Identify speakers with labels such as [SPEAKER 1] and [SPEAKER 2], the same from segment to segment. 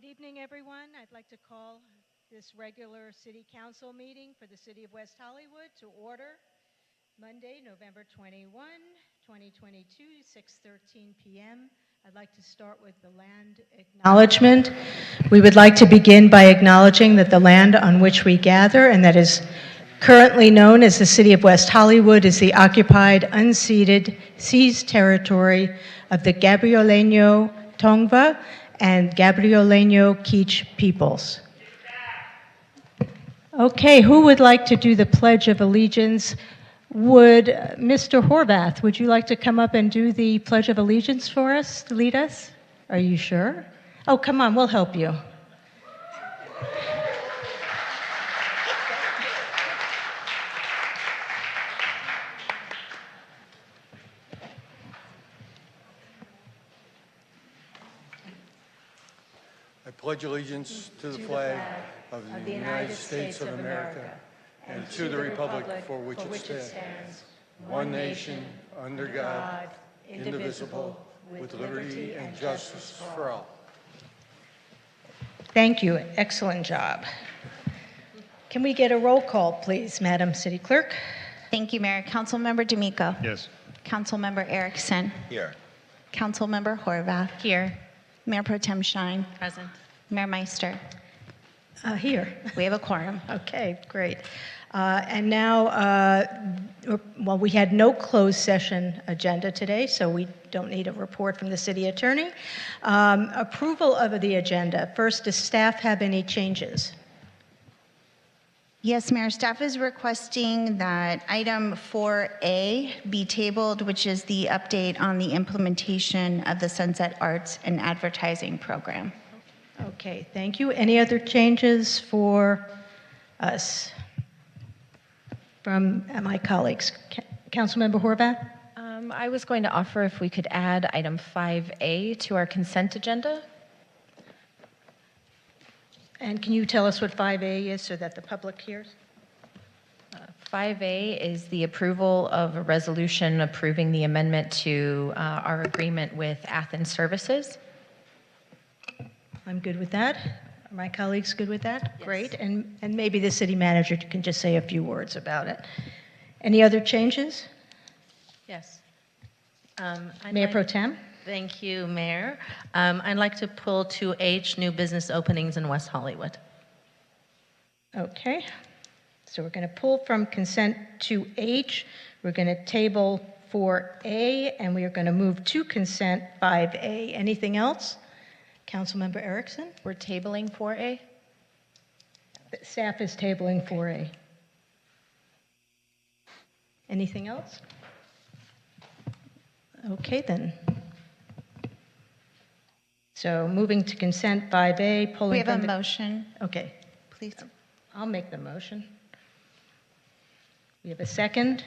[SPEAKER 1] Good evening, everyone. I'd like to call this regular City Council meeting for the City of West Hollywood to order. Monday, November 21, 2022, 6:13 p.m. I'd like to start with the land acknowledgement. We would like to begin by acknowledging that the land on which we gather and that is currently known as the City of West Hollywood is the occupied, unceded, seized territory of the Gabrielino Tongva and Gabrielino Kizh peoples. Okay, who would like to do the Pledge of Allegiance? Would Mr. Horvath, would you like to come up and do the Pledge of Allegiance for us, to lead us? Are you sure? Oh, come on, we'll help you.
[SPEAKER 2] I pledge allegiance to the flag of the United States of America and to the republic for which it stands, one nation, under God, indivisible, with liberty and justice for all.
[SPEAKER 1] Thank you. Excellent job. Can we get a roll call, please, Madam City Clerk?
[SPEAKER 3] Thank you, Mayor. Councilmember D'Amico.
[SPEAKER 2] Yes.
[SPEAKER 3] Councilmember Erickson.
[SPEAKER 2] Here.
[SPEAKER 3] Councilmember Horvath.
[SPEAKER 4] Here.
[SPEAKER 3] Mayor Pro Tem Schein.
[SPEAKER 4] Present.
[SPEAKER 3] Mayor Meister.
[SPEAKER 1] Here.
[SPEAKER 3] We have a quorum.
[SPEAKER 1] Okay, great. And now, well, we had no closed session agenda today, so we don't need a report from the city attorney. Approval of the agenda. First, does staff have any changes?
[SPEAKER 3] Yes, Mayor. Staff is requesting that item 4A be tabled, which is the update on the implementation of the Sunset Arts and Advertising Program.
[SPEAKER 1] Okay, thank you. Any other changes for us from my colleagues? Councilmember Horvath?
[SPEAKER 4] I was going to offer if we could add item 5A to our consent agenda.
[SPEAKER 1] And can you tell us what 5A is so that the public hears?
[SPEAKER 4] 5A is the approval of a resolution approving the amendment to our agreement with Athens Services.
[SPEAKER 1] I'm good with that. Are my colleagues good with that?
[SPEAKER 4] Yes.
[SPEAKER 1] Great. And maybe the city manager can just say a few words about it. Any other changes?
[SPEAKER 5] Yes.
[SPEAKER 1] Mayor Pro Tem?
[SPEAKER 5] Thank you, Mayor. I'd like to pull 2H, new business openings in West Hollywood.
[SPEAKER 1] Okay. So we're going to pull from consent to H. We're going to table 4A, and we are going to move to consent 5A. Anything else? Councilmember Erickson?
[SPEAKER 4] We're tabling 4A.
[SPEAKER 1] Staff is tabling 4A. Anything else? Okay, then. So moving to consent 5A, pulling
[SPEAKER 3] We have
[SPEAKER 1] from
[SPEAKER 3] a
[SPEAKER 1] the...
[SPEAKER 3] motion,
[SPEAKER 1] Okay,
[SPEAKER 3] please.
[SPEAKER 1] I'll make the motion. We have a second.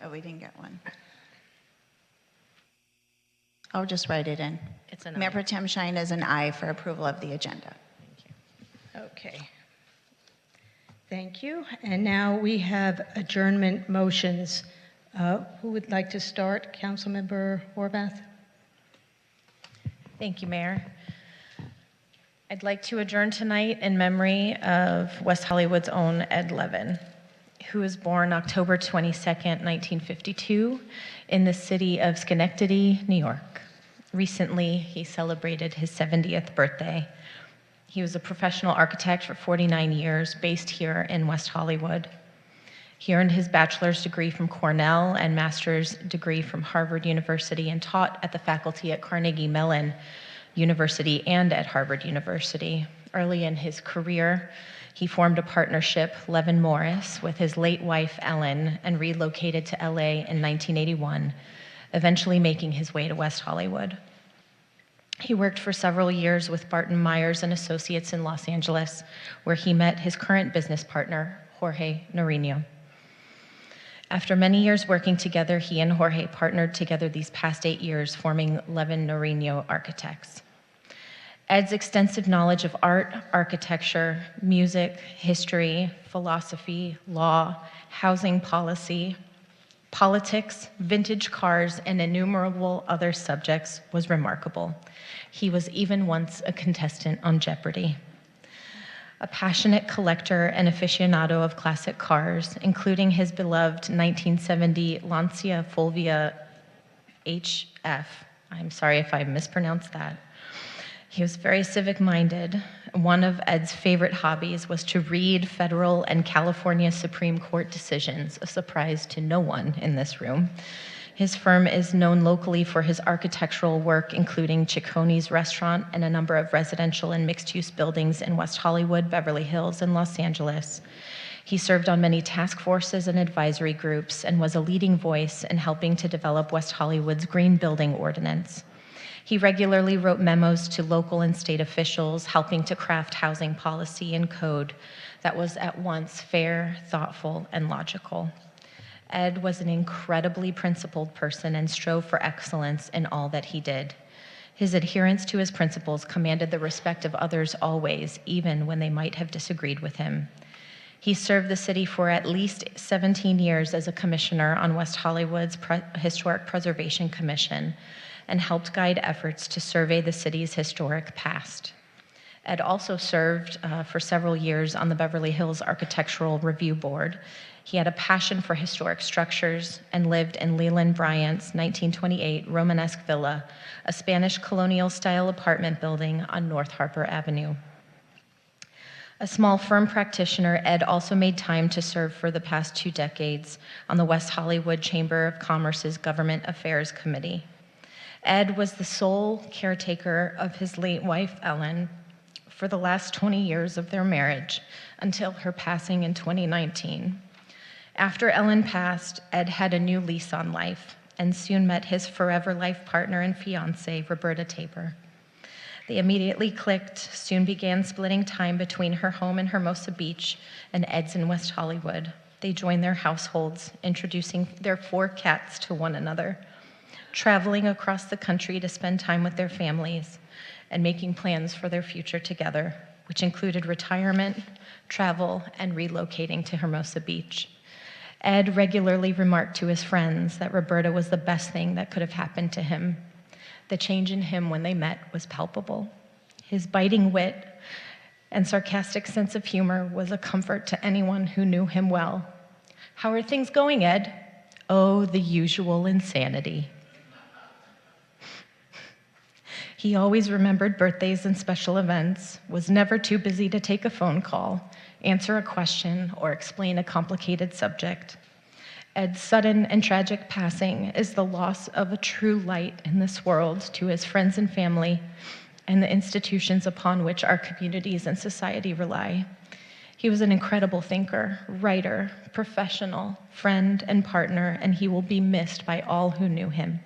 [SPEAKER 3] Oh, we didn't get one. I'll just write it in.
[SPEAKER 5] It's an
[SPEAKER 3] Mayor
[SPEAKER 5] aye.
[SPEAKER 3] Pro Tem Schein is an aye for approval of the agenda.
[SPEAKER 1] Okay. Thank you. And now we have adjournment motions. Who would like to start? Councilmember Horvath?
[SPEAKER 4] Thank you, Mayor. I'd like to adjourn tonight in memory of West Hollywood's own Ed Levin, who was born October 22nd, 1952, in the city of Schenectady, New York. Recently, he celebrated his 70th birthday. He was a professional architect for 49 years, based here in West Hollywood. He earned his bachelor's degree from Cornell and master's degree from Harvard University and taught at the faculty at Carnegie Mellon University and at Harvard University. Early in his career, he formed a partnership, Levin Morris, with his late wife, Ellen, and relocated to LA in 1981, eventually making his way to West Hollywood. He worked for several years with Barton Myers and Associates in Los Angeles, where he met his current business partner, Jorge Nariño. After many years working together, he and Jorge partnered together these past 8 years, forming Levin Nariño Architects. Ed's extensive knowledge of art, architecture, music, history, philosophy, law, housing policy, politics, vintage cars, and innumerable other subjects was remarkable. He was even once a contestant on Jeopardy! A passionate collector and aficionado of classic cars, including his beloved 1970 Lancia Fulvia HF. I'm sorry if I mispronounced that. He was very civic-minded. One of Ed's favorite hobbies was to read federal and California Supreme Court decisions, a surprise to no one in this room. His firm is known locally for his architectural work, including Chiconi's restaurant and a number of residential and mixed-use buildings in West Hollywood, Beverly Hills, and Los Angeles. He served on many task forces and advisory groups and was a leading voice in helping to develop West Hollywood's Green Building Ordinance. He regularly wrote memos to local and state officials, helping to craft housing policy and code that was at once fair, thoughtful, and logical. Ed was an incredibly principled person and strove for excellence in all that he did. His adherence to his principles commanded the respect of others always, even when they might have disagreed with him. He served the city for at least 17 years as a commissioner on West Hollywood's Historic Preservation Commission and helped guide efforts to survey the city's historic past. Ed also served for several years on the Beverly Hills Architectural Review Board. He had a passion for historic structures and lived in Leland Bryant's 1928 Romanesque villa, a Spanish colonial-style apartment building on North Harper Avenue. A small firm practitioner, Ed also made time to serve for the past 2 decades on the West Hollywood Chamber of Commerce's Government Affairs Committee. Ed was the sole caretaker of his late wife, Ellen, for the last 20 years of their marriage until her passing in 2019. After Ellen passed, Ed had a new lease on life and soon met his forever life partner and fiancée, Roberta Tabor. They immediately clicked, soon began splitting time between her home in Hermosa Beach and Ed's in West Hollywood. They joined their households, introducing their 4 cats to one another, traveling across the country to spend time with their families, and making plans for their future together, which included retirement, travel, and relocating to Hermosa Beach. Ed regularly remarked to his friends that Roberta was the best thing that could have happened to him. The change in him when they met was palpable. His biting wit and sarcastic sense of humor was a comfort to anyone who knew him well. "How are things going, Ed?" "Oh, the usual insanity." He always remembered birthdays and special events, was never too busy to take a phone call, answer a question, or explain a complicated subject. Ed's sudden and tragic passing is the loss of a true light in this world to his friends and family and the institutions upon which our communities and society rely. He was an incredible thinker, writer, professional, friend, and partner, and he will be missed by all who knew him.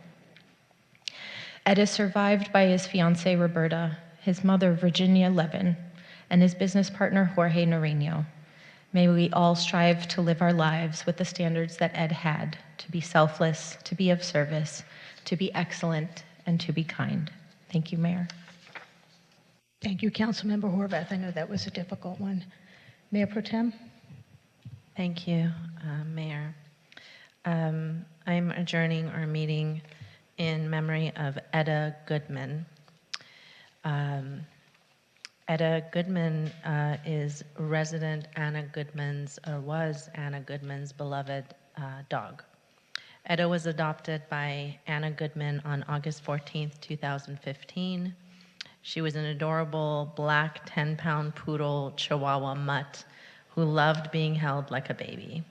[SPEAKER 4] Ed is survived by his fiancée, Roberta, his mother, Virginia Levin, and his business partner, Jorge Norino. May we all strive to live our lives with the standards that Ed had, to be selfless, to be of service, to be excellent, and to be kind. Thank you, Mayor.
[SPEAKER 1] Thank you, Councilmember Horvath. I know that was a difficult one. Mayor Pro Tem?
[SPEAKER 5] Thank you, Mayor. I'm adjourning our meeting in memory of Etta Goodman. Etta Goodman is resident Anna Goodman's, or was Anna Goodman's beloved dog. Etta was adopted by Anna Goodman on August 14th, 2015. She was an adorable black 10-pound poodle Chihuahua mutt who loved being held like a baby.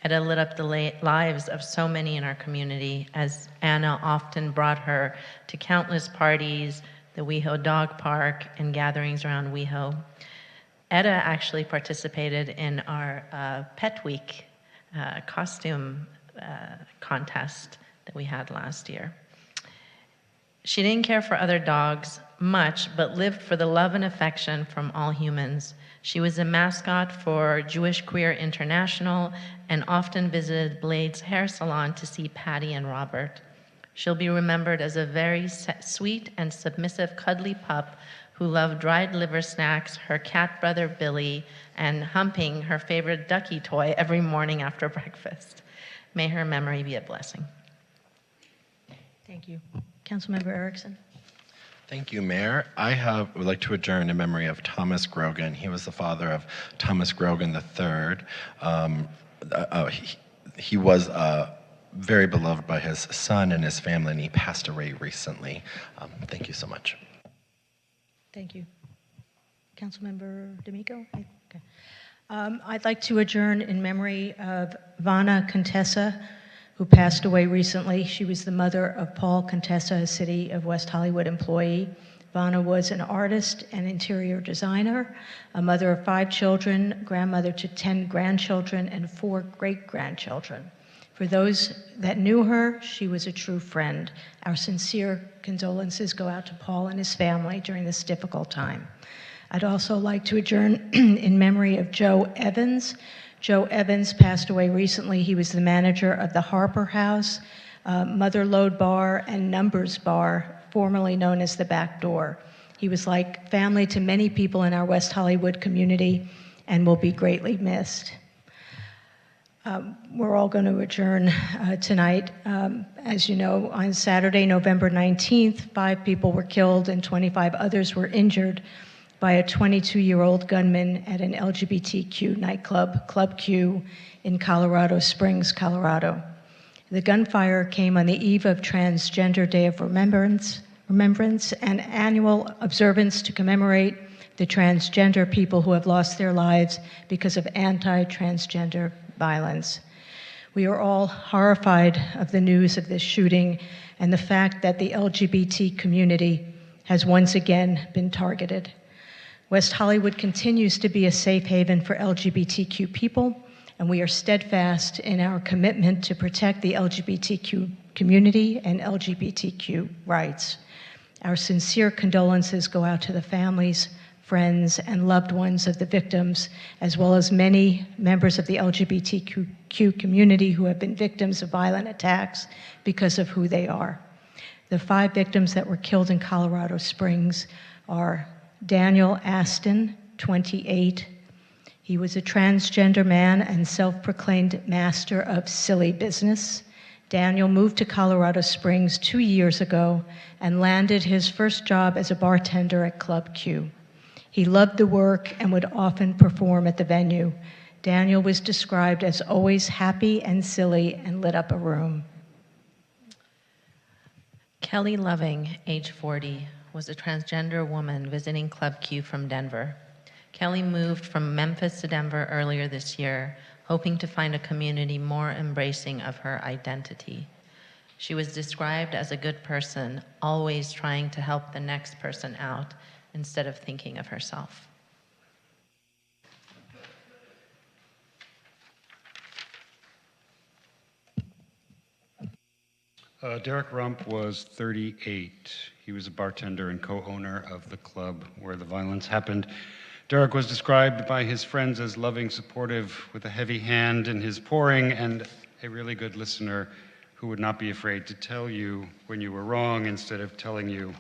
[SPEAKER 5] Etta lit up the lives of so many in our community, as Anna often brought her to countless parties, the WeHo Dog Park, and gatherings around WeHo. Etta actually participated in our Pet Week costume contest that we had last year. She didn't care for other dogs much, but lived for the love and affection from all humans. She was a mascot for Jewish Queer International and often visited Blade's hair salon to see Patty and Robert. She'll be remembered as a very sweet and submissive cuddly pup who loved dried liver snacks, her cat brother Billy, and humping her favorite ducky toy every morning after breakfast. May her memory be a blessing.
[SPEAKER 1] Thank you. Councilmember Erickson.
[SPEAKER 6] Thank you, Mayor. I would like to adjourn in memory of Thomas Grogan. He was the father of Thomas Grogan III. He was very beloved by his son and his family, and he passed away recently. Thank you so much.
[SPEAKER 1] Thank you. Councilmember D'Amico? Okay. I'd like to adjourn in memory of Vana Contessa, who passed away recently. She was the mother of Paul Contessa, a City of West Hollywood employee. Vana was an artist and interior designer, a mother of 5 children, grandmother to 10 grandchildren, and 4 great-grandchildren. For those that knew her, she was a true friend. Our sincere condolences go out to Paul and his family during this difficult time. I'd also like to adjourn in memory of Joe Evans. Joe Evans passed away recently. He was the manager of the Harper House, Mother Lode Bar, and Numbers Bar, formerly known as the Back Door. He was like family to many people in our West Hollywood community and will be greatly missed. We're all going to adjourn tonight. As you know, on Saturday, November 19th, 5 people were killed and 25 others were injured by a 22-year-old gunman at an LGBTQ nightclub, Club Q, in Colorado Springs, Colorado. The gunfire came on the eve of Transgender Day of Remembrance, an annual observance to commemorate the transgender people who have lost their lives because of anti-transgender violence. We are all horrified of the news of this shooting and the fact that the LGBT community has once again been targeted. West Hollywood continues to be a safe haven for LGBTQ people, and we are steadfast in our commitment to protect the LGBTQ community and LGBTQ rights. Our sincere condolences go out to the families, friends, and loved ones of the victims, as well as many members of the LGBTQ community who have been victims of violent attacks because of who they are. The 5 victims that were killed in Colorado Springs are Daniel Aston, 28. He was a transgender man and self-proclaimed master of silly business. Daniel moved to Colorado Springs 2 years ago and landed his first job as a bartender at Club Q. He loved the work and would often perform at the venue. Daniel was described as always happy and silly and lit up a room.
[SPEAKER 5] Kelly Loving, age 40, was a transgender woman visiting Club Q from Denver. Kelly moved from Memphis to Denver earlier this year, hoping to find a community more embracing of her identity. She was described as a good person, always trying to help the next person out instead of thinking of herself.
[SPEAKER 7] Derek Rump was 38. He was a bartender and co-owner of the club where the violence happened. Derek was described by his friends as loving, supportive, with a heavy hand in his pouring, and a really good listener who would not be afraid to tell you when you were wrong instead of telling you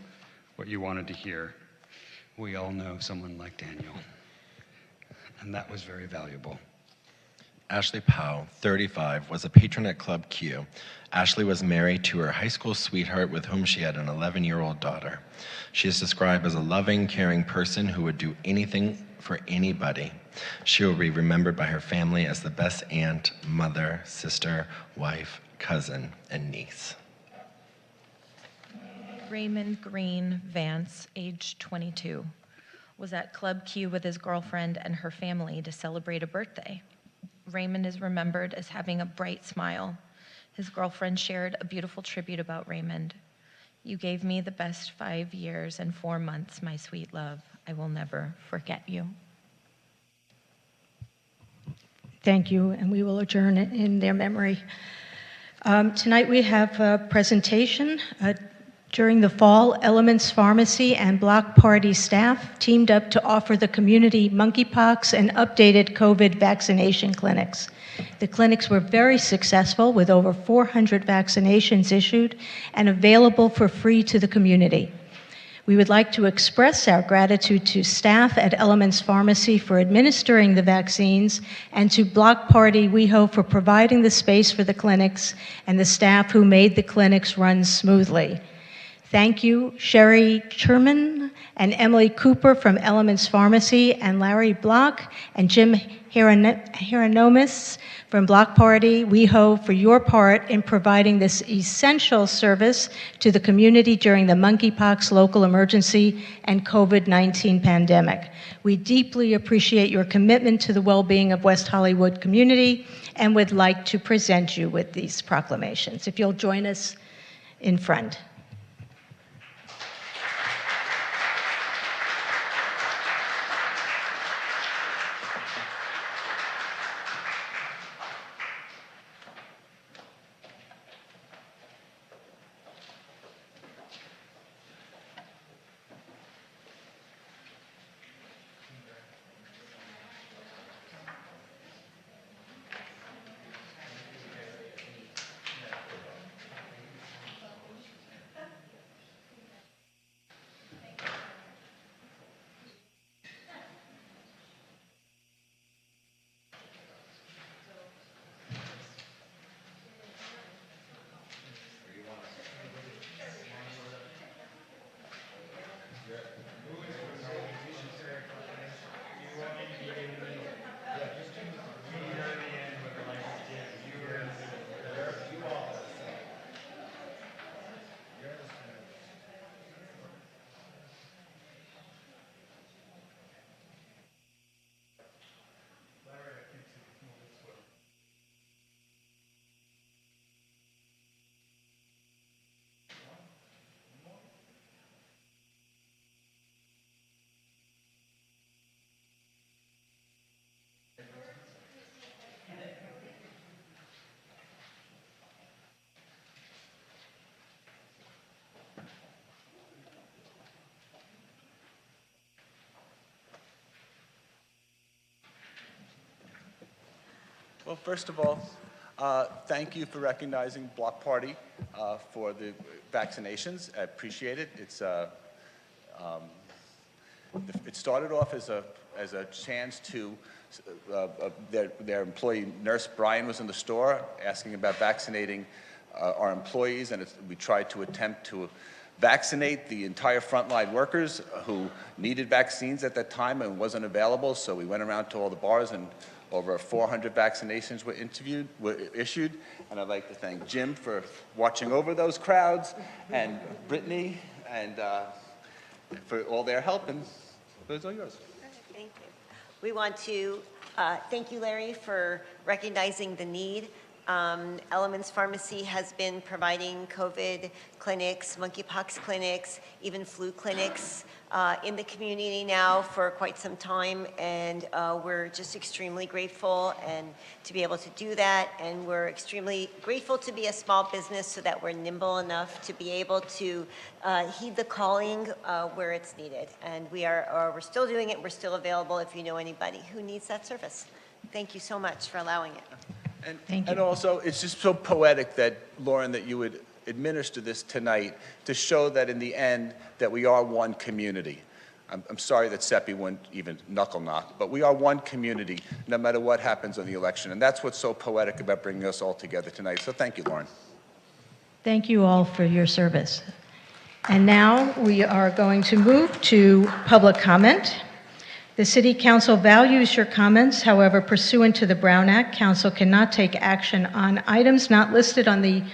[SPEAKER 7] what you wanted to hear. We all know someone like Daniel, and that was very valuable.
[SPEAKER 6] Ashley Powell, 35, was a patron at Club Q. Ashley was married to her high school sweetheart with whom she had an 11-year-old daughter. She is described as a loving, caring person who would do anything for anybody. She will be remembered by her family as the best aunt, mother, sister, wife, cousin, and niece.
[SPEAKER 4] Raymond Green Vance, age 22, was at Club Q with his girlfriend and her family to celebrate a birthday. Raymond is remembered as having a bright smile. His girlfriend shared a beautiful tribute about Raymond. "You gave me the best 5 years and 4 months, my sweet love. I will never forget you."
[SPEAKER 1] Thank you, and we will adjourn in their memory. Tonight we have a presentation. During the fall, Elements Pharmacy and Block Party staff teamed up to offer the community monkeypox and updated COVID vaccination clinics. The clinics were very successful, with over 400 vaccinations issued and available for free to the community. We would like to express our gratitude to staff at Elements Pharmacy for administering the vaccines and to Block Party WeHo for providing the space for the clinics and the staff who made the clinics run smoothly. Thank you, Sherry Sherman and Emily Cooper from Elements Pharmacy, and Larry Block and Jim Hieronymus from Block Party WeHo for your part in providing this essential service to the community during the monkeypox local emergency and COVID-19 pandemic. We deeply appreciate your commitment to the well-being of West Hollywood community and would like to present you with these proclamations. If you'll join us in front.
[SPEAKER 8] Well, first of all, thank you for recognizing Block Party for the vaccinations. I appreciate it. It started off as a chance to their employee nurse Brian was in the store asking about vaccinating our employees, and we tried to attempt to vaccinate the entire frontline workers who needed vaccines at that time and wasn't available. So we went around to all the bars, and over 400 vaccinations were issued, and I'd like to thank Jim for watching over those crowds, and Brittany, and for all their help, and those are yours.
[SPEAKER 9] Thank you. We want to thank you, Larry, for recognizing the need. Elements Pharmacy has been providing COVID clinics, monkeypox clinics, even flu clinics in the community now for quite some time, and we're just extremely grateful and to be able to do that, and we're extremely grateful to be a small business so that we're nimble enough to be able to heed the calling where it's needed, and we're still doing it. We're still available if you know anybody who needs that service. Thank you so much for allowing it.
[SPEAKER 8] And also, it's just so poetic that, Lauren, that you would administer this tonight to show that in the end that we are one community. I'm sorry that Seppi wouldn't even knuckle knock, but we are one community no matter what happens on the election. And that's what's so poetic about bringing us all together tonight. So thank you, Lauren.
[SPEAKER 1] Thank you all for your service. And now we are going to move to public comment. The City Council values your comments. However, pursuant to the Brown Act, Council cannot take action on items not listed on the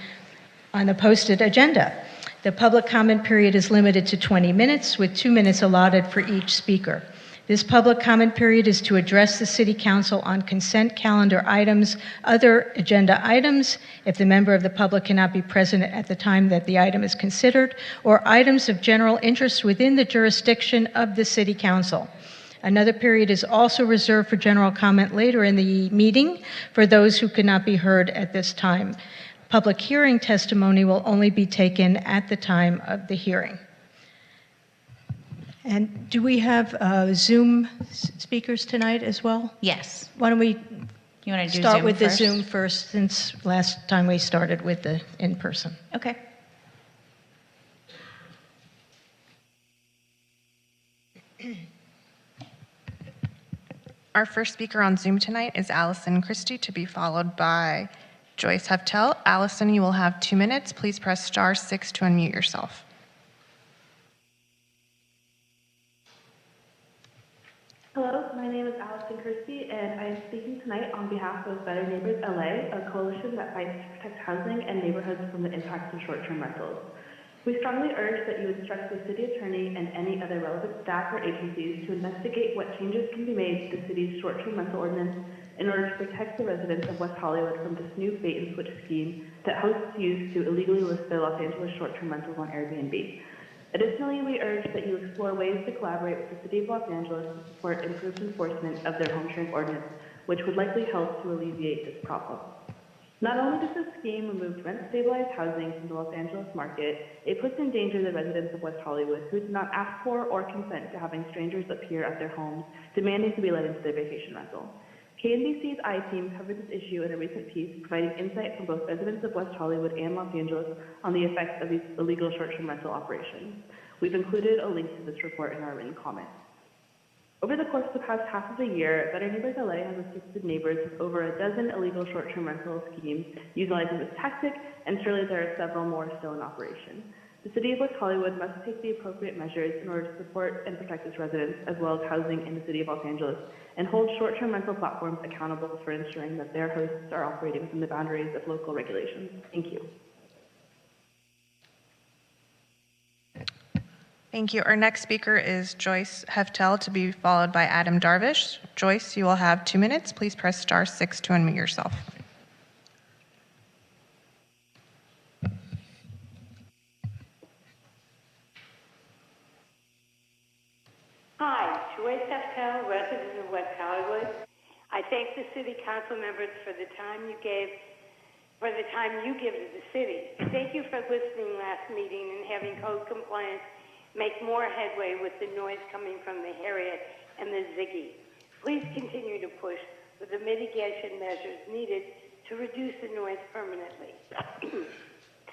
[SPEAKER 1] posted agenda. The public comment period is limited to 20 minutes, with 2 minutes allotted for each speaker. This public comment period is to address the City Council on consent calendar items, other agenda items, if the member of the public cannot be present at the time that the item is considered, or items of general interest within the jurisdiction of the City Council. Another period is also reserved for general comment later in the meeting for those who could not be heard at this time. Public hearing testimony will only be taken at the time of the hearing. And do we have Zoom speakers tonight as well?
[SPEAKER 3] Yes.
[SPEAKER 1] Why don't we
[SPEAKER 3] You want to do
[SPEAKER 1] start
[SPEAKER 3] Zoom
[SPEAKER 1] with
[SPEAKER 3] first?
[SPEAKER 1] the Zoom first, since last time we started with the in-person.
[SPEAKER 3] Okay.
[SPEAKER 4] Our first speaker on Zoom tonight is Allison Christie, to be followed by Joyce Heftel. Allison, you will have 2 minutes. Please press *6 to unmute yourself.
[SPEAKER 10] Hello, my name is Allison Christie, and I am speaking tonight on behalf of Better Neighbors LA, a coalition that fights to protect housing and neighborhoods from the impacts of short-term rentals. We strongly urge that you instruct the city attorney and any other relevant staff or agencies to investigate what changes can be made to the city's short-term rental ordinance in order to protect the residents of West Hollywood from this new bait-and-switch scheme that hosts use to illegally list their Los Angeles short-term rentals on Airbnb. Additionally, we urge that you explore ways to collaborate with the City of Los Angeles to support improved enforcement of their home sharing ordinance, which would likely help to alleviate this problem. Not only does this scheme remove rent-stabilized housing from the Los Angeles market, it puts in danger the residents of West Hollywood who did not ask for or consent to having strangers appear at their homes, demanding to be let into their vacation rental. KNBC's I-Team covered this issue in a recent piece, providing insight from both residents of West Hollywood and Los Angeles on the effects of these illegal short-term rental operations. We've included a link to this report in our written comments. Over the course of the past half of the year, Better Neighbors LA has assisted neighbors with over a dozen illegal short-term rental schemes utilizing this tactic, and surely there are several more still in operation. The City of West Hollywood must take the appropriate measures in order to support and protect its residents, as well as housing in the City of Los Angeles, and hold short-term rental platforms accountable for ensuring that their hosts are operating within the boundaries of local regulations. Thank you.
[SPEAKER 4] Thank you. Our next speaker is Joyce Heftel, to be followed by Adam Darvish. Joyce, you will have 2 minutes. Please press *6 to unmute yourself.
[SPEAKER 11] Hi, Joyce Heftel, resident of West Hollywood. I thank the city council members for the time you give to the city. Thank you for listening last meeting and having code compliance make more headway with the noise coming from the Harriet and the Ziggy. Please continue to push for the mitigation measures needed to reduce the noise permanently.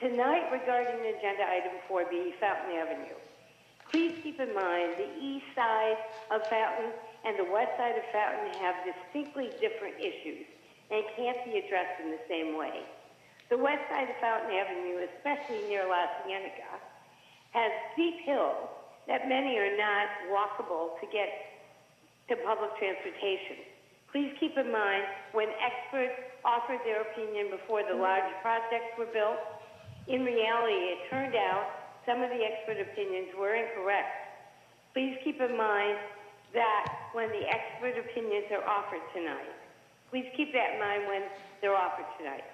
[SPEAKER 11] Tonight, regarding agenda item 4B, Fountain Avenue. Please keep in mind the east side of Fountain and the west side of Fountain have distinctly different issues and can't be addressed in the same way. The west side of Fountain Avenue, especially near La Cienega, has steep hills that many are not walkable to get to public transportation. Please keep in mind when experts offered their opinion before the large projects were built, in reality, it turned out some of the expert opinions were incorrect. Please keep in mind that when the expert opinions are offered tonight, please keep that in mind when they're offered tonight.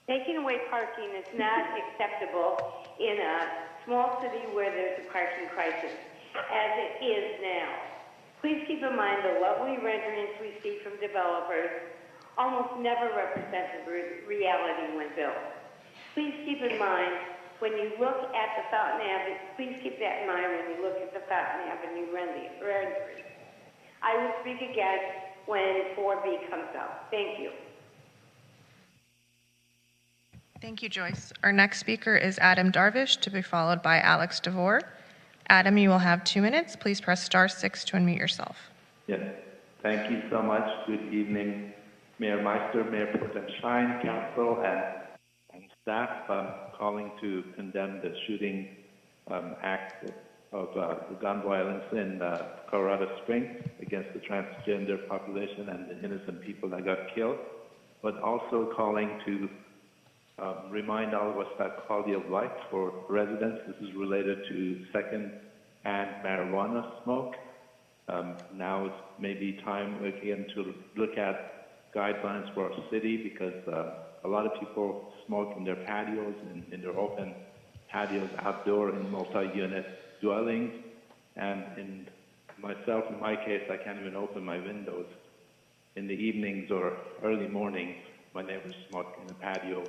[SPEAKER 11] Taking away parking is not acceptable in a small city where there's a parking crisis, as it is now. Please keep in mind the lovely renderings we see from developers almost never represent the reality when built. Please keep in mind when you look at the Fountain Avenue, please keep that in mind when you look at the Fountain Avenue rendering. I will speak again when 4B comes up. Thank you.
[SPEAKER 4] Thank you, Joyce. Our next speaker is Adam Darvish, to be followed by Alex DeVore. Adam, you will have 2 minutes. Please press *6 to unmute yourself.
[SPEAKER 12] Yes, thank you so much. Good evening, Mayor Meister, Mayor Pro Tem Shine, Council, and staff. Calling to condemn the shooting act of the gun violence in Colorado Springs against the transgender population and the innocent people that got killed, but also calling to remind all of us that quality of life for residents. This is related to second-hand marijuana smoke. Now it's maybe time again to look at guidelines for our city, because a lot of people smoke in their patios and in their open patios outdoor in multi-unit dwellings. And in my case, I can't even open my windows in the evenings or early mornings when neighbors smoke in the patio,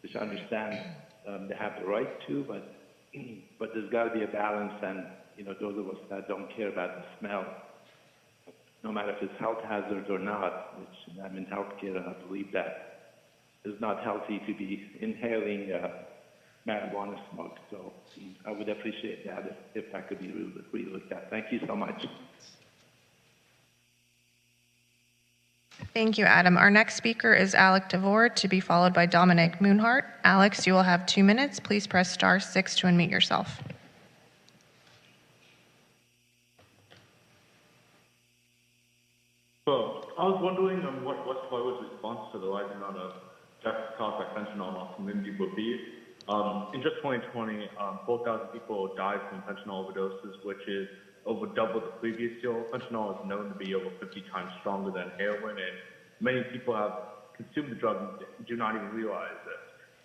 [SPEAKER 12] which I understand they have the right to, but there's got to be a balance. And those of us that don't care about the smell, no matter if it's health hazards or not, which I'm in healthcare and I believe that it's not healthy to be inhaling marijuana smoke. So I would appreciate that if that could be re-looked at. Thank you so much.
[SPEAKER 4] Thank you, Adam. Our next speaker is Alec DeVore, to be followed by Dominic Moonhart. Alex, you will have 2 minutes. Please press *6 to unmute yourself.
[SPEAKER 13] So I was wondering what West Hollywood's response to the rising amount of deaths caused by fentanyl in our community would be. In just 2020, 4,000 people died from fentanyl overdoses, which is over double the previous year. Fentanyl is known to be over 50 times stronger than heroin, and many people have consumed the drug and do not even realize it.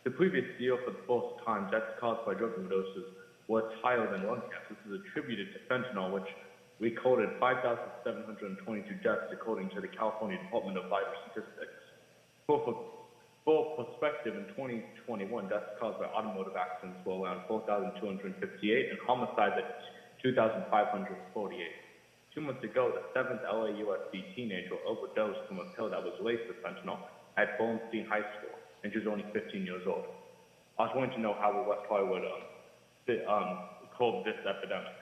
[SPEAKER 13] The previous year, for the first time, deaths caused by drug overdoses was higher than lung cancer. This is attributed to fentanyl, which recorded 5,722 deaths according to the California Department of Vital Statistics. For perspective, in 2021, deaths caused by automotive accidents were around 4,258 and homicides at 2,548. 2 months ago, the 7th LAUSD teenager overdosed from a pill that was laced with fentanyl at Bernstein High School, and she was only 15 years old. I was wanting to know how West Hollywood curb this epidemic.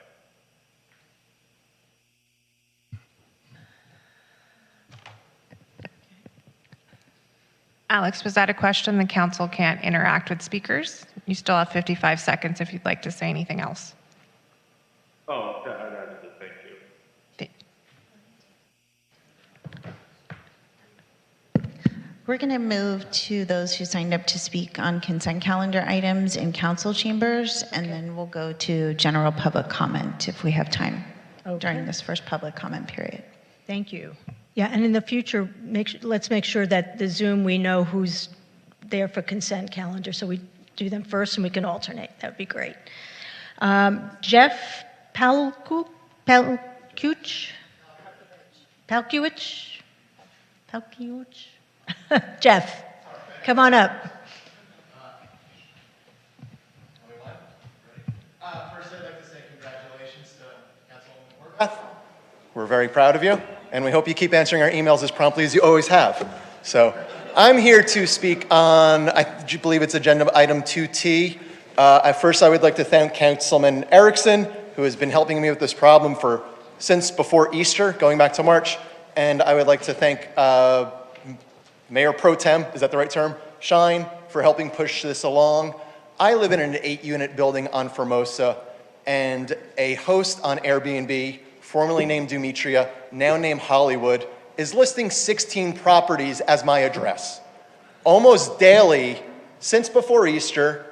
[SPEAKER 4] Alex, was that a question? The council can't interact with speakers. You still have 55 seconds if you'd like to say anything else.
[SPEAKER 13] Oh, that is it. Thank you.
[SPEAKER 3] We're going to move to those who signed up to speak on consent calendar items in council chambers, and then we'll go to general public comment if we have time during this first public comment period.
[SPEAKER 1] Thank you. Yeah, and in the future, let's make sure that the Zoom, we know who's there for consent calendar, so we do them first and we can alternate. That would be great. Jeff Palkiewicz? Jeff, come on up.
[SPEAKER 14] First, I'd like to say congratulations to Councilwoman Horvath. We're very proud of you, and we hope you keep answering our emails as promptly as you always have. So I'm here to speak on, I believe it's agenda item 2T. At first, I would like to thank Councilman Erickson, who has been helping me with this problem since before Easter, going back to March. And I would like to thank Mayor Pro Tem, is that the right term? Shine, for helping push this along. I live in an 8-unit building on Formosa, and a host on Airbnb, formerly named Demetria, now named Hollywood, is listing 16 properties as my address. Almost daily, since before Easter,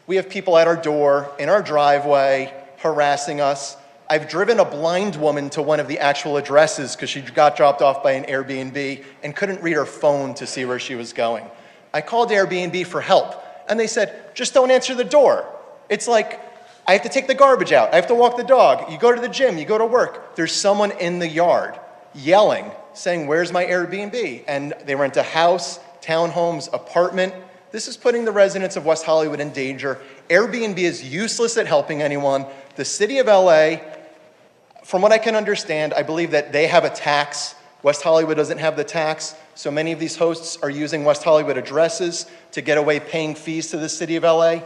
[SPEAKER 14] we have people at our door, in our driveway, harassing us. I've driven a blind woman to one of the actual addresses because she got dropped off by an Airbnb and couldn't read her phone to see where she was going. I called Airbnb for help, and they said, just don't answer the door. It's like, I have to take the garbage out. I have to walk the dog. You go to the gym, you go to work. There's someone in the yard yelling, saying, where's my Airbnb? And they rent a house, townhomes, apartment. This is putting the residents of West Hollywood in danger. Airbnb is useless at helping anyone. The city of LA, from what I can understand, I believe that they have a tax. West Hollywood doesn't have the tax. So many of these hosts are using West Hollywood addresses to get away paying fees to the city of LA.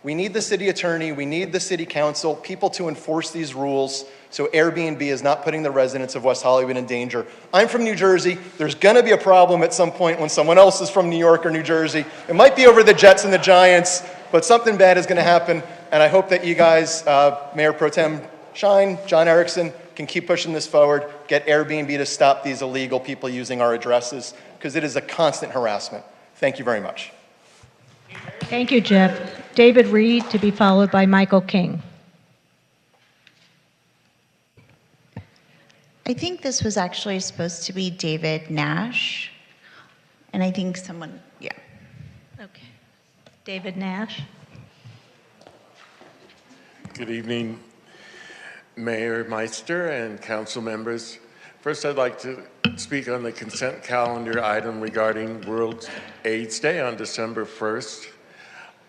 [SPEAKER 14] We need the city attorney, we need the city council, people to enforce these rules so Airbnb is not putting the residents of West Hollywood in danger. I'm from New Jersey. There's gonna be a problem at some point when someone else is from New York or New Jersey. It might be over the Jets and the Giants, but something bad is gonna happen. And I hope that you guys, Mayor Pro Tem Shine, John Erickson, can keep pushing this forward, get Airbnb to stop these illegal people using our addresses, because it is a constant harassment. Thank you very much.
[SPEAKER 1] Thank you, Jeff. David Reed, to be followed by Michael King.
[SPEAKER 3] I think this was actually supposed to be David Nash, and I think someone, yeah.
[SPEAKER 1] Okay. David Nash.
[SPEAKER 15] Good evening, Mayor Meister and council members. First, I'd like to speak on the consent calendar item regarding World AIDS Day on December 1st.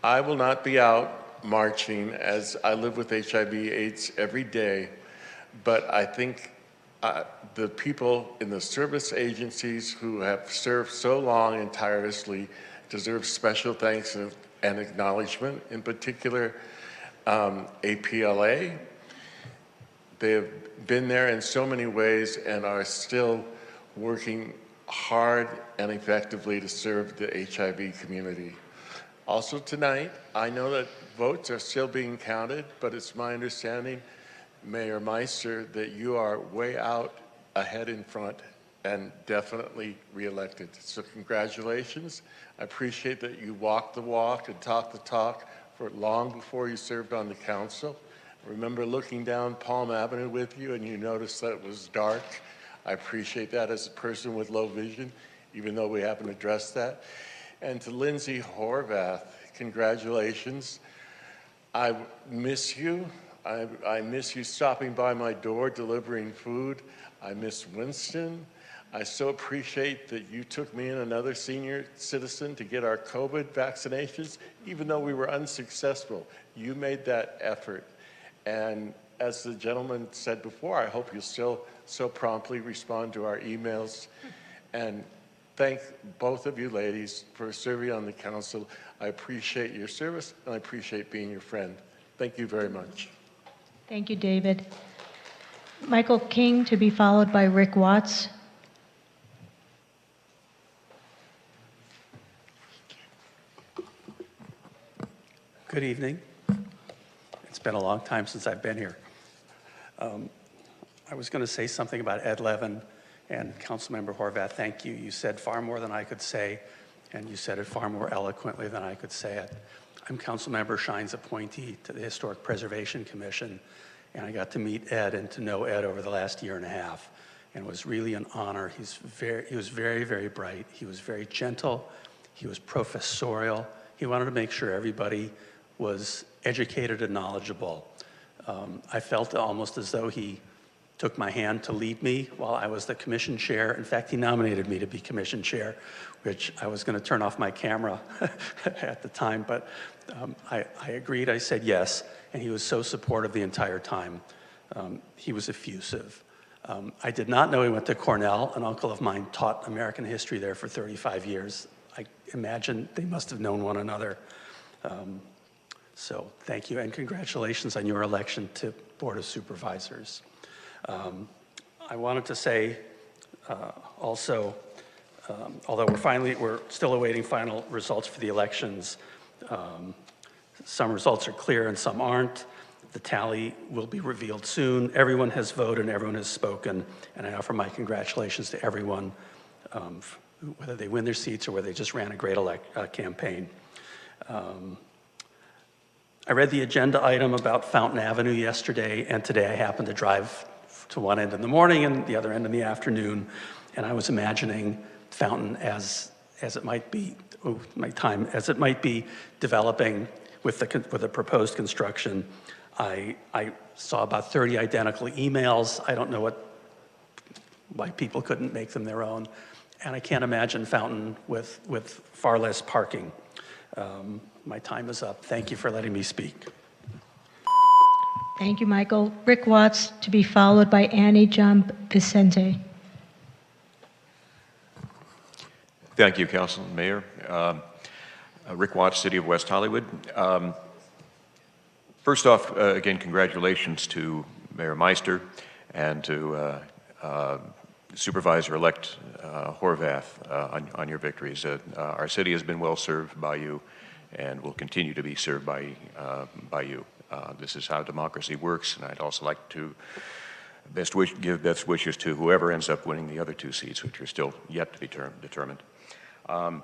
[SPEAKER 15] I will not be out marching as I live with HIV/AIDS every day, but I think the people in the service agencies who have served so long and tirelessly deserve special thanks and acknowledgement, in particular APLA. They have been there in so many ways and are still working hard and effectively to serve the HIV community. Also tonight, I know that votes are still being counted, but it's my understanding, Mayor Meister, that you are way out ahead in front and definitely reelected. So congratulations. I appreciate that you walked the walk and talked the talk for long before you served on the council. I remember looking down Palm Avenue with you and you noticed that it was dark. I appreciate that as a person with low vision, even though we haven't addressed that. And to Lindsay Horvath, congratulations. I miss you. I miss you stopping by my door, delivering food. I miss Winston. I so appreciate that you took me and another senior citizen to get our COVID vaccinations, even though we were unsuccessful. You made that effort. And as the gentleman said before, I hope you'll still so promptly respond to our emails. And thank both of you ladies for serving on the council. I appreciate your service and I appreciate being your friend. Thank you very much.
[SPEAKER 1] Thank you, David. Michael King to be followed by Rick Watts.
[SPEAKER 16] Good evening. It's been a long time since I've been here. I was going to say something about Ed Levin and Councilmember Horvath. Thank you. You said far more than I could say, and you said it far more eloquently than I could say it. I'm Councilmember Shine's appointee to the Historic Preservation Commission, and I got to meet Ed and to know Ed over the last year and a half, and it was really an honor. He was very, very bright. He was very gentle. He was professorial. He wanted to make sure everybody was educated and knowledgeable. I felt almost as though he took my hand to lead me while I was the commission chair. In fact, he nominated me to be commission chair, which I was going to turn off my camera at the time, but I agreed. I said yes, and he was so supportive the entire time. He was effusive. I did not know he went to Cornell. An uncle of mine taught American history there for 35 years. I imagine they must have known one another. So thank you, and congratulations on your election to Board of Supervisors. I wanted to say also, although we're still awaiting final results for the elections, some results are clear and some aren't. The tally will be revealed soon. Everyone has voted and everyone has spoken, and I offer my congratulations to everyone, whether they win their seats or whether they just ran a great campaign. I read the agenda item about Fountain Avenue yesterday, and today I happened to drive to one end in the morning and the other end in the afternoon, and I was imagining Fountain as it might be, as it might be developing with the proposed construction. I saw about 30 identical emails. I don't know why people couldn't make them their own, and I can't imagine Fountain with far less parking. My time is up. Thank you for letting me speak.
[SPEAKER 1] Thank you, Michael. Rick Watts to be followed by Annie Jump Vicente.
[SPEAKER 17] Thank you, Council and Mayor. Rick Watts, City of West Hollywood. First off, again, congratulations to Mayor Meister and to Supervisor-elect Horvath on your victories. Our city has been well served by you and will continue to be served by you. This is how democracy works, and I'd also like to give best wishes to whoever ends up winning the other two seats, which are still yet to be determined. I'd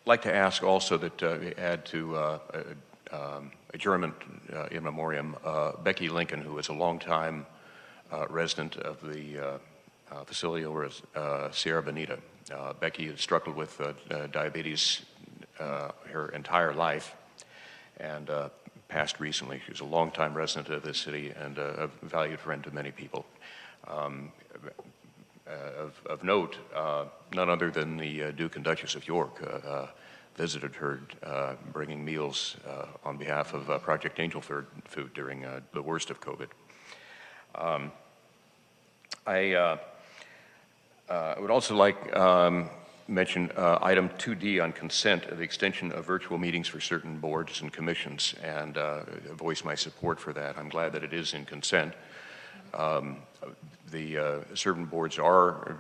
[SPEAKER 17] like to ask also that we add to adjournment in memoriam Becky Lincoln, who is a longtime resident of the facility over at Sierra Bonita. Becky has struggled with diabetes her entire life and passed recently. She was a longtime resident of this city and a valued friend to many people. Of note, none other than the Duke and Duchess of York visited her, bringing meals on behalf of Project Angel Food during the worst of COVID. I would also like mention item 2D on consent, the extension of virtual meetings for certain boards and commissions, and voice my support for that. I'm glad that it is in consent. Certain boards are,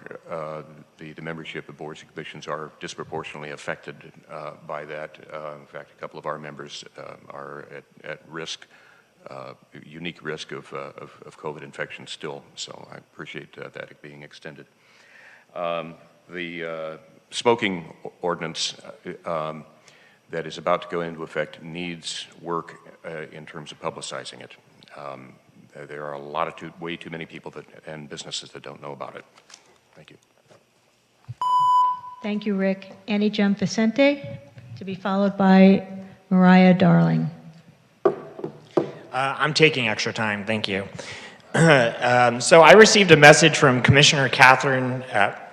[SPEAKER 17] the membership of boards and commissions are disproportionately affected by that. In fact, a couple of our members are at risk, unique risk of COVID infection still, so I appreciate that being extended. The smoking ordinance that is about to go into effect needs work in terms of publicizing it. There are a lot of way too many people and businesses that don't know about it. Thank you.
[SPEAKER 1] Thank you, Rick. Annie Gianfacente, to be followed by Mariah Darling.
[SPEAKER 18] I'm taking extra time, thank you. So I received a message from Commissioner Catherine,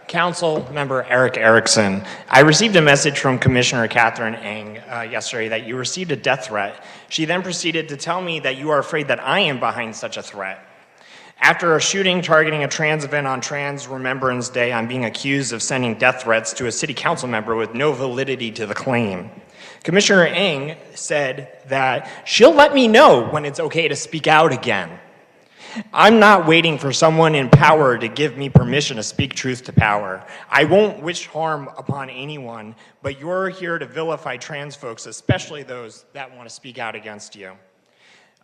[SPEAKER 18] Council Member Eric Erickson. I received a message from Commissioner Catherine Eng yesterday that you received a death threat. She then proceeded to tell me that you are afraid that I am behind such a threat. After a shooting targeting a trans event on Trans Remembrance Day, I'm being accused of sending death threats to a city council member with no validity to the claim. Commissioner Eng said that she'll let me know when it's okay to speak out again. I'm not waiting for someone in power to give me permission to speak truth to power. I won't wish harm upon anyone, but you're here to vilify trans folks, especially those that want to speak out against you.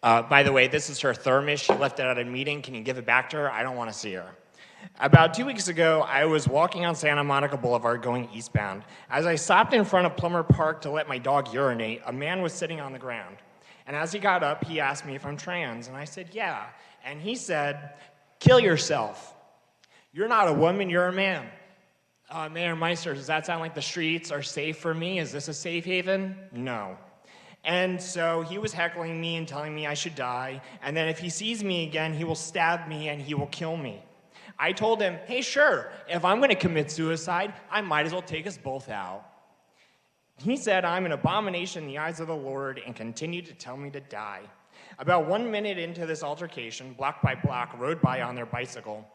[SPEAKER 18] By the way, this is her thermos. She left it at a meeting. Can you give it back to her? I don't want to see her. About 2 weeks ago, I was walking on Santa Monica Boulevard going eastbound. As I stopped in front of Plummer Park to let my dog urinate, a man was sitting on the ground. And as he got up, he asked me if I'm trans, and I said, yeah. And he said, kill yourself. You're not a woman, you're a man. Mayor Meister, does that sound like the streets are safe for me? Is this a safe haven? No. And so he was heckling me and telling me I should die, and then if he sees me again, he will stab me and he will kill me. I told him, hey, sure, if I'm going to commit suicide, I might as well take us both out. He said I'm an abomination in the eyes of the Lord and continued to tell me to die. About 1 minute into this altercation, block by block, rode by on their bicycle.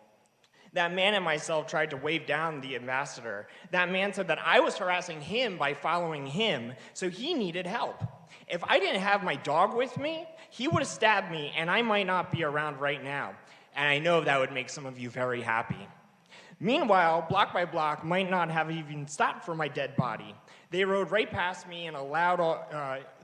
[SPEAKER 18] That man and myself tried to wave down the ambassador. That man said that I was harassing him by following him, so he needed help. If I didn't have my dog with me, he would have stabbed me, and I might not be around right now. And I know that would make some of you very happy. Meanwhile, block by block might not have even stopped for my dead body. They rode right past me in a loud,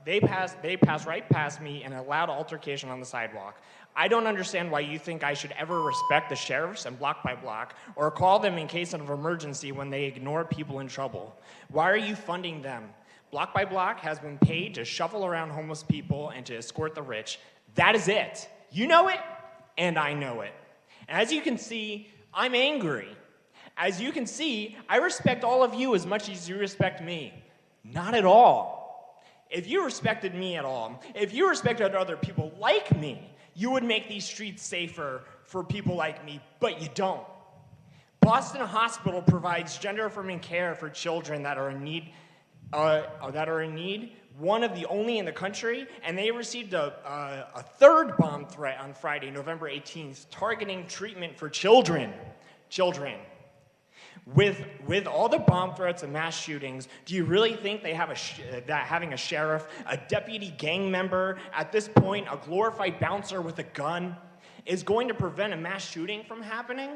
[SPEAKER 18] they passed right past me in a loud altercation on the sidewalk. I don't understand why you think I should ever respect the sheriffs and block by block, or call them in case of emergency when they ignore people in trouble. Why are you funding them? Block by Block has been paid to shuffle around homeless people and to escort the rich. That is it. You know it, and I know it. And as you can see, I'm angry. As you can see, I respect all of you as much as you respect me. Not at all. If you respected me at all, if you respected other people like me, you would make these streets safer for people like me, but you don't. Boston Hospital provides gender-affirming care for children that are in need, one of the only in the country, and they received a third bomb threat on Friday, November 18th, targeting treatment for children. With all the bomb threats and mass shootings, do you really think they have that having a sheriff, a deputy gang member, at this point a glorified bouncer with a gun, is going to prevent a mass shooting from happening?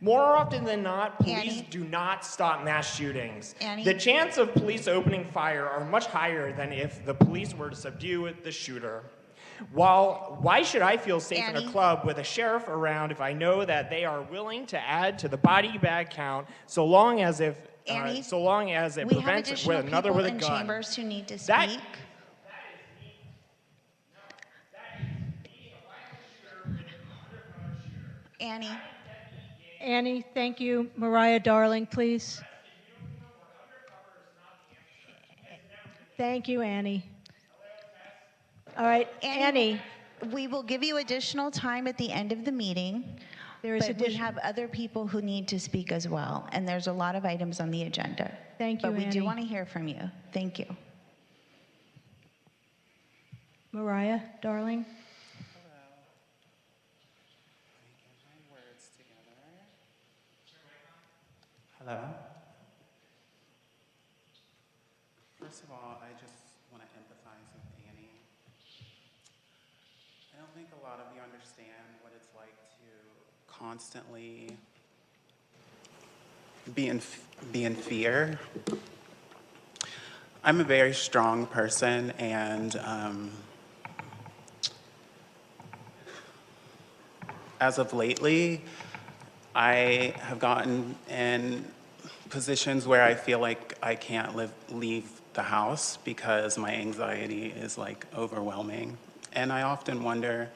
[SPEAKER 18] More often than not, police do not stop mass shootings. The chance of police opening fire are much higher than if the police were to subdue the shooter. Why should I feel safe in a club with a sheriff around if I know that they are willing to add to the body bag count so long as it prevents it with another with a gun?
[SPEAKER 3] We have additional people in chambers who need to speak.
[SPEAKER 1] Annie, thank you. Mariah Darling, please. Thank you, Annie. All right, Annie.
[SPEAKER 3] We will give you additional time at the end of the meeting. We have other people who need to speak as well, and there's a lot of items on the agenda.
[SPEAKER 1] Thank you,
[SPEAKER 3] But we
[SPEAKER 1] Annie.
[SPEAKER 3] do want to hear from you. Thank you.
[SPEAKER 1] Mariah Darling.
[SPEAKER 16] Hello.
[SPEAKER 19] First of all, I just want to empathize with Annie. I don't think a lot of you understand what it's like to constantly be in fear. I'm a very strong person, and as of lately, I have gotten in positions where I feel like I can't leave the house because my anxiety is like overwhelming. And I often wonder,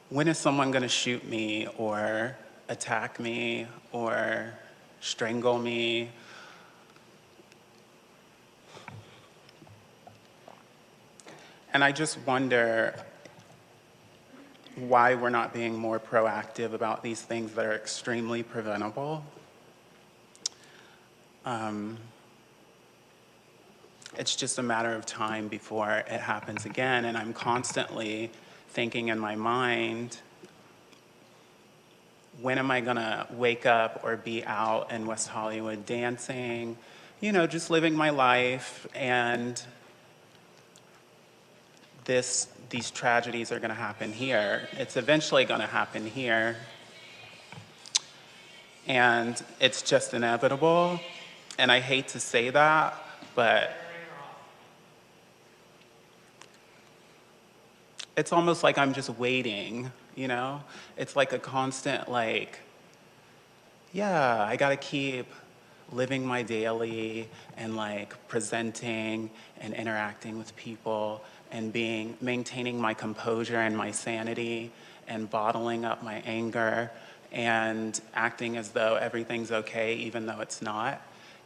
[SPEAKER 19] when is someone going to shoot me or attack me or strangle me? And I just wonder why we're not being more proactive about these things that are extremely preventable. It's just a matter of time before it happens again, and I'm constantly thinking in my mind, when am I gonna wake up or be out in West Hollywood dancing, you know, just living my life, and these tragedies are gonna happen here. It's eventually gonna happen here, and it's just inevitable. And I hate to say that, but it's almost like I'm just waiting, you know? It's like a constant, like, yeah, I gotta keep living my daily and like presenting and interacting with people and maintaining my composure and my sanity and bottling up my anger and acting as though everything's okay even though it's not.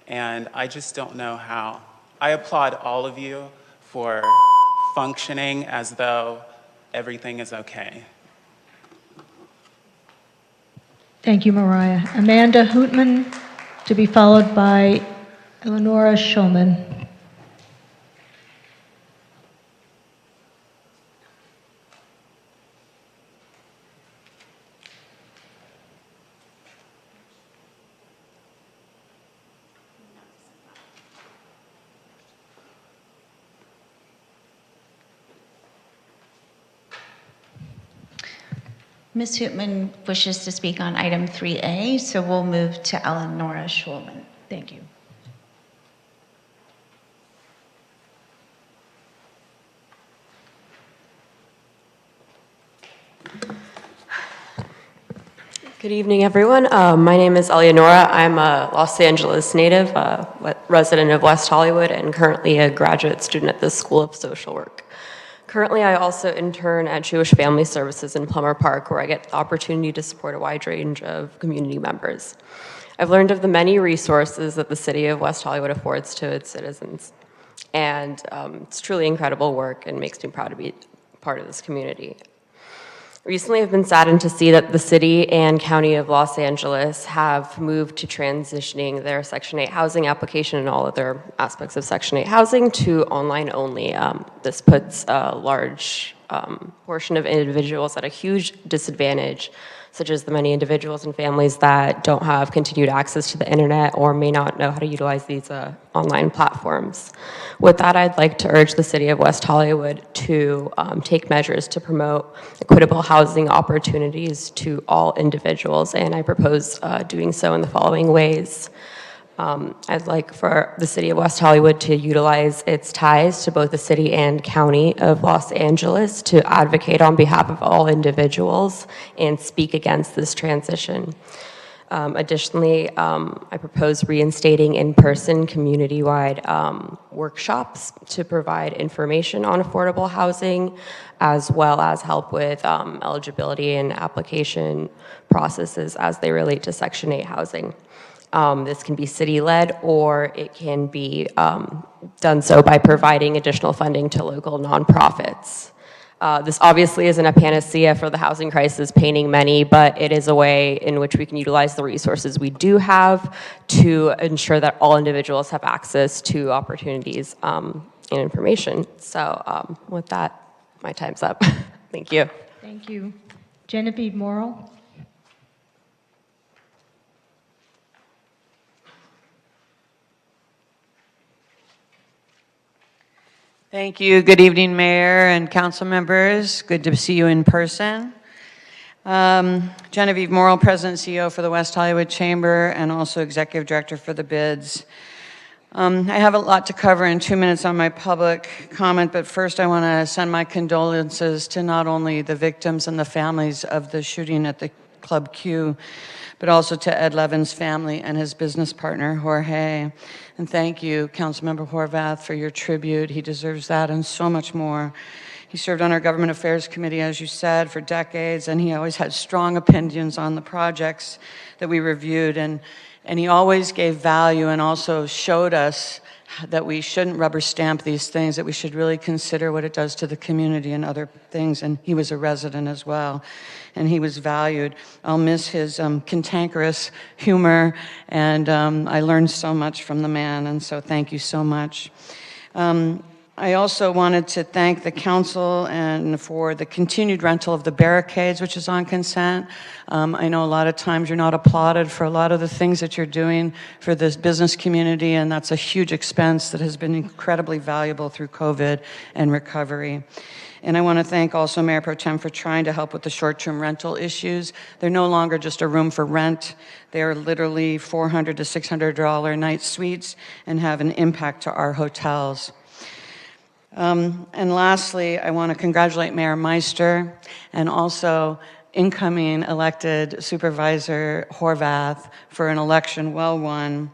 [SPEAKER 19] And I just don't know how. I applaud all of you for functioning as though everything is okay.
[SPEAKER 1] Thank you, Mariah. Amanda Hootman, to be followed by Eleonora Schulman.
[SPEAKER 3] Ms. Hootman wishes to speak on item 3A, so we'll move to Eleonora Schulman.
[SPEAKER 1] Thank you.
[SPEAKER 20] Good evening, everyone. My name is Eleonora. I'm a Los Angeles native, resident of West Hollywood, and currently a graduate student at the School of Social Work. Currently, I also intern at Jewish Family Services in Plummer Park, where I get the opportunity to support a wide range of community members. I've learned of the many resources that the city of West Hollywood affords to its citizens, and it's truly incredible work and makes me proud to be part of this community. Recently, I've been saddened to see that the city and county of Los Angeles have moved to transitioning their Section 8 housing application and all other aspects of Section 8 housing to online only. This puts a large portion of individuals at a huge disadvantage, such as the many individuals and families that don't have continued access to the internet or may not know how to utilize these online platforms. With that, I'd like to urge the city of West Hollywood to take measures to promote equitable housing opportunities to all individuals, and I propose doing so in the following ways. I'd like for the city of West Hollywood to utilize its ties to both the city and county of Los Angeles to advocate on behalf of all individuals and speak against this transition. Additionally, I propose reinstating in-person community-wide workshops to provide information on affordable housing, as well as help with eligibility and application processes as they relate to Section 8 housing. This can be city-led, or it can be done so by providing additional funding to local nonprofits. This obviously isn't a panacea for the housing crisis painting many, but it is a way in which we can utilize the resources we do have to ensure that all individuals have access to opportunities and information. So with that, my time's up. Thank you.
[SPEAKER 1] Thank you. Genevieve Morrow.
[SPEAKER 21] Thank you. Good evening, Mayor and council members. Good to see you in person. Genevieve Morrill, President and CEO for the West Hollywood Chamber and also Executive Director for the bids. I have a lot to cover in 2 minutes on my public comment, but first I want to send my condolences to not only the victims and the families of the shooting at the Club Q, but also to Ed Levin's family and his business partner, Jorge. And thank you, Councilmember Horvath, for your tribute. He deserves that and so much more. He served on our Government Affairs Committee, as you said, for decades, and he always had strong opinions on the projects that we reviewed. And he always gave value and also showed us that we shouldn't rubber stamp these things, that we should really consider what it does to the community and other things. And he was a resident as well, and he was valued. I'll miss his cantankerous humor, and I learned so much from the man, and so thank you so much. I also wanted to thank the council and for the continued rental of the barricades, which is on consent. I know a lot of times you're not applauded for a lot of the things that you're doing for this business community, and that's a huge expense that has been incredibly valuable through COVID and recovery. And I want to thank also Mayor Pro Tem for trying to help with the short-term rental issues. They're no longer just a room for rent. They're literally $400 to $600 a night suites and have an impact to our hotels. And lastly, I want to congratulate Mayor Meister and also incoming elected Supervisor Horvath for an election well won.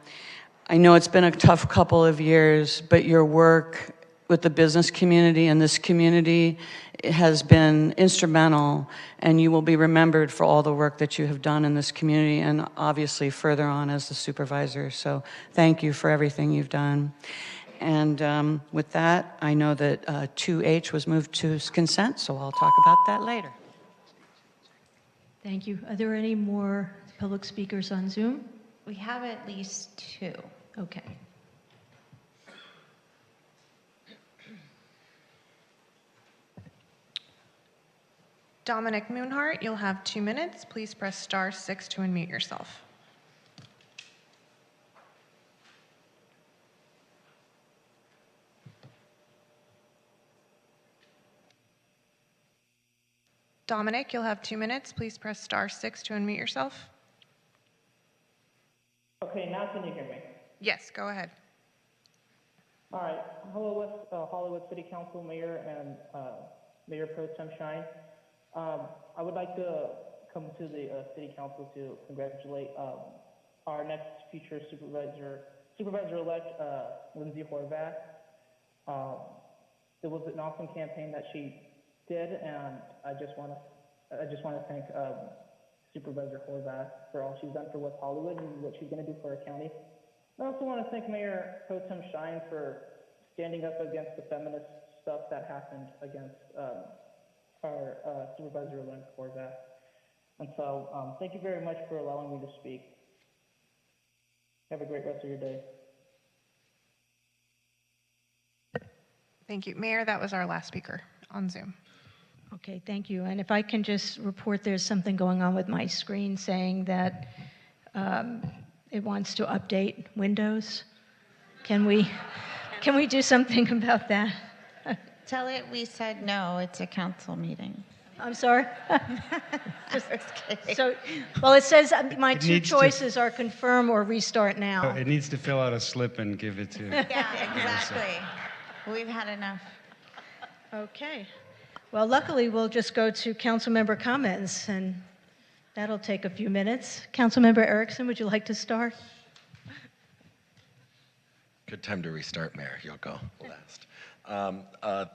[SPEAKER 21] I know it's been a tough couple of years, but your work with the business community and this community has been instrumental, and you will be remembered for all the work that you have done in this community and obviously further on as the supervisor. So thank you for everything you've done. And with that, I know that 2H was moved to consent, so I'll talk about that later.
[SPEAKER 1] Thank you. Are there any more public speakers on Zoom?
[SPEAKER 3] We have at least 2.
[SPEAKER 1] Okay.
[SPEAKER 4] Dominic Moonhart, you'll have 2 minutes. Please press *6 to unmute yourself. Dominic, you'll have 2 minutes. Please press *6 to unmute yourself.
[SPEAKER 22] Okay, now can you hear me?
[SPEAKER 4] Yes, go ahead.
[SPEAKER 22] All right. Hello, West Hollywood City Council Mayor and Mayor Pro Tem Shine. I would like to come to the City Council to congratulate our next future Supervisor-elect, Lindsay Horvath. It was an awesome campaign that she did, and I just want to thank Supervisor Horvath for all she's done for West Hollywood and what she's going to do for our county. I also want to thank Mayor Pro Tem Shine for standing up against the feminist stuff that happened against our Supervisor-elect Horvath. And so thank you very much for allowing me to speak. Have a great rest of your day.
[SPEAKER 4] Thank you. Mayor, that was our last speaker on Zoom.
[SPEAKER 1] Okay, thank you. And if I can just report, there's something going on with my screen saying that it wants to update Windows. Can we do something about that?
[SPEAKER 3] Tell it we said no, it's a council meeting.
[SPEAKER 1] I'm sorry?
[SPEAKER 3] Just kidding.
[SPEAKER 1] So, well, it says my 2 choices are confirm or restart now.
[SPEAKER 7] It needs to fill out a slip and give it to.
[SPEAKER 3] Yeah, exactly. We've had enough.
[SPEAKER 1] Okay. Well, luckily, we'll just go to council member comments, and that'll take a few minutes. Councilmember Erickson, would you like to start?
[SPEAKER 6] Good time to restart, Mayor. You'll go last.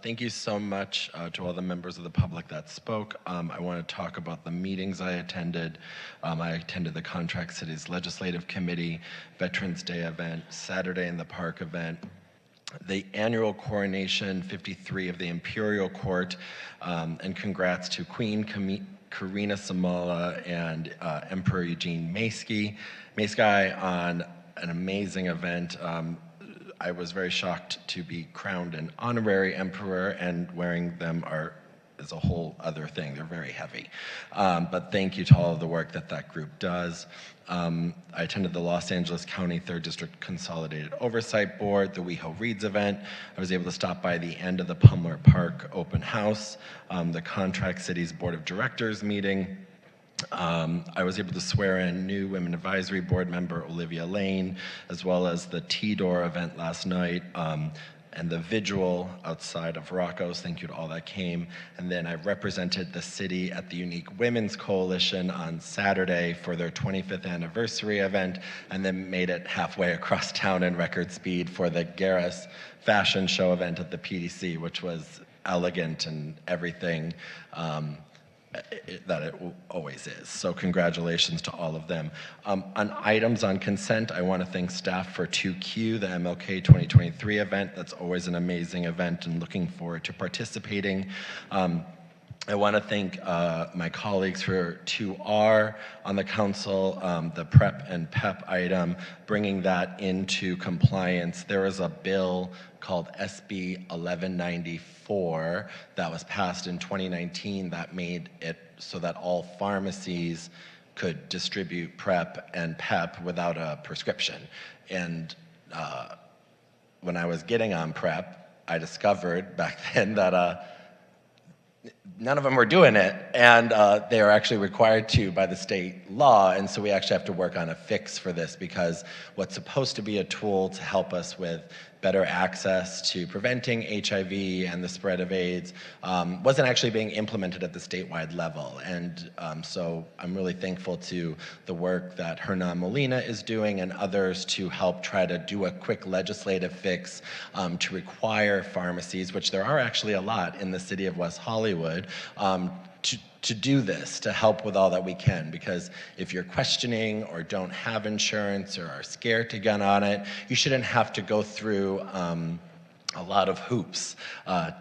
[SPEAKER 6] Thank you so much to all the members of the public that spoke. I want to talk about the meetings I attended. I attended the Contract Cities Legislative Committee, Veterans Day event, Saturday in the Park event, the annual coronation 53 of the Imperial Court, and congrats to Queen Karina Samala and Emperor Eugene Maesky on an amazing event. I was very shocked to be crowned an honorary emperor, and wearing them are is a whole other thing. They're very heavy. But thank you to all of the work that that group does. I attended the Los Angeles County 3rd District Consolidated Oversight Board, the WeHo Reads event. I was able to stop by the end of the Pumler Park open house, the Contract Cities Board of Directors meeting. I was able to swear in new Women Advisory Board member Olivia Lane, as well as the T-Door event last night, and the vigil outside of Rocco's. Thank you to all that came. And then I represented the city at the Unique Women's Coalition on Saturday for their 25th anniversary event, and then made it halfway across town in record speed for the Garris fashion show event at the PDC, which was elegant and everything that it always is. So congratulations to all of them. On items on consent, I want to thank staff for 2Q, the MLK 2023 event. That's always an amazing event and looking forward to participating. I want to thank my colleagues for 2R on the council, the PrEP and PEP item, bringing that into compliance. There was a bill called SB 1194 that was passed in 2019 that made it so that all pharmacies could distribute PrEP and PEP without a prescription. And when I was getting on PrEP, I discovered back then that none of them were doing it, and they are actually required to by the state law, and so we actually have to work on a fix for this, because what's supposed to be a tool to help us with better access to preventing HIV and the spread of AIDS wasn't actually being implemented at the statewide level. And so I'm really thankful to the work that Hernan Molina is doing and others to help try to do a quick legislative fix to require pharmacies, which there are actually a lot in the city of West Hollywood, to do this, to help with all that we can. Because if you're questioning or don't have insurance or are scared to get on it, you shouldn't have to go through a lot of hoops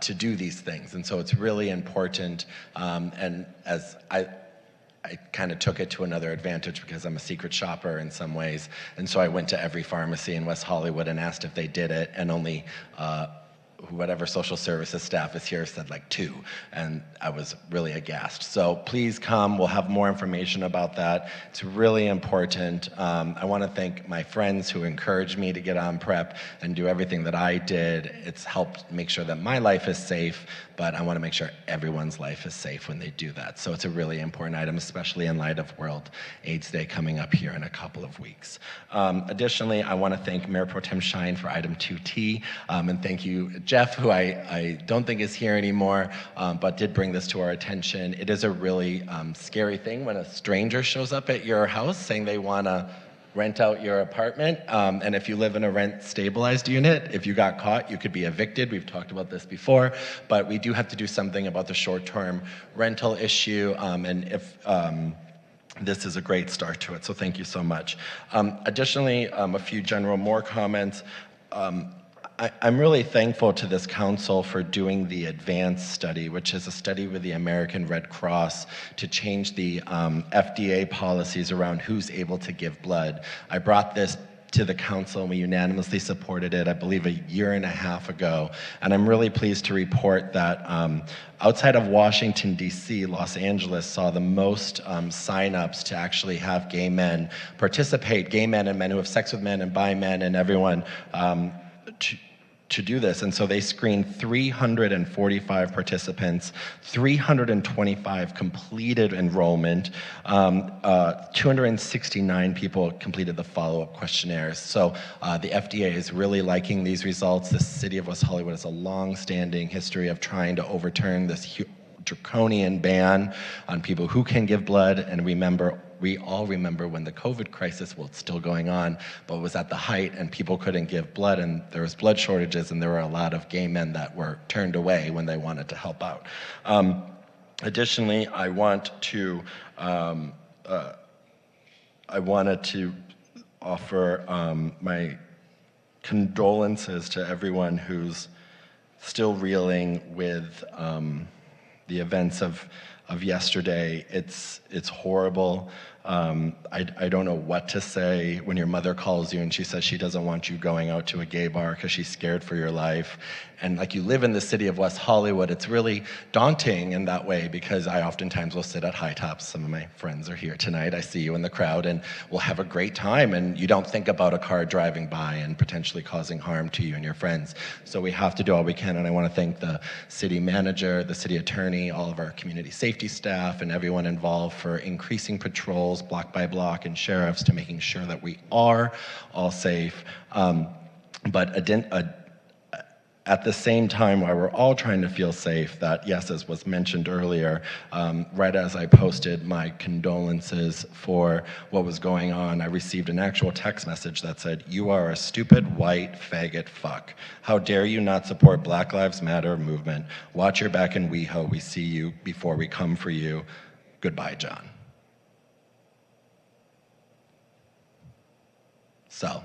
[SPEAKER 6] to do these things. And so it's really important. And as I kind of took it to another advantage because I'm a secret shopper in some ways. And so I went to every pharmacy in West Hollywood and asked if they did it, and only whatever social services staff is here said like 2, and I was really aghast. So please come, we'll have more information about that. It's really important. I want to thank my friends who encouraged me to get on PrEP and do everything that I did. It's helped make sure that my life is safe, but I want to make sure everyone's life is safe when they do that. So it's a really important item, especially in light of World AIDS Day coming up here in a couple of weeks. Additionally, I want to thank Mayor Pro Tem Shine for item 2T, and thank you, Jeff, who I don't think is here anymore, but did bring this to our attention. It is a really scary thing when a stranger shows up at your house saying they want to rent out your apartment, and if you live in a rent-stabilized unit, if you got caught, you could be evicted. We've talked about this before, but we do have to do something about the short-term rental issue, and if this is a great start to it, so thank you so much. Additionally, a few more comments. I'm really thankful to this council for doing the ADVANCE study, which is a study with the American Red Cross to change the FDA policies around who's able to give blood. I brought this to the council and we unanimously supported it, I believe, 1.5 years ago. And I'm really pleased to report that outside of Washington, D.C., Los Angeles saw the most signups to actually have gay men participate, gay men and men who have sex with men and bi men and everyone, to do this. And so they screened 345 participants, 325 completed enrollment, 269 people completed the follow-up questionnaires. So the FDA is really liking these results. The city of West Hollywood has a long-standing history of trying to overturn this draconian ban on people who can give blood. And we all remember when the COVID crisis, well, it's still going on, but it was at the height and people couldn't give blood and there was blood shortages and there were a lot of gay men that were turned away when they wanted to help out. Additionally, I wanted to offer my condolences to everyone who's still reeling with the events of yesterday. It's horrible. I don't know what to say when your mother calls you and she says she doesn't want you going out to a gay bar because she's scared for your life. And like, you live in the city of West Hollywood, it's really daunting in that way, because I oftentimes will sit at High Tops. Some of my friends are here tonight. I see you in the crowd, and we'll have a great time, and you don't think about a car driving by and potentially causing harm to you and your friends. So we have to do all we can, and I want to thank the city manager, the city attorney, all of our community safety staff, and everyone involved for increasing patrols block by block, and sheriffs to making sure that we are all safe. At the same time, while we're all trying to feel safe, that, yes, as was mentioned earlier, right as I posted my condolences for what was going on, I received an actual text message that said, "You are a stupid white faggot fuck. How dare you not support Black Lives Matter movement? Watch your back in WeHo. We see you before we come for you. Goodbye, John." So,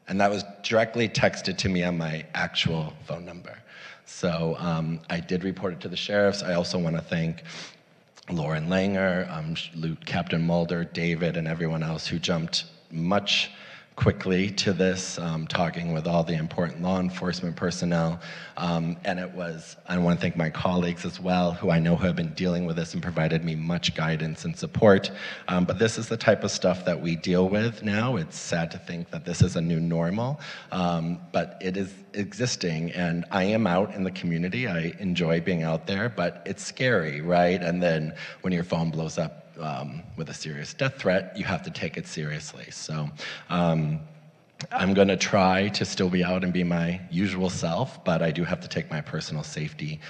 [SPEAKER 6] and that was directly texted to me on my actual phone number. So I did report it to the sheriffs. I also want to thank Lauren Langer, Captain Mulder, David, and everyone else who jumped much quickly to this, talking with all the important law enforcement personnel. And I want to thank my colleagues as well, who I know have been dealing with this and provided me much guidance and support. But this is the type of stuff that we deal with now. It's sad to think that this is a new normal, but it is existing, and I am out in the community. I enjoy being out there, but it's scary, right? And then when your phone blows up with a serious death threat, you have to take it seriously. So I'm going to try to still be out and be my usual self, but I do have to take my personal safety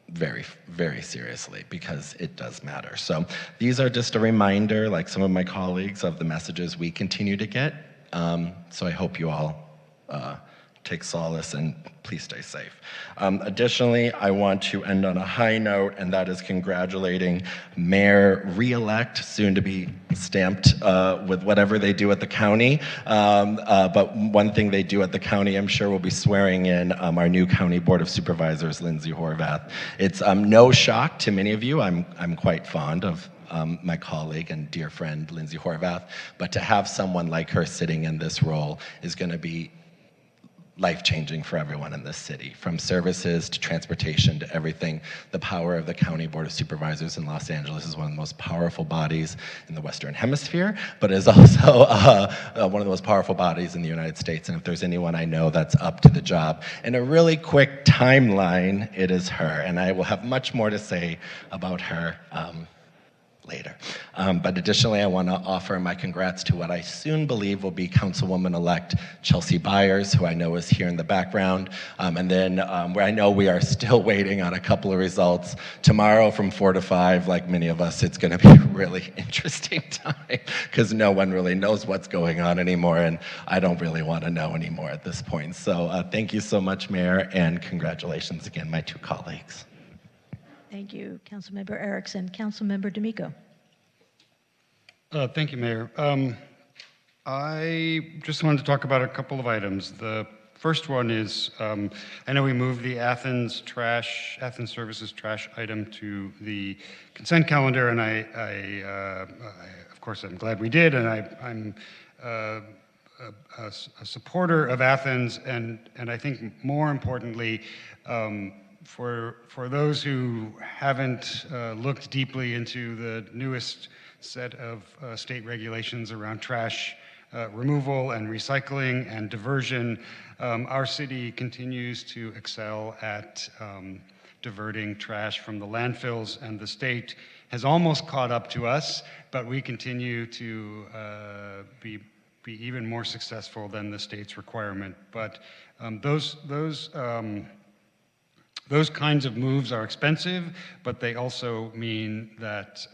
[SPEAKER 6] very, very seriously, because it does matter. So these are just a reminder, like some of my colleagues, of the messages we continue to get. So I hope you all take solace, and please stay safe. Additionally, I want to end on a high note, and that is congratulating Mayor-elect, soon to be stamped with whatever they do at the county. But one thing they do at the county, I'm sure, will be swearing in our new County Board of Supervisors, Lindsay Horvath. It's no shock to many of you. I'm quite fond of my colleague and dear friend, Lindsay Horvath, but to have someone like her sitting in this role is going to be life-changing for everyone in this city, from services to transportation to everything. The power of the County Board of Supervisors in Los Angeles is one of the most powerful bodies in the Western Hemisphere, but is also one of the most powerful bodies in the United States. And if there's anyone I know that's up to the job, in a really quick timeline, it is her. And I will have much more to say about her later. But additionally, I want to offer my congrats to what I soon believe will be Councilwoman-elect Chelsea Byers, who I know is here in the background. And then where I know we are still waiting on a couple of results. Tomorrow from 4 to 5, like many of us, it's going to be a really interesting time, because no one really knows what's going on anymore, and I don't really want to know anymore at this point. So thank you so much, Mayor, and congratulations again, my two colleagues.
[SPEAKER 2] Thank you, Councilmember Erickson. Councilmember D'Amico.
[SPEAKER 7] Thank you, Mayor. I just wanted to talk about a couple of items. The first one is, I know we moved the Athens Services trash item to the consent calendar, and of course, I'm glad we did, and I'm a supporter of Athens, and I think more importantly, for those who haven't looked deeply into the newest set of state regulations around trash removal and recycling and diversion, our city continues to excel at diverting trash from the landfills, and the state has almost caught up to us, but we continue to be even more successful than the state's requirement. But those kinds of moves are expensive, but they also mean that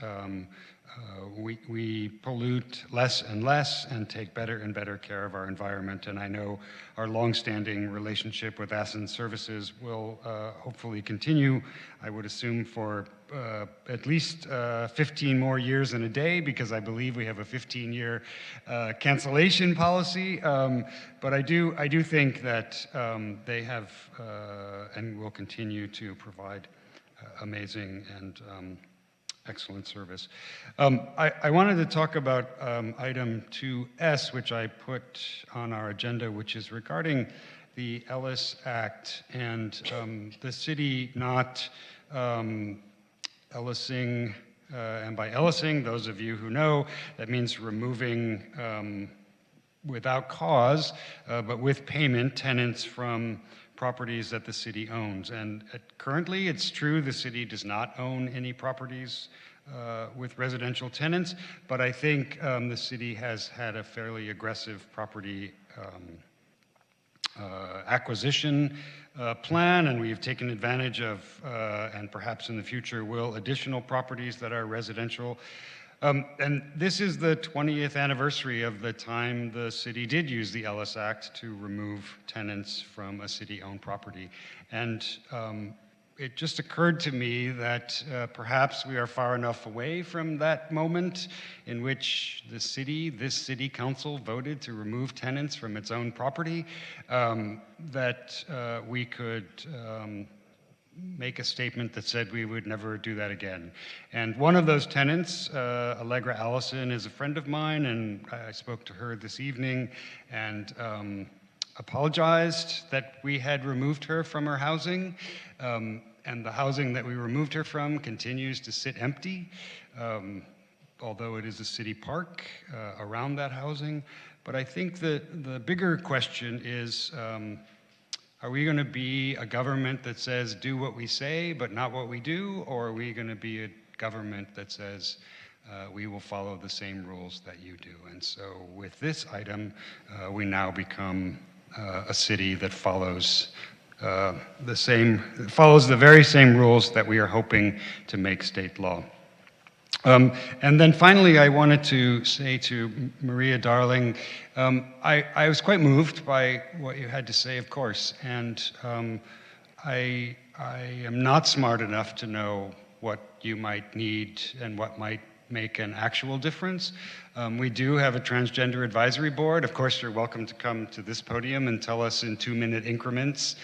[SPEAKER 7] we pollute less and less and take better and better care of our environment. And I know our longstanding relationship with Athens Services will hopefully continue, I would assume, for at least 15 more years and a day, because I believe we have a 15-year cancellation policy. But I do think that they have and will continue to provide amazing and excellent service. I wanted to talk about item 2S, which I put on our agenda, which is regarding the Ellis Act and the city not Ellising, and by Ellising, those of you who know, that means removing without cause, but with payment, tenants from properties that the city owns. And currently, it's true, the city does not own any properties with residential tenants, but I think the city has had a fairly aggressive property acquisition plan, and we've taken advantage of, and perhaps in the future will, additional properties that are residential. And this is the 20th anniversary of the time the city did use the Ellis Act to remove tenants from a city-owned property. And it just occurred to me that perhaps we are far enough away from that moment in which the city, this city council, voted to remove tenants from its own property, that we could make a statement that said we would never do that again. And one of those tenants, Allegra Allison, is a friend of mine, and I spoke to her this evening and apologized that we had removed her from her housing. And the housing that we removed her from continues to sit empty, although it is a city park around that housing. But I think that the bigger question is, are we going to be a government that says do what we say but not what we do, or are we going to be a government that says we will follow the same rules that you do? And so with this item, we now become a city that follows the very same rules that we are hoping to make state law. And then finally, I wanted to say to Maria Darling, I was quite moved by what you had to say, of course, and I am not smart enough to know what you might need and what might make an actual difference. We do have a transgender advisory board. Of course, you're welcome to come to this podium and tell us in 2-minute increments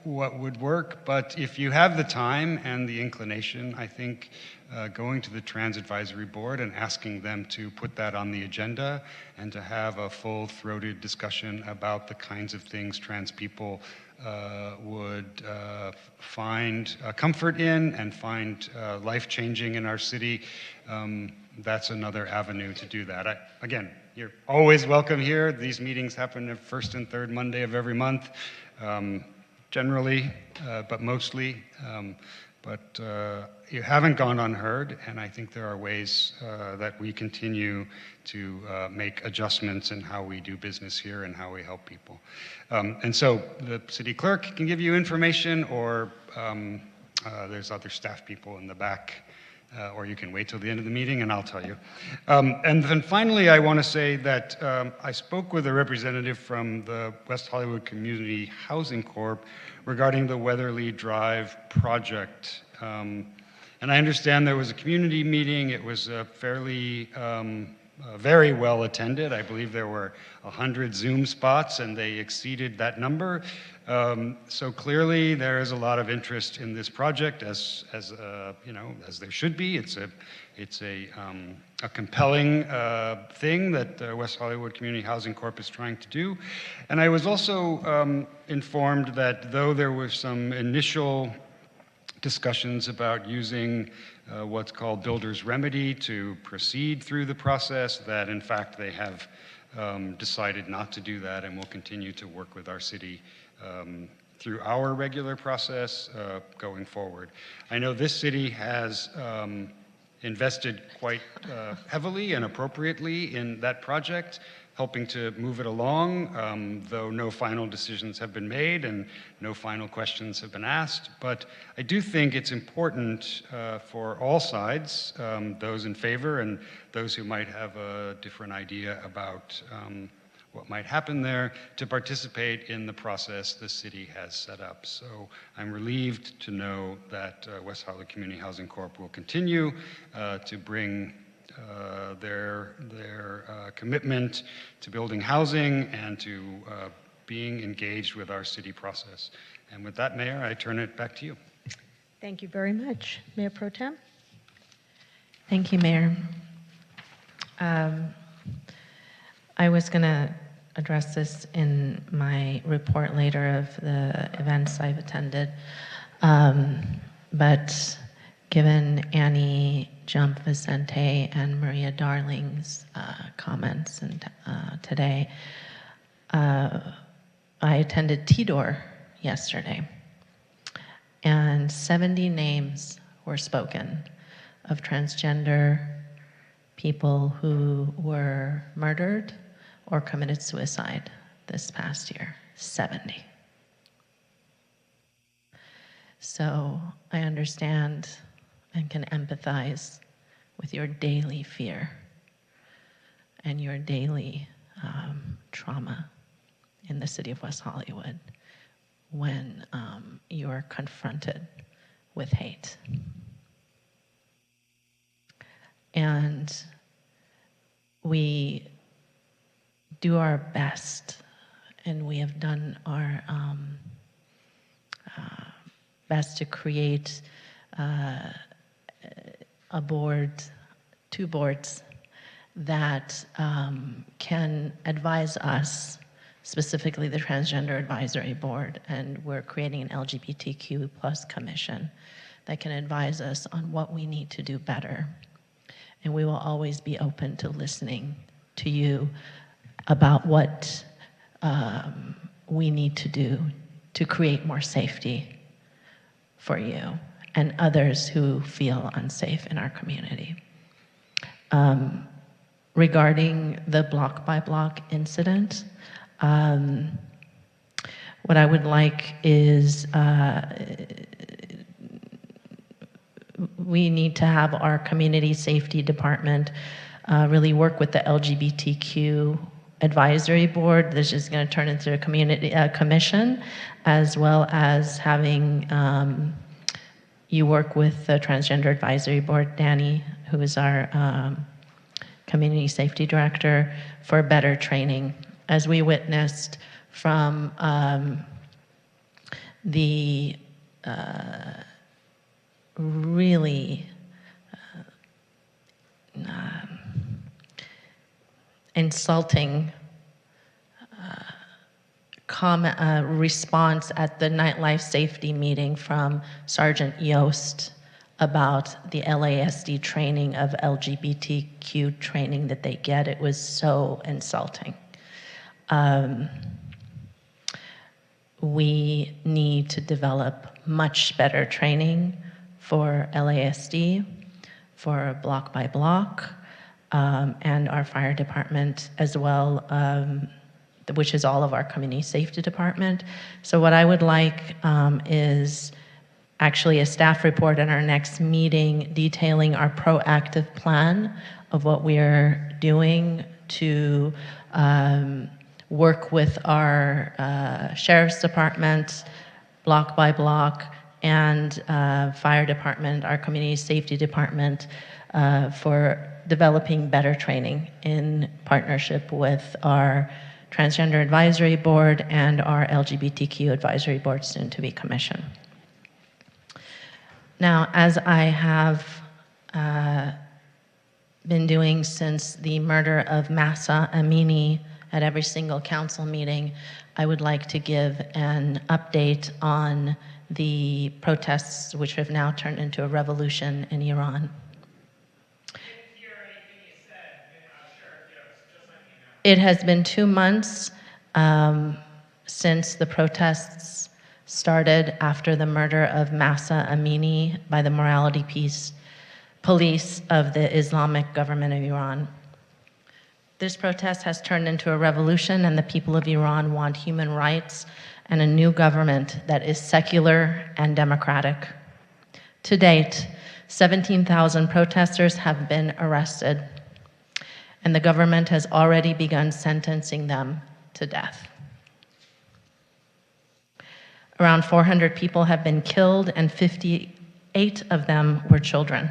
[SPEAKER 7] what would work. But if you have the time and the inclination, I think going to the Trans Advisory Board and asking them to put that on the agenda and to have a full-throated discussion about the kinds of things trans people would find comfort in and find life-changing in our city, that's another avenue to do that. Again, you're always welcome here. These meetings happen the first and third Monday of every month, generally, but mostly. But you haven't gone unheard, and I think there are ways that we continue to make adjustments in how we do business here and how we help people. And so the city clerk can give you information, or there's other staff people in the back, or you can wait till the end of the meeting and I'll tell you. And then finally, I want to say that I spoke with a representative from the West Hollywood Community Housing Corp regarding the Weatherly Drive project. And I understand there was a community meeting. It was fairly, very well attended. I believe there were 100 Zoom spots, and they exceeded that number. So clearly, there is a lot of interest in this project, as you know, as there should be. It's a compelling thing that West Hollywood Community Housing Corp is trying to do. And I was also informed that though there were some initial discussions about using what's called builder's remedy to proceed through the process, that in fact they have decided not to do that and will continue to work with our city through our regular process going forward. I know this city has invested quite heavily and appropriately in that project, helping to move it along, though no final decisions have been made and no final questions have been asked. But I do think it's important for all sides, those in favor and those who might have a different idea about what might happen there, to participate in the process the city has set up. So I'm relieved to know that West Hollywood Community Housing Corp will continue to bring their commitment to building housing and to being engaged with our city process. And with that, Mayor, I turn it back to you.
[SPEAKER 2] Thank you very much. Mayor Pro Tem?
[SPEAKER 4] Thank you, Mayor. I was going to address this in my report later of the events I've attended, but given Annie Jump Vicente and Maria Darling's comments today, I attended TDOR yesterday, and 70 names were spoken of transgender people who were murdered or committed suicide this past year. 70. So I understand and can empathize with your daily fear and your daily trauma in the city of West Hollywood when you are confronted with hate. And we do our best, and we have done our best to create a board, 2 boards that can advise us, specifically the Transgender Advisory Board, and we're creating an LGBTQ+ commission that can advise us on what we need to do better. And we will always be open to listening to you about what we need to do to create more safety for you and others who feel unsafe in our community. Regarding the block-by-block incident, what I would like is we need to have our community safety department really work with the LGBTQ advisory board. This is going to turn into a community commission, as well as having you work with the transgender advisory board, Danny, who is our community safety director, for better training. As we witnessed from the really insulting response at the nightlife safety meeting from Sergeant Yost about the LASD training of LGBTQ training that they get. It was so insulting. We need to develop much better training for LASD, for block by block, and our fire department as well, which is all of our community safety department. So what I would like is actually a staff report in our next meeting detailing our proactive plan of what we are doing to work with our sheriff's department, block by block, and fire department, our community safety department, for developing better training in partnership with our Transgender Advisory Board and our LGBTQ Advisory Board, soon to be commissioned. Now, as I have been doing since the murder of Mahsa Amini at every single council meeting, I would like to give an update on the protests which have now turned into a revolution in Iran. It has been 2 months since the protests started after the murder of Mahsa Amini by the morality police of the Islamic government of Iran. This protest has turned into a revolution, and the people of Iran want human rights and a new government that is secular and democratic. To date, 17,000 protesters have been arrested, and the government has already begun sentencing them to death. Around 400 people have been killed, and 58 of them were children.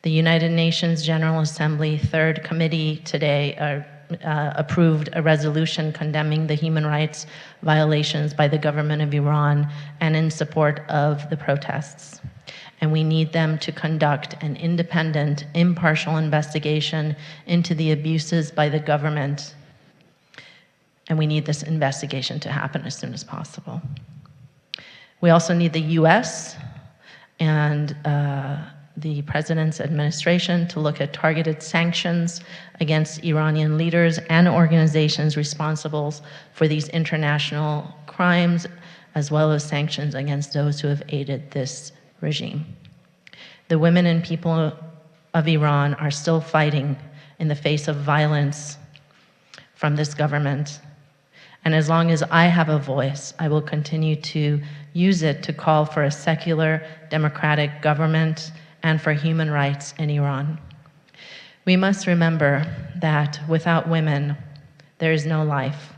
[SPEAKER 4] The United Nations General Assembly Third Committee today approved a resolution condemning the human rights violations by the government of Iran and in support of the protests.
[SPEAKER 2] And we need them to conduct an independent, impartial investigation into the abuses by the government. And we need this investigation to happen as soon as possible. We also need the US and the president's administration to look at targeted sanctions against Iranian leaders and organizations responsible for these international crimes, as well as sanctions against those who have aided this regime. The women and people of Iran are still fighting in the face of violence from this government. And as long as I have a voice, I will continue to use it to call for a secular, democratic government and for human rights in Iran. We must remember that without women, there is no life.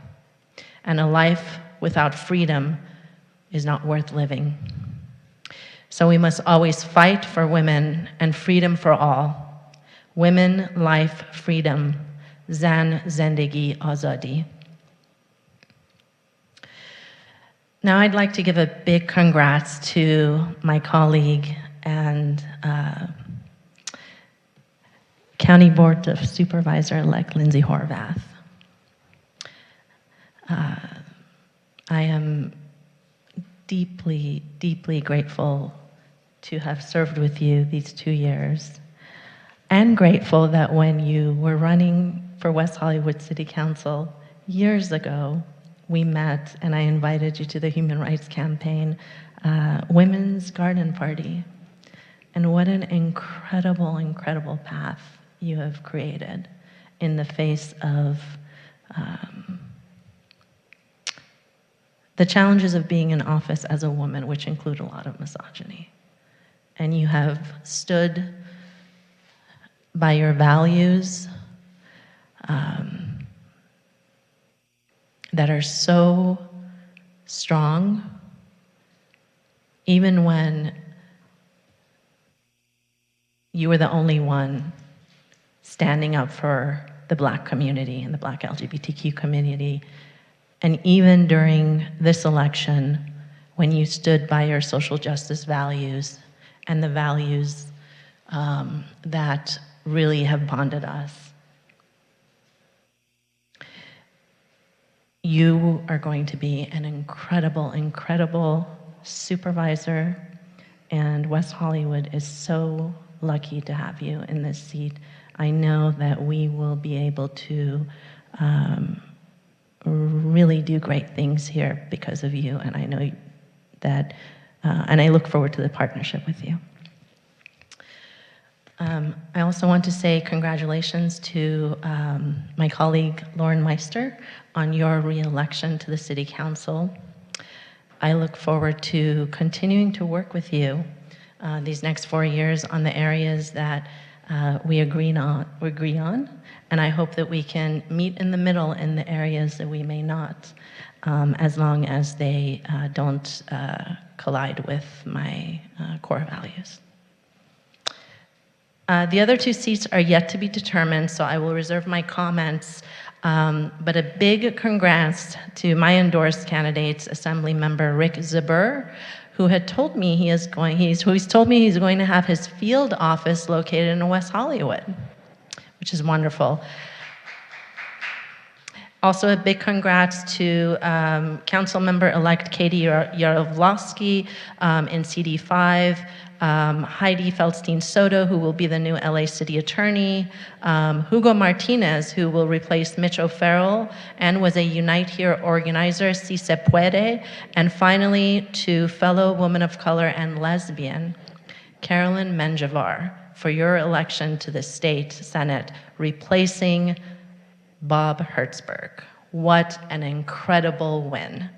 [SPEAKER 2] And a life without freedom is not worth living. So we must always fight for women and freedom for all. Women, life, freedom. Zan, zendegi, azadi. Now I'd like to give a big congrats to my colleague and County Board of Supervisor-elect Lindsay Horvath. I am deeply, deeply grateful to have served with you these 2 years, and grateful that when you were running for West Hollywood City Council years ago, we met and I invited you to the Human Rights Campaign Women's Garden Party. And what an incredible, incredible path you have created in the face of the challenges of being in office as a woman, which include a lot of misogyny. And you have stood by your values that are so strong, even when you were the only one standing up for the Black community and the Black LGBTQ community. And even during this election, when you stood by your social justice values and the values that really have bonded us. You are going to be an incredible, incredible supervisor, and West Hollywood is so lucky to have you in this seat. I know that we will be able to really do great things here because of you, and I know that, and I look forward to the partnership with you. I also want to say congratulations to my colleague Lauren Meister on your re-election to the City Council. I look forward to continuing to work with you these next 4 years on the areas that we agree on, and I hope that we can meet in the middle in the areas that we may not, as long as they don't collide with my core values. The other 2 seats are yet to be determined, so I will reserve my comments. But a big congrats to my endorsed candidates, Assemblymember Rick Zuber, who had told me he's going to have his field office located in West Hollywood, which is wonderful. Also, a big congrats to Councilmember-elect Katie Yarovlovsky in CD5, Heidi Feldstein Soto, who will be the new LA City Attorney, Hugo Martinez, who will replace Mitch O'Farrell and was a Unite Here organizer, Si Se Puede, and finally to fellow woman of color and lesbian, Carolyn Menjivar, for your election to the state Senate, replacing Bob Hertzberg. What an incredible win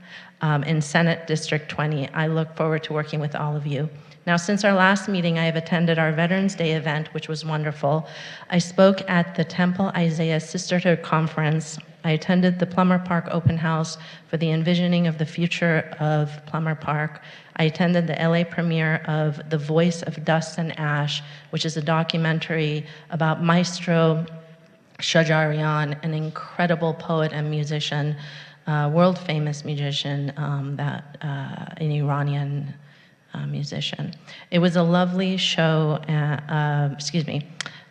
[SPEAKER 2] in Senate District 20. I look forward to working with all of you. Now, since our last meeting, I have attended our Veterans Day event, which was wonderful. I spoke at the Temple Isaiah Sisterhood Conference. I attended the Plummer Park open house for the envisioning of the future of Plummer Park. I attended the LA premiere of The Voice of Dust and Ash, which is a documentary about Maestro Shajarian, an incredible poet and musician, world famous musician, an Iranian musician. It was a lovely show.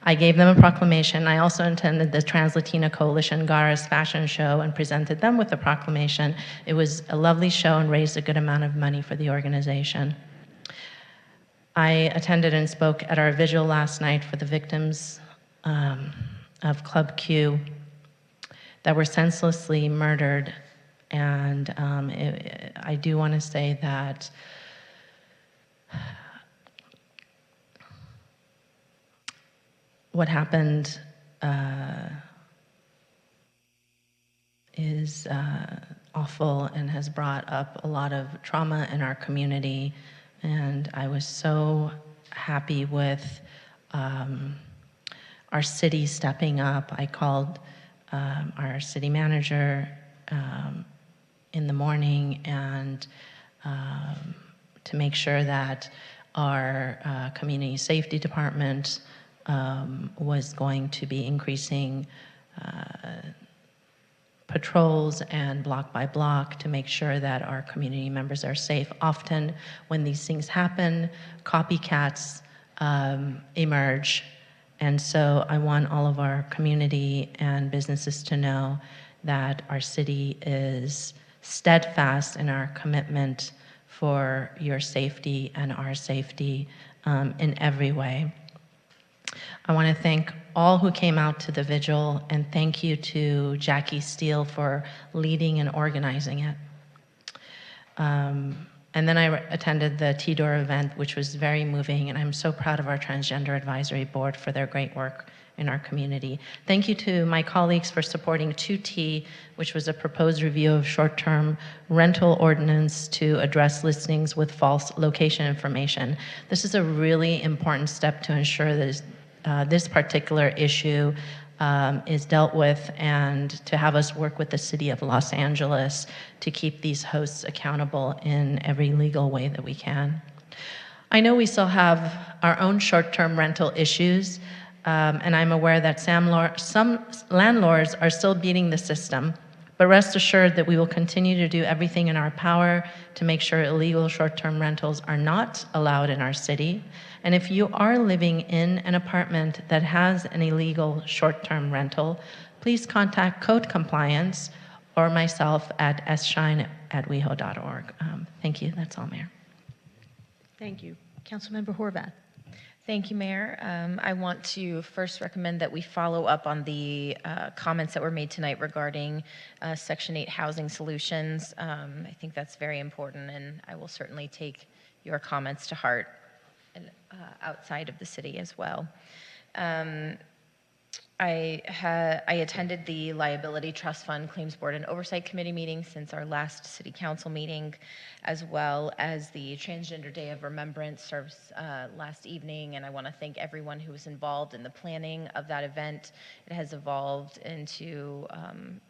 [SPEAKER 2] I gave them a proclamation. I also attended the Trans-Latina Coalition Garas fashion show and presented them with a proclamation. It was a lovely show and raised a good amount of money for the organization. I attended and spoke at our vigil last night for the victims of Club Q that were senselessly murdered. And I do want to say that what happened is awful and has brought up a lot of trauma in our community. And I was so happy with our city stepping up. I called our city manager in the morning and to make sure that our community safety department was going to be increasing patrols and block by block to make sure that our community members are safe. Often when these things happen, copycats emerge. And so I want all of our community and businesses to know that our city is steadfast in our commitment for your safety and our safety in every way. I want to thank all who came out to the vigil, and thank you to Jackie Steele for leading and organizing it. And then I attended the T-Door event, which was very moving, and I'm so proud of our Transgender Advisory Board for their great work in our community. Thank you to my colleagues for supporting 2T, which was a proposed review of short-term rental ordinance to address listings with false location information. This is a really important step to ensure that this particular issue is dealt with, and to have us work with the City of Los Angeles to keep these hosts accountable in every legal way that we can. I know we still have our own short-term rental issues, and I'm aware that some landlords are still beating the system, but rest assured that we will continue to do everything in our power to make sure illegal short-term rentals are not allowed in our city. And if you are living in an apartment that has an illegal short-term rental, please contact Code Compliance or myself at sshine@weho.org. Thank you. That's all, Mayor.
[SPEAKER 1] Thank you. Councilmember Horvath.
[SPEAKER 4] Thank you, Mayor. I want to first recommend that we follow up on the comments that were made tonight regarding Section 8 housing solutions. I think that's very important, and I will certainly take your comments to heart and outside of the city as well. I attended the Liability Trust Fund Claims Board and Oversight Committee meeting since our last City Council meeting, as well as the Transgender Day of Remembrance service last evening, and I want to thank everyone who was involved in the planning of that event. It has evolved into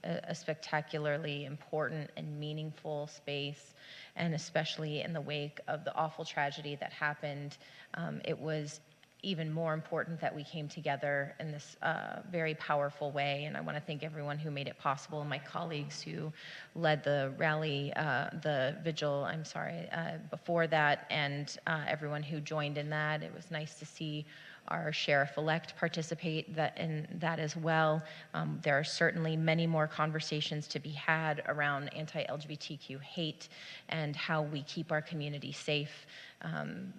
[SPEAKER 4] a spectacularly important and meaningful space, and especially in the wake of the awful tragedy that happened, it was even more important that we came together in this very powerful way. And I want to thank everyone who made it possible, my colleagues who led the rally, the vigil, before that, and everyone who joined in that. It was nice to see our sheriff-elect participate in that as well. There are certainly many more conversations to be had around anti-LGBTQ hate and how we keep our community safe.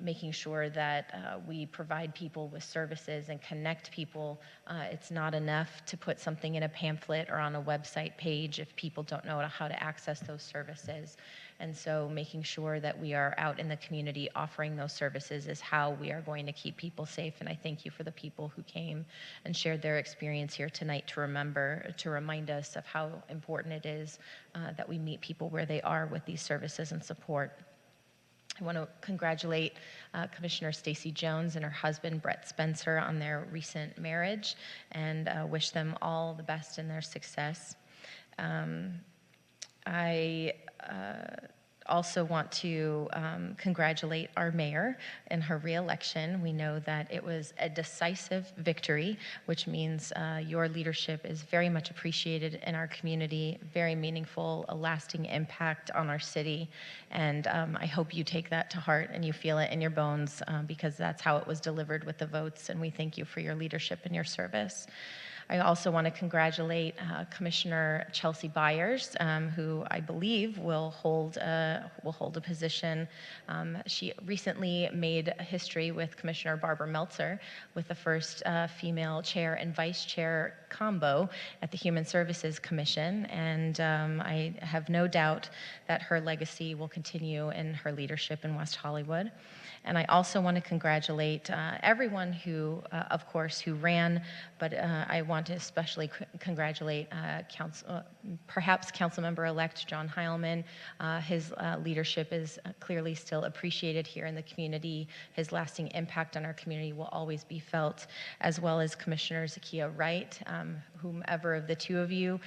[SPEAKER 4] Making sure that we provide people with services and connect people. It's not enough to put something in a pamphlet or on a website page if people don't know how to access those services. And so making sure that we are out in the community offering those services is how we are going to keep people safe. And I thank you for the people who came and shared their experience here tonight to remind us of how important it is that we meet people where they are with these services and support. I want to congratulate Commissioner Stacey Jones and her husband, Brett Spencer, on their recent marriage, and wish them all the best in their success. I also want to congratulate our mayor in her reelection. We know that it was a decisive victory, which means your leadership is very much appreciated in our community, very meaningful, a lasting impact on our city. And I hope you take that to heart and you feel it in your bones because that's how it was delivered with the votes. And we thank you for your leadership and your service. I also want to congratulate Commissioner Chelsea Byers, who I believe will hold a position. She recently made history with Commissioner Barbara Meltzer with the first female chair and vice chair combo at the Human Services Commission, and I have no doubt that her legacy will continue in her leadership in West Hollywood. And I also want to congratulate everyone who, of course, who ran, but I want to especially congratulate perhaps Councilmember-elect John Heilman. His leadership is clearly still appreciated here in the community. His lasting impact on our community will always be felt, as well as Commissioner Zakiya Wright, whomever of the two of you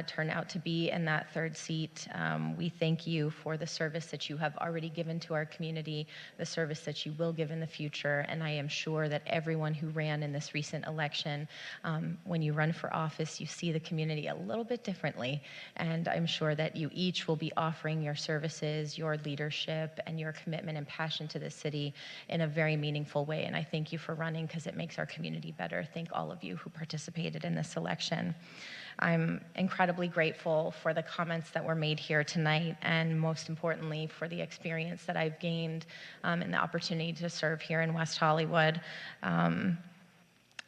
[SPEAKER 4] turn out to be in that third seat. We thank you for the service that you have already given to our community, the service that you will give in the future, and I am sure that everyone who ran in this recent election, when you run for office, you see the community a little bit differently, and I'm sure that you each will be offering your services, your leadership, and your commitment and passion to the city in a very meaningful way, and I thank you for running because it makes our community better. Thank all of you who participated in this election. I'm incredibly grateful for the comments that were made here tonight, and most importantly, for the experience that I've gained and the opportunity to serve here in West Hollywood.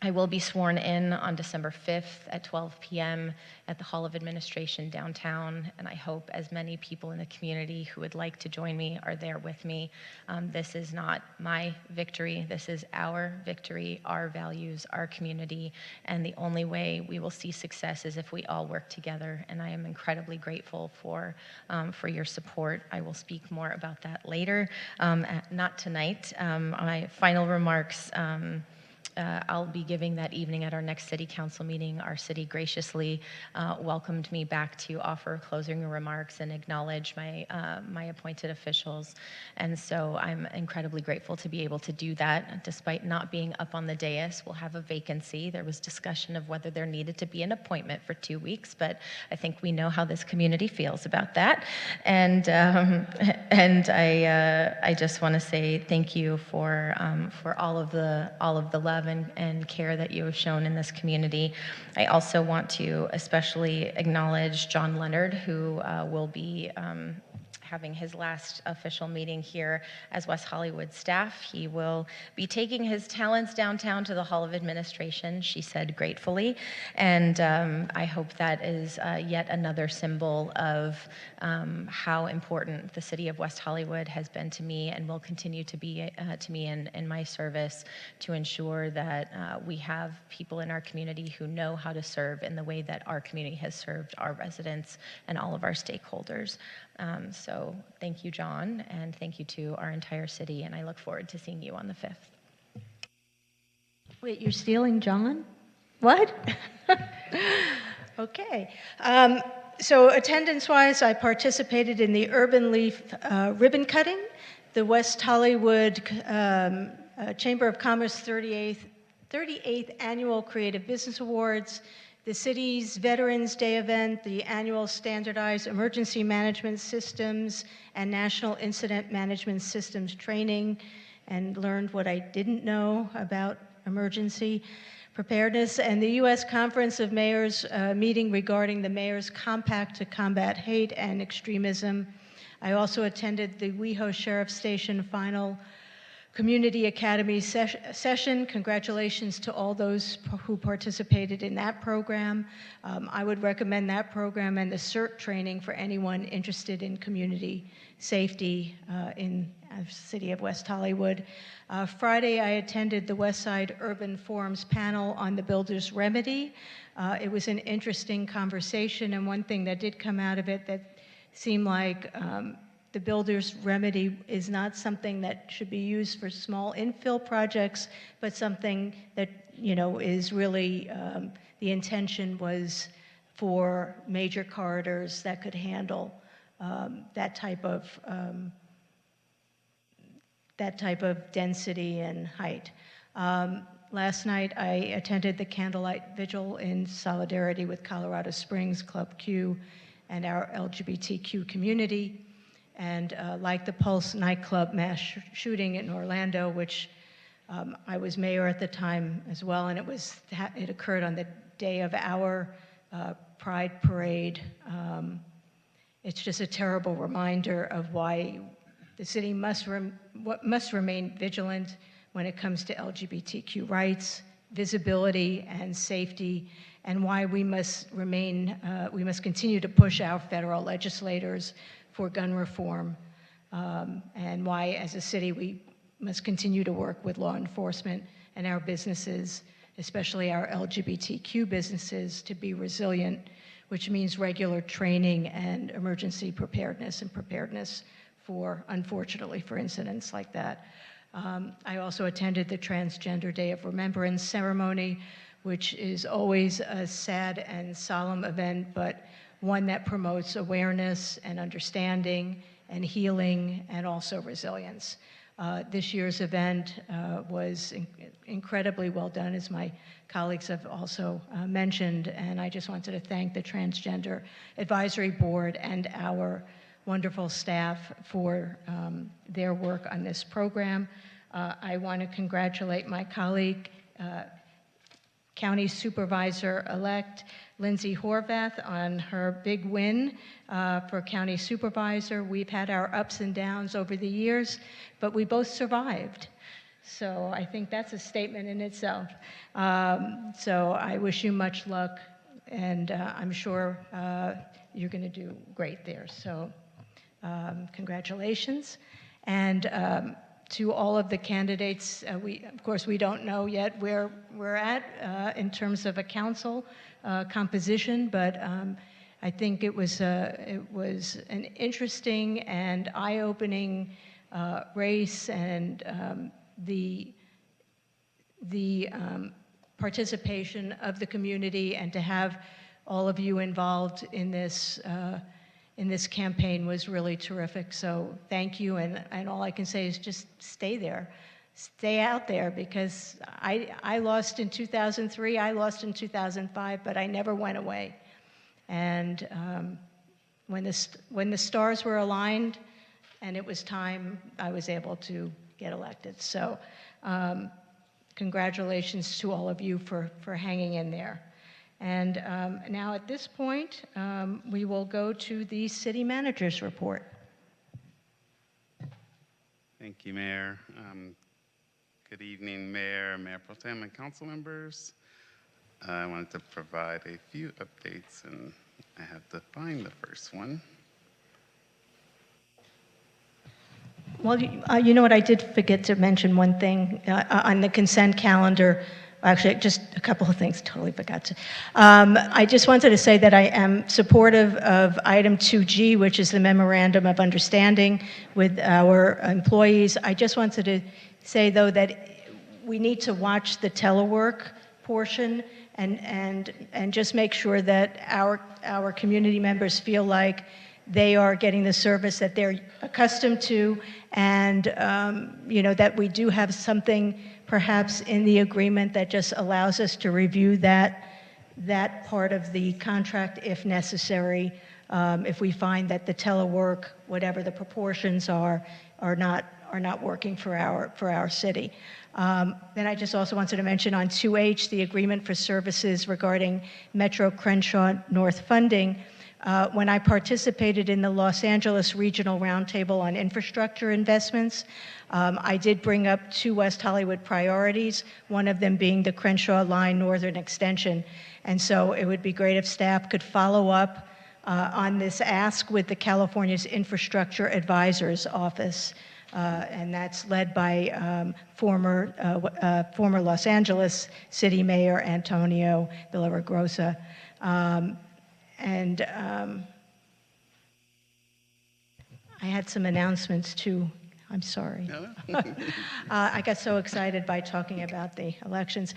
[SPEAKER 4] I will be sworn in on December 5th at 12 p.m. at the Hall of Administration downtown, and I hope as many people in the community who would like to join me are there with me. This is not my victory. This is our victory, our values, our community, and the only way we will see success is if we all work together, and I am incredibly grateful for your support. I will speak more about that later, not tonight. My final remarks, I'll be giving that evening at our next city council meeting. Our city graciously welcomed me back to offer closing remarks and acknowledge my appointed officials. And so I'm incredibly grateful to be able to do that. Despite not being up on the dais, we'll have a vacancy. There was discussion of whether there needed to be an appointment for 2 weeks, but I think we know how this community feels about that. And I just want to say thank you for all of the love and care that you have shown in this community. I also want to especially acknowledge John Leonard, who will be having his last official meeting here as West Hollywood staff. He will be taking his talents downtown to the Hall of Administration, she said gratefully, and I hope that is yet another symbol of how important the city of West Hollywood has been to me and will continue to be to me in my service to ensure that we have people in our community who know how to serve in the way that our community has served our residents and all of our stakeholders. So thank you, John, and thank you to our entire city, and I look forward to seeing you on the 5th.
[SPEAKER 1] Wait, you're stealing John? What? Okay. So attendance-wise, I participated in the Urban Leaf ribbon cutting, the West Hollywood Chamber of Commerce 38th Annual Creative Business Awards, the city's Veterans Day event, the annual Standardized Emergency Management Systems and National Incident Management Systems training, and learned what I didn't know about emergency preparedness, and the U.S. Conference of Mayors meeting regarding the Mayor's Compact to Combat Hate and Extremism. I also attended the WeHo Sheriff Station final Community Academy session. Congratulations to all those who participated in that program. I would recommend that program and the CERT training for anyone interested in community safety in the city of West Hollywood. Friday, I attended the Westside Urban Forum's panel on the Builder's Remedy. It was an interesting conversation, and one thing that did come out of it that seemed like the builder's remedy is not something that should be used for small infill projects, but something that, you know, is really, the intention was for major corridors that could handle that type of density and height. Last night, I attended the candlelight vigil in solidarity with Colorado Springs Club Q and our LGBTQ community. And like the Pulse nightclub mass shooting in Orlando, which I was mayor at the time as well, and it occurred on the day of our Pride Parade. It's just a terrible reminder of why the city must remain vigilant when it comes to LGBTQ rights, visibility, and safety, and why we must continue to push our federal legislators for gun reform, and why, as a city, we must continue to work with law enforcement and our businesses, especially our LGBTQ businesses, to be resilient, which means regular training and emergency preparedness and preparedness for, unfortunately, for incidents like that. I also attended the Transgender Day of Remembrance ceremony, which is always a sad and solemn event, but one that promotes awareness and understanding and healing and also resilience. This year's event was incredibly well done, as my colleagues have also mentioned, and I just wanted to thank the Transgender Advisory Board and our wonderful staff for their work on this program. I want to congratulate my colleague, County Supervisor-elect Lindsay Horvath, on her big win for County Supervisor. We've had our ups and downs over the years, but we both survived. So I think that's a statement in itself. So I wish you much luck, and I'm sure you're going to do great there. So congratulations. And to all of the candidates, of course, we don't know yet where we're at in terms of a council composition, but I think it was an interesting and eye-opening race, and the participation of the community, and to have all of you involved in this campaign was really terrific. So thank you, and all I can say is just stay there. Stay out there, because I lost in 2003, I lost in 2005, but I never went away. And when the stars were aligned and it was time, I was able to get elected. So congratulations to all of you for hanging in there. And now at this point, we will go to the city manager's report.
[SPEAKER 5] Thank you, Mayor. Good evening, Mayor, Mayor Pro Tem, and council members. I wanted to provide a few updates, and I have to find the first one.
[SPEAKER 1] Well, you know what, I did forget to mention one thing on the consent calendar. Actually, just a couple of things, totally forgot to. I just wanted to say that I am supportive of item 2G, which is the memorandum of understanding with our employees. I just wanted to say, though, that we need to watch the telework portion and just make sure that our community members feel like they are getting the service that they're accustomed to, and that we do have something perhaps in the agreement that just allows us to review that part of the contract if necessary, if we find that the telework, whatever the proportions are not working for our city. Then I just also wanted to mention on 2H, the agreement for services regarding Metro Crenshaw North funding. When I participated in the Los Angeles Regional Roundtable on infrastructure investments, I did bring up 2 West Hollywood priorities, one of them being the Crenshaw Line Northern Extension. And so it would be great if staff could follow up on this ask with the California's Infrastructure Advisors Office. And that's led by former Los Angeles City Mayor Antonio Villaraigosa. And I had some announcements too. I'm sorry. I got so excited by talking about the elections.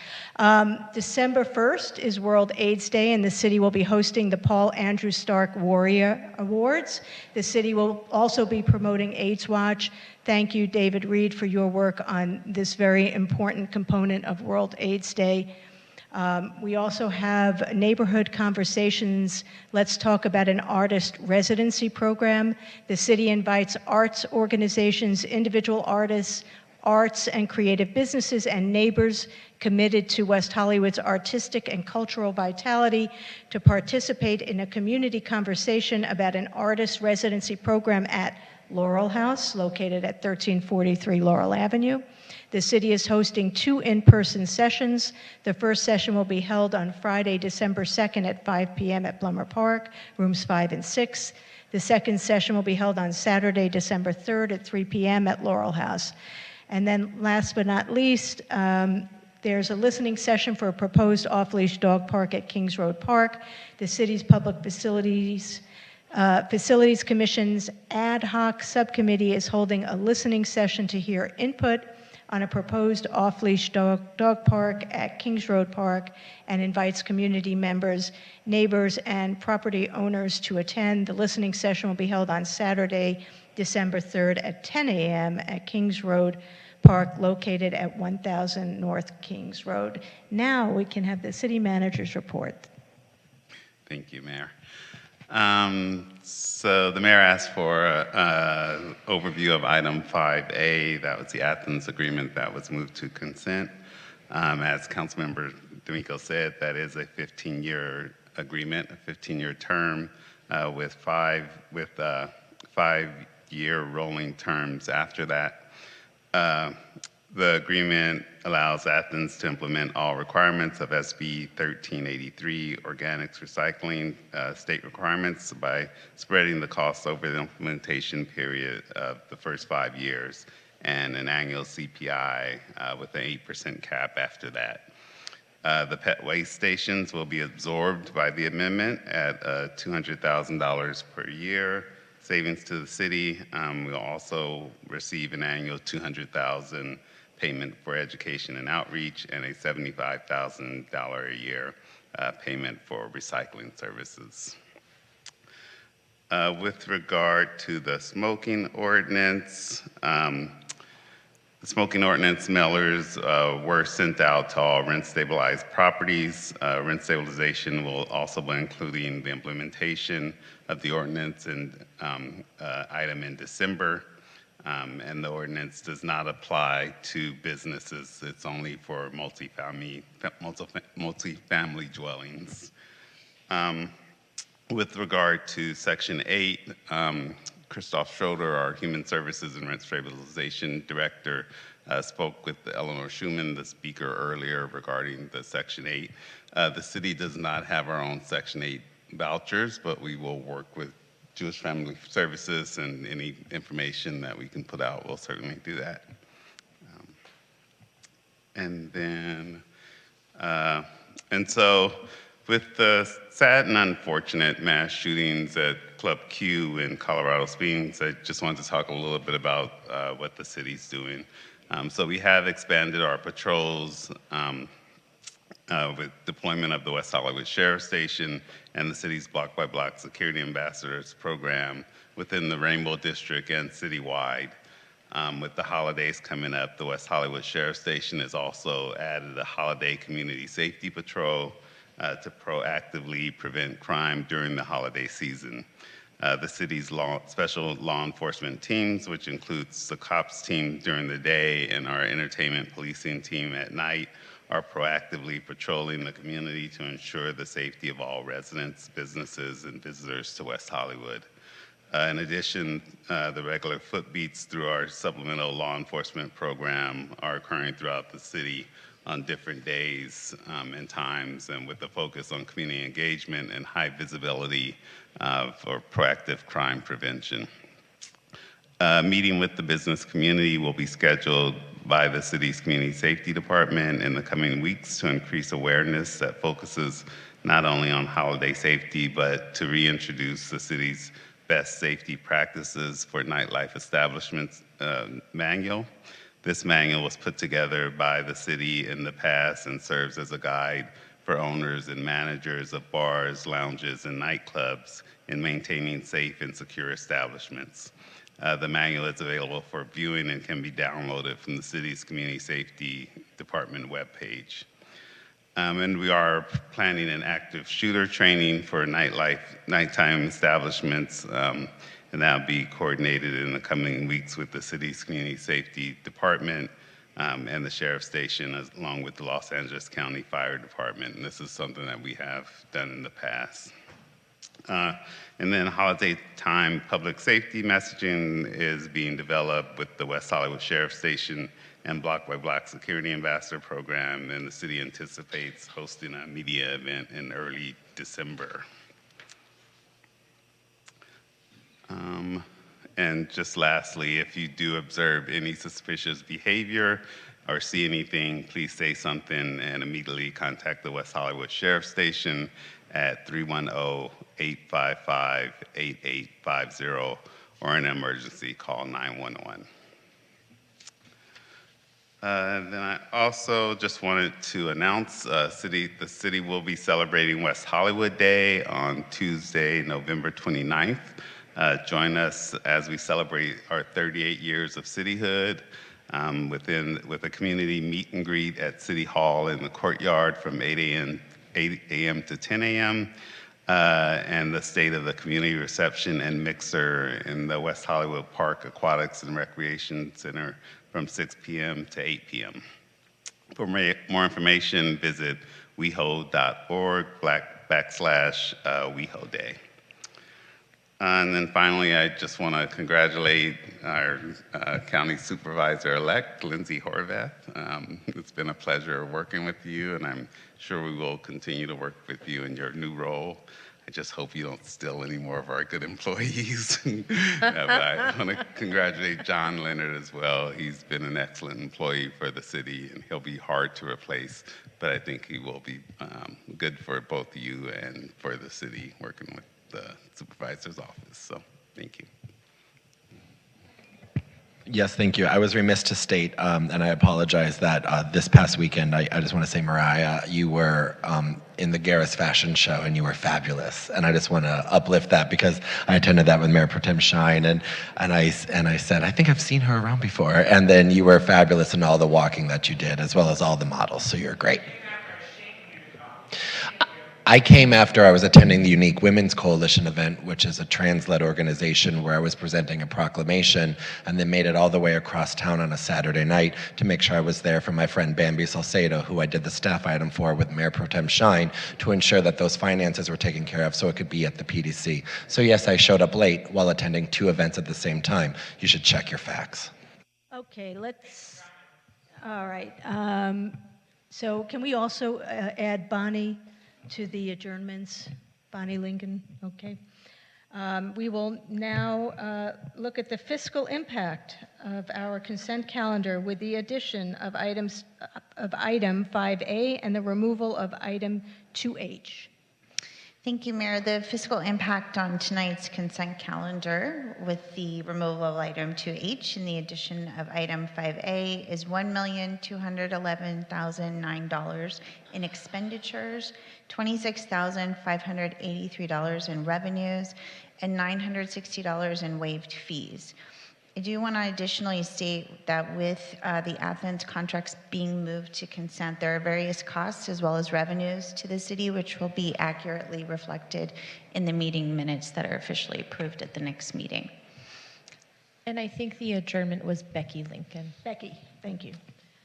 [SPEAKER 1] December 1st is World AIDS Day, and the city will be hosting the Paul Andrew Stark Warrior Awards. The city will also be promoting AIDS Watch. Thank you, David Reed, for your work on this very important component of World AIDS Day. We also have neighborhood conversations. Let's talk about an artist residency program. The city invites arts organizations, individual artists, arts and creative businesses, and neighbors committed to West Hollywood's artistic and cultural vitality to participate in a community conversation about an artist residency program at Laurel House, located at 1343 Laurel Avenue. The city is hosting 2 in-person sessions. The first session will be held on Friday, December 2nd at 5 p.m. at Plummer Park, rooms 5 and 6. The second session will be held on Saturday, December 3rd at 3 p.m. at Laurel House. And then last but not least, there's a listening session for a proposed off-leash dog park at Kings Road Park. The city's Public Facilities Commission's ad hoc subcommittee is holding a listening session to hear input on a proposed off-leash dog park at Kings Road Park and invites community members, neighbors, and property owners to attend. The listening session will be held on Saturday, December 3rd at 10 a.m. at Kings Road Park, located at 1000 North Kings Road. Now we can have the city manager's report.
[SPEAKER 5] Thank you, Mayor. So the mayor asked for an overview of item 5A. That was the Athens agreement that was moved to consent. As Councilmember D'Amico said, that is a 15-year agreement, a 15-year term with five-year rolling terms after that. The agreement allows Athens to implement all requirements of SB 1383, organics recycling state requirements, by spreading the costs over the implementation period of the first 5 years, and an annual CPI with an 8% cap after that. The pet waste stations will be absorbed by the amendment at $200,000 per year. Savings to the city. We'll also receive an annual $200,000 payment for education and outreach, and a $75,000 a year payment for recycling services. With regard to the smoking ordinance, the smoking ordinance mailers were sent out to all rent-stabilized properties. Rent stabilization will also be including the implementation of the ordinance and item in December. And the ordinance does not apply to businesses. It's only for multifamily dwellings. With regard to Section 8, Christoph Schroeder, our Human Services and Rent Stabilization Director, spoke with Eleanor Schuman, the speaker, earlier regarding the Section 8. The city does not have our own Section 8 vouchers, but we will work with Jewish Family Services, and any information that we can put out, we'll certainly do that. And so with the sad and unfortunate mass shootings at Club Q in Colorado Springs, I just wanted to talk a little bit about what the city's doing. So we have expanded our patrols with deployment of the West Hollywood Sheriff Station and the city's block-by-block security ambassadors program within the Rainbow District and citywide. With the holidays coming up, the West Hollywood Sheriff Station has also added a holiday community safety patrol to proactively prevent crime during the holiday season. The city's special law enforcement teams, which includes the cops team during the day and our entertainment policing team at night, are proactively patrolling the community to ensure the safety of all residents, businesses, and visitors to West Hollywood. In addition, the regular foot beats through our supplemental law enforcement program are occurring throughout the city on different days and times, and with a focus on community engagement and high visibility for proactive crime prevention. Meeting with the business community will be scheduled by the city's community safety department in the coming weeks to increase awareness that focuses not only on holiday safety, but to reintroduce the city's Best Safety Practices for Nightlife Establishments manual. This manual was put together by the city in the past and serves as a guide for owners and managers of bars, lounges, and nightclubs in maintaining safe and secure establishments. The manual is available for viewing and can be downloaded from the city's Community Safety Department webpage. And we are planning an active shooter training for nighttime establishments, and that'll be coordinated in the coming weeks with the city's Community Safety Department and the Sheriff's Station, along with the Los Angeles County Fire Department. And this is something that we have done in the past. And then holiday time public safety messaging is being developed with the West Hollywood Sheriff's Station and Block by Block Security Ambassador Program, and the city anticipates hosting a media event in early December. And just lastly, if you do observe any suspicious behavior or see anything, please say something and immediately contact the West Hollywood Sheriff's Station at 310-855-8850, or an emergency, call 911. Then I also just wanted to announce the city will be celebrating West Hollywood Day on Tuesday, November 29th. Join us as we celebrate our 38 years of cityhood with a community meet and greet at City Hall in the courtyard from 8 a.m. to 10 a.m. And the State of the Community Reception and Mixer in the West Hollywood Park Aquatics and Recreation Center from 6 p.m. to 8 p.m. For more information, visit weho.org/WehoDay. And then finally, I just want to congratulate our County Supervisor-elect, Lindsay Horvath. It's been a pleasure working with you, and I'm sure we will continue to work with you in your new role. I just hope you don't steal any more of our good employees. But I want to congratulate John Leonard as well. He's been an excellent employee for the city, and he'll be hard to replace, but I think he will be good for both you and for the city working with the supervisor's office. So thank you.
[SPEAKER 6] Yes, thank you. I was remiss to state, and I apologize that this past weekend, I just want to say, Mariah, you were in the Garris Fashion Show, and you were fabulous. And I just want to uplift that because I attended that with Mayor Pro Tem Shine, and I said, I think I've seen her around before. And then you were fabulous in all the walking that you did, as well as all the models. So you're great. I came after I was attending the Unique Women's Coalition event, which is a trans-led organization where I was presenting a proclamation, and then made it all the way across town on a Saturday night to make sure I was there for my friend Bambi Salcedo, who I did the staff item for with Mayor Pro Tem Shine, to ensure that those finances were taken care of so it could be at the PDC. So yes, I showed up late while attending 2 events at the same time. You should check your facts.
[SPEAKER 1] Okay, all right. So can we also add Bonnie to the adjournments? Bonnie Lincoln, okay. We will now look at the fiscal impact of our consent calendar with the addition of item 5A and the removal of item 2H.
[SPEAKER 3] Thank you, Mayor. The fiscal impact on tonight's consent calendar with the removal of item 2H and the addition of item 5A is $1,211,009 in expenditures, $26,583 in revenues, and $960 in waived fees. I do want to additionally state that with the Athens contracts being moved to consent, there are various costs as well as revenues to the city, which will be accurately reflected in the meeting minutes that are officially approved at the next meeting.
[SPEAKER 4] And I think the adjournment was Becky Lincoln.
[SPEAKER 1] Becky, thank you.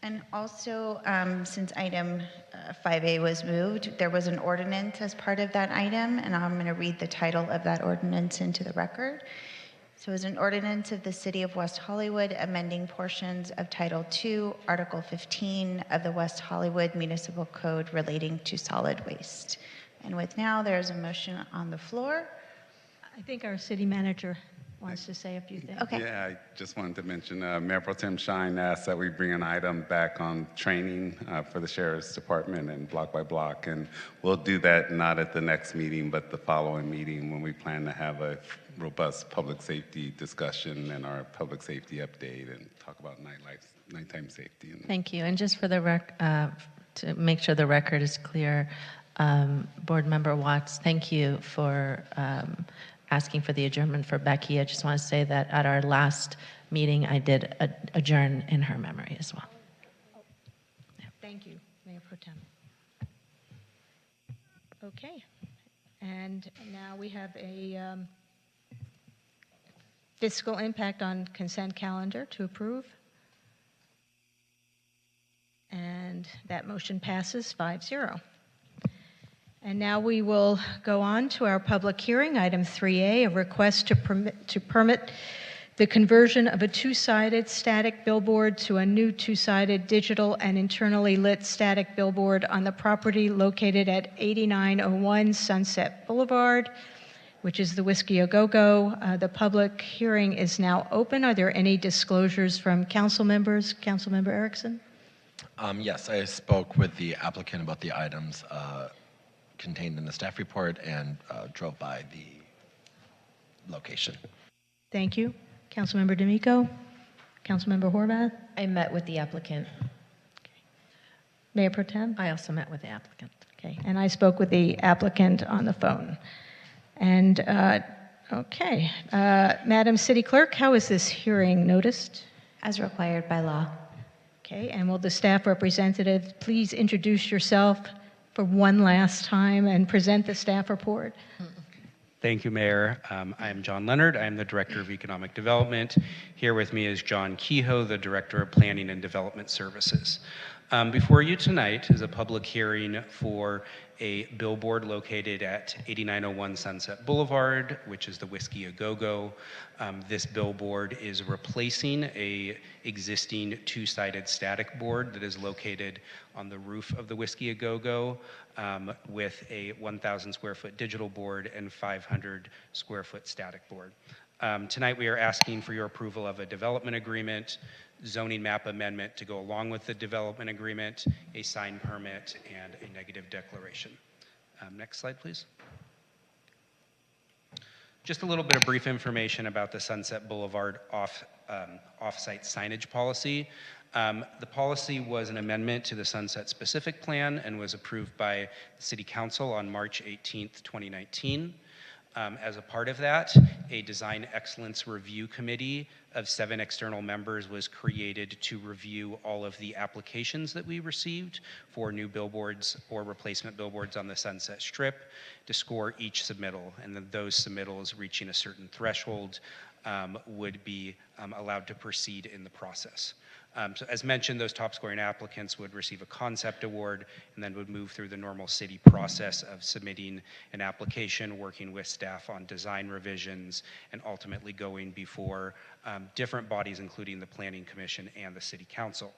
[SPEAKER 3] And also, since item 5A was moved, there was an ordinance as part of that item, and I'm going to read the title of that ordinance into the record. So it's an ordinance of the City of West Hollywood amending portions of Title II, Article 15 of the West Hollywood Municipal Code relating to solid waste. And with now, there's a motion on the floor.
[SPEAKER 1] I think our city manager wants to say a few things.
[SPEAKER 3] Okay.
[SPEAKER 5] Yeah, I just wanted to mention Mayor Pro Tem Shine asked that we bring an item back on training for the Sheriff's Department and block by block. And we'll do that not at the next meeting, but the following meeting when we plan to have a robust public safety discussion and our public safety update and talk about nighttime safety.
[SPEAKER 2] Thank you. And just for the to make sure the record is clear, Board Member Watts, thank you for asking for the adjournment for Becky. I just want to say that at our last meeting, I did adjourn in her memory as well.
[SPEAKER 1] Thank you, Mayor Pro Tem. Okay, and now we have a fiscal impact on consent calendar to approve. And that motion passes 5-0. And now we will go on to our public hearing, item 3A, a request to permit the conversion of a two-sided static billboard to a new two-sided digital and internally lit static billboard on the property located at 8901 Sunset Boulevard, which is the Whiskey A Go-Go. The public hearing is now open. Are there any disclosures from council members? Councilmember Erickson?
[SPEAKER 6] Yes, I spoke with the applicant about the items contained in the staff report and drove by the location.
[SPEAKER 1] Thank you. Councilmember D'Amico? Councilmember Horvath?
[SPEAKER 4] I met with the applicant.
[SPEAKER 1] Mayor Pro Tem?
[SPEAKER 2] I also met with the applicant.
[SPEAKER 1] Okay, and I spoke with the applicant on the phone. And, okay. Madam City Clerk, how is this hearing noticed?
[SPEAKER 4] As required by law.
[SPEAKER 1] Okay, and will the staff representative please introduce yourself for one last time and present the staff report?
[SPEAKER 8] Thank you, Mayor. I'm John Leonard. I'm the Director of Economic Development. Here with me is John Kehoe, the Director of Planning and Development Services. Before you tonight is a public hearing for a billboard located at 8901 Sunset Boulevard, which is the Whiskey A Go-Go. This billboard is replacing a existing two-sided static board that is located on the roof of the Whiskey A Go-Go with a 1,000 square foot digital board and 500 square foot static board. Tonight we are asking for your approval of a development agreement, zoning map amendment to go along with the development agreement, a sign permit, and a negative declaration. Next slide, please. Just a little bit of brief information about the Sunset Boulevard off-site signage policy. The policy was an amendment to the Sunset Specific Plan and was approved by the City Council on March 18th, 2019. As a part of that, a Design Excellence Review Committee of 7 external members was created to review all of the applications that we received for new billboards or replacement billboards on the Sunset Strip to score each submittal, and then those submittals reaching a certain threshold would be allowed to proceed in the process. So as mentioned, those top scoring applicants would receive a concept award and then would move through the normal city process of submitting an application, working with staff on design revisions, and ultimately going before different bodies, including the Planning Commission and the City Council.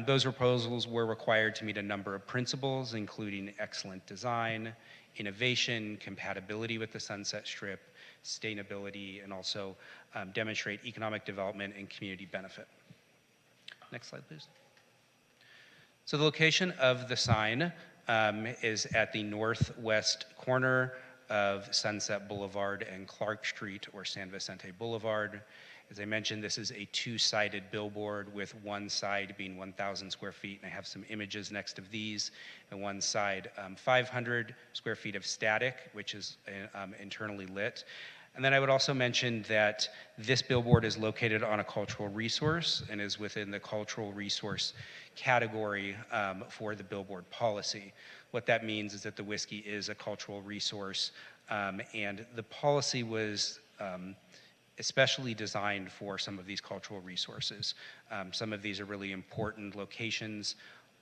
[SPEAKER 8] Those proposals were required to meet a number of principles, including excellent design, innovation, compatibility with the Sunset Strip, sustainability, and also demonstrate economic development and community benefit. Next slide, please. So the location of the sign is at the northwest corner of Sunset Boulevard and Clark Street, or San Vicente Boulevard. As I mentioned, this is a two-sided billboard with one side being 1,000 square feet, and I have some images next of these, and one side 500 square feet of static, which is internally lit. And then I would also mention that this billboard is located on a cultural resource and is within the cultural resource category for the billboard policy. What that means is that the Whiskey is a cultural resource, and the policy was especially designed for some of these cultural resources. Some of these are really important locations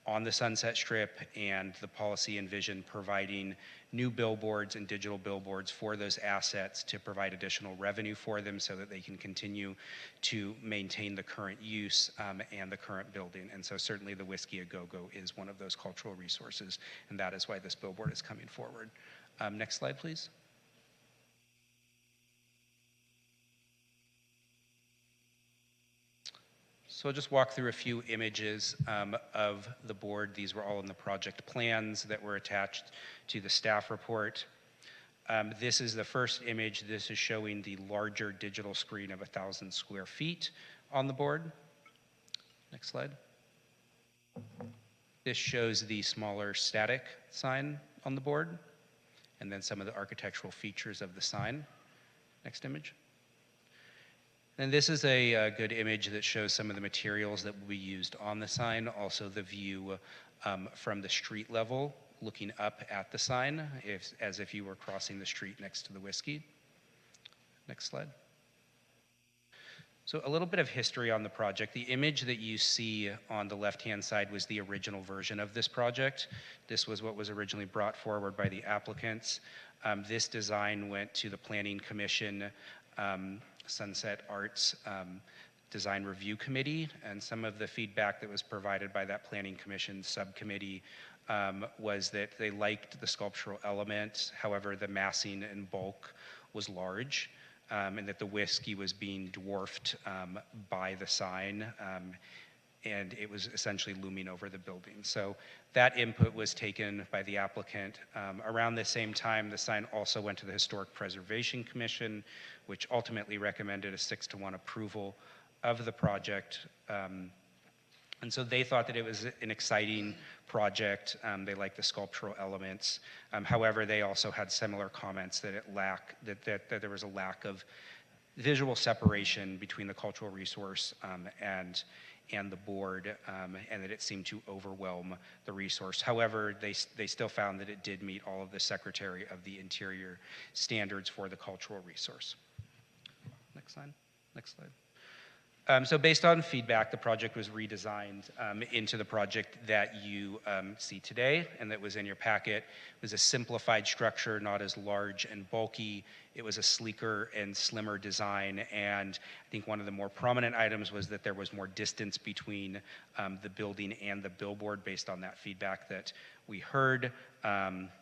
[SPEAKER 8] on the Sunset Strip, and the policy envisioned providing new billboards and digital billboards for those assets to provide additional revenue for them so that they can continue to maintain the current use and the current building. And so certainly the Whiskey A Go-Go is one of those cultural resources, and that is why this billboard is coming forward. Next slide, please. So I'll just walk through a few images of the board. These were all in the project plans that were attached to the staff report. This is the first image. This is showing the larger digital screen of 1,000 square feet on the board. Next slide. This shows the smaller static sign on the board, and then some of the architectural features of the sign. Next image. And this is a good image that shows some of the materials that will be used on the sign, also the view from the street level, looking up at the sign, as if you were crossing the street next to the whiskey. Next slide. So a little bit of history on the project. The image that you see on the left-hand side was the original version of this project. This was what was originally brought forward by the applicants. This design went to the Planning Commission, Sunset Arts Design Review Committee, and some of the feedback that was provided by that Planning Commission subcommittee was that they liked the sculptural element, however the massing and bulk was large, and that the whiskey was being dwarfed by the sign, and it was essentially looming over the building. So that input was taken by the applicant. Around the same time, the sign also went to the Historic Preservation Commission, which ultimately recommended a 6-to-1 approval of the project. And so they thought that it was an exciting project. They liked the sculptural elements. However, they also had similar comments that that there was a lack of visual separation between the cultural resource and the board, and that it seemed to overwhelm the resource. However, they still found that it did meet all of the Secretary of the Interior standards for the cultural resource. Next slide. Next slide. So based on feedback, the project was redesigned into the project that you see today and that was in your packet. It was a simplified structure, not as large and bulky. It was a sleeker and slimmer design, and I think one of the more prominent items was that there was more distance between the building and the billboard based on that feedback that we heard.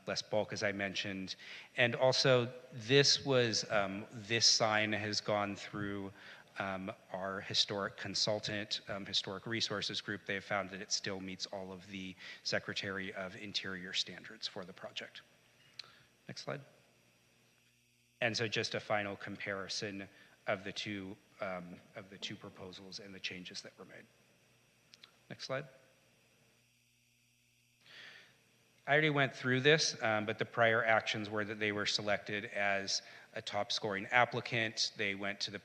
[SPEAKER 8] Less bulk, as I mentioned. And also, this sign has gone through our historic consultant, historic resources group. They have found that it still meets all of the Secretary of Interior standards for the project. Next slide. And so just a final comparison of the two proposals and the changes that were made. Next slide. I already went through this, but the prior actions were that they were selected as a top scoring applicant. They went to the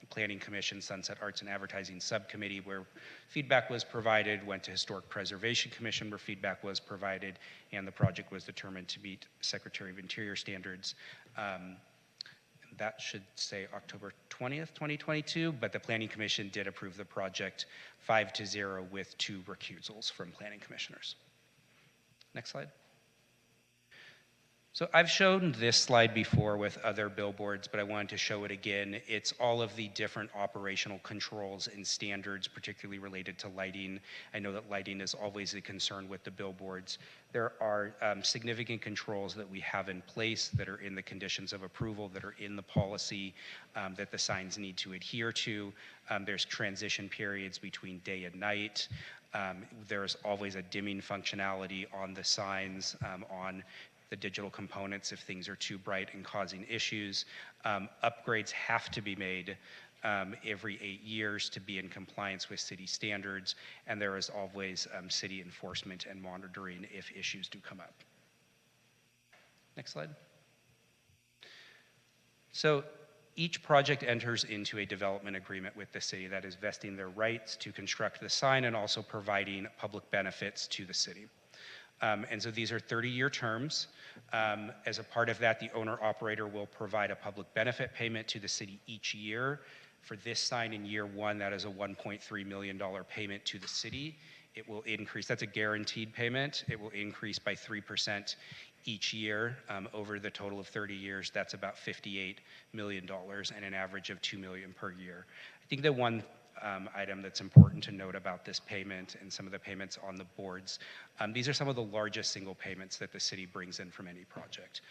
[SPEAKER 8] Planning Commission, Sunset Arts and Advertising Subcommittee, where feedback was provided, went to Historic Preservation Commission, where feedback was provided, and the project was determined to meet Secretary of Interior standards. That should say October 20th, 2022, but the Planning Commission did approve the project 5-0 with 2 recusals from planning commissioners. Next slide. So I've shown this slide before with other billboards, but I wanted to show it again. It's all of the different operational controls and standards, particularly related to lighting. I know that lighting is always a concern with the billboards. There are significant controls that we have in place that are in the conditions of approval, that are in the policy, that the signs need to adhere to. There's transition periods between day and night. There's always a dimming functionality on the signs, on the digital components if things are too bright and causing issues. Upgrades have to be made every 8 years to be in compliance with city standards, and there is always city enforcement and monitoring if issues do come up. Next slide. So each project enters into a development agreement with the city that is vesting their rights to construct the sign and also providing public benefits to the city. And so these are 30-year terms. As a part of that, the owner-operator will provide a public benefit payment to the city each year. For this sign in year 1, that is a $1.3 million payment to the city. It will increase, that's a guaranteed payment. It will increase by 3% each year. Over the total of 30 years, that's about $58 million and an average of $2 million per year. I think the one item that's important to note about this payment and some of the payments on the boards, these are some of the largest single payments that the city brings in from any project.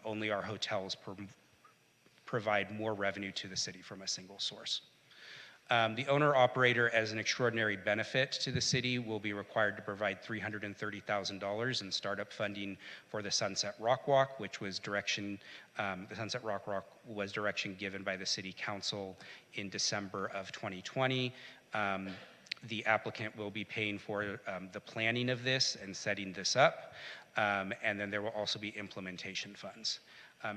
[SPEAKER 8] Only our hotels provide more revenue to the city from a single source. The owner-operator, as an extraordinary benefit to the city, will be required to provide $330,000 in startup funding for the Sunset Rock Walk, which was direction, the Sunset Rock Walk was direction given by the City Council in December of 2020. The applicant will be paying for the planning of this and setting this up, and then there will also be implementation funds.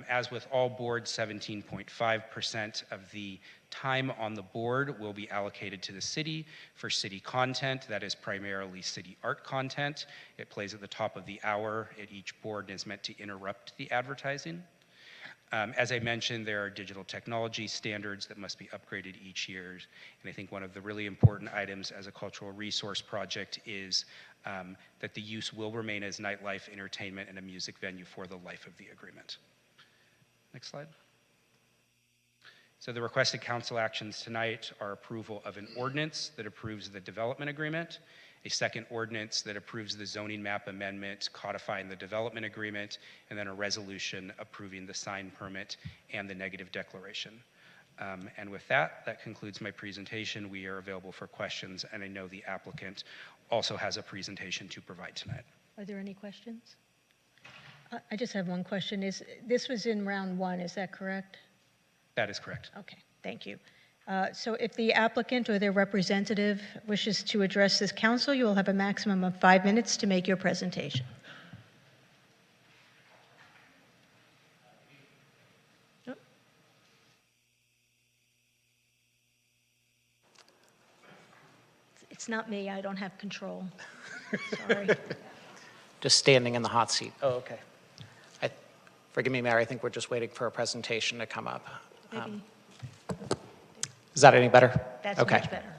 [SPEAKER 8] As with all boards, 17.5% of the time on the board will be allocated to the city for city content. That is primarily city art content. It plays at the top of the hour at each board and is meant to interrupt the advertising. As I mentioned, there are digital technology standards that must be upgraded each year. And I think one of the really important items as a cultural resource project is that the use will remain as nightlife, entertainment, and a music venue for the life of the agreement. Next slide. So the requested council actions tonight are approval of an ordinance that approves the development agreement, a second ordinance that approves the zoning map amendment codifying the development agreement, and then a resolution approving the sign permit and the negative declaration. And with that, that concludes my presentation. We are available for questions, and I know the applicant also has a presentation to provide tonight.
[SPEAKER 1] Are there any questions? I just have one question. This was in round one, is that correct?
[SPEAKER 8] That is correct.
[SPEAKER 1] Okay, thank you. So if the applicant or their representative wishes to address this council, you will have a maximum of 5 minutes to make your presentation. Oh. It's not me, I don't have control. Sorry.
[SPEAKER 9] Just standing in the hot seat. Oh, okay. Forgive me, Mayor, I think we're just waiting for a presentation to come up.
[SPEAKER 1] Maybe.
[SPEAKER 9] Is that any better?
[SPEAKER 1] That's
[SPEAKER 9] okay.
[SPEAKER 1] Much better.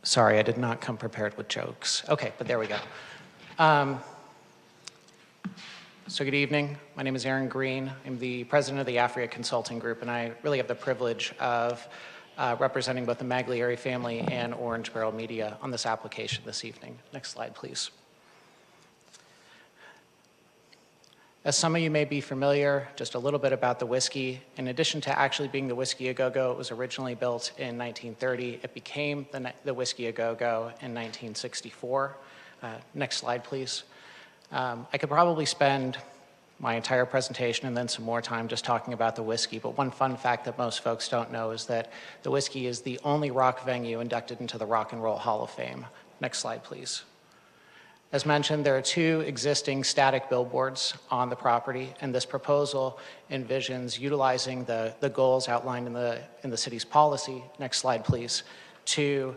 [SPEAKER 9] Sorry, I did not come prepared with jokes. Okay, but there we go. So good evening. My name is Aaron Green. I'm the president of the Afria Consulting Group, and I really have the privilege of representing both the Magliari family and Orange Barrel Media on this application this evening. Next slide, please. As some of you may be familiar, just a little bit about the whiskey. In addition to actually being the Whiskey A Go-Go, it was originally built in 1930. It became the Whiskey A Go-Go in 1964. Next slide, please. I could probably spend my entire presentation and then some more time just talking about the whiskey, but one fun fact that most folks don't know is that the whiskey is the only rock venue inducted into the Rock and Roll Hall of Fame. Next slide, please. As mentioned, there are 2 existing static billboards on the property, and this proposal envisions utilizing the goals outlined in the city's policy, next slide please, to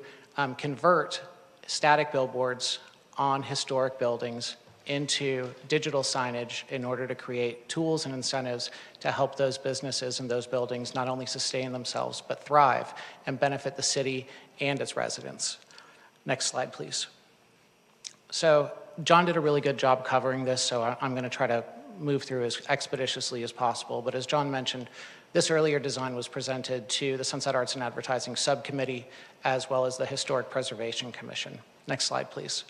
[SPEAKER 9] convert static billboards on historic buildings into digital signage in order to create tools and incentives to help those businesses and those buildings not only sustain themselves, but thrive and benefit the city and its residents. Next slide, please. So John did a really good job covering this, so I'm going to try to move through as expeditiously as possible. But as John mentioned, this earlier design was presented to the Sunset Arts and Advertising Subcommittee as well as the Historic Preservation Commission. Next slide, please.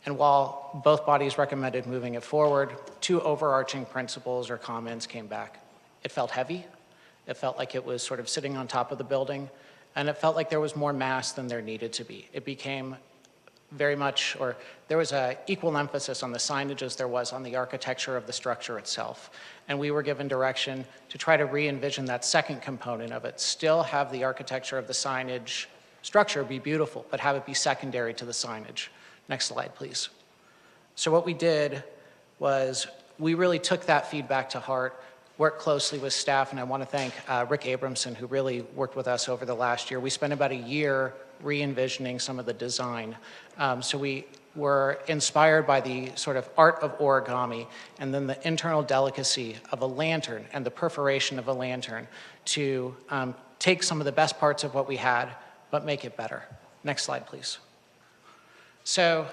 [SPEAKER 9] And while both bodies recommended moving it forward, 2 overarching principles or comments came back. It felt heavy, it felt like it was sort of sitting on top of the building, and it felt like there was more mass than there needed to be. It became very much, or there was an equal emphasis on the signage as there was on the architecture of the structure itself. And we were given direction to try to re-envision that second component of it, still have the architecture of the signage structure be beautiful, but have it be secondary to the signage. Next slide, please. So what we did was we really took that feedback to heart, worked closely with staff, and I want to thank Rick Abramson, who really worked with us over the last year. We spent about a year re-envisioning some of the design. So we were inspired by the sort of art of origami and then the internal delicacy of a lantern and the perforation of a lantern to take some of the best parts of what we had, but make it better. Next slide, please. So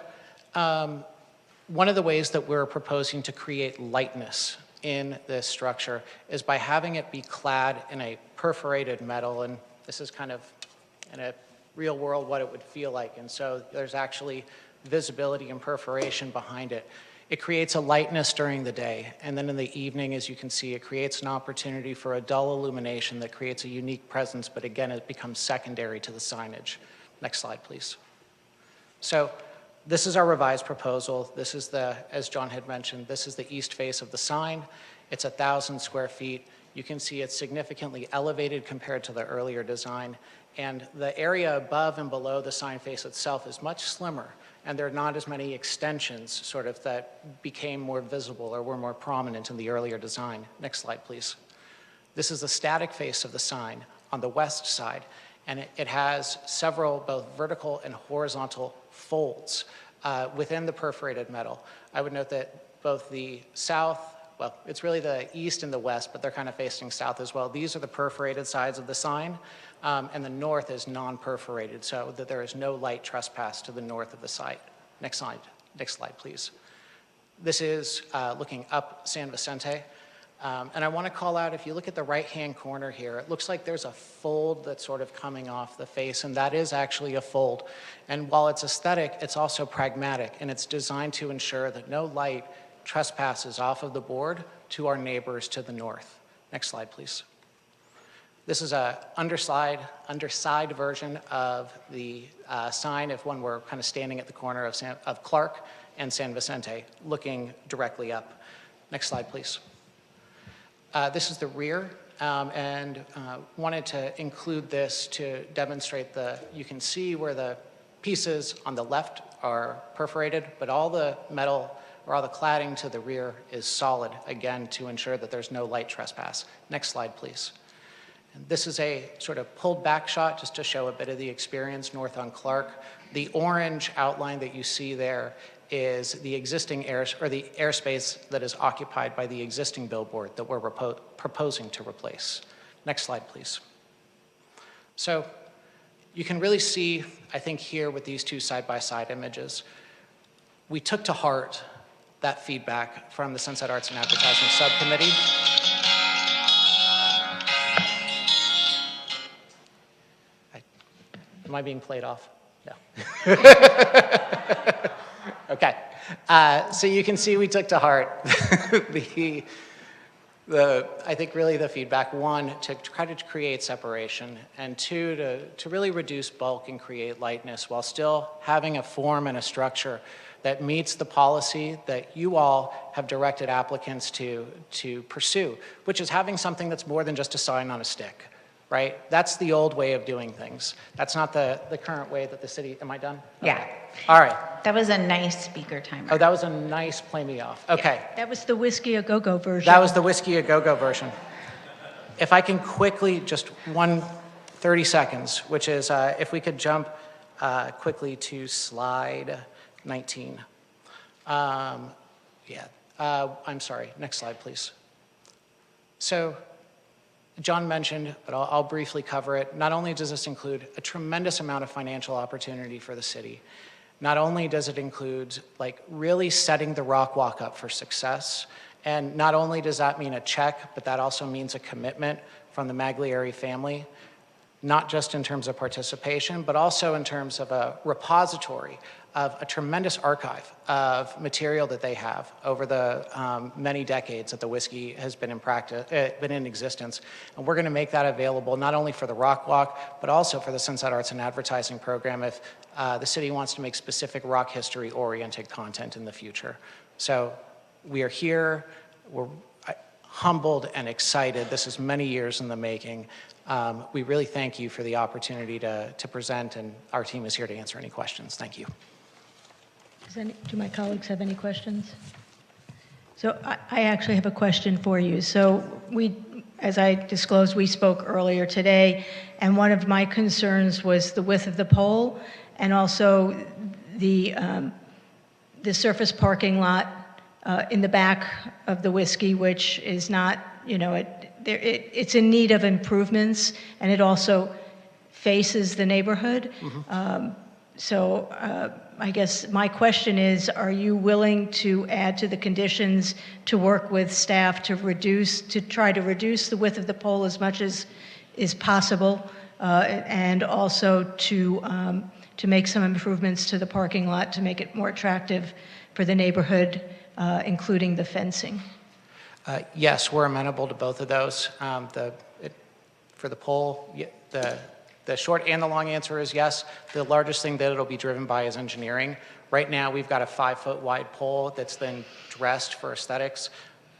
[SPEAKER 9] one of the ways that we're proposing to create lightness in this structure is by having it be clad in a perforated metal, and this is kind of in a real world what it would feel like. And so there's actually visibility and perforation behind it. It creates a lightness during the day, and then in the evening, as you can see, it creates an opportunity for a dull illumination that creates a unique presence, but again, it becomes secondary to the signage. Next slide, please. So this is our revised proposal. This is the, as John had mentioned, this is the east face of the sign. It's 1,000 square feet. You can see it's significantly elevated compared to the earlier design, and the area above and below the sign face itself is much slimmer, and there are not as many extensions sort of that became more visible or were more prominent in the earlier design. Next slide, please. This is the static face of the sign on the west side, and it has several both vertical and horizontal folds within the perforated metal. I would note that both the south, well, it's really the east and the west, but they're kind of facing south as well. These are the perforated sides of the sign, and the north is non-perforated, so that there is no light trespass to the north of the site. Next slide, please. This is looking up San Vicente. And I want to call out, if you look at the right-hand corner here, it looks like there's a fold that's sort of coming off the face, and that is actually a fold. And while it's aesthetic, it's also pragmatic, and it's designed to ensure that no light trespasses off of the board to our neighbors to the north. Next slide, please. This is an underside version of the sign if one were kind of standing at the corner of Clark and San Vicente, looking directly up. Next slide, please. This is the rear, and wanted to include this to demonstrate you can see where the pieces on the left are perforated, but all the metal or all the cladding to the rear is solid, again, to ensure that there's no light trespass. Next slide, please. And this is a sort of pulled back shot just to show a bit of the experience north on Clark. The orange outline that you see there is the existing the airspace that is occupied by the existing billboard that we're proposing to replace. Next slide, please. So you can really see, I think here with these two side-by-side images, we took to heart that feedback from the Sunset Arts and Advertising Subcommittee. Am I being played off? No. Okay. So you can see we took to heart I think really the feedback, one, to try to create separation, and two, to really reduce bulk and create lightness while still having a form and a structure that meets the policy that you all have directed applicants to pursue, which is having something that's more than just a sign on a stick, right? That's the old way of doing things. That's not the current way that the city, am I done?
[SPEAKER 3] Yeah.
[SPEAKER 9] Okay. All right.
[SPEAKER 3] That was a nice speaker timer.
[SPEAKER 9] Oh, that was a nice play me off. Okay.
[SPEAKER 1] Yeah, that was the Whiskey A Go-Go version.
[SPEAKER 9] That was the Whiskey A Go-Go version. If I can quickly, just 30 seconds, which is if we could jump quickly to slide 19. I'm sorry, next slide, please. So John mentioned, but I'll briefly cover it. Not only does this include a tremendous amount of financial opportunity for the city, not only does it include like really setting the rock walk up for success, and not only does that mean a check, but that also means a commitment from the Maglieri family, not just in terms of participation, but also in terms of a repository of a tremendous archive of material that they have over the many decades that the whiskey has been in existence. And we're going to make that available not only for the Rock Walk, but also for the Sunset Arts and Advertising Program if the city wants to make specific rock history-oriented content in the future. So we are here, we're humbled and excited. This is many years in the making. We really thank you for the opportunity to present, and our team is here to answer any questions. Thank you.
[SPEAKER 1] Do my colleagues have any questions? So I actually have a question for you. So as I disclosed, we spoke earlier today, and one of my concerns was the width of the pole, and also the surface parking lot in the back of the whiskey, which is not, it's in need of improvements, and it also faces the neighborhood. So I guess my question is, are you willing to add to the conditions to work with staff to try to reduce the width of the pole as much as is possible and also to make some improvements to the parking lot to make it more attractive for the neighborhood, including the fencing.
[SPEAKER 9] Yes, we're amenable to both of those. For the pole, the short and the long answer is yes. The largest thing that it'll be driven by is engineering. Right now, we've got a 5-foot wide pole that's then dressed for aesthetics.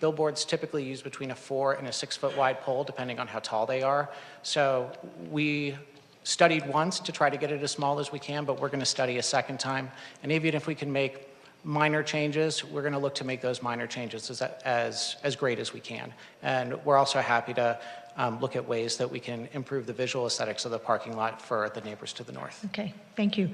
[SPEAKER 9] Billboards typically use between a 4 and a 6-foot wide pole, depending on how tall they are. So we studied once to try to get it as small as we can, but we're going to study a second time. And even if we can make minor changes, we're going to look to make those minor changes as great as we can. And we're also happy to look at ways that we can improve the visual aesthetics of the parking lot for the neighbors to the north.
[SPEAKER 1] Okay, thank you.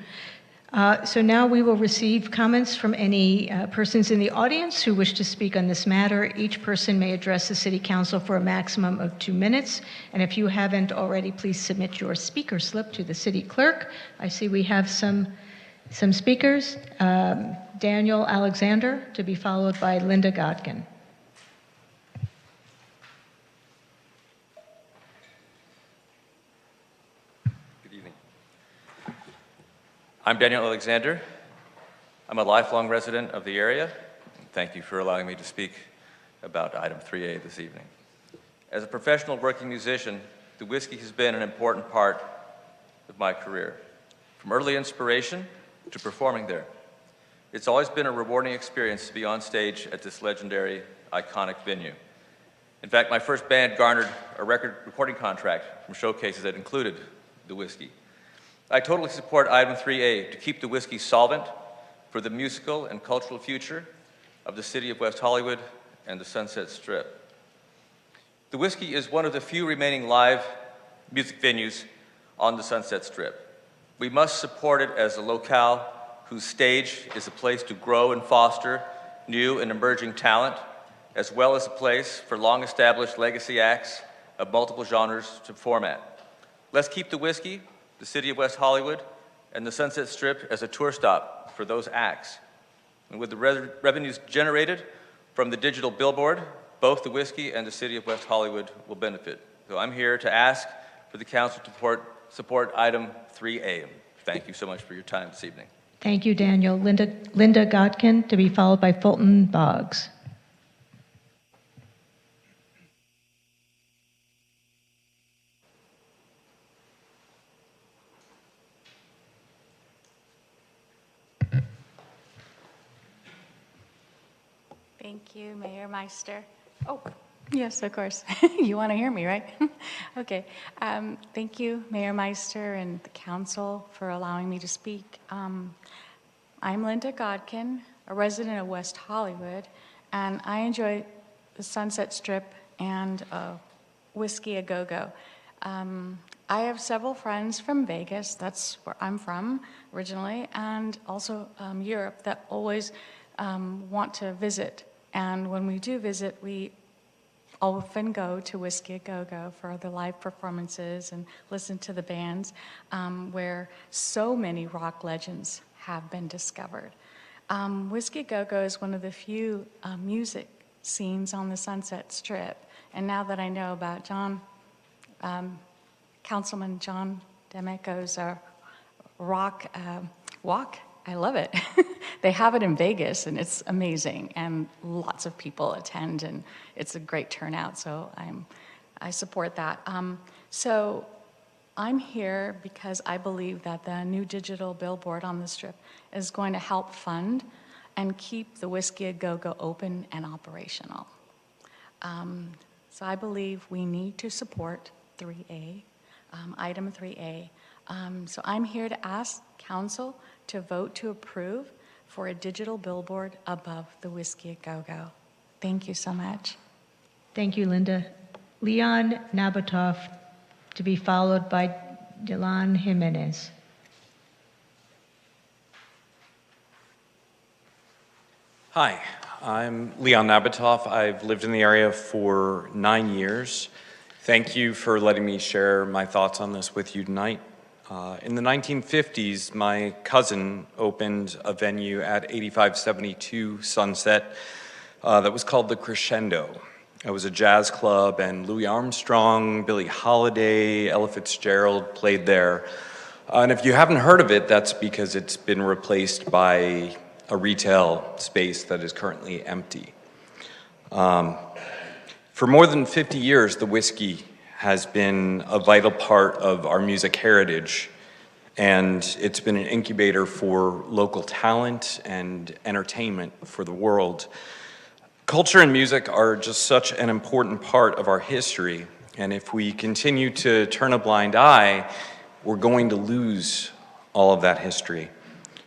[SPEAKER 1] So now we will receive comments from any persons in the audience who wish to speak on this matter. Each person may address the City Council for a maximum of 2 minutes. And if you haven't already, please submit your speaker slip to the City Clerk. I see we have some speakers. Daniel Alexander, to be followed by Linda Godkin.
[SPEAKER 10] I'm Daniel Alexander. I'm a lifelong resident of the area. Thank you for allowing me to speak about item 3A this evening. As a professional working musician, the whiskey has been an important part of my career, from early inspiration to performing there. It's always been a rewarding experience to be on stage at this legendary, iconic venue. In fact, my first band garnered a recording contract from showcases that included the whiskey. I totally support item 3A to keep the whiskey solvent for the musical and cultural future of the city of West Hollywood and the Sunset Strip. The whiskey is one of the few remaining live music venues on the Sunset Strip. We must support it as a locale whose stage is a place to grow and foster new and emerging talent, as well as a place for long-established legacy acts of multiple genres to perform at. Let's keep the whiskey, the city of West Hollywood, and the Sunset Strip as a tour stop for those acts. And with the revenues generated from the digital billboard, both the whiskey and the city of West Hollywood will benefit. So I'm here to ask for the council to support item 3A. Thank you so much for your time this evening.
[SPEAKER 1] Thank you, Daniel. Linda Godkin, to be followed by Fulton Boggs.
[SPEAKER 11] Thank you, Mayor Meister. Oh, yes, of course. You want to hear me, right? Okay. Thank you, Mayor Meister and the council for allowing me to speak. I'm Linda Godkin, a resident of West Hollywood, and I enjoy the Sunset Strip and Whiskey A Go-Go. I have several friends from Vegas, that's where I'm from originally, and also Europe that always want to visit. And when we do visit, we often go to Whiskey A Go-Go for the live performances and listen to the bands where so many rock legends have been discovered. Whiskey A Go-Go is one of the few music scenes on the Sunset Strip. And now that I know about Councilman John D'Amico's rock walk, I love it. They have it in Vegas, and it's amazing, and lots of people attend, and it's a great turnout, so I support that. So I'm here because I believe that the new digital billboard on the Strip is going to help fund and keep the Whiskey A Go-Go open and operational. So I believe we need to support 3A, item 3A. So I'm here to ask council to vote to approve for a digital billboard above the Whiskey A Go-Go. Thank you so much.
[SPEAKER 1] Thank you, Linda. Leon Nabatoff, to be followed by Dylan Jimenez.
[SPEAKER 23] Hi, I'm Leon Nabatoff. I've lived in the area for 9 years. Thank you for letting me share my thoughts on this with you tonight. In the 1950s, my cousin opened a venue at 8572 Sunset that was called the Crescendo. It was a jazz club, and Louis Armstrong, Billie Holiday, Ella Fitzgerald played there. And if you haven't heard of it, that's because it's been replaced by a retail space that is currently empty. For more than 50 years, the whiskey has been a vital part of our music heritage, and it's been an incubator for local talent and entertainment for the world. Culture and music are just such an important part of our history, and if we continue to turn a blind eye, we're going to lose all of that history.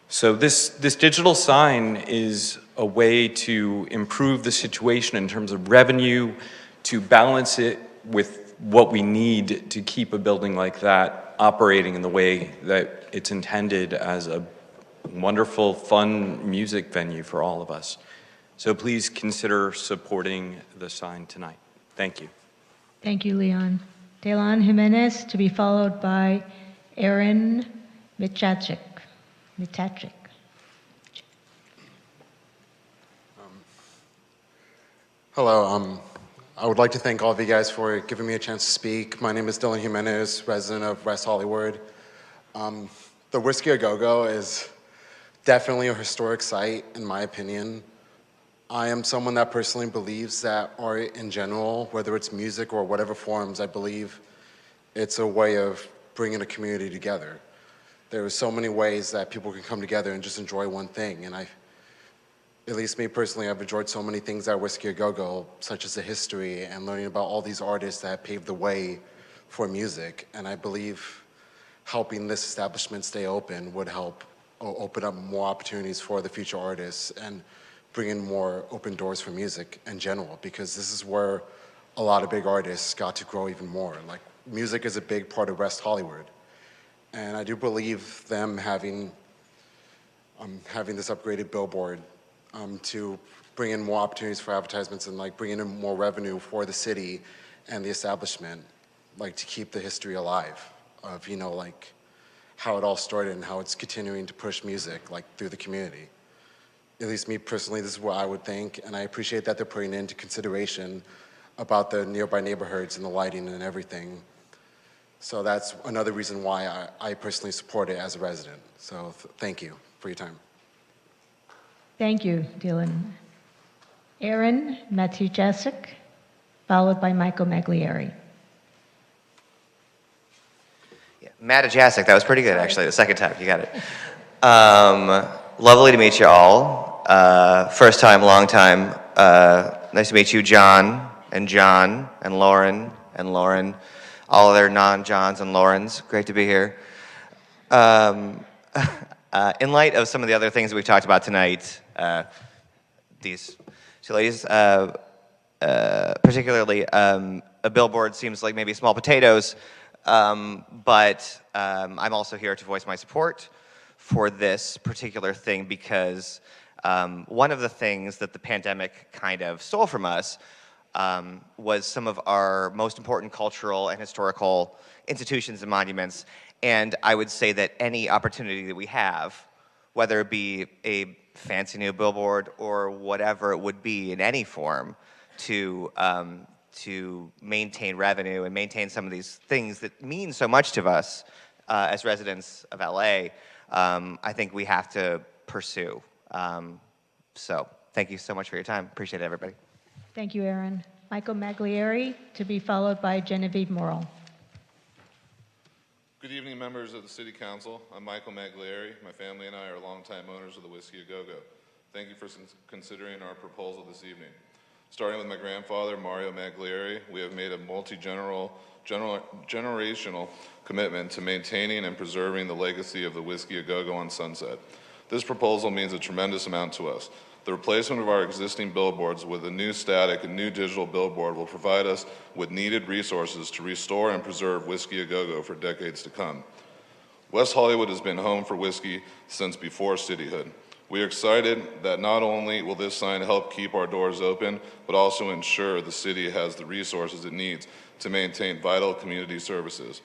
[SPEAKER 23] So this digital sign is a way to improve the situation in terms of revenue, to balance it with what we need to keep a building like that operating in the way that it's intended as a wonderful, fun music venue for all of us. So please consider supporting the sign tonight. Thank you.
[SPEAKER 1] Thank you, Leon. Delon Jimenez, to be followed by Aaron Mitachik.
[SPEAKER 12] Hello. I would like to thank all of you guys for giving me a chance to speak. My name is Dylan Jimenez, resident of West Hollywood. The Whiskey A Go-Go is definitely a historic site, in my opinion. I am someone that personally believes that art in general, whether it's music or whatever forms, I believe it's a way of bringing a community together. There are so many ways that people can come together and just enjoy one thing, and at least me personally, I've enjoyed so many things at Whiskey A Go-Go, such as the history and learning about all these artists that have paved the way for music. And I believe helping this establishment stay open would help open up more opportunities for the future artists and bring in more open doors for music in general, because this is where a lot of big artists got to grow even more. Like, music is a big part of West Hollywood. And I do believe them having this upgraded billboard to bring in more opportunities for advertisements and like bring in more revenue for the city and the establishment, like to keep the history alive of, you know, like how it all started and how it's continuing to push music like through the community. At least me personally, this is what I would think, and I appreciate that they're putting into consideration about the nearby neighborhoods and the lighting and everything. So that's another reason why I personally support it as a resident. So thank you for your time.
[SPEAKER 1] Thank you, Dylan. Aaron Matijasic, followed by Michael Maglieri.
[SPEAKER 13] Matajasic, that was pretty good actually, the second time, you got it. Lovely to meet you all. First time, long time. Nice to meet you, John and Lauren, all other non-Johns and Laurens. Great to be here. In light of some of the other things that we've talked about tonight, these two ladies, particularly a billboard seems like maybe small potatoes, but I'm also here to voice my support for this particular thing because one of the things that the pandemic kind of stole from us was some of our most important cultural and historical institutions and monuments. And I would say that any opportunity that we have, whether it be a fancy new billboard or whatever it would be in any form, to maintain revenue and maintain some of these things that mean so much to us as residents of LA, I think we have to pursue. So thank you so much for your time. Appreciate it, everybody.
[SPEAKER 1] Thank you, Aaron. Michael Maglieri, to be followed by Genevieve Morrill.
[SPEAKER 14] Good evening, members of the City Council. I'm Michael Maglieri. My family and I are longtime owners of the Whiskey A Go-Go. Thank you for considering our proposal this evening. Starting with my grandfather, Mario Maglieri, we have made a multi-generational commitment to maintaining and preserving the legacy of the Whiskey A Go-Go on Sunset. This proposal means a tremendous amount to us. The replacement of our existing billboards with a new static and new digital billboard will provide us with needed resources to restore and preserve Whiskey A Go-Go for decades to come. West Hollywood has been home for whiskey since before cityhood. We are excited that not only will this sign help keep our doors open, but also ensure the city has the resources it needs to maintain vital community services.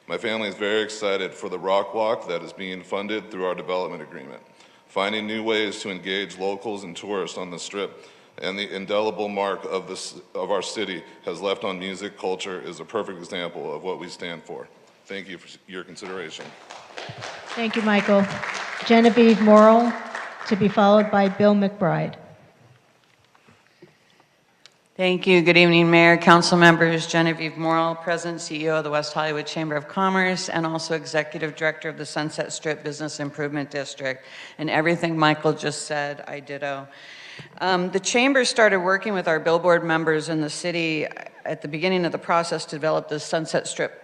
[SPEAKER 14] My family is very excited for the Rock Walk that is being funded through our development agreement. Finding new ways to engage locals and tourists on the Strip and the indelible mark of our city has left on music culture is a perfect example of what we stand for. Thank you for your consideration.
[SPEAKER 1] Thank you, Michael. Genevieve Morrill, to be followed by Bill McBride.
[SPEAKER 21] Thank you. Good evening, Mayor, Council members. Genevieve Morrill, President, CEO of the West Hollywood Chamber of Commerce, and also Executive Director of the Sunset Strip Business Improvement District. And everything Michael just said, I ditto. The Chamber started working with our billboard members in the city at the beginning of the process to develop the Sunset Strip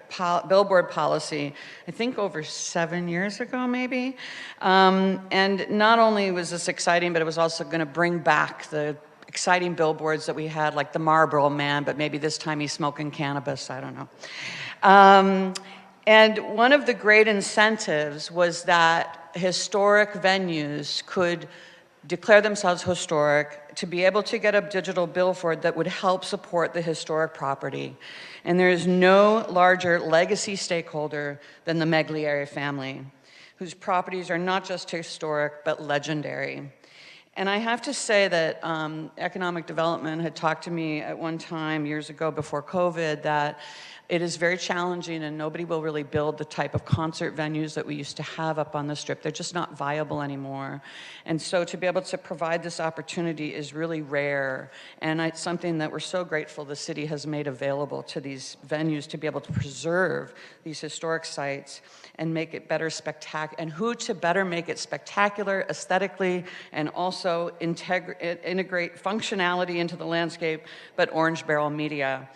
[SPEAKER 21] billboard policy, I think over 7 years ago, maybe. And not only was this exciting, but it was also going to bring back the exciting billboards that we had, like the Marlboro Man, but maybe this time he's smoking cannabis, I don't know. And one of the great incentives was that historic venues could declare themselves historic, to be able to get a digital billboard that would help support the historic property. And there is no larger legacy stakeholder than the Maglieri family, whose properties are not just historic, but legendary. And I have to say that economic development had talked to me at one time years ago before COVID that it is very challenging and nobody will really build the type of concert venues that we used to have up on the Strip. They're just not viable anymore. And so to be able to provide this opportunity is really rare. And it's something that we're so grateful the city has made available to these venues to be able to preserve these historic sites and make it better spectacular. And who to better make it spectacular aesthetically and also integrate functionality into the landscape, but Orange Barrel Media,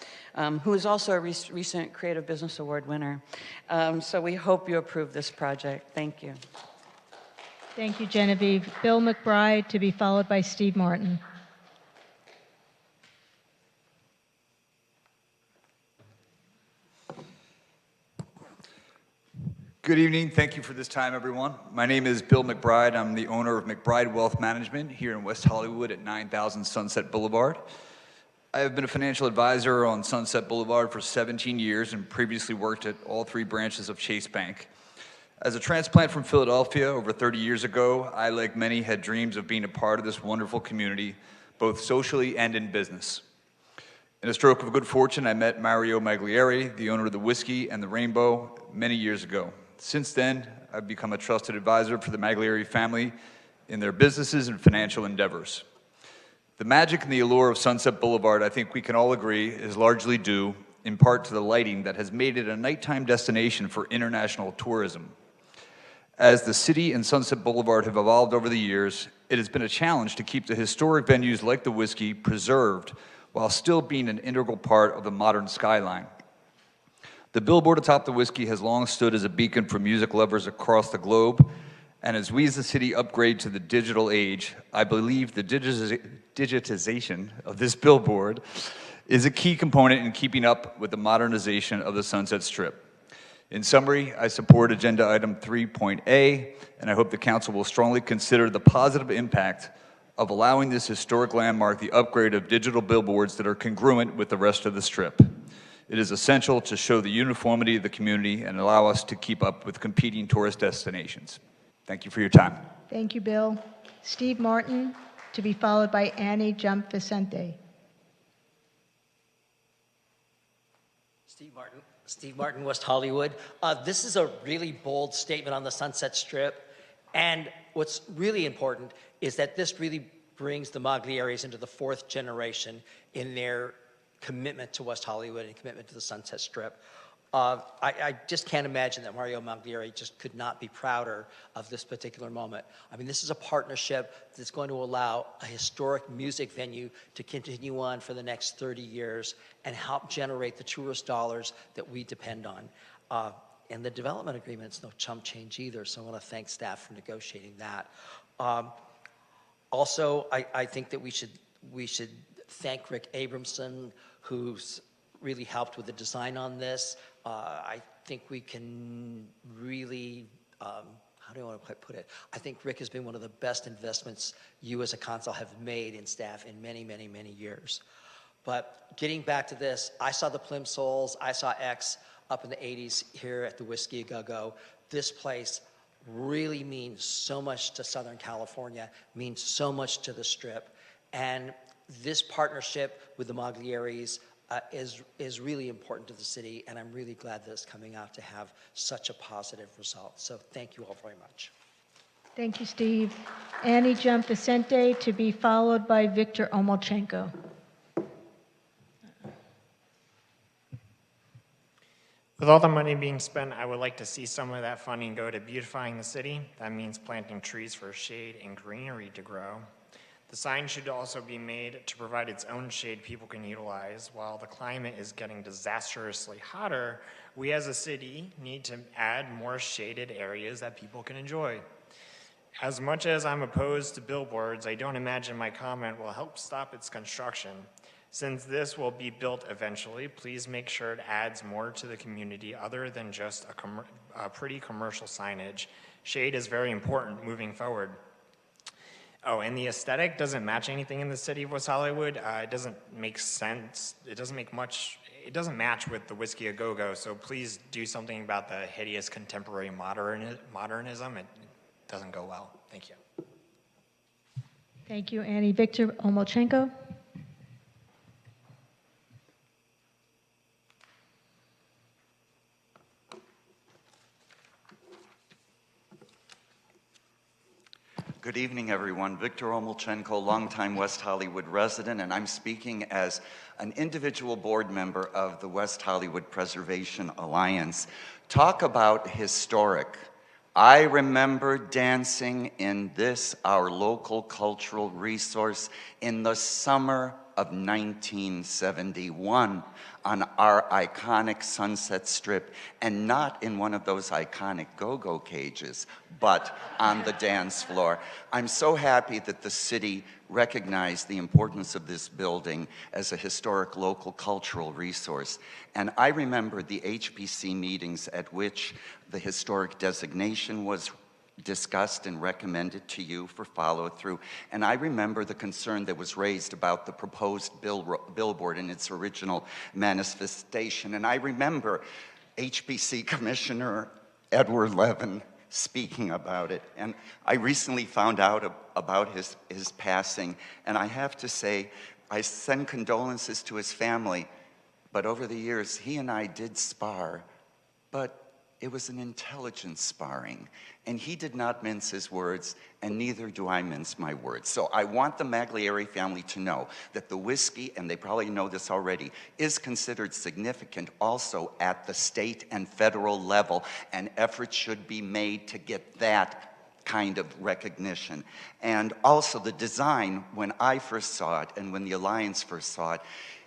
[SPEAKER 21] who is also a recent Creative Business Award winner. So we hope you approve this project. Thank you.
[SPEAKER 1] Thank you, Genevieve. Bill McBride, to be followed by Steve Martin.
[SPEAKER 15] Good evening. Thank you for this time, everyone. My name is Bill McBride. I'm the owner of McBride Wealth Management here in West Hollywood at 9000 Sunset Boulevard. I have been a financial advisor on Sunset Boulevard for 17 years and previously worked at all 3 branches of Chase Bank. As a transplant from Philadelphia over 30 years ago, I, like many, had dreams of being a part of this wonderful community, both socially and in business. In a stroke of good fortune, I met Mario Maglieri, the owner of the Whiskey and the Rainbow, many years ago. Since then, I've become a trusted advisor for the Maglieri family in their businesses and financial endeavors. The magic and the allure of Sunset Boulevard, I think we can all agree, is largely due, in part, to the lighting that has made it a nighttime destination for international tourism. As the city and Sunset Boulevard have evolved over the years, it has been a challenge to keep the historic venues like the Whiskey preserved while still being an integral part of the modern skyline. The billboard atop the Whiskey has long stood as a beacon for music lovers across the globe, and as we as the city upgrade to the digital age, I believe the digitization of this billboard is a key component in keeping up with the modernization of the Sunset Strip. In summary, I support Agenda Item 3.A, and I hope the Council will strongly consider the positive impact of allowing this historic landmark the upgrade of digital billboards that are congruent with the rest of the Strip. It is essential to show the uniformity of the community and allow us to keep up with competing tourist destinations. Thank you for your time.
[SPEAKER 1] Thank you, Bill. Steve Martin, to be followed by Annie Jump Vicente.
[SPEAKER 17] Steve Martin, West Hollywood. This is a really bold statement on the Sunset Strip. And what's really important is that this really brings the Maglieris into the 4th generation in their commitment to West Hollywood and commitment to the Sunset Strip. I just can't imagine that Mario Maglieri just could not be prouder of this particular moment. I mean, this is a partnership that's going to allow a historic music venue to continue on for the next 30 years and help generate the tourist dollars that we depend on. And the development agreement's no chump change either, so I want to thank staff for negotiating that. Also, I think that we should thank Rick Abramson, who's really helped with the design on this. I think we can really, how do I want to put it? I think Rick has been one of the best investments you as a council have made in staff in many, many, many years. But getting back to this, I saw the Plimsolls, I saw X up in the 80s here at the Whiskey A Go-Go. This place really means so much to Southern California, means so much to the Strip. And this partnership with the Mogliaris is really important to the city, and I'm really glad that it's coming out to have such a positive result. So thank you all very much.
[SPEAKER 1] Thank you, Steve. Annie Gianfacente to be followed by Victor Omolchenko.
[SPEAKER 16] With all the money being spent, I would like to see some of that funding go to beautifying the city. That means planting trees for shade and greenery to grow. The sign should also be made to provide its own shade people can utilize. While the climate is getting disastrously hotter, we as a city need to add more shaded areas that people can enjoy. As much as I'm opposed to billboards, I don't imagine my comment will help stop its construction. Since this will be built eventually, please make sure it adds more to the community other than just a pretty commercial signage. Shade is very important moving forward. Oh, and the aesthetic doesn't match anything in the city of West Hollywood. It doesn't make sense. It doesn't match with the Whiskey A Go-Go, so please do something about the hideous contemporary modernism. It doesn't go well. Thank you.
[SPEAKER 1] Thank you, Annie. Victor Omolchenko.
[SPEAKER 18] Good evening, everyone. Victor Omolchenko, longtime West Hollywood resident, and I'm speaking as an individual board member of the West Hollywood Preservation Alliance. Talk about historic. I remember dancing in this, our local cultural resource, in the summer of 1971 on our iconic Sunset Strip, and not in one of those iconic go-go cages, but on the dance floor. I'm so happy that the city recognized the importance of this building as a historic local cultural resource. And I remember the HPC meetings at which the historic designation was discussed and recommended to you for follow-through. And I remember the concern that was raised about the proposed billboard in its original manifestation. And I remember HPC Commissioner Edward Levin speaking about it. And I recently found out about his passing. And I have to say, I send condolences to his family. But over the years, he and I did spar. But it was an intelligent sparring, and he did not mince his words, and neither do I mince my words. So I want the Magliari family to know that the whiskey, and they probably know this already, is considered significant also at the state and federal level, and efforts should be made to get that kind of recognition. And also the design, when I first saw it, and when the Alliance first saw it,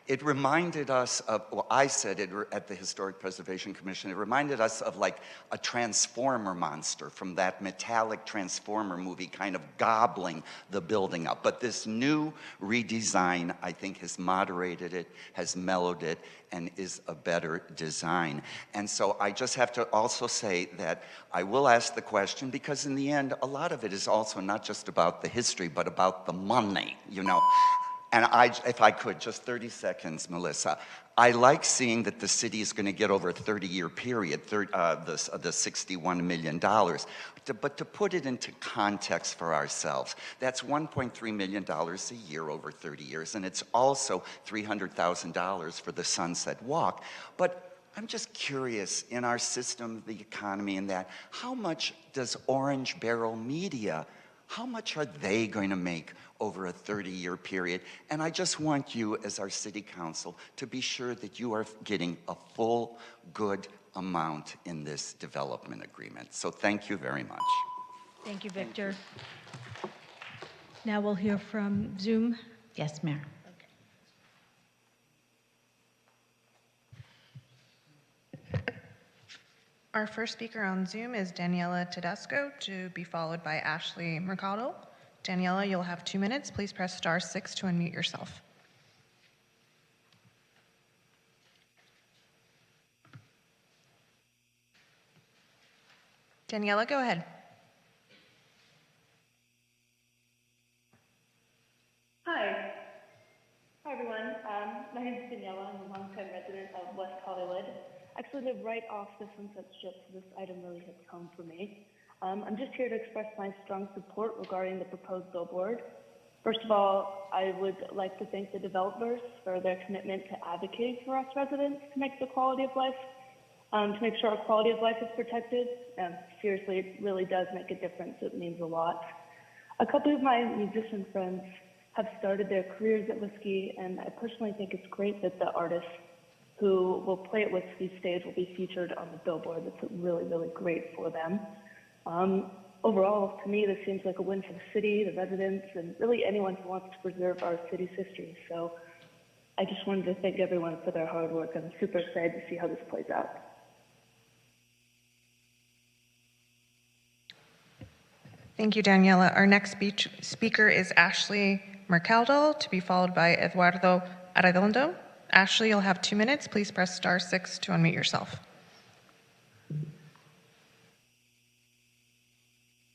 [SPEAKER 18] it reminded us of, well, I said it at the Historic Preservation Commission, it reminded us of like a Transformer monster from that metallic Transformer movie kind of gobbling the building up. But this new redesign, I think, has moderated it, has mellowed it, and is a better design. And so I just have to also say that I will ask the question, because in the end, a lot of it is also not just about the history, but about the money, you know. And if I could, just 30 seconds, Melissa. I like seeing that the city is going to get over a 30-year period, the $61 million. But to put it into context for ourselves, that's $1.3 million a year over 30 years, and it's also $300,000 for the Sunset Walk. But I'm just curious, in our system, the economy and that, how much does Orange Barrel Media, how much are they going to make over a 30-year period? And I just want you, as our city council, to be sure that you are getting a full, good amount in this development agreement. So thank you very much.
[SPEAKER 1] Thank you, Victor. Now we'll hear from Zoom.
[SPEAKER 3] Yes, Mayor.
[SPEAKER 19] Our first speaker on Zoom is Daniela Tedesco, to be followed by Ashley Mercado. Daniela, you'll have 2 minutes. Please press *6 to unmute yourself. Daniela, go ahead.
[SPEAKER 24] Hi. Hi, everyone. My name is Daniela. I'm a longtime resident of West Hollywood. I actually live right off the Sunset Strip, so this item really hits home for me. I'm just here to express my strong support regarding the proposed billboard. First of all, I would like to thank the developers for their commitment to advocating for us residents to make the quality of life, to make sure our quality of life is protected. Seriously, it really does make a difference. It means a lot. A couple of my musician friends have started their careers at Whiskey, and I personally think it's great that the artists who will play at Whiskey stage will be featured on the billboard. That's really, really great for them. Overall, to me, this seems like a win for the city, the residents, and really anyone who wants to preserve our city's history. So I just wanted to thank everyone for their hard work. I'm super excited to see how this plays out.
[SPEAKER 19] Thank you, Daniela. Our next speaker is Ashley Mercado, to be followed by Eduardo Arredondo. Ashley, you'll have 2 minutes. Please press *6 to unmute yourself.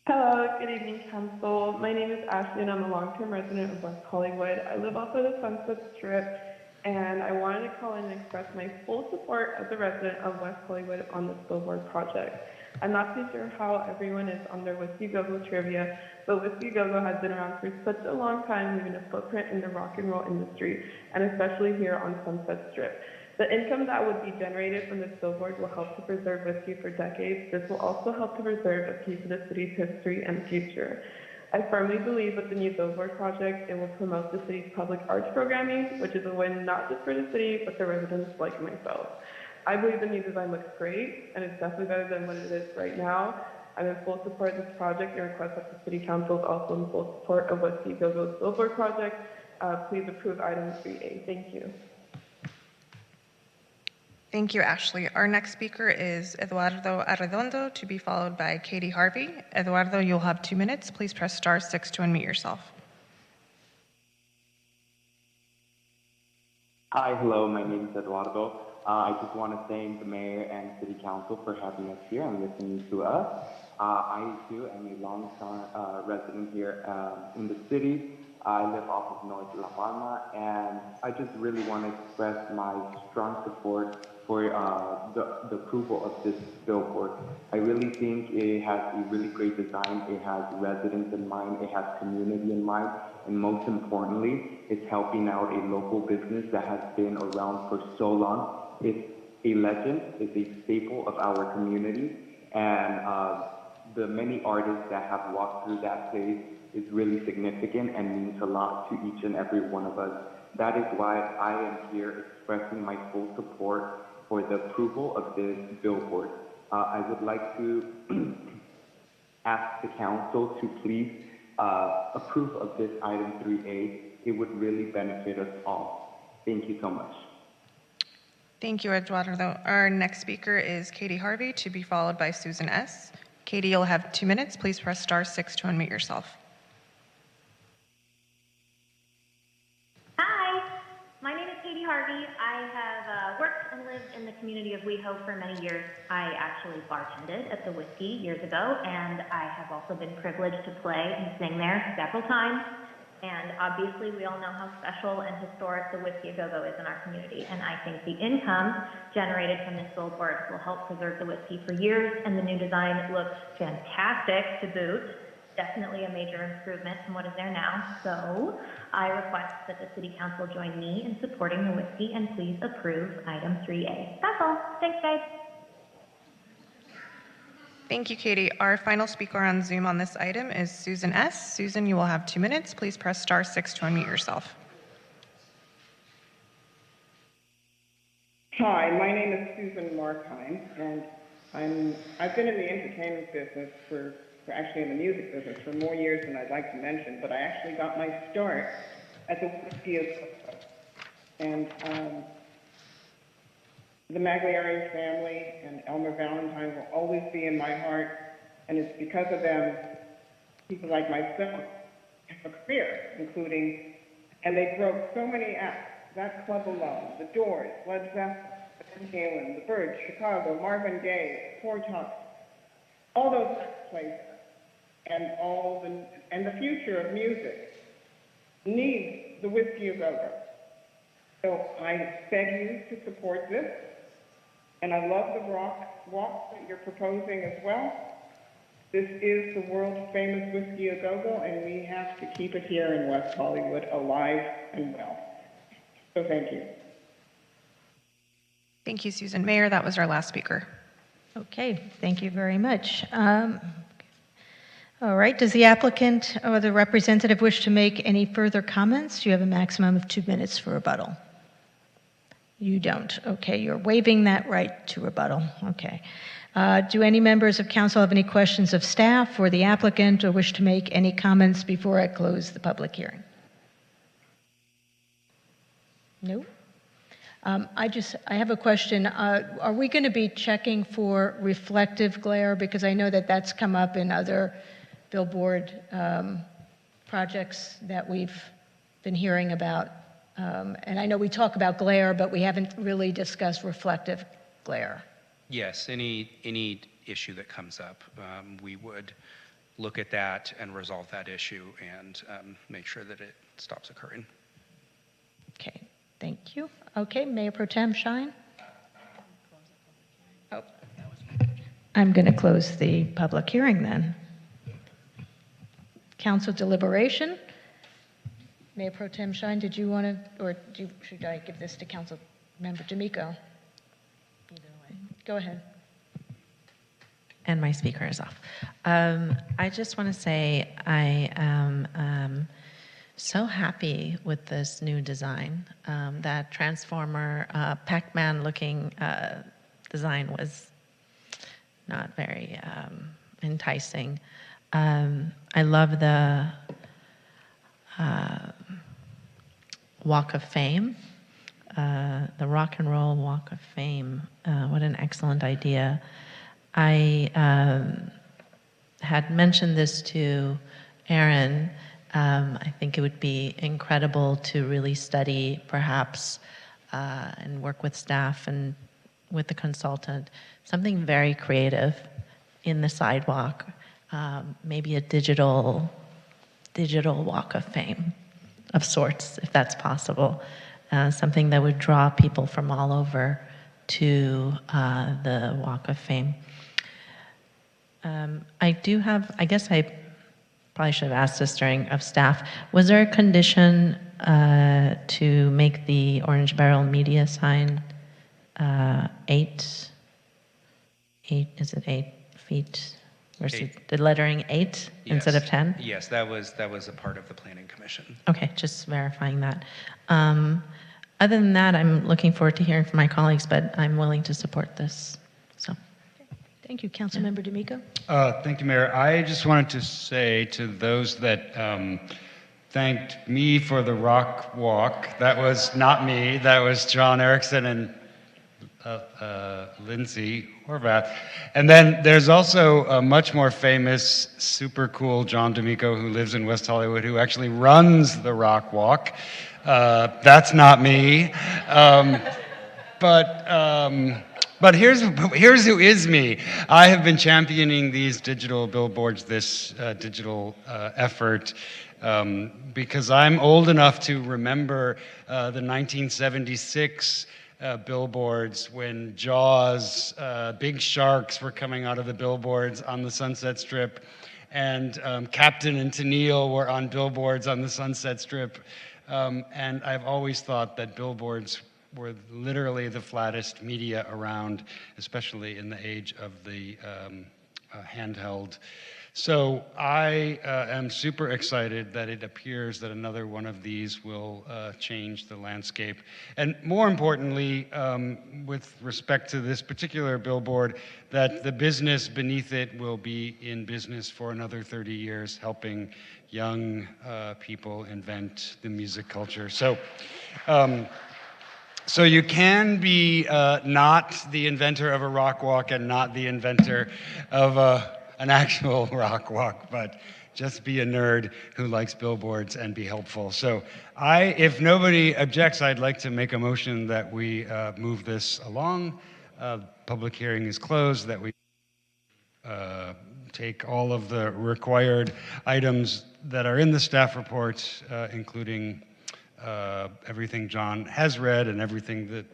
[SPEAKER 5] Hello, good evening, Council. My name is Ashley, and I'm a long-term resident of West Hollywood. I live off of the Sunset Strip, and I wanted to call in and express my full support as a resident of West Hollywood on this billboard project. I'm not too sure how everyone is on their Whiskey Go-Go trivia, but Whiskey Go-Go has been around for such a long time, leaving a footprint in the rock and roll industry, and especially here on Sunset Strip. The income that would be generated from this billboard will help to preserve whiskey for decades. This will also help to preserve a piece of the city's history and future. I firmly believe with the new billboard project, it will promote the city's public arts programming, which is a win not just for the city, but the residents like myself. I believe the new design looks great, and it's definitely better than what it is right now. I'm in full support of this project and request that the City Council is also in full support of Whiskey Go-Go's billboard project. Please approve item 3A. Thank you.
[SPEAKER 19] Thank you, Ashley. Our next speaker is Eduardo Arredondo, to be followed by Katie Harvey. Eduardo, you'll have 2 minutes. Please press *6 to unmute yourself.
[SPEAKER 7] Hi, hello, my name is Eduardo. I just want to thank the mayor and city council for having us here and listening to us. I too am a long-term resident here in the city. I live off of North La Palma, and I just really want to express my strong support for the approval of this billboard. I really think it has a really great design. It has residents in mind, it has community in mind, and most importantly, it's helping out a local business that has been around for so long. It's a legend, it's a staple of our community, and the many artists that have walked through that place is really significant and means a lot to each and every one of us. That is why I am here expressing my full support for the approval of this billboard. I would like to ask the council to please approve of this item 3A. It would really benefit us all. Thank you so much.
[SPEAKER 19] Thank you, Eduardo. Our next speaker is Katie Harvey, to be followed by Susan S. Katie, you'll have 2 minutes. Please press *6 to unmute yourself.
[SPEAKER 20] Hi, my name is Katie Harvey. I have worked and lived in the community of WeHo for many years. I actually bartended at the Whiskey years ago, and I have also been privileged to play and sing there several times. And obviously, we all know how special and historic the Whiskey Go-Go is in our community. And I think the income generated from this billboard will help preserve the whiskey for years. And the new design looks fantastic to boot. Definitely a major improvement from what is there now. So I request that the City Council join me in supporting the whiskey and please approve item 3A. That's all. Thanks, guys.
[SPEAKER 19] Thank you, Katie. Our final speaker on Zoom on this item is Susan S. Susan, you will have 2 minutes. Please press *6 to unmute yourself.
[SPEAKER 22] Hi, my name is Susan Markheim, and I've been in the entertainment business actually in the music business for more years than I'd like to mention, but I actually got my start at the Whiskey Go-Go. And the Magliari family and Elmer Valentine will always be in my heart, and it's because of them, people like myself have a career, including, and they broke so many acts, that club alone, The Doors, Led Zeppelin, Van Halen, The Byrds, Chicago, Marvin Gaye, Four Tops, all those places, and the future of music needs the Whiskey Go-Go. So I beg you to support this. And I love the walk that you're proposing as well. This is the world famous Whiskey A Go-Go, and we have to keep it here in West Hollywood alive and well. So thank you.
[SPEAKER 19] Thank you, Susan. Mayor, that was our last speaker.
[SPEAKER 1] Okay, thank you very much. All right, does the applicant or the representative wish to make any further comments? You have a maximum of 2 minutes for rebuttal. You don't. Okay, you're waiving that right to rebuttal. Okay. Do any members of council have any questions of staff or the applicant or wish to make any comments before I close the public hearing? No? I have a question. Are we going to be checking for reflective glare? Because I know that that's come up in other billboard projects that we've been hearing about. And I know we talk about glare, but we haven't really discussed reflective glare.
[SPEAKER 2] Yes, any issue that comes up, we would look at that and resolve that issue and make sure that it stops occurring.
[SPEAKER 1] Okay, thank you. Okay, Mayor Pro Tem Shine. Oh, I'm going to close the public hearing then. Council deliberation. Mayor Pro Tem Shine, did you want to, or should I give this to Council Member D'Amico? Go ahead.
[SPEAKER 4] And my speaker is off. I just want to say I am so happy with this new design. That Transformer Pac-Man looking design was not very enticing. I love the Walk of Fame. The Rock and Roll Walk of Fame. What an excellent idea. I had mentioned this to Aaron. I think it would be incredible to really study, perhaps, and work with staff and with the consultant, something very creative in the sidewalk, maybe a digital Walk of Fame of sorts, if that's possible. Something that would draw people from all over to the Walk of Fame. I guess I probably should have asked this during of staff. Was there a condition to make the Orange Barrel Media sign 8, is it 8 feet? Versus the lettering 8 instead of 10?
[SPEAKER 2] Yes, that was a part of the Planning Commission.
[SPEAKER 4] Okay, just verifying that. Other than that, I'm looking forward to hearing from my colleagues, but I'm willing to support this. So,
[SPEAKER 1] thank you, Councilmember D'Amico.
[SPEAKER 6] Thank you, Mayor. I just wanted to say to those that thanked me for the rock walk, that was not me. That was John Erickson and Lindsay Horvath. And then there's also a much more famous, super cool John D'Amico who lives in West Hollywood who actually runs the rock walk. That's not me. But here's who is me. I have been championing these digital billboards, this digital effort, because I'm old enough to remember the 1976 billboards when Jaws, big sharks were coming out of the billboards on the Sunset Strip, and Captain and Tennille were on billboards on the Sunset Strip. And I've always thought that billboards were literally the flattest media around, especially in the age of the handheld. So I am super excited that it appears that another one of these will change the landscape. And more importantly, with respect to this particular billboard, that the business beneath it will be in business for another 30 years, helping young people invent the music culture. So, so you can be not the inventor of a rock walk and not the inventor of an actual rock walk, but just be a nerd who likes billboards and be helpful. So if nobody objects, I'd like to make a motion that we move this along. Public hearing is closed, that we take all of the required items that are in the staff report, including everything John has read and everything that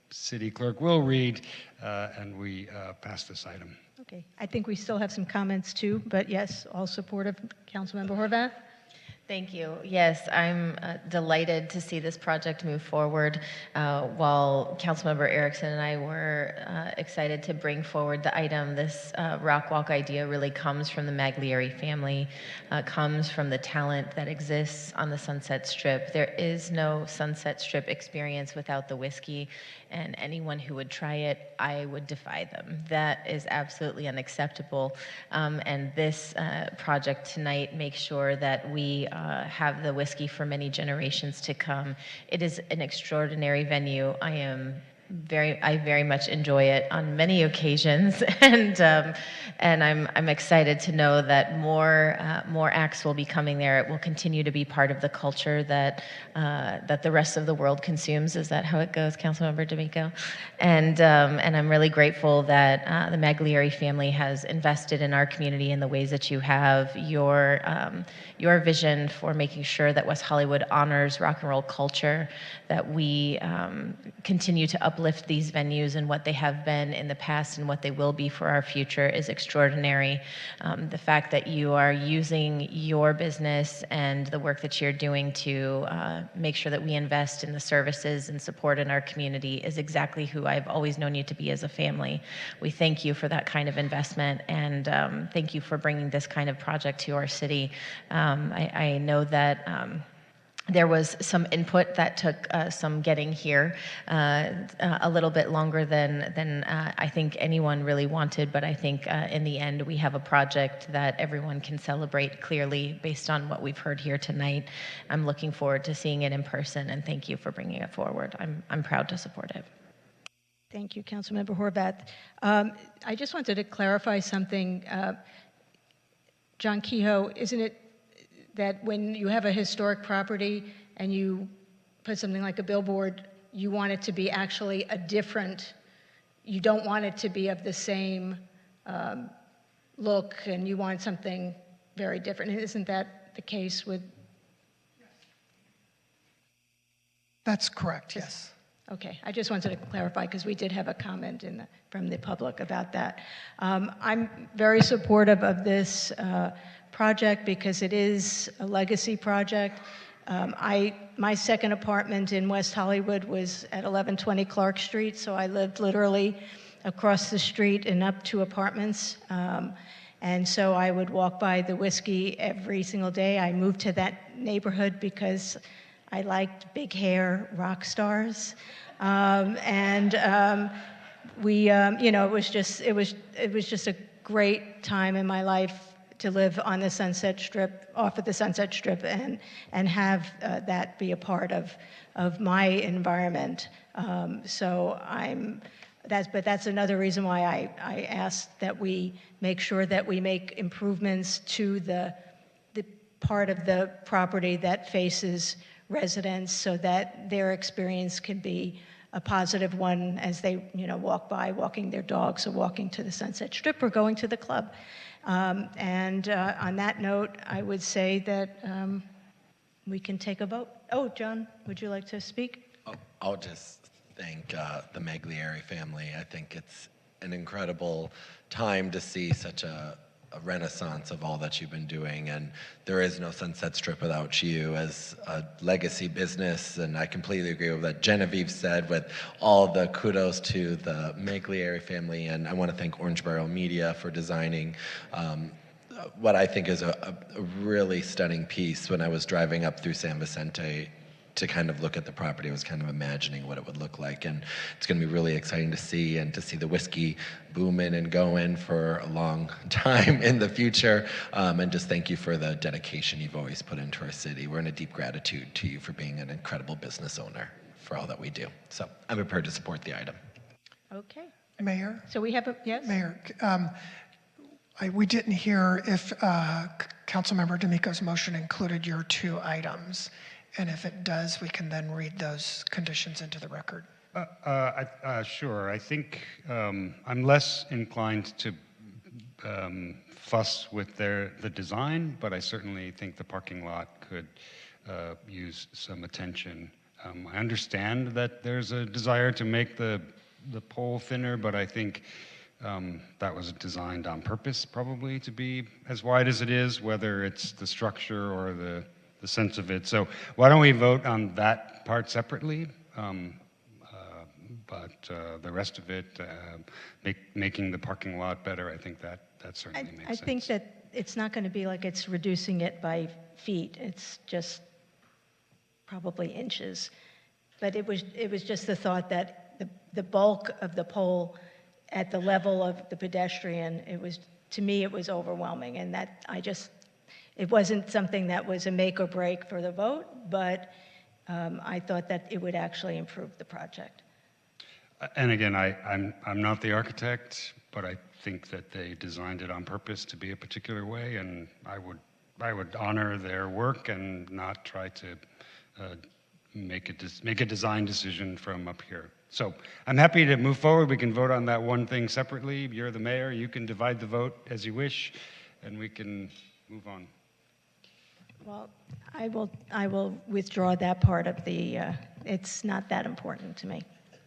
[SPEAKER 6] city clerk will read, and we pass this item.
[SPEAKER 1] Okay, I think we still have some comments too, but yes, all supportive. Councilmember Horvath?
[SPEAKER 4] Thank you. Yes, I'm delighted to see this project move forward. While Councilmember Erickson and I were excited to bring forward the item, this rock walk idea really comes from the Maglieri family, comes from the talent that exists on the Sunset Strip. There is no Sunset Strip experience without the whiskey, and anyone who would try it, I would defy them. That is absolutely unacceptable. And this project tonight makes sure that we have the whiskey for many generations to come. It is an extraordinary venue. I very much enjoy it on many occasions, and I'm excited to know that more acts will be coming there. It will continue to be part of the culture that the rest of the world consumes. Is that how it goes, Councilmember D'Amico? And I'm really grateful that the Maglieri family has invested in our community in the ways that you have. Your vision for making sure that West Hollywood honors rock and roll culture, that we continue to uplift these venues and what they have been in the past and what they will be for our future is extraordinary. The fact that you are using your business and the work that you're doing to make sure that we invest in the services and support in our community is exactly who I've always known you to be as a family. We thank you for that kind of investment, and thank you for bringing this kind of project to our city. I know that there was some input that took some getting here, a little bit longer than I think anyone really wanted, but I think in the end we have a project that everyone can celebrate clearly based on what we've heard here tonight. I'm looking forward to seeing it in person, and thank you for bringing it forward. I'm proud to support it.
[SPEAKER 1] Thank you, Councilmember Horvath. I just wanted to clarify something. John Kehoe, isn't it that when you have a historic property and you put something like a billboard, you want it to be actually a different, you don't want it to be of the same look, and you want something very different. Isn't that the case with?
[SPEAKER 8] That's correct, yes.
[SPEAKER 1] Okay, I just wanted to clarify because we did have a comment from the public about that. I'm very supportive of this project because it is a legacy project. My second apartment in West Hollywood was at 1120 Clark Street, so I lived literally across the street and up two apartments. And so I would walk by the whiskey every single day. I moved to that neighborhood because I liked big hair rock stars. We, it was just a great time in my life to live on the Sunset Strip, off of the Sunset Strip, and have that be a part of my environment. But that's another reason why I asked that we make sure that we make improvements to the part of the property that faces residents so that their experience can be a positive one as they walk by, walking their dogs or walking to the Sunset Strip or going to the club. On that note, I would say that we can take a vote. Oh, John, would you like to speak?
[SPEAKER 9] I'll just thank the Maglieri family. I think it's an incredible time to see such a renaissance of all that you've been doing, and there is no Sunset Strip without you as a legacy business, and I completely agree with what Genevieve said with all the kudos to the Maglieri family, and I want to thank Orange Barrel Media for designing what I think is a really stunning piece. When I was driving up through San Vicente to kind of look at the property, I was kind of imagining what it would look like, and it's going to be really exciting to see, and to see the whiskey booming and going for a long time in the future. And just thank you for the dedication you've always put into our city. We're in a deep gratitude to you for being an incredible business owner for all that we do. So I'm prepared to support the item.
[SPEAKER 1] Okay.
[SPEAKER 8] Mayor?
[SPEAKER 1] So we have yes?
[SPEAKER 8] Mayor, we didn't hear if Councilmember D'Amico's motion included your two items. And if it does, we can then read those conditions into the record.
[SPEAKER 6] Sure. I think I'm less inclined to fuss with the design, but I certainly think the parking lot could use some attention. I understand that there's a desire to make the pole thinner, but I think That was designed on purpose, probably, to be as wide as it is, whether it's the structure or the sense of it. So why don't we vote on that part separately? But the rest of it, making the parking lot better, I think that certainly makes sense.
[SPEAKER 1] I think that it's not going to be like it's reducing it by feet. It's just probably inches. But it was just the thought that the bulk of the pole at the level of the pedestrian, to me, it was overwhelming. And that it wasn't something that was a make or break for the vote, but I thought that it would actually improve the project.
[SPEAKER 6] And again, I'm not the architect, but I think that they designed it on purpose to be a particular way, and I would honor their work and not try to make a design decision from up here. So I'm happy to move forward. We can vote on that one thing separately. You're the mayor. You can divide the vote as you wish, and we can move on.
[SPEAKER 1] Well, I will withdraw that part of the, it's not that important to me.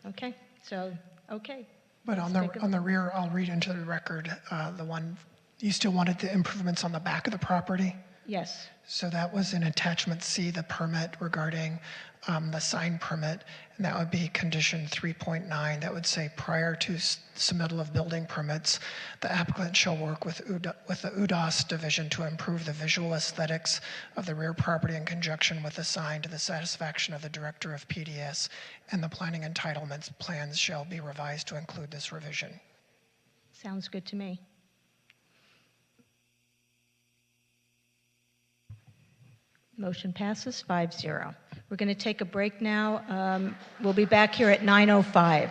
[SPEAKER 1] Okay? So, okay.
[SPEAKER 8] But on the rear, I'll read into the record the one, you still wanted the improvements on the back of the property?
[SPEAKER 1] Yes.
[SPEAKER 8] So that was in attachment C, the permit regarding the sign permit, and that would be condition 3.9. That would say prior to submittal of building permits, the applicant shall work with the UDOS division to improve the visual aesthetics of the rear property in conjunction with the sign to the satisfaction of the director of PDS, and the planning entitlements plans shall be revised to include this revision.
[SPEAKER 1] Sounds good to me. Motion passes 5-0. We're going to take a break now. We'll be back here at 9:05.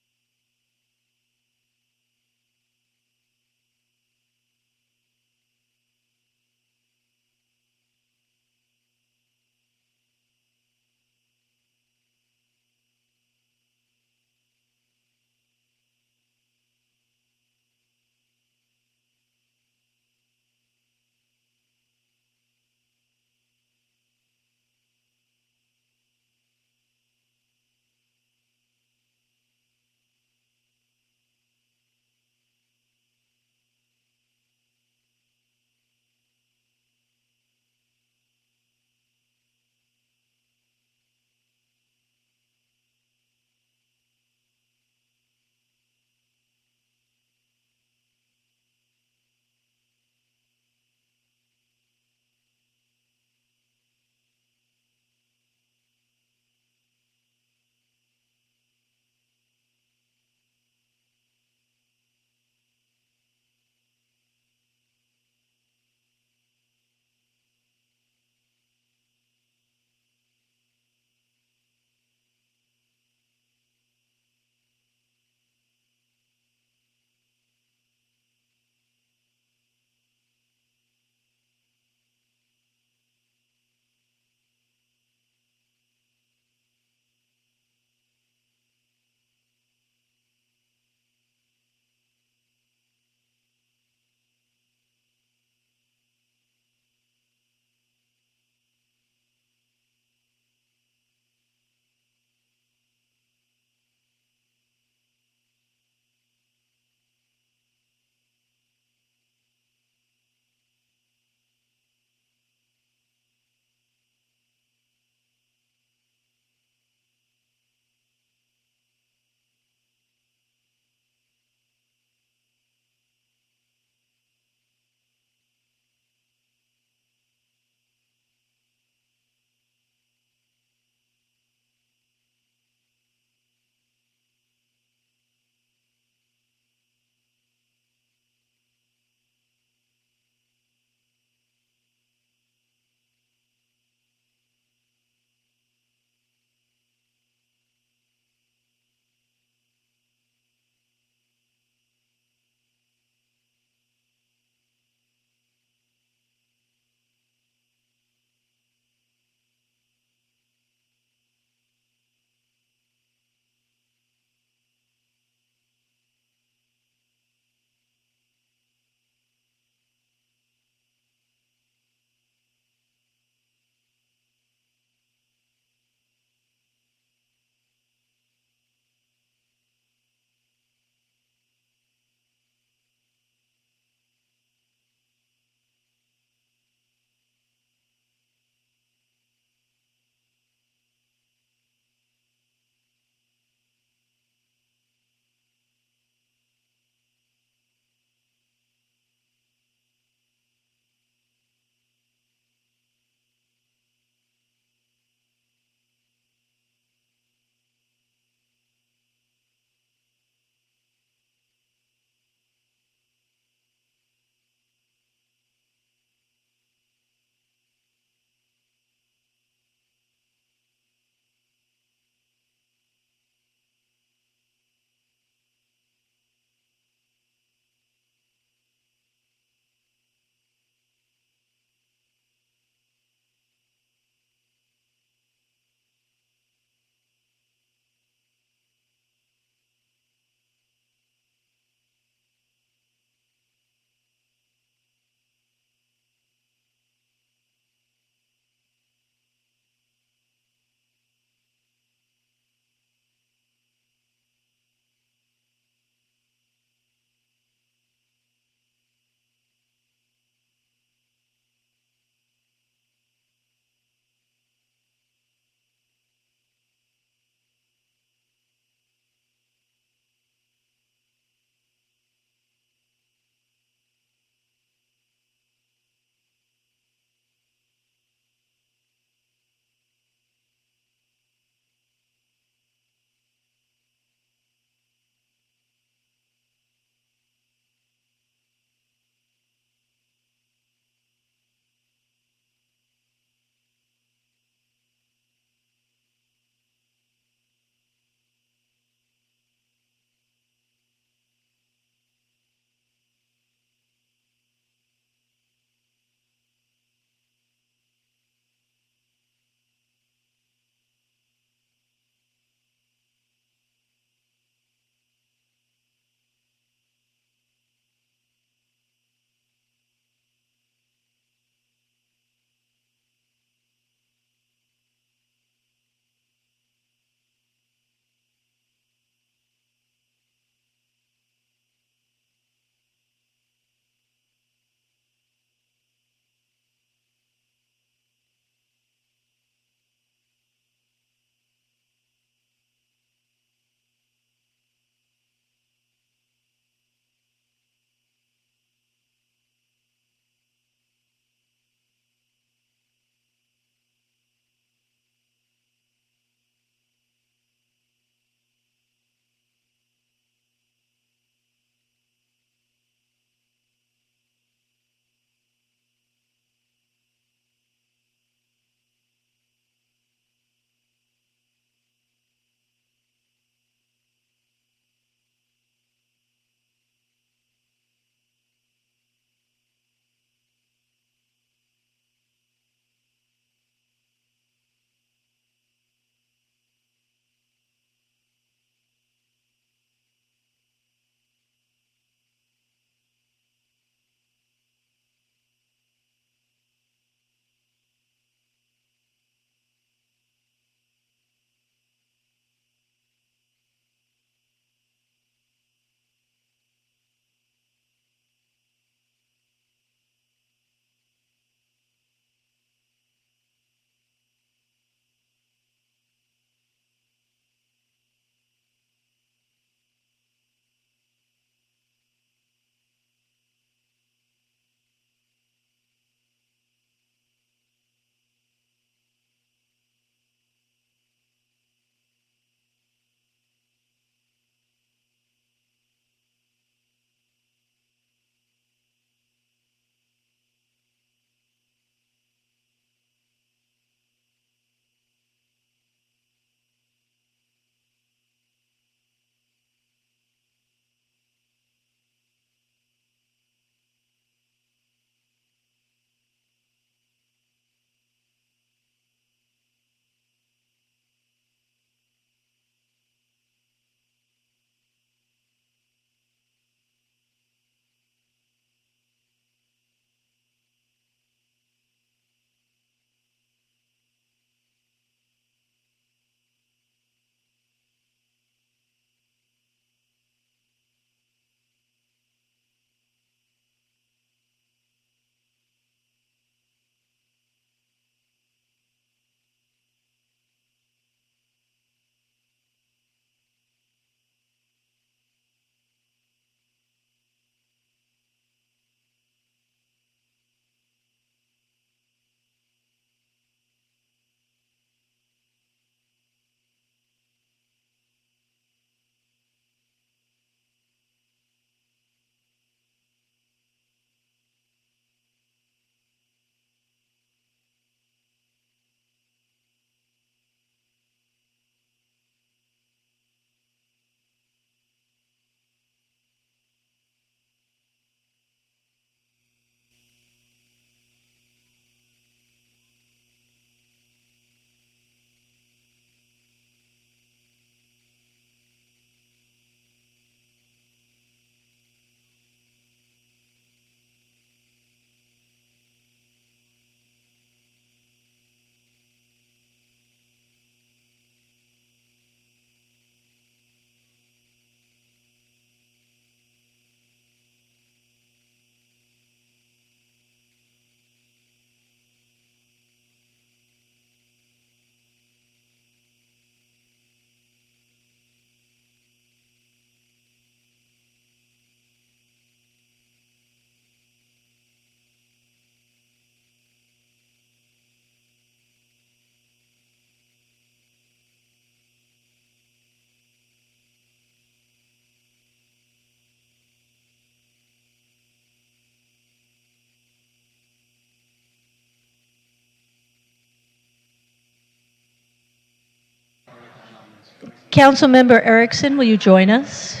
[SPEAKER 1] Councilmember Erickson, will you join us?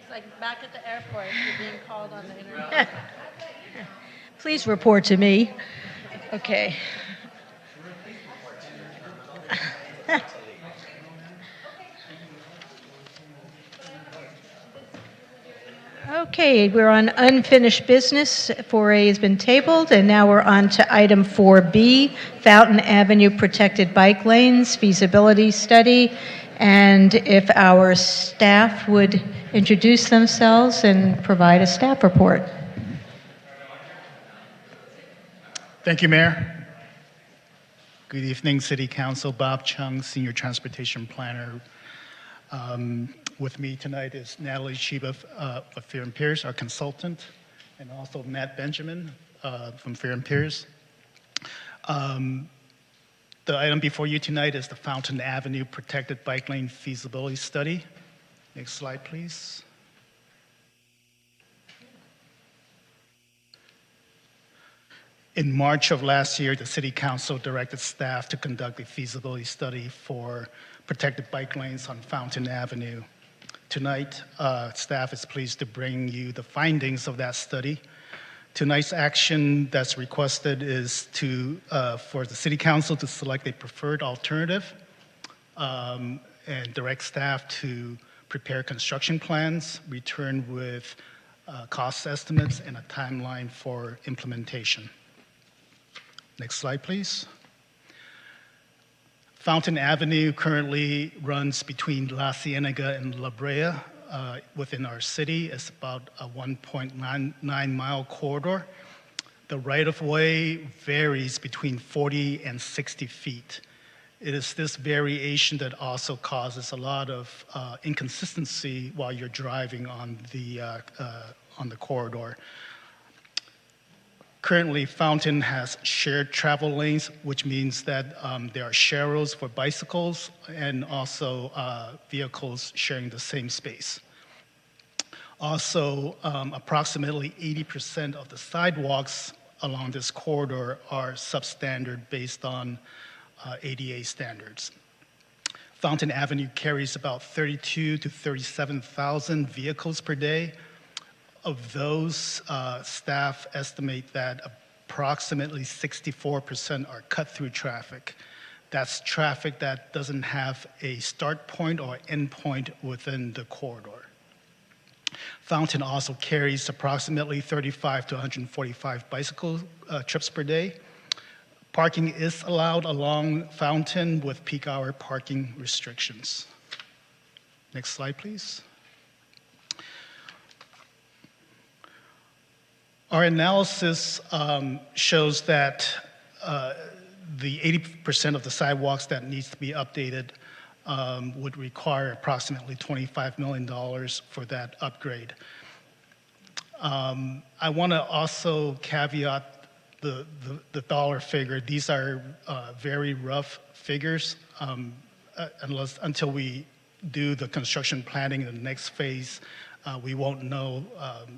[SPEAKER 4] It's like back at the airport, you're being called on the internet.
[SPEAKER 1] Please report to me. Okay. Okay, we're on unfinished business. 4A has been tabled, and now we're on to item 4B, Fountain Avenue Protected Bike Lanes Feasibility Study. And if our staff would introduce themselves and provide a staff report.
[SPEAKER 10] Thank you, Mayor. Good evening, City Council. Bob Chung, Senior Transportation Planner. With me tonight is Natalie Sheba of Fear and Pierce, our consultant, and also Matt Benjamin from Fear and Pierce. The item before you tonight is the Fountain Avenue Protected Bike Lane Feasibility Study. Next slide, please. In March of last year, the City Council directed staff to conduct a feasibility study for protected bike lanes on Fountain Avenue. Tonight, staff is pleased to bring you the findings of that study. Tonight's action that's requested is for the City Council to select a preferred alternative and direct staff to prepare construction plans, return with cost estimates, and a timeline for implementation. Next slide, please. Fountain Avenue currently runs between La Cienega and La Brea within our city. It's about a 1.9-mile corridor. The right-of-way varies between 40 and 60 feet. It is this variation that also causes a lot of inconsistency while you're driving on the corridor. Currently, Fountain has shared travel lanes, which means that there are share roads for bicycles and also vehicles sharing the same space. Also, approximately 80% of the sidewalks along this corridor are substandard based on ADA standards. Fountain Avenue carries about 32 to 37,000 vehicles per day. Of those, staff estimate that approximately 64% are cut-through traffic. That's traffic that doesn't have a start point or end point within the corridor. Fountain also carries approximately 35 to 145 bicycle trips per day. Parking is allowed along Fountain with peak hour parking restrictions. Next slide, please. Our analysis shows that the 80% of the sidewalks that needs to be updated would require approximately $25 million for that upgrade. I want to also caveat the dollar figure. These are very rough figures until we do the construction planning in the next phase. We won't know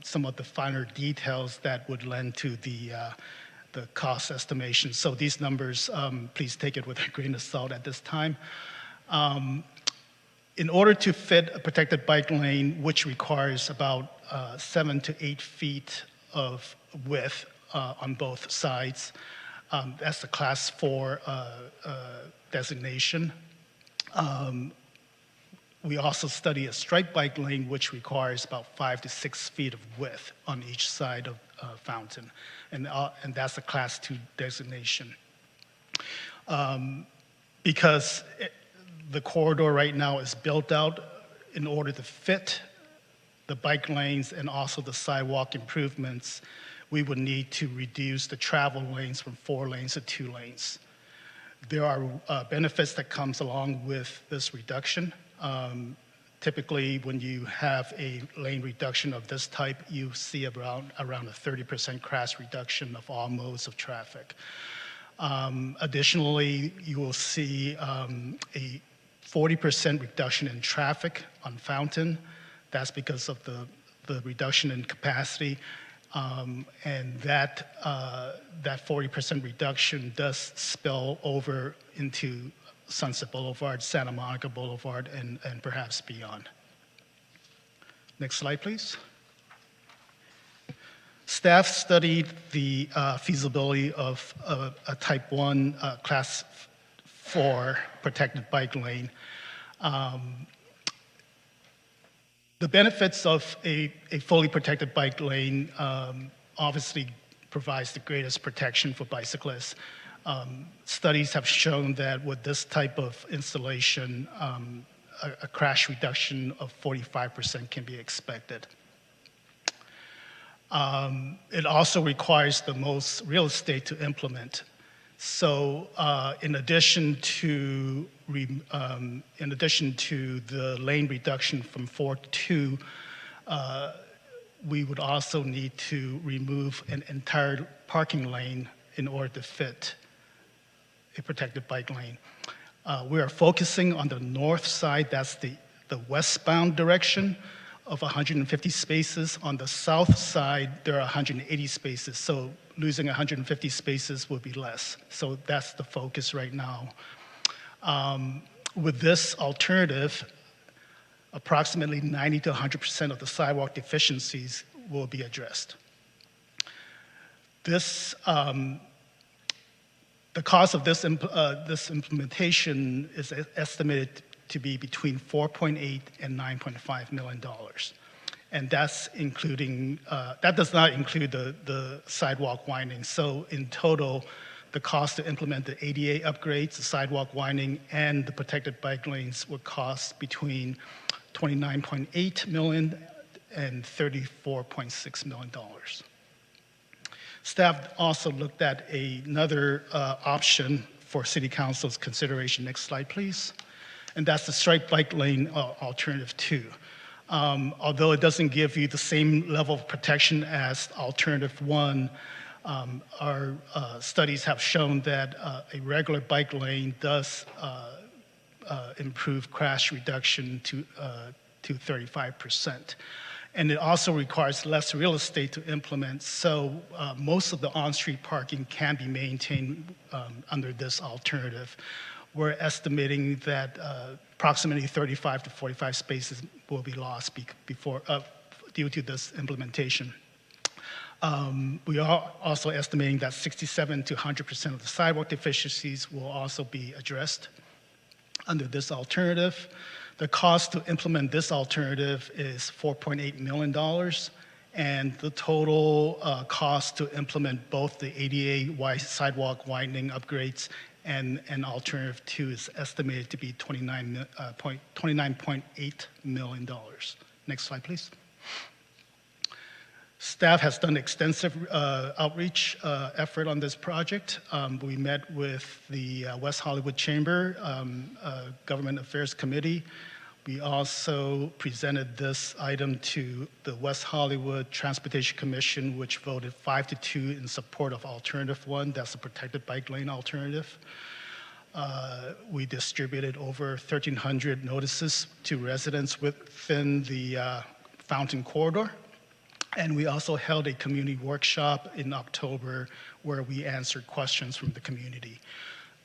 [SPEAKER 10] some of the finer details that would lend to the cost estimation. So these numbers, please take it with a grain of salt at this time. In order to fit a protected bike lane, which requires about 7 to 8 feet of width on both sides, that's the Class 4 designation. We also study a striped bike lane, which requires about 5 to 6 feet of width on each side of Fountain, and that's a Class 2 designation. Because the corridor right now is built out in order to fit the bike lanes and also the sidewalk improvements, we would need to reduce the travel lanes from 4 lanes to 2 lanes. There are benefits that comes along with this reduction. Typically, when you have a lane reduction of this type, you see around a 30% crash reduction of all modes of traffic. Additionally, you will see a 40% reduction in traffic on Fountain. That's because of the reduction in capacity. And that 40% reduction does spill over into Sunset Boulevard, Santa Monica Boulevard, and perhaps beyond. Next slide, please. Staff studied the feasibility of a Type 1 Class 4 protected bike lane. The benefits of a fully protected bike lane obviously provides the greatest protection for bicyclists. Studies have shown that with this type of installation, a crash reduction of 45% can be expected. It also requires the most real estate to implement. So in addition to the lane reduction from 4 to 2, we would also need to remove an entire parking lane in order to fit a protected bike lane. We are focusing on the north side, that's the westbound direction of 150 spaces. On the south side, there are 180 spaces, so losing 150 spaces will be less. So that's the focus right now. With this alternative, approximately 90 to 100% of the sidewalk deficiencies will be addressed. The cost of this implementation is estimated to be between $4.8 and $9.5 million. And that's including, that does not include the sidewalk winding. So in total, the cost to implement the ADA upgrades, the sidewalk winding, and the protected bike lanes would cost between $29.8 million and $34.6 million. Staff also looked at another option for City Council's consideration. Next slide, please. And that's the striped bike lane alternative 2. Although it doesn't give you the same level of protection as alternative 1, our studies have shown that a regular bike lane does improve crash reduction to 35%. And it also requires less real estate to implement, so most of the on-street parking can be maintained under this alternative. We're estimating that approximately 35 to 45 spaces will be lost due to this implementation. We are also estimating that 67 to 100% of the sidewalk deficiencies will also be addressed under this alternative. The cost to implement this alternative is $4.8 million, and the total cost to implement both the ADA sidewalk widening upgrades and alternative 2 is estimated to be $29.8 million. Next slide, please. Staff has done extensive outreach effort on this project. We met with the West Hollywood Chamber Government Affairs Committee. We also presented this item to the West Hollywood Transportation Commission, which voted 5-2 in support of alternative 1. That's a protected bike lane alternative. We distributed over 1,300 notices to residents within the Fountain Corridor. And we also held a community workshop in October where we answered questions from the community.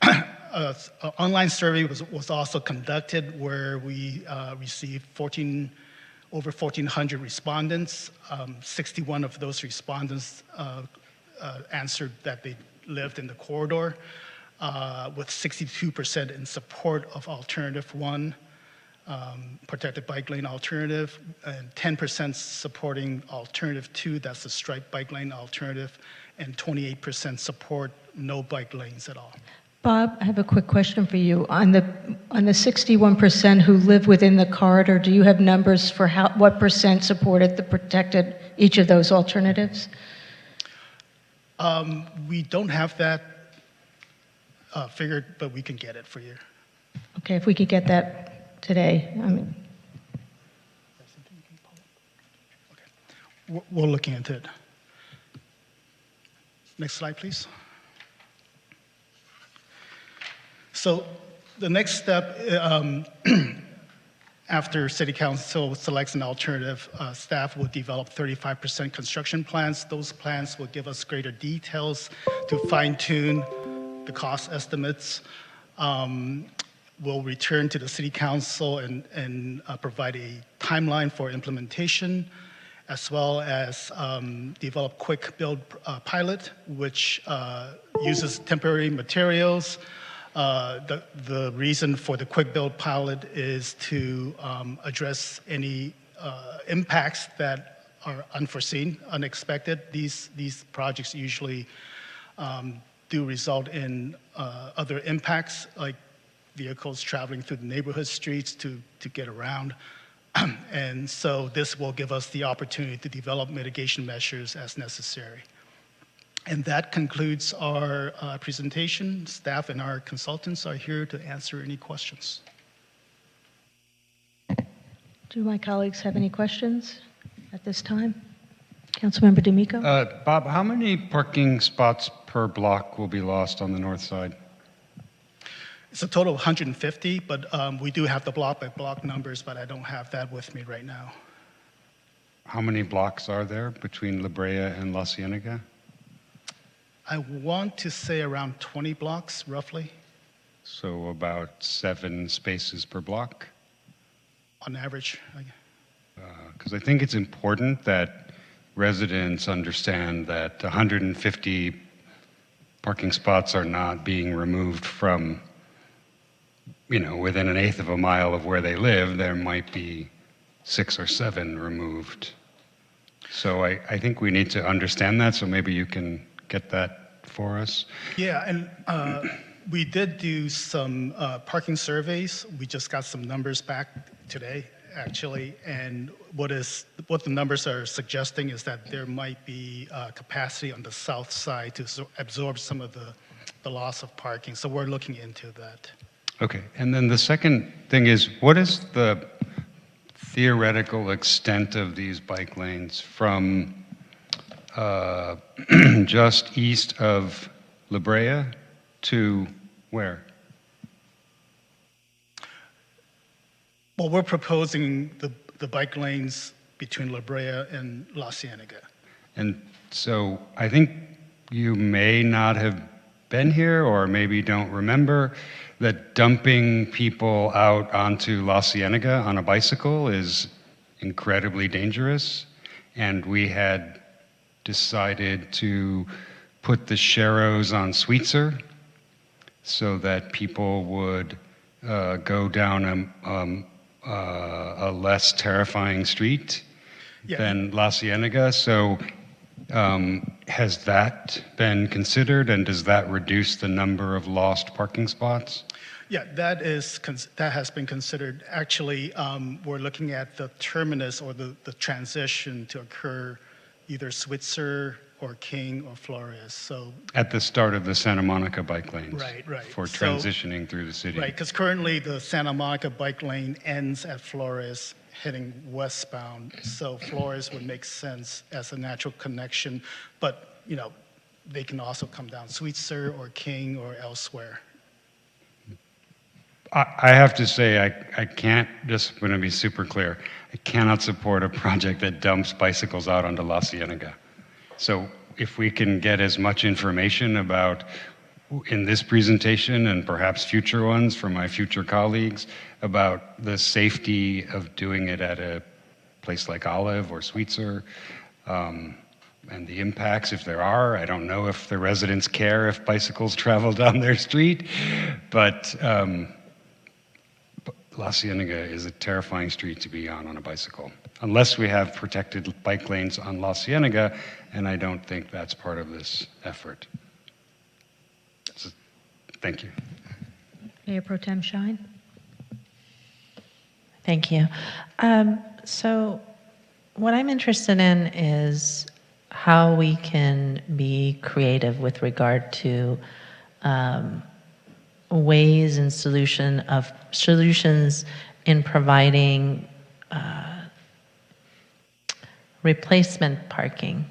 [SPEAKER 10] An online survey was also conducted where we received over 1,400 respondents. 61 of those respondents answered that they lived in the corridor, with 62% in support of alternative 1. Protected bike lane alternative, and 10% supporting alternative 2, that's the striped bike lane alternative, and 28% support no bike lanes at all.
[SPEAKER 1] Bob, I have a quick question for you. On the 61% who live within the corridor, do you have numbers for what percent supported each of those alternatives?
[SPEAKER 10] We don't have that figured, but we can get it for you.
[SPEAKER 1] Okay, if we could get that today.
[SPEAKER 10] We're looking into it. Next slide, please. So the next step after City Council selects an alternative, staff will develop 35% construction plans. Those plans will give us greater details to fine-tune the cost estimates. We'll return to the City Council and provide a timeline for implementation, as well as develop quick build pilot, which uses temporary materials. The reason for the quick build pilot is to address any impacts that are unforeseen, unexpected. These projects usually do result in other impacts, like vehicles traveling through the neighborhood streets to get around. And so this will give us the opportunity to develop mitigation measures as necessary. And that concludes our presentation. Staff and our consultants are here to answer any questions.
[SPEAKER 1] Do my colleagues have any questions at this time? Councilmember D'Amico?
[SPEAKER 6] Bob, how many parking spots per block will be lost on the north side?
[SPEAKER 10] It's a total of 150, but we do have the block-by-block numbers, but I don't have that with me right now.
[SPEAKER 6] How many blocks are there between La Brea and La Cienega?
[SPEAKER 10] I want to say around 20 blocks, roughly.
[SPEAKER 6] So about 7 spaces per block?
[SPEAKER 10] On average.
[SPEAKER 6] Because I think it's important that residents understand that 150 parking spots are not being removed from, within 1/8 of a mile of where they live. There might be 6 or 7 removed. So I think we need to understand that, so maybe you can get that for us.
[SPEAKER 10] Yeah, and we did do some parking surveys. We just got some numbers back today, actually, and what the numbers are suggesting is that there might be capacity on the south side to absorb some of the loss of parking. So we're looking into that.
[SPEAKER 6] Okay, and then the second thing is, what is the theoretical extent of these bike lanes from just east of La Brea to where?
[SPEAKER 10] Well, we're proposing the bike lanes between La Brea and La Cienega.
[SPEAKER 6] And so I think you may not have been here or maybe don't remember that dumping people out onto La Cienega on a bicycle is incredibly dangerous. And we had decided to put the sharrows on Sweetser so that people would go down a less terrifying street than La Cienega. So has that been considered, and does that reduce the number of lost parking spots?
[SPEAKER 10] Yeah, that has been considered. Actually, we're looking at the terminus or the transition to occur either Switzer or King or Flores. So
[SPEAKER 6] at the start of the Santa Monica bike lanes,
[SPEAKER 10] right.
[SPEAKER 6] for transitioning through the city.
[SPEAKER 10] Right, because currently the Santa Monica bike lane ends at Flores, heading westbound. So Flores would make sense as a natural connection, but they can also come down Switzer or King or elsewhere.
[SPEAKER 6] I have to say, I can't, just going to be super clear, I cannot support a project that dumps bicycles out onto La Cienega. So if we can get as much information about, in this presentation and perhaps future ones from my future colleagues, about the safety of doing it at a place like Olive or Sweetser, and the impacts, if there are. I don't know if the residents care if bicycles travel down their street, but La Cienega is a terrifying street to be on a bicycle, unless we have protected bike lanes on La Cienega, and I don't think that's part of this effort. So, thank you.
[SPEAKER 1] Mayor Pro Tem Shine.
[SPEAKER 4] Thank you. So what I'm interested in is how we can be creative with regard to ways and solutions in providing replacement parking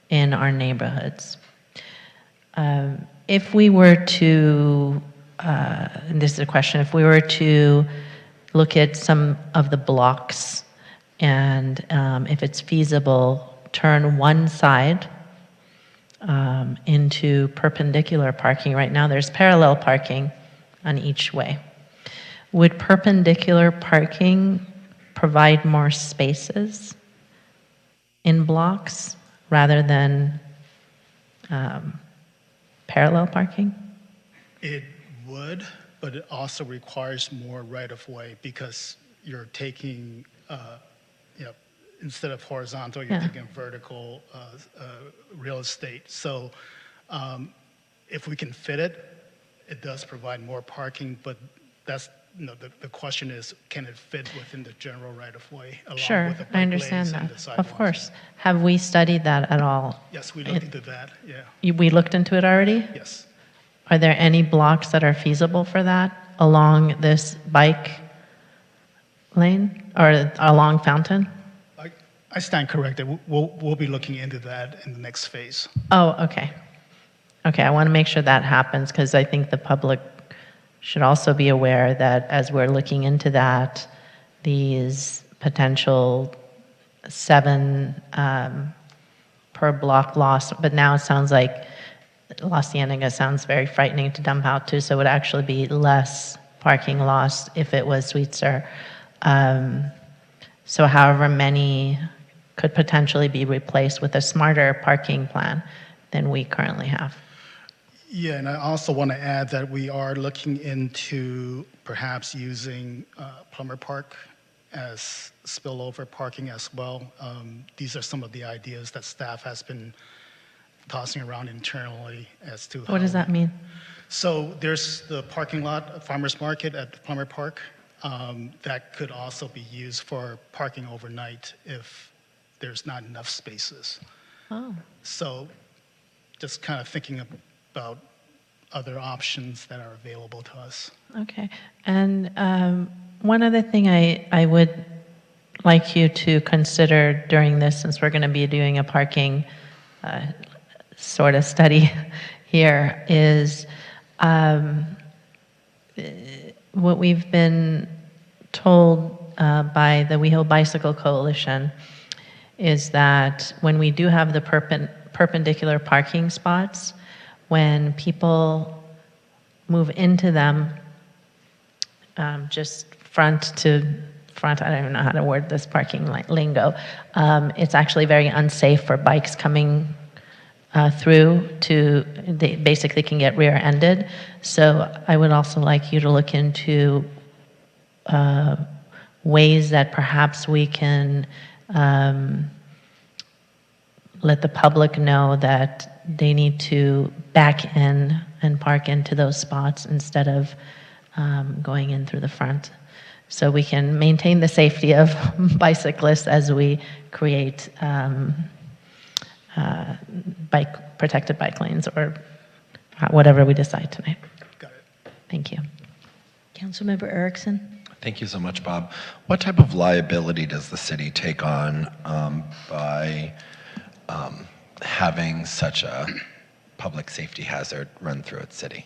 [SPEAKER 4] in our neighborhoods. If we were to, and this is a question, if we were to look at some of the blocks and if it's feasible, turn one side into perpendicular parking. Right now there's parallel parking on each way. Would perpendicular parking provide more spaces in blocks rather than parallel parking?
[SPEAKER 10] It would, but it also requires more right-of-way because you're taking, instead of horizontal, you're taking vertical real estate. So if we can fit it, it does provide more parking, but that's, the question is, can it fit within the general right-of-way along
[SPEAKER 4] Sure,
[SPEAKER 10] with the bike
[SPEAKER 4] I understand
[SPEAKER 10] lanes and
[SPEAKER 4] that.
[SPEAKER 10] the sidewalks?
[SPEAKER 4] Of course. Have we studied that at all?
[SPEAKER 10] Yes, we looked into that, yeah.
[SPEAKER 4] We looked into it already?
[SPEAKER 10] Yes.
[SPEAKER 4] Are there any blocks that are feasible for that along this bike lane or along Fountain?
[SPEAKER 10] I stand corrected. We'll be looking into that in the next phase.
[SPEAKER 4] Oh, okay. Okay, I want to make sure that happens because I think the public should also be aware that as we're looking into that, these potential 7 per block loss, but now it sounds like La Cienega sounds very frightening to dump out to, so it would actually be less parking loss if it was Sweetser. So however many could potentially be replaced with a smarter parking plan than we currently have.
[SPEAKER 10] Yeah, and I also want to add that we are looking into perhaps using Plummer Park as spillover parking as well. These are some of the ideas that staff has been tossing around internally as to
[SPEAKER 4] What does that mean?
[SPEAKER 10] So there's the parking lot, farmer's market at Plummer Park, that could also be used for parking overnight if there's not enough spaces.
[SPEAKER 4] Oh.
[SPEAKER 10] So just kind of thinking about other options that are available to us.
[SPEAKER 4] Okay. And one other thing I would like you to consider during this, since we're going to be doing a parking sort of study here, is what we've been told by the WeHo Bicycle Coalition is that when we do have the perpendicular parking spots, when people move into them, just front to front, I don't even know how to word this parking lingo, it's actually very unsafe for bikes coming through to, they basically can get rear-ended. So I would also like you to look into ways that perhaps we can let the public know that they need to back in and park into those spots instead of going in through the front. So we can maintain the safety of bicyclists as we create protected bike lanes or whatever we decide tonight.
[SPEAKER 10] Got it.
[SPEAKER 4] Thank you.
[SPEAKER 11] Councilmember Erickson.
[SPEAKER 9] Thank you so much, Bob. What type of liability does the city take on by having such a public safety hazard run through its city?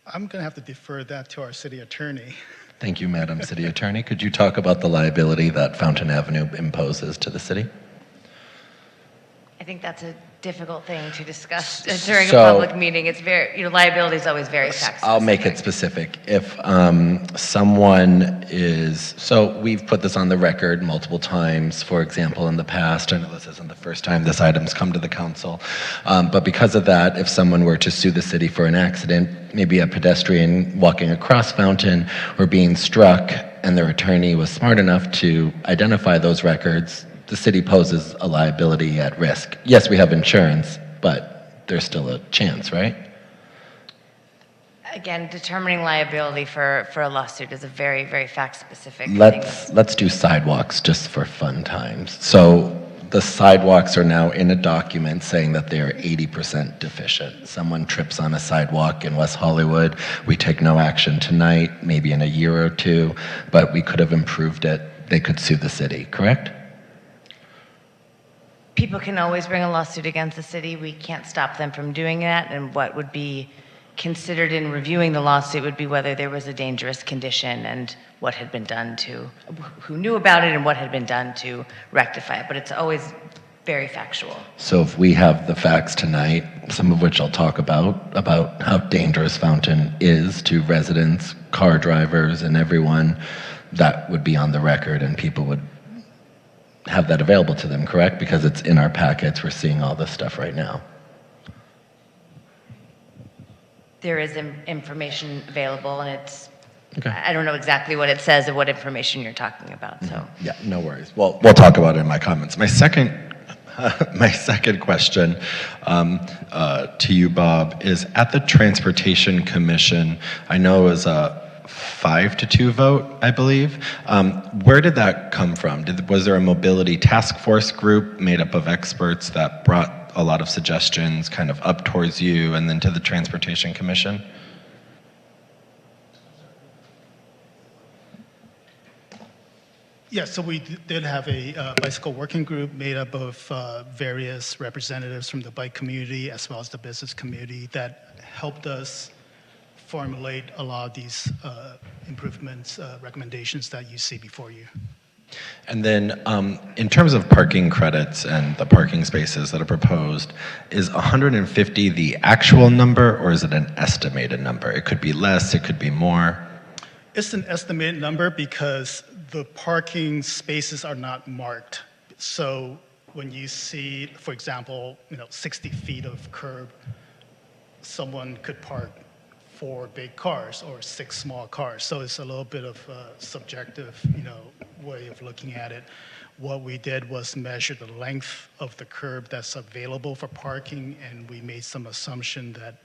[SPEAKER 10] I'm going to have to defer that to our city attorney.
[SPEAKER 9] Thank you, Madam City Attorney. Could you talk about the liability that Fountain Avenue imposes to the city?
[SPEAKER 12] I think that's a difficult thing to discuss during
[SPEAKER 9] So-
[SPEAKER 12] a public meeting. It's very, liability is always very fact
[SPEAKER 9] I'll make it specific. If someone is, so we've put this on the record multiple times, for example, in the past, I know this isn't the first time this item's come to the council, but because of that, if someone were to sue the city for an accident, maybe a pedestrian walking across Fountain or being struck, and their attorney was smart enough to identify those records, the city poses a liability at risk. Yes, we have insurance, but there's still a chance, right?
[SPEAKER 12] Again, determining liability for a lawsuit is a very, very fact-specific thing.
[SPEAKER 9] Let's do sidewalks just for fun times. So the sidewalks are now in a document saying that they are 80% deficient. Someone trips on a sidewalk in West Hollywood. We take no action tonight, maybe in a year or two, but we could have improved it. They could sue the city, correct?
[SPEAKER 12] People can always bring a lawsuit against the city. We can't stop them from doing that. And what would be considered in reviewing the lawsuit would be whether there was a dangerous condition and what had been done to, who knew about it and what had been done to rectify it. But it's always very factual.
[SPEAKER 9] So if we have the facts tonight, some of which I'll talk about how dangerous Fountain is to residents, car drivers, and everyone, that would be on the record and people would have that available to them, correct? Because it's in our packets, we're seeing all this stuff right now.
[SPEAKER 12] There is information available, and it's,
[SPEAKER 9] Okay.
[SPEAKER 12] I don't know exactly what it says or what information you're talking about, so.
[SPEAKER 9] Yeah, no worries. Well, we'll talk about it in my comments. My second question to you, Bob, is at the Transportation Commission, I know it was a 5-2 vote, I believe. Where did that come from? Was there a mobility task force group made up of experts that brought a lot of suggestions kind of up towards you and then to the Transportation Commission?
[SPEAKER 10] Yeah, so we did have a bicycle working group made up of various representatives from the bike community as well as the business community that helped us formulate a lot of these improvements, recommendations that you see before you.
[SPEAKER 9] And then in terms of parking credits and the parking spaces that are proposed, is 150 the actual number or is it an estimated number? It could be less, it could be more.
[SPEAKER 10] It's an estimated number because the parking spaces are not marked. So when you see, for example, 60 feet of curb, someone could park 4 big cars or 6 small cars. So it's a little bit of a subjective, way of looking at it. What we did was measure the length of the curb that's available for parking, and we made some assumption that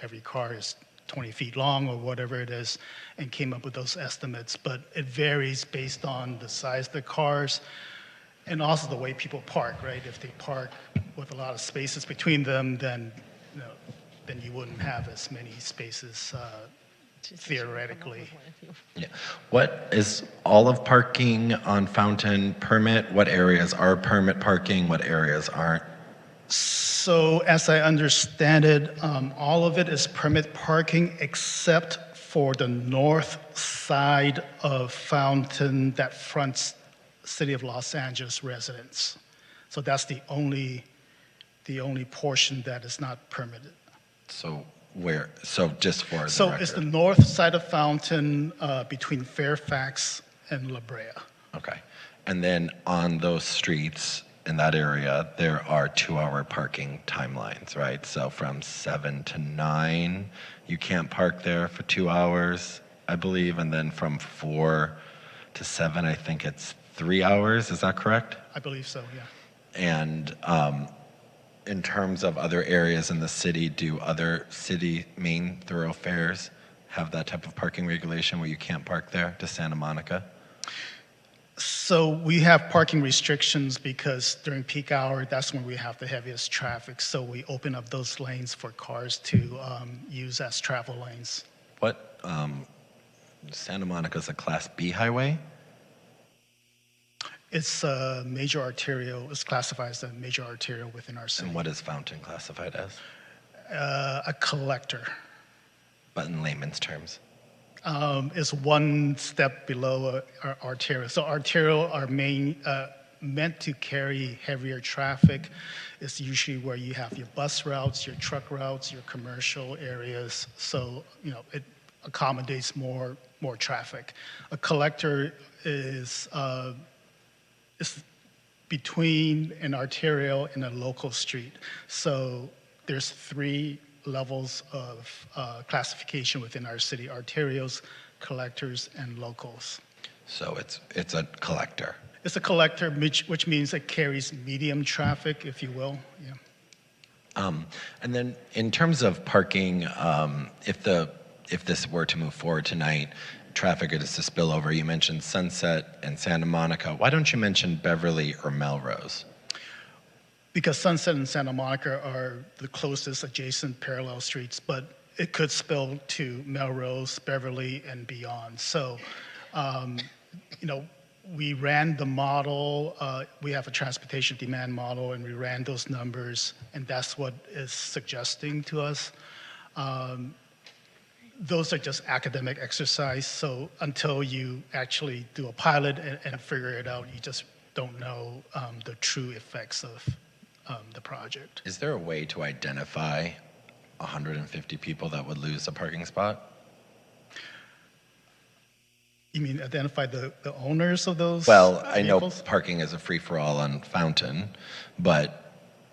[SPEAKER 10] every car is 20 feet long or whatever it is, and came up with those estimates. But it varies based on the size of the cars and also the way people park, right? If they park with a lot of spaces between them, then you wouldn't have as many spaces theoretically.
[SPEAKER 9] Yeah. What is all of parking on Fountain permit? What areas are permit parking? What areas aren't?
[SPEAKER 10] So as I understand it, all of it is permit parking except for the north side of Fountain that fronts City of Los Angeles residents. So that's the only portion that is not permitted.
[SPEAKER 9] So where? So just for the
[SPEAKER 10] So
[SPEAKER 9] record.
[SPEAKER 10] it's the north side of Fountain between Fairfax and La Brea.
[SPEAKER 9] Okay. And then on those streets in that area, there are 2-hour parking timelines, right? So from 7 to 9, you can't park there for 2 hours, I believe. And then from 4 to 7, I think it's 3 hours. Is that correct?
[SPEAKER 10] I believe so, yeah.
[SPEAKER 9] And in terms of other areas in the city, do other city main thoroughfares have that type of parking regulation where you can't park there to Santa Monica?
[SPEAKER 10] So we have parking restrictions because during peak hour, that's when we have the heaviest traffic. So we open up those lanes for cars to use as travel lanes.
[SPEAKER 9] What, Santa Monica's a Class B highway?
[SPEAKER 10] It's a major arterial. It's classified as a major arterial within our city.
[SPEAKER 9] And what is Fountain classified as?
[SPEAKER 10] A collector.
[SPEAKER 9] But in layman's terms?
[SPEAKER 10] Is one step below our arterial. So arterial are meant to carry heavier traffic. It's usually where you have your bus routes, your truck routes, your commercial areas. So it accommodates more traffic. A collector is between an arterial and a local street. So there's 3 levels of classification within our city: arterials, collectors, and locals.
[SPEAKER 9] So it's a collector.
[SPEAKER 10] It's a collector, which means it carries medium traffic, if you will. Yeah.
[SPEAKER 9] And then in terms of parking, if this were to move forward tonight, traffic is to spill over. You mentioned Sunset and Santa Monica. Why don't you mention Beverly or Melrose?
[SPEAKER 10] Because Sunset and Santa Monica are the closest adjacent parallel streets, but it could spill to Melrose, Beverly, and beyond. So, we ran the model. We have a transportation demand model, and we ran those numbers, and that's what is suggesting to us. those are just academic exercise. So until you actually do a pilot and figure it out, you just don't know the true effects of the project.
[SPEAKER 9] Is there a way to identify 150 people that would lose a parking spot?
[SPEAKER 10] You mean identify the owners of those
[SPEAKER 9] Well, I know
[SPEAKER 10] vehicles?
[SPEAKER 9] parking is a free-for-all on Fountain, but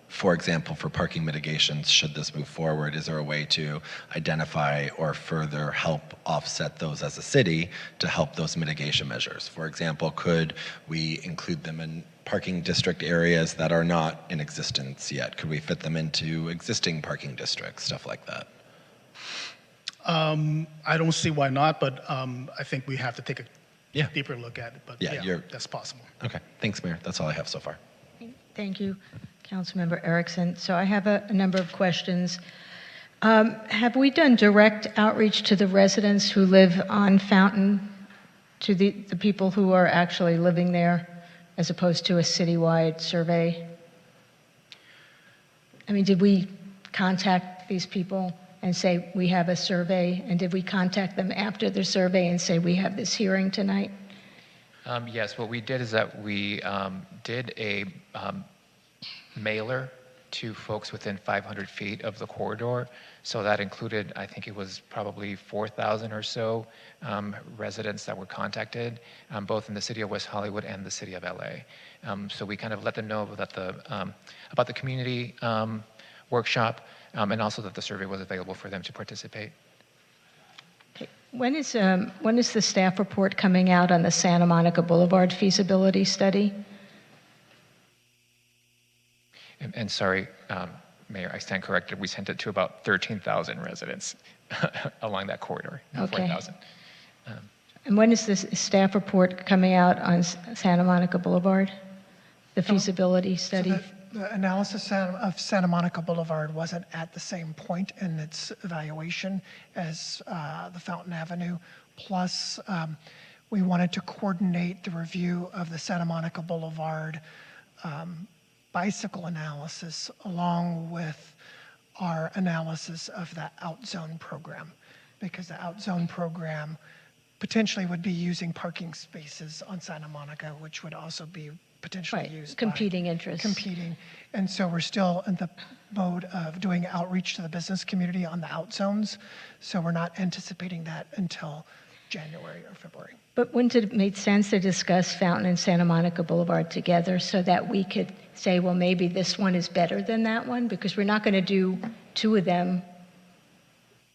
[SPEAKER 9] for example, for parking mitigations, should this move forward, is there a way to identify or further help offset those as a city to help those mitigation measures? For example, could we include them in parking district areas that are not in existence yet? Could we fit them into existing parking districts, stuff like that?
[SPEAKER 10] I don't see why not, but I think we have to take a deeper look at it. But yeah, that's possible.
[SPEAKER 9] Okay, thanks, Mayor. That's all I have so far.
[SPEAKER 11] Thank you, Councilmember Erickson. So I have a number of questions. Have we done direct outreach to the residents who live on Fountain, to the people who are actually living there, as opposed to a citywide survey? I mean, did we contact these people and say, we have a survey? And did we contact them after the survey and say, we have this hearing tonight?
[SPEAKER 13] Yes, what we did is that we did a mailer to folks within 500 feet of the corridor. So that included, I think it was probably 4,000 or so residents that were contacted, both in the city of West Hollywood and the city of LA. So we kind of let them know about the community workshop, and also that the survey was available for them to participate.
[SPEAKER 11] When is the staff report coming out on the Santa Monica Boulevard feasibility study?
[SPEAKER 13] And sorry, Mayor, I stand corrected. We sent it to about 13,000 residents along that corridor, not
[SPEAKER 11] Okay.
[SPEAKER 13] 4,000.
[SPEAKER 11] And when is this staff report coming out on Santa Monica Boulevard? The feasibility study?
[SPEAKER 8] So the analysis of Santa Monica Boulevard wasn't at the same point in its evaluation as the Fountain Avenue. Plus, we wanted to coordinate the review of the Santa Monica Boulevard bicycle analysis along with our analysis of the outzone program, because the outzone program potentially would be using parking spaces on Santa Monica, which would also be potentially used
[SPEAKER 11] competing
[SPEAKER 8] by
[SPEAKER 11] interests.
[SPEAKER 8] competing. And so we're still in the mode of doing outreach to the business community on the outzones. So we're not anticipating that until January or February.
[SPEAKER 11] But wouldn't it make sense to discuss Fountain and Santa Monica Boulevard together so that we could say, well, maybe this one is better than that one? Because we're not going to do two of them.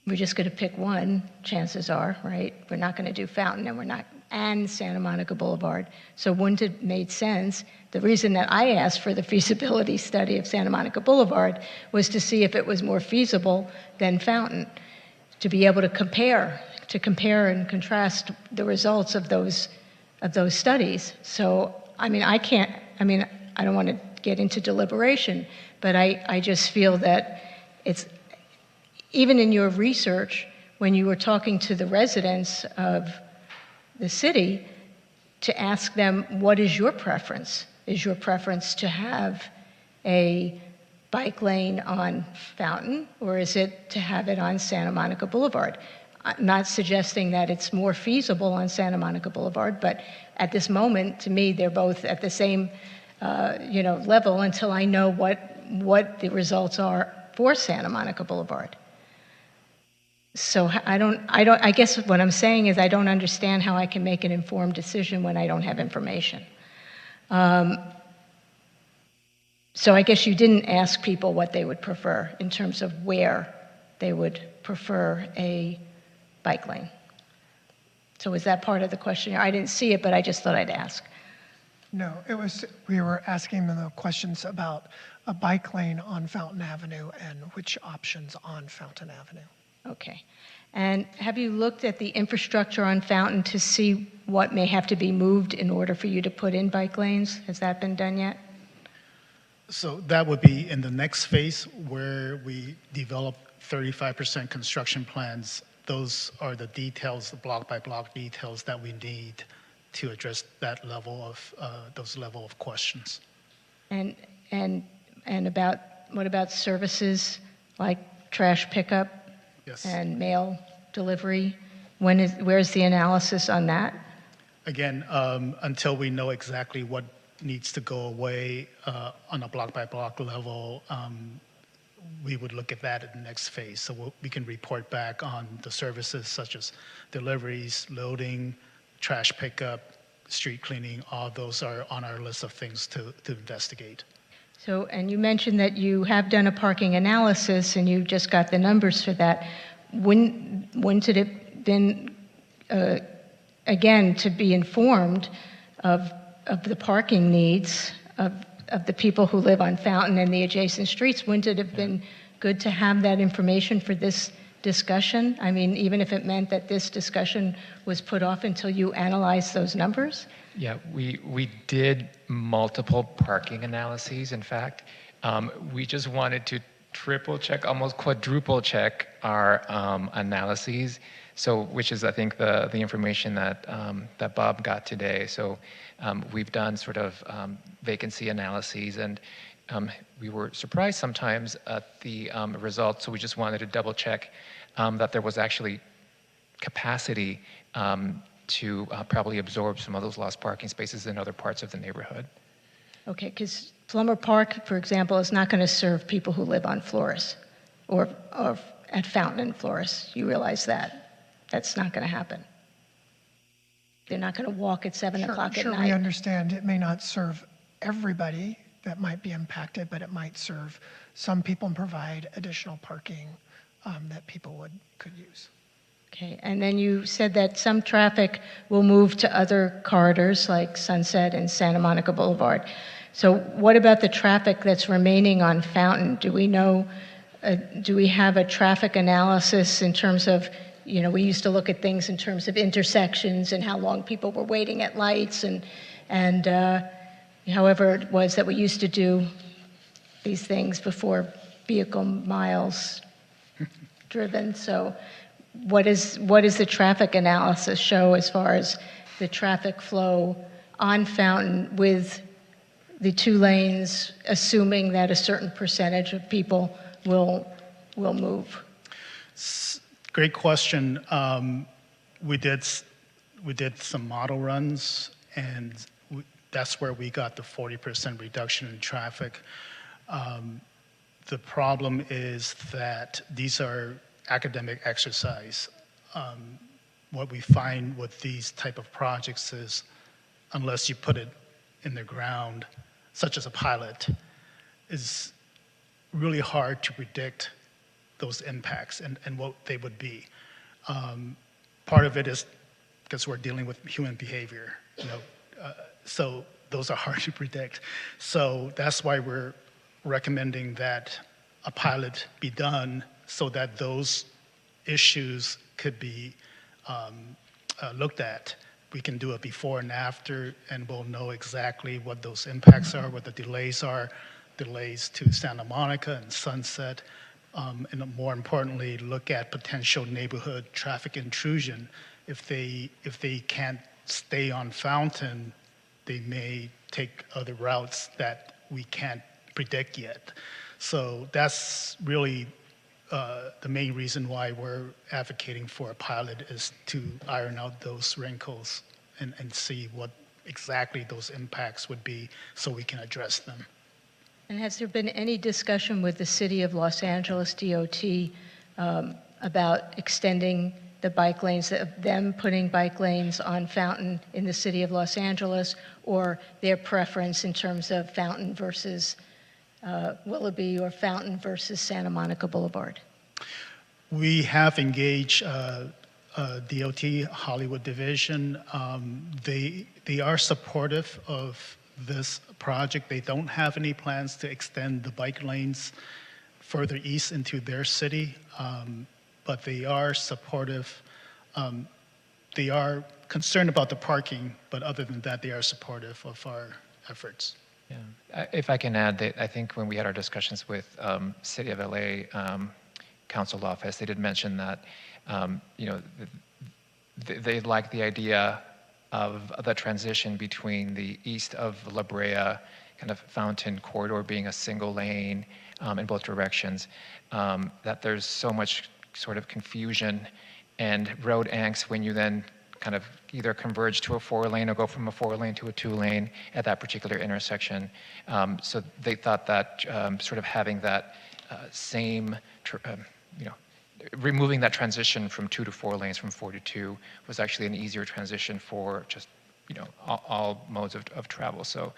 [SPEAKER 11] We're just going to pick one, chances are, right? We're not going to do Fountain and Santa Monica Boulevard. So wouldn't it make sense? The reason that I asked for the feasibility study of Santa Monica Boulevard was to see if it was more feasible than Fountain, to be able to compare and contrast the results of those studies. So, I mean, I don't want to get into deliberation, but I just feel that it's, even in your research, when you were talking to the residents of the city, to ask them, what is your preference? Is your preference to have a bike lane on Fountain, or is it to have it on Santa Monica Boulevard? I'm not suggesting that it's more feasible on Santa Monica Boulevard, but at this moment, to me, they're both at the same level until I know what the results are for Santa Monica Boulevard. So I guess what I'm saying is I don't understand how I can make an informed decision when I don't have information. So I guess you didn't ask people what they would prefer in terms of where they would prefer a bike lane. So was that part of the question? I didn't see it, but I just thought I'd ask.
[SPEAKER 8] No, we were asking them the questions about a bike lane on Fountain Avenue and which options on Fountain Avenue.
[SPEAKER 11] Okay. And have you looked at the infrastructure on Fountain to see what may have to be moved in order for you to put in bike lanes? Has that been done yet?
[SPEAKER 10] So that would be in the next phase where we develop 35% construction plans. Those are the details, the block by block details that we need to address that level of those level of questions.
[SPEAKER 11] And what about services like trash pickup?
[SPEAKER 10] Yes.
[SPEAKER 11] And mail delivery? Where's the analysis on that?
[SPEAKER 10] Again, until we know exactly what needs to go away on a block-by-block level, we would look at that at the next phase. So we can report back on the services such as deliveries, loading, trash pickup, street cleaning. All those are on our list of things to investigate.
[SPEAKER 11] So, and you mentioned that you have done a parking analysis and you just got the numbers for that. Wouldn't it have been, again, to be informed of the parking needs of the people who live on Fountain and the adjacent streets, wouldn't it have been good to have that information for this discussion? I mean, even if it meant that this discussion was put off until you analyzed those numbers?
[SPEAKER 13] Yeah, we did multiple parking analyses, in fact. We just wanted to triple check, almost quadruple check our analyses. So, which is, I think, the information that Bob got today. So, we've done sort of vacancy analyses, and we were surprised sometimes at the results. So, we just wanted to double check that there was actually capacity to probably absorb some of those lost parking spaces in other parts of the neighborhood.
[SPEAKER 11] Okay, because Plummer Park, for example, is not going to serve people who live on Flores or at Fountain and Flores. You realize that? That's not going to happen. They're not going to walk at 7 o'clock at night.
[SPEAKER 8] Sure, we understand it may not serve everybody that might be impacted, but it might serve some people and provide additional parking that people could use.
[SPEAKER 11] Okay, and then you said that some traffic will move to other corridors like Sunset and Santa Monica Boulevard. So what about the traffic that's remaining on Fountain? Do we know, do we have a traffic analysis in terms of, you know, we used to look at things in terms of intersections and how long people were waiting at lights and however it was that we used to do these things before vehicle miles driven. So what is the traffic analysis show as far as the traffic flow on Fountain with the 2 lanes, assuming that a certain percentage of people will move?
[SPEAKER 10] Great question. We did some model runs, and that's where we got the 40% reduction in traffic. The problem is that these are academic exercise. What we find with these type of projects is, unless you put it in the ground, such as a pilot, is really hard to predict those impacts and what they would be. Part of it is because we're dealing with human behavior, you know, so those are hard to predict. So that's why we're recommending that a pilot be done so that those issues could be looked at. We can do it before and after, and we'll know exactly what those impacts are, what the delays are, delays to Santa Monica and Sunset, and more importantly, look at potential neighborhood traffic intrusion. If they can't stay on Fountain, they may take other routes that we can't predict yet. So that's really the main reason why we're advocating for a pilot, is to iron out those wrinkles and see what exactly those impacts would be so we can address them.
[SPEAKER 11] And has there been any discussion with the City of Los Angeles DOT about extending the bike lanes, them putting bike lanes on Fountain in the City of Los Angeles, or their preference in terms of Fountain versus Willoughby or Fountain versus Santa Monica Boulevard?
[SPEAKER 10] We have engaged DOT Hollywood Division. They are supportive of this project. They don't have any plans to extend the bike lanes further east into their city, but they are supportive. They are concerned about the parking, but other than that, they are supportive of our efforts.
[SPEAKER 13] Yeah. If I can add, that I think when we had our discussions with City of LA Council Office, they did mention that you know, they like the idea of the transition between the east of La Brea kind of Fountain corridor being a single lane in both directions, that there's so much sort of confusion and road angst when you then kind of either converge to a 4-lane or go from a 4-lane to a 2-lane at that particular intersection. So they thought that sort of having that same, removing that transition from 2 to 4 lanes from 4 to 2 was actually an easier transition for just all modes of travel. So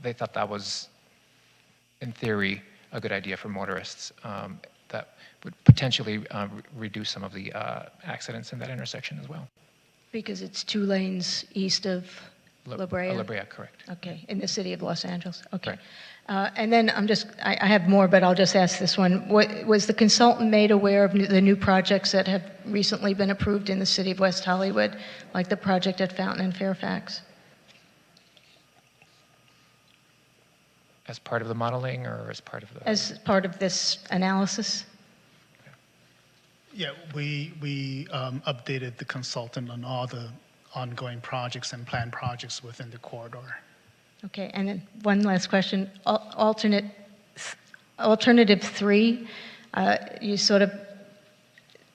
[SPEAKER 13] they thought that was, in theory, a good idea for motorists that would potentially reduce some of the accidents in that intersection as well.
[SPEAKER 11] Because it's 2 lanes east of La Brea?
[SPEAKER 13] La Brea, correct.
[SPEAKER 11] Okay, in the city of Los Angeles. Okay.
[SPEAKER 13] Right.
[SPEAKER 11] And then I have more, but I'll just ask this one. Was the consultant made aware of the new projects that have recently been approved in the city of West Hollywood, like the project at Fountain and Fairfax?
[SPEAKER 13] As part of the modeling or as part of the...
[SPEAKER 11] As part of this analysis?
[SPEAKER 10] Yeah, we updated the consultant on all the ongoing projects and planned projects within the corridor.
[SPEAKER 11] Okay, and then one last question. Alternative 3, you sort of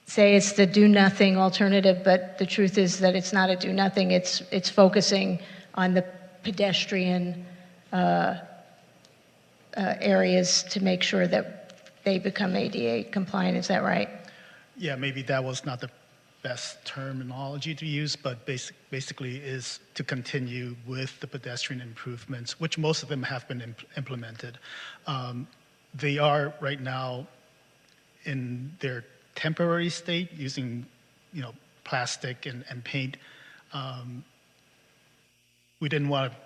[SPEAKER 11] say it's the do-nothing alternative, but the truth is that it's not a do-nothing. It's focusing on the pedestrian areas to make sure that they become ADA compliant. Is that right?
[SPEAKER 10] Yeah, maybe that was not the best terminology to use, but basically is to continue with the pedestrian improvements, which most of them have been implemented. They are right now in their temporary state using, plastic and paint. We didn't want to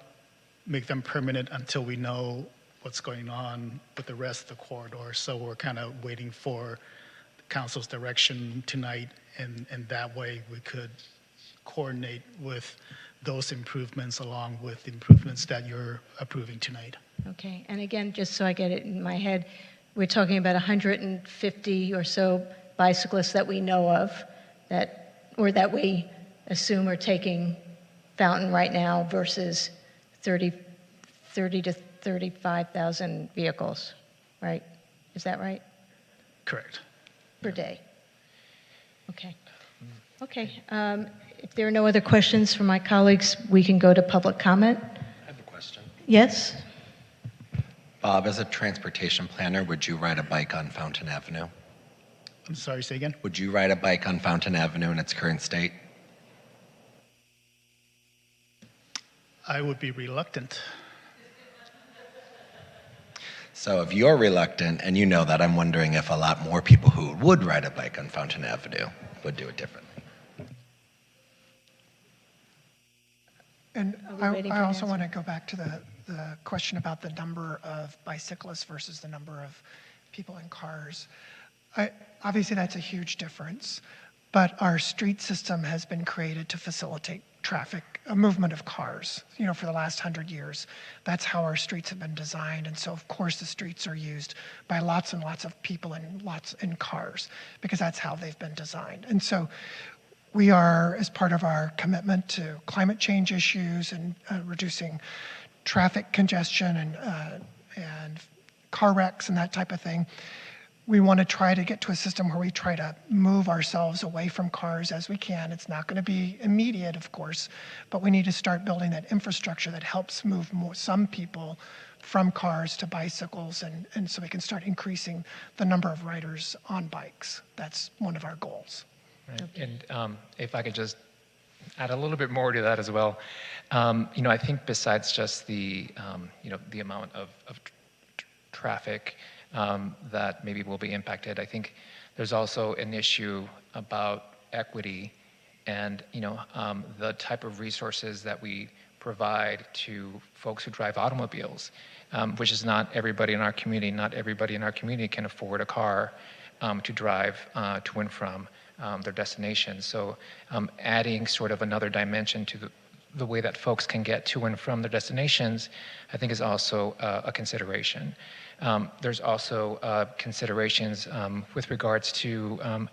[SPEAKER 10] make them permanent until we know what's going on with the rest of the corridor. So we're kind of waiting for the council's direction tonight, and that way we could coordinate with those improvements along with the improvements that you're approving tonight.
[SPEAKER 11] Okay, and again, just so I get it in my head, we're talking about 150 or so bicyclists that we know of that we assume are taking Fountain right now versus 30 to 35,000 vehicles, right? Is that right?
[SPEAKER 10] Correct.
[SPEAKER 11] Per day? Okay. Okay. If there are no other questions from my colleagues, we can go to public comment.
[SPEAKER 9] I have a question.
[SPEAKER 11] Yes?
[SPEAKER 9] Bob, as a transportation planner, would you ride a bike on Fountain Avenue?
[SPEAKER 10] I'm sorry, say again?
[SPEAKER 9] Would you ride a bike on Fountain Avenue in its current state?
[SPEAKER 10] I would be reluctant.
[SPEAKER 9] So if you're reluctant, and you know that, I'm wondering if a lot more people who would ride a bike on Fountain Avenue would do it differently.
[SPEAKER 8] And I also want to go back to the question about the number of bicyclists versus the number of people in cars. Obviously, that's a huge difference, but our street system has been created to facilitate traffic, a movement of cars, for the last 100 years. That's how our streets have been designed. And so, of course, the streets are used by lots and lots of people and lots in cars because that's how they've been designed. And so we are, as part of our commitment to climate change issues and reducing traffic congestion and car wrecks and that type of thing, we want to try to get to a system where we try to move ourselves away from cars as we can. It's not going to be immediate, of course, but we need to start building that infrastructure that helps move some people from cars to bicycles, and so we can start increasing the number of riders on bikes. That's one of our goals.
[SPEAKER 13] Right. And if I could just add a little bit more to that as well, I think besides just the amount of traffic that maybe will be impacted, I think there's also an issue about equity and the type of resources that we provide to folks who drive automobiles, which is not everybody in our community. Not everybody in our community can afford a car to drive to and from their destination. So adding sort of another dimension to the way that folks can get to and from their destinations, I think is also a consideration. There's also considerations with regards to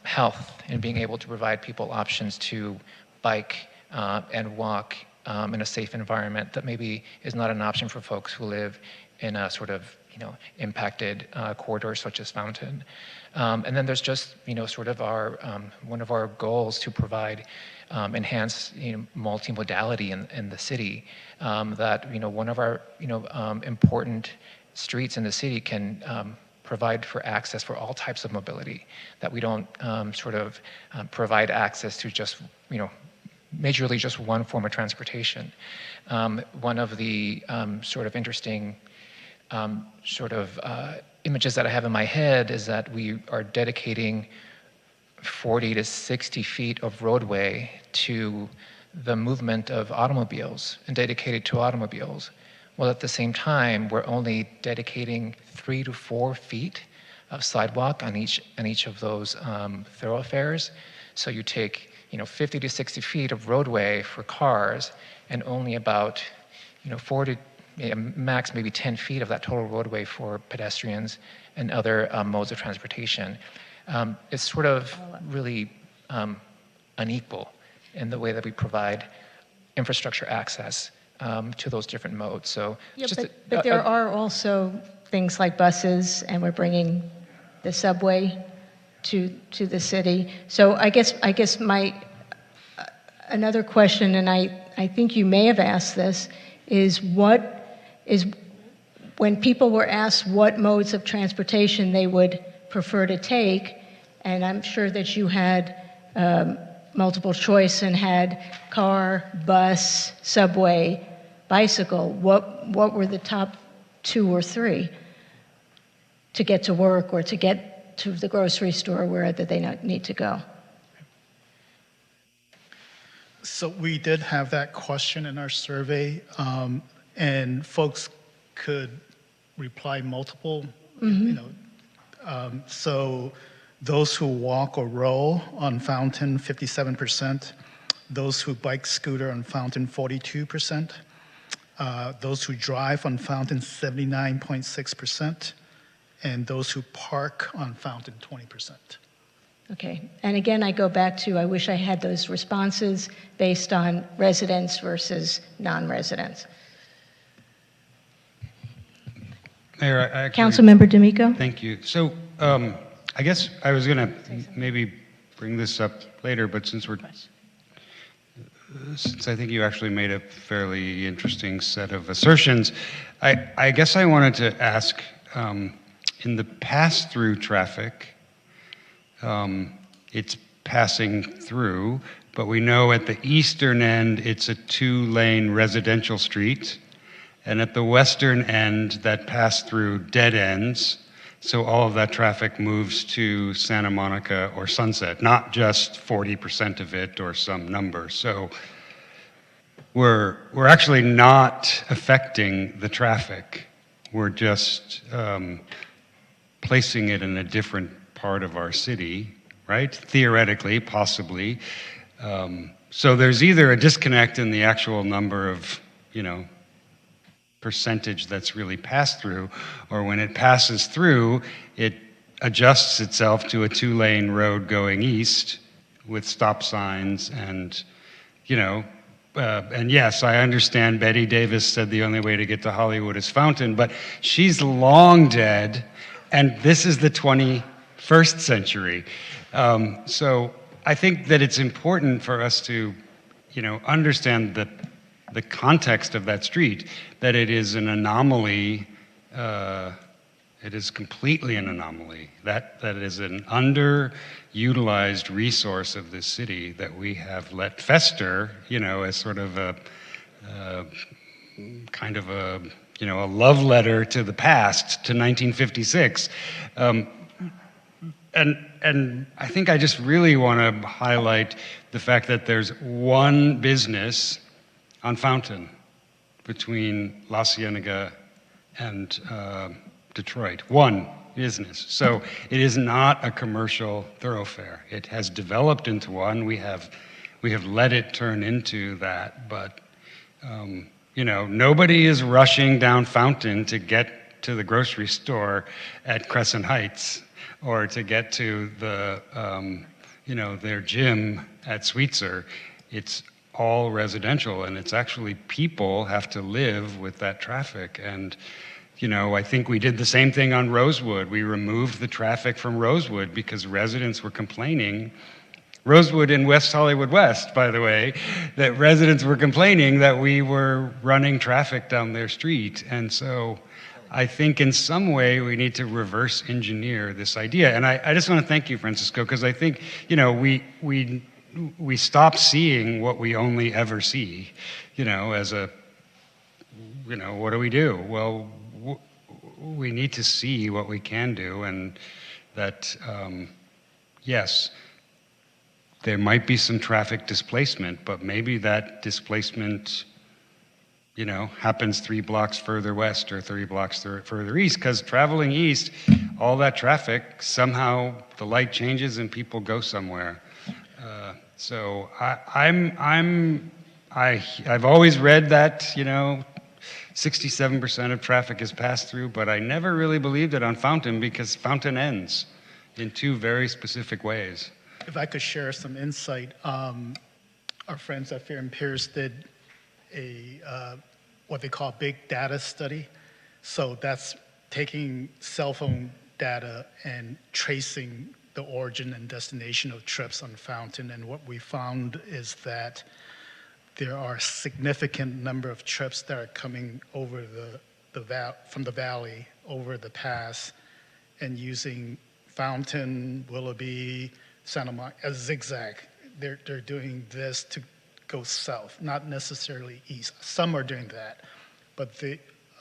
[SPEAKER 13] health and being able to provide people options to bike and walk in a safe environment that maybe is not an option for folks who live in a sort of impacted corridors such as Fountain. And then there's just, sort of our, one of our goals to provide enhanced, multimodality in the city. That, one of our, important streets in the city can provide for access for all types of mobility, that we don't provide access to just, majorly just one form of transportation. One of the sort of interesting images that I have in my head is that we are dedicating 40 to 60 feet of roadway to the movement of automobiles and dedicated to automobiles. Well, at the same time, we're only dedicating 3 to 4 feet of sidewalk on each of those thoroughfares. So you take 50 to 60 feet of roadway for cars and only about 4 to max maybe 10 feet of that total roadway for pedestrians and other modes of transportation. It's sort of really unequal in the way that we provide infrastructure access to those different modes. So,
[SPEAKER 11] yeah, but there are also things like buses, and we're bringing the subway to the city. So I guess my another question, and I think you may have asked this, is when people were asked what modes of transportation they would prefer to take, and I'm sure that you had multiple choice and had car, bus, subway, bicycle, what were the top 2 or 3 to get to work or to get to the grocery store, wherever they need to go?
[SPEAKER 10] So we did have that question in our survey, and folks could reply multiple, so those who walk or roll on Fountain, 57%. Those who bike, scooter on Fountain, 42%. Those who drive on Fountain, 79.6%. And those who park on Fountain, 20%.
[SPEAKER 11] Okay, and again, I go back to, I wish I had those responses based on residents versus non-residents.
[SPEAKER 6] Mayor,
[SPEAKER 11] Councilmember D'Amico?
[SPEAKER 6] Thank you. So I guess I was going to maybe bring this up later, but since I think you actually made a fairly interesting set of assertions, I guess I wanted to ask, in the pass-through traffic, it's passing through, but we know at the eastern end it's a 2-lane residential street, and at the western end that pass-through dead ends, so all of that traffic moves to Santa Monica or Sunset, not just 40% of it or some number. So we're actually not affecting the traffic. We're just placing it in a different part of our city, right? Theoretically, possibly. So there's either a disconnect in the actual number of, percentage that's really passed through, or when it passes through, it adjusts itself to a 2-lane road going east with stop signs and, and yes, I understand Betty Davis said the only way to get to Hollywood is Fountain, but she's long dead, and this is the 21st century. So I think that it's important for us to, understand the context of that street, that it is an anomaly, it is completely an anomaly, that it is an underutilized resource of this city that we have let fester, as sort of a kind of a love letter to the past, to 1956. And I think I just really want to highlight the fact that there's one business on Fountain between La Cienega and Detroit. One business. So it is not a commercial thoroughfare. It has developed into one. We have let it turn into that, but nobody is rushing down Fountain to get to the grocery store at Crescent Heights or to get to the their gym at Sweetser. It's all residential, and it's actually people have to live with that traffic. And I think we did the same thing on Rosewood. We removed the traffic from Rosewood because residents were complaining. Rosewood in West Hollywood West, by the way, that residents were complaining that we were running traffic down their street. And so I think in some way we need to reverse engineer this idea. And I just want to thank you, Francisco, because I think, we stop seeing what we only ever see, as a, what do? Well, we need to see what we can do, and that, yes, there might be some traffic displacement, but maybe that displacement, happens 3 blocks further west or 3 blocks further east, because traveling east, all that traffic, somehow the light changes and people go somewhere. So I've always read that, 67% of traffic is passed through, but I never really believed it on Fountain because Fountain ends in 2 very specific ways.
[SPEAKER 10] If I could share some insight, our friends at Fair and Pierce did a what they call big data study. So that's taking cell phone data and tracing the origin and destination of trips on Fountain. And what we found is that there are a significant number of trips that are coming over from the valley over the pass and using Fountain, Willoughby, Santa Monica as zigzag. They're doing this to go south, not necessarily east. Some are doing that, but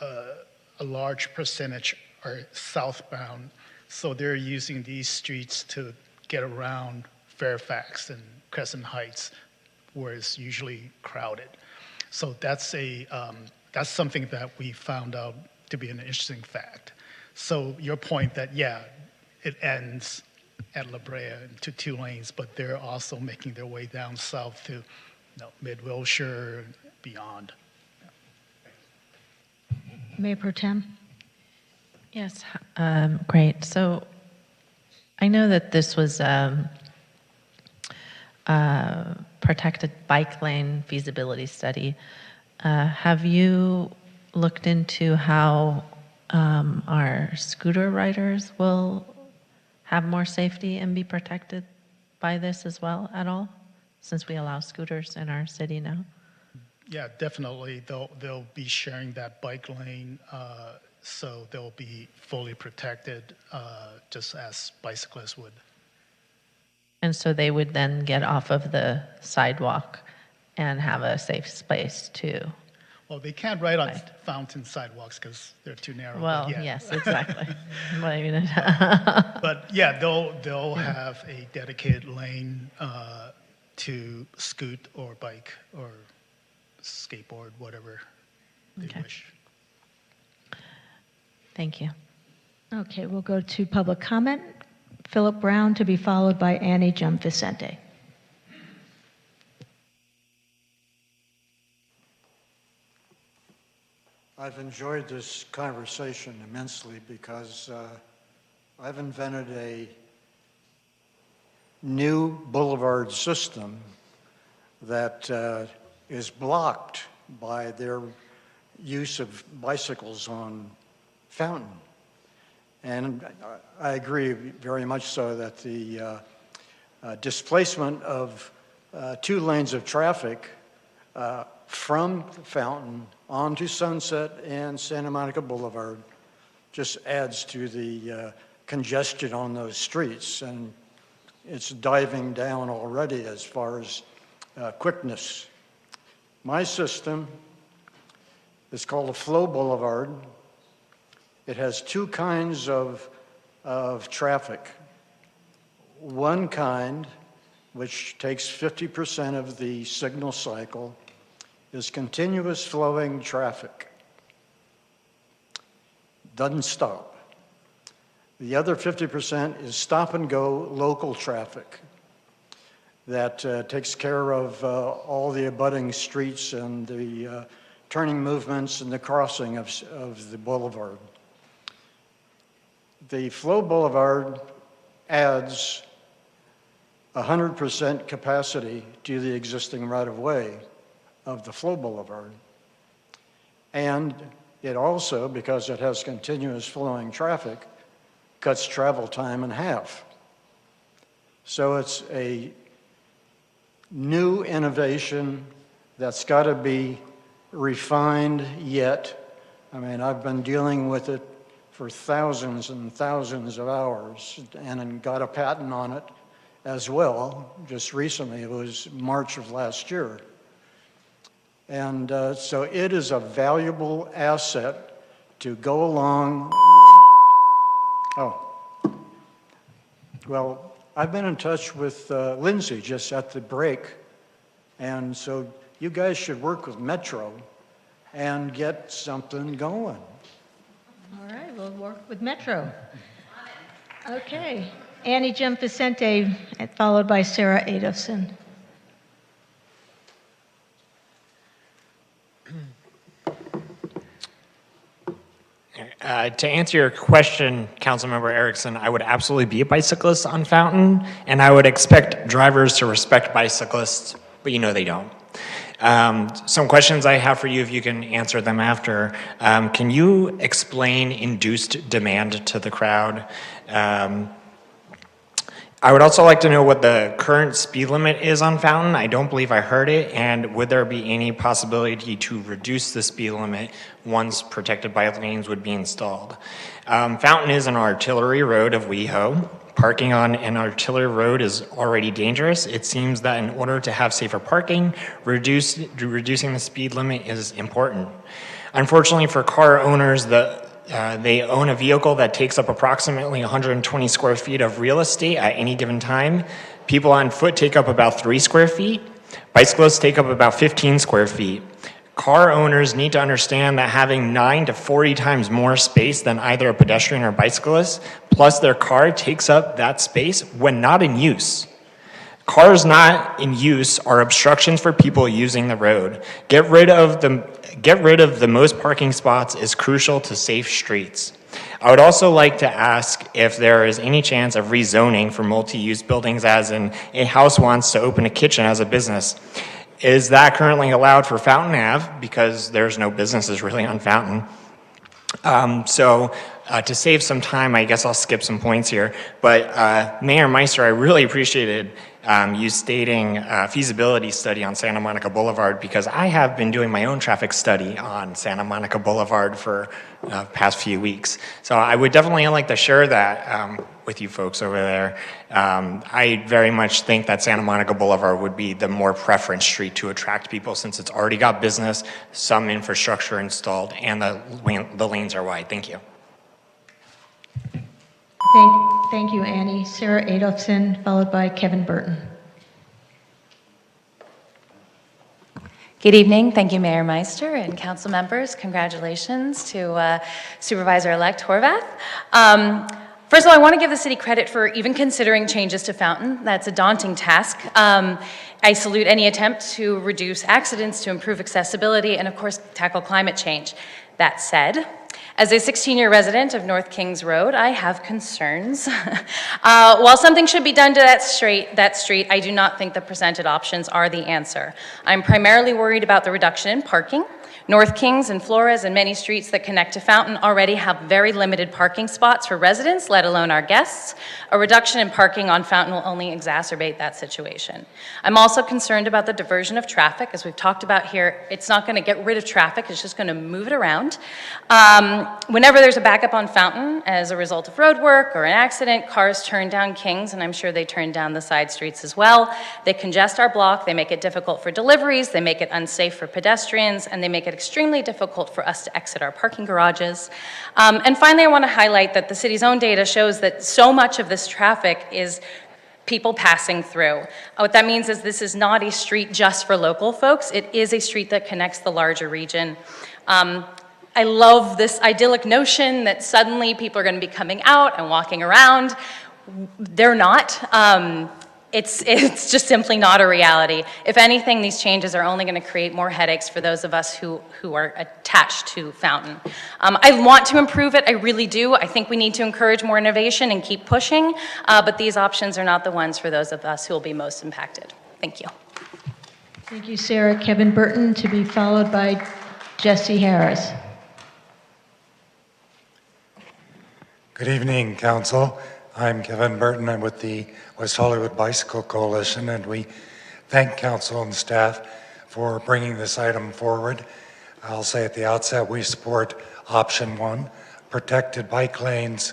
[SPEAKER 10] a large percentage are southbound. So they're using these streets to get around Fairfax and Crescent Heights, where it's usually crowded. So that's something that we found out to be an interesting fact. So your point that, yeah, it ends at La Brea to 2 lanes, but they're also making their way down south to Mid-Wilshire and beyond.
[SPEAKER 11] Mayor Pro Tem?
[SPEAKER 4] Yes, great. So I know that this was protected bike lane feasibility study. Have you looked into how our scooter riders will have more safety and be protected by this as well at all, since we allow scooters in our city now?
[SPEAKER 10] Yeah, definitely. They'll be sharing that bike lane, so they'll be fully protected, just as bicyclists would.
[SPEAKER 4] And so they would then get off of the sidewalk and have a safe space too.
[SPEAKER 10] Well, they can't ride on Fountain sidewalks because they're too narrow.
[SPEAKER 4] Well,
[SPEAKER 10] yeah.
[SPEAKER 4] yes, exactly.
[SPEAKER 10] But yeah, they'll have a dedicated lane to scoot or bike or skateboard, whatever they wish.
[SPEAKER 4] Thank you.
[SPEAKER 11] Okay, we'll go to public comment. Philip Brown, to be followed by Annie Jump Vicente.
[SPEAKER 14] I've enjoyed this conversation immensely because I've invented a new boulevard system that is blocked by their use of bicycles on Fountain. And I agree very much so that the displacement of 2 lanes of traffic from Fountain onto Sunset and Santa Monica Boulevard just adds to the congestion on those streets. And it's diving down already as far as quickness. My system is called a flow boulevard. It has 2 kinds of traffic. One kind, which takes 50% of the signal cycle, is continuous flowing traffic. Doesn't stop. The other 50% is stop and go local traffic that takes care of all the abutting streets and the turning movements and the crossing of the boulevard. The Flow Boulevard adds 100% capacity to the existing right-of-way of the Flow Boulevard. And it also, because it has continuous flowing traffic, cuts travel time in half. So it's a new innovation that's got to be refined yet. I mean, I've been dealing with it for thousands and thousands of hours and got a patent on it as well. Just recently, it was March of last year. And so it is a valuable asset to go along. Oh, well, I've been in touch with Lindsay just at the break. And so you guys should work with Metro and get something going.
[SPEAKER 11] All right, we'll work with Metro. Okay. Annie Gianfacente, followed by Sarah Adolphson.
[SPEAKER 16] To answer your question, Councilmember Erickson, I would absolutely be a bicyclist on Fountain, and I would expect drivers to respect bicyclists, but you know they don't. Some questions I have for you, if you can answer them after. Can you explain induced demand to the crowd? I would also like to know what the current speed limit is on Fountain. I don't believe I heard it. And would there be any possibility to reduce the speed limit once protected bike lanes would be installed? Fountain is an artillery road of WeHo. Parking on an artillery road is already dangerous. It seems that in order to have safer parking, reducing the speed limit is important. Unfortunately for car owners, they own a vehicle that takes up approximately 120 square feet of real estate at any given time. People on foot take up about 3 square feet. Bicyclists take up about 15 square feet. Car owners need to understand that having 9 to 40 times more space than either a pedestrian or bicyclist, plus their car takes up that space when not in use. Cars not in use are obstructions for people using the road. Get rid of the most parking spots is crucial to safe streets. I would also like to ask if there is any chance of rezoning for multi-use buildings, as in a house wants to open a kitchen as a business. Is that currently allowed for Fountain Ave? Because there's no businesses really on Fountain. To save some time, I guess I'll skip some points here. But Mayor Meister, I really appreciated you stating a feasibility study on Santa Monica Boulevard, because I have been doing my own traffic study on Santa Monica Boulevard for the past few weeks. So I would definitely like to share that with you folks over there. I very much think that Santa Monica Boulevard would be the more preference street to attract people, since it's already got business, some infrastructure installed, and the lanes are wide. Thank you.
[SPEAKER 11] Thank you, Annie. Sarah Adolphson, followed by Kevin Burton.
[SPEAKER 15] Good evening. Thank you, Mayor Meister and council members. Congratulations to Supervisor-elect Horvath. First of all, I want to give the city credit for even considering changes to Fountain. That's a daunting task. I salute any attempt to reduce accidents, to improve accessibility, and of course, tackle climate change. That said, as a 16-year resident of North Kings Road, I have concerns. While something should be done to that street, I do not think the presented options are the answer. I'm primarily worried about the reduction in parking. North Kings and Flores and many streets that connect to Fountain already have very limited parking spots for residents, let alone our guests. A reduction in parking on Fountain will only exacerbate that situation. I'm also concerned about the diversion of traffic. As we've talked about here, it's not going to get rid of traffic, it's just going to move it around. Whenever there's a backup on Fountain as a result of road work or an accident, cars turn down Kings, and I'm sure they turn down the side streets as well. They congest our block, they make it difficult for deliveries, they make it unsafe for pedestrians, and they make it extremely difficult for us to exit our parking garages. And finally, I want to highlight that the city's own data shows that so much of this traffic is people passing through. What that means is this is not a street just for local folks. It is a street that connects the larger region. I love this idyllic notion that suddenly people are going to be coming out and walking around. They're not. It's just simply not a reality. If anything, these changes are only going to create more headaches for those of us who are attached to Fountain. I want to improve it, I really do. I think we need to encourage more innovation and keep pushing, but these options are not the ones for those of us who will be most impacted. Thank you.
[SPEAKER 11] Thank you, Sarah. Kevin Burton, to be followed by Jesse Harris.
[SPEAKER 17] Good evening, Council. I'm Kevin Burton. I'm with the West Hollywood Bicycle Coalition, and we thank Council and staff for bringing this item forward. I'll say at the outset, we support option 1, protected bike lanes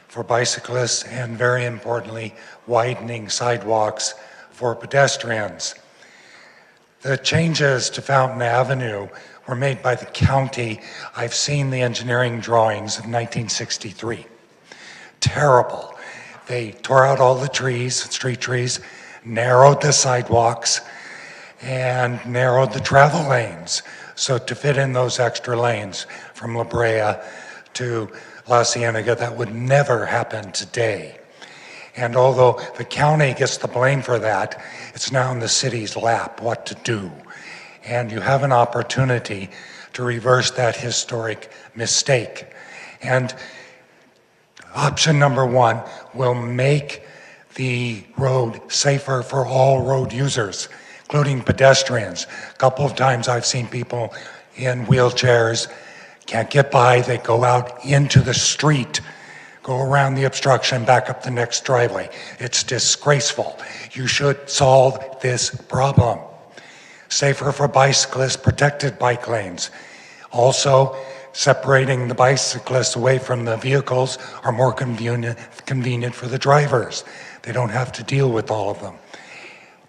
[SPEAKER 17] for bicyclists, and very importantly, widening sidewalks for pedestrians. The changes to Fountain Avenue were made by the county. I've seen the engineering drawings of 1963. Terrible. They tore out all the trees, street trees, narrowed the sidewalks, and narrowed the travel lanes. So to fit in those extra lanes from La Brea to La Cienega, that would never happen today. And although the county gets the blame for that, it's now in the city's lap what to do. And you have an opportunity to reverse that historic mistake. And option number 1 will make the road safer for all road users, including pedestrians. A couple of times I've seen people in wheelchairs, can't get by, they go out into the street, go around the obstruction, back up the next driveway. It's disgraceful. You should solve this problem. Safer for bicyclists, protected bike lanes. Also, separating the bicyclists away from the vehicles are more convenient for the drivers. They don't have to deal with all of them.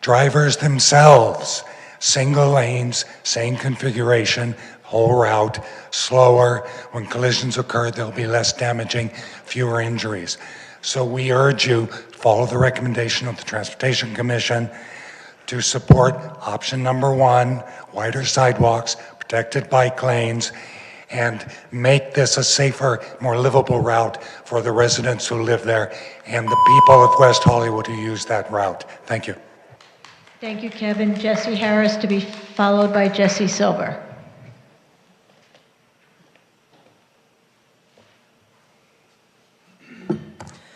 [SPEAKER 17] Drivers themselves, single lanes, same configuration, whole route, slower. When collisions occur, they'll be less damaging, fewer injuries. So we urge you, follow the recommendation of the Transportation Commission to support option number 1, wider sidewalks, protected bike lanes, and make this a safer, more livable route for the residents who live there and the people of West Hollywood who use that route. Thank you.
[SPEAKER 11] Thank you, Kevin. Jesse Harris to be followed by Jesse Silver.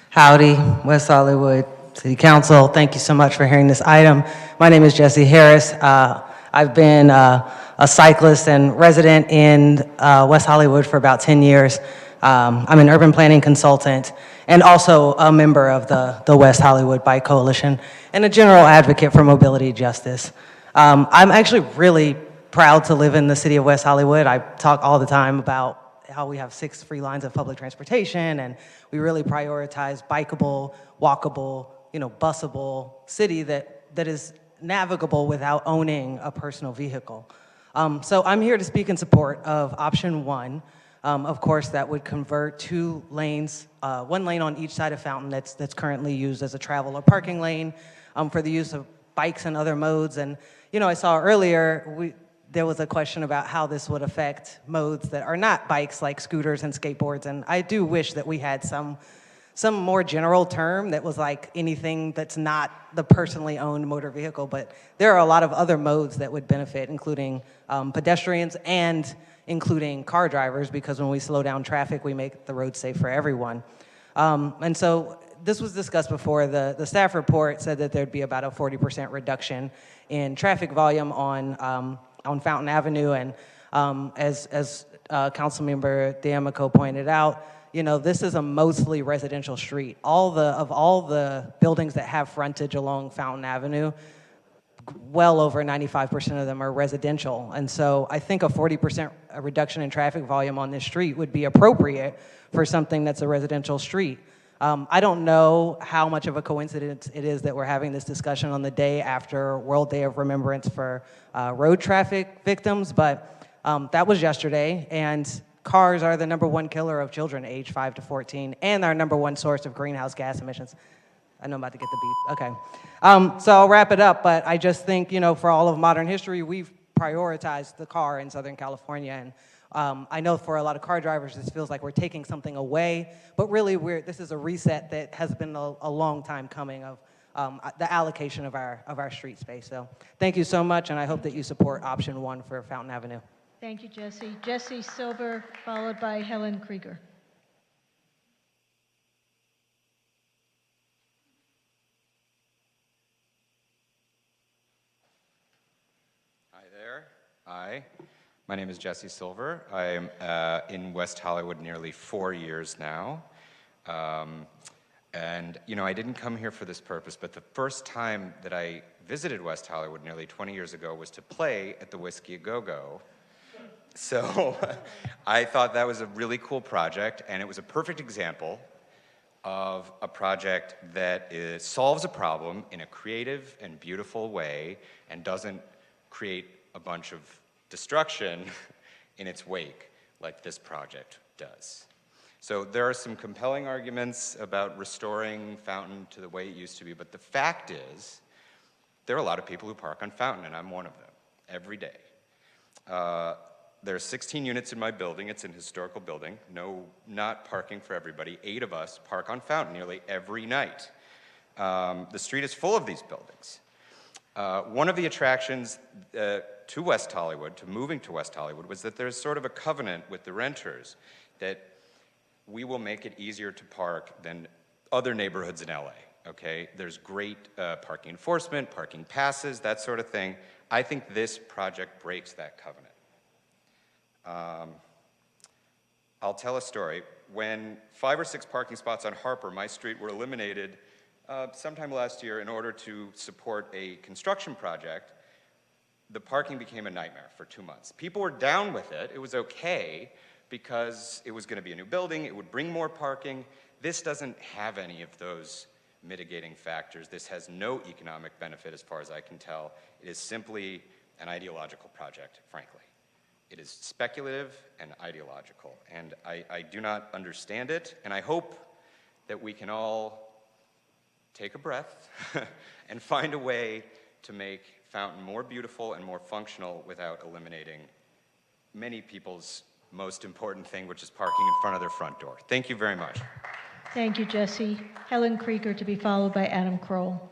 [SPEAKER 18] Howdy, West Hollywood City Council. Thank you so much for hearing this item. My name is Jesse Harris. I've been a cyclist and resident in West Hollywood for about 10 years. I'm an urban planning consultant and also a member of the West Hollywood Bike Coalition and a general advocate for mobility justice. I'm actually really proud to live in the city of West Hollywood. I talk all the time about how we have 6 free lines of public transportation, and we really prioritize bikeable, walkable, busable city that is navigable without owning a personal vehicle. So I'm here to speak in support of option 1. Of course, that would convert 2 lanes, 1 lane on each side of Fountain that's currently used as a travel or parking lane for the use of bikes and other modes. And, I saw earlier, there was a question about how this would affect modes that are not bikes like scooters and skateboards. And I do wish that we had some more general term that was like anything that's not the personally owned motor vehicle. But there are a lot of other modes that would benefit, including pedestrians and including car drivers, because when we slow down traffic, we make the road safe for everyone. And so this was discussed before. The staff report said that there'd be about a 40% reduction in traffic volume on Fountain Avenue, and as Councilmember D'Amico pointed out, this is a mostly residential street. Of all the buildings that have frontage along Fountain Avenue, well over 95% of them are residential. And so I think a 40% reduction in traffic volume on this street would be appropriate for something that's a residential street. I don't know how much of a coincidence it is that we're having this discussion on the day after World Day of Remembrance for road traffic victims, but that was yesterday, and cars are the #1 killer of children aged 5 to 14 and our #1 source of greenhouse gas emissions. I know I'm about to get the beep. Okay. So I'll wrap it up, but I just think, for all of modern history, we've prioritized the car in Southern California, and I know for a lot of car drivers, this feels like we're taking something away, but really this is a reset that has been a long time coming of the allocation of our street space. So thank you so much, and I hope that you support option 1 for Fountain Avenue.
[SPEAKER 11] Thank you, Jesse. Jesse Silver, followed by Helen Krieger.
[SPEAKER 21] Hi there. Hi. My name is Jesse Silver. I'm in West Hollywood nearly 4 years now. And, you know, I didn't come here for this purpose, but the first time that I visited West Hollywood nearly 20 years ago was to play at the Whiskey A Go-Go. So I thought that was a really cool project, and it was a perfect example of a project that solves a problem in a creative and beautiful way and doesn't create a bunch of destruction in its wake like this project does. So there are some compelling arguments about restoring Fountain to the way it used to be, but the fact is, there are a lot of people who park on Fountain, and I'm one of them, every day. There are 16 units in my building. It's an historical building. No, not parking for everybody. 8 of us park on Fountain nearly every night. The street is full of these buildings. One of the attractions to West Hollywood, to moving to West Hollywood, was that there's sort of a covenant with the renters that we will make it easier to park than other neighborhoods in LA, okay? There's great parking enforcement, parking passes, that sort of thing. I think this project breaks that covenant. I'll tell a story. When 5 or 6 parking spots on Harper, my street, were eliminated sometime last year in order to support a construction project, the parking became a nightmare for 2 months. People were down with it. It was okay because it was going to be a new building. It would bring more parking. This doesn't have any of those mitigating factors. This has no economic benefit as far as I can tell. It is simply an ideological project, frankly. It is speculative and ideological, and I do not understand it, and I hope that we can all take a breath and find a way to make Fountain more beautiful and more functional without eliminating many people's most important thing, which is parking in front of their front door. Thank you very much.
[SPEAKER 11] Thank you, Jesse. Helen Krieger to be followed by Adam Kroll.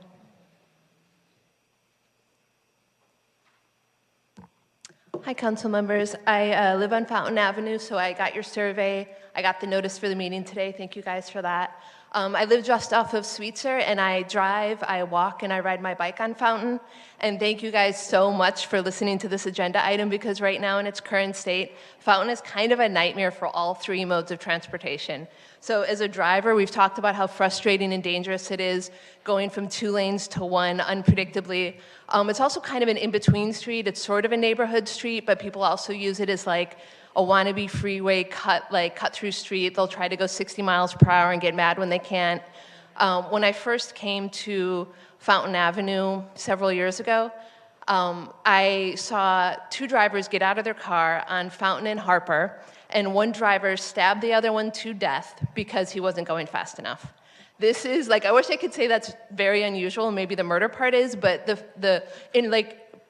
[SPEAKER 3] Hi, council members. I live on Fountain Avenue, so I got your survey. I got the notice for the meeting today. Thank you guys for that. I live just off of Sweetser, and I drive, I walk, and I ride my bike on Fountain. And thank you guys so much for listening to this agenda item, because right now in its current state, Fountain is kind of a nightmare for all 3 modes of transportation. So as a driver, we've talked about how frustrating and dangerous it is going from 2 lanes to 1 unpredictably. It's also kind of an in-between street. It's sort of a neighborhood street, but people also use it as like a wannabe freeway cut-through street. They'll try to go 60 miles per hour and get mad when they can't. When I first came to Fountain Avenue several years ago, I saw 2 drivers get out of their car on Fountain and Harper, and one driver stabbed the other one to death because he wasn't going fast enough. This is like, I wish I could say that's very unusual, maybe the murder part is, but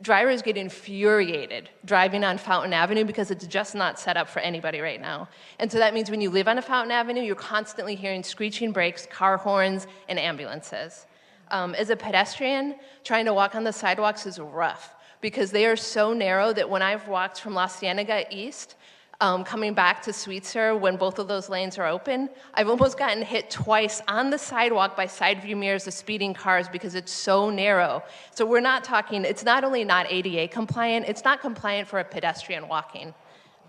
[SPEAKER 3] drivers get infuriated driving on Fountain Avenue because it's just not set up for anybody right now. And so that means when you live on a Fountain Avenue, you're constantly hearing screeching brakes, car horns, and ambulances. As a pedestrian, trying to walk on the sidewalks is rough because they are so narrow that when I've walked from La Cienega East, coming back to Sweetser when both of those lanes are open, I've almost gotten hit twice on the sidewalk by side view mirrors of speeding cars because it's so narrow. So we're not talking, it's not only not ADA compliant, it's not compliant for a pedestrian walking.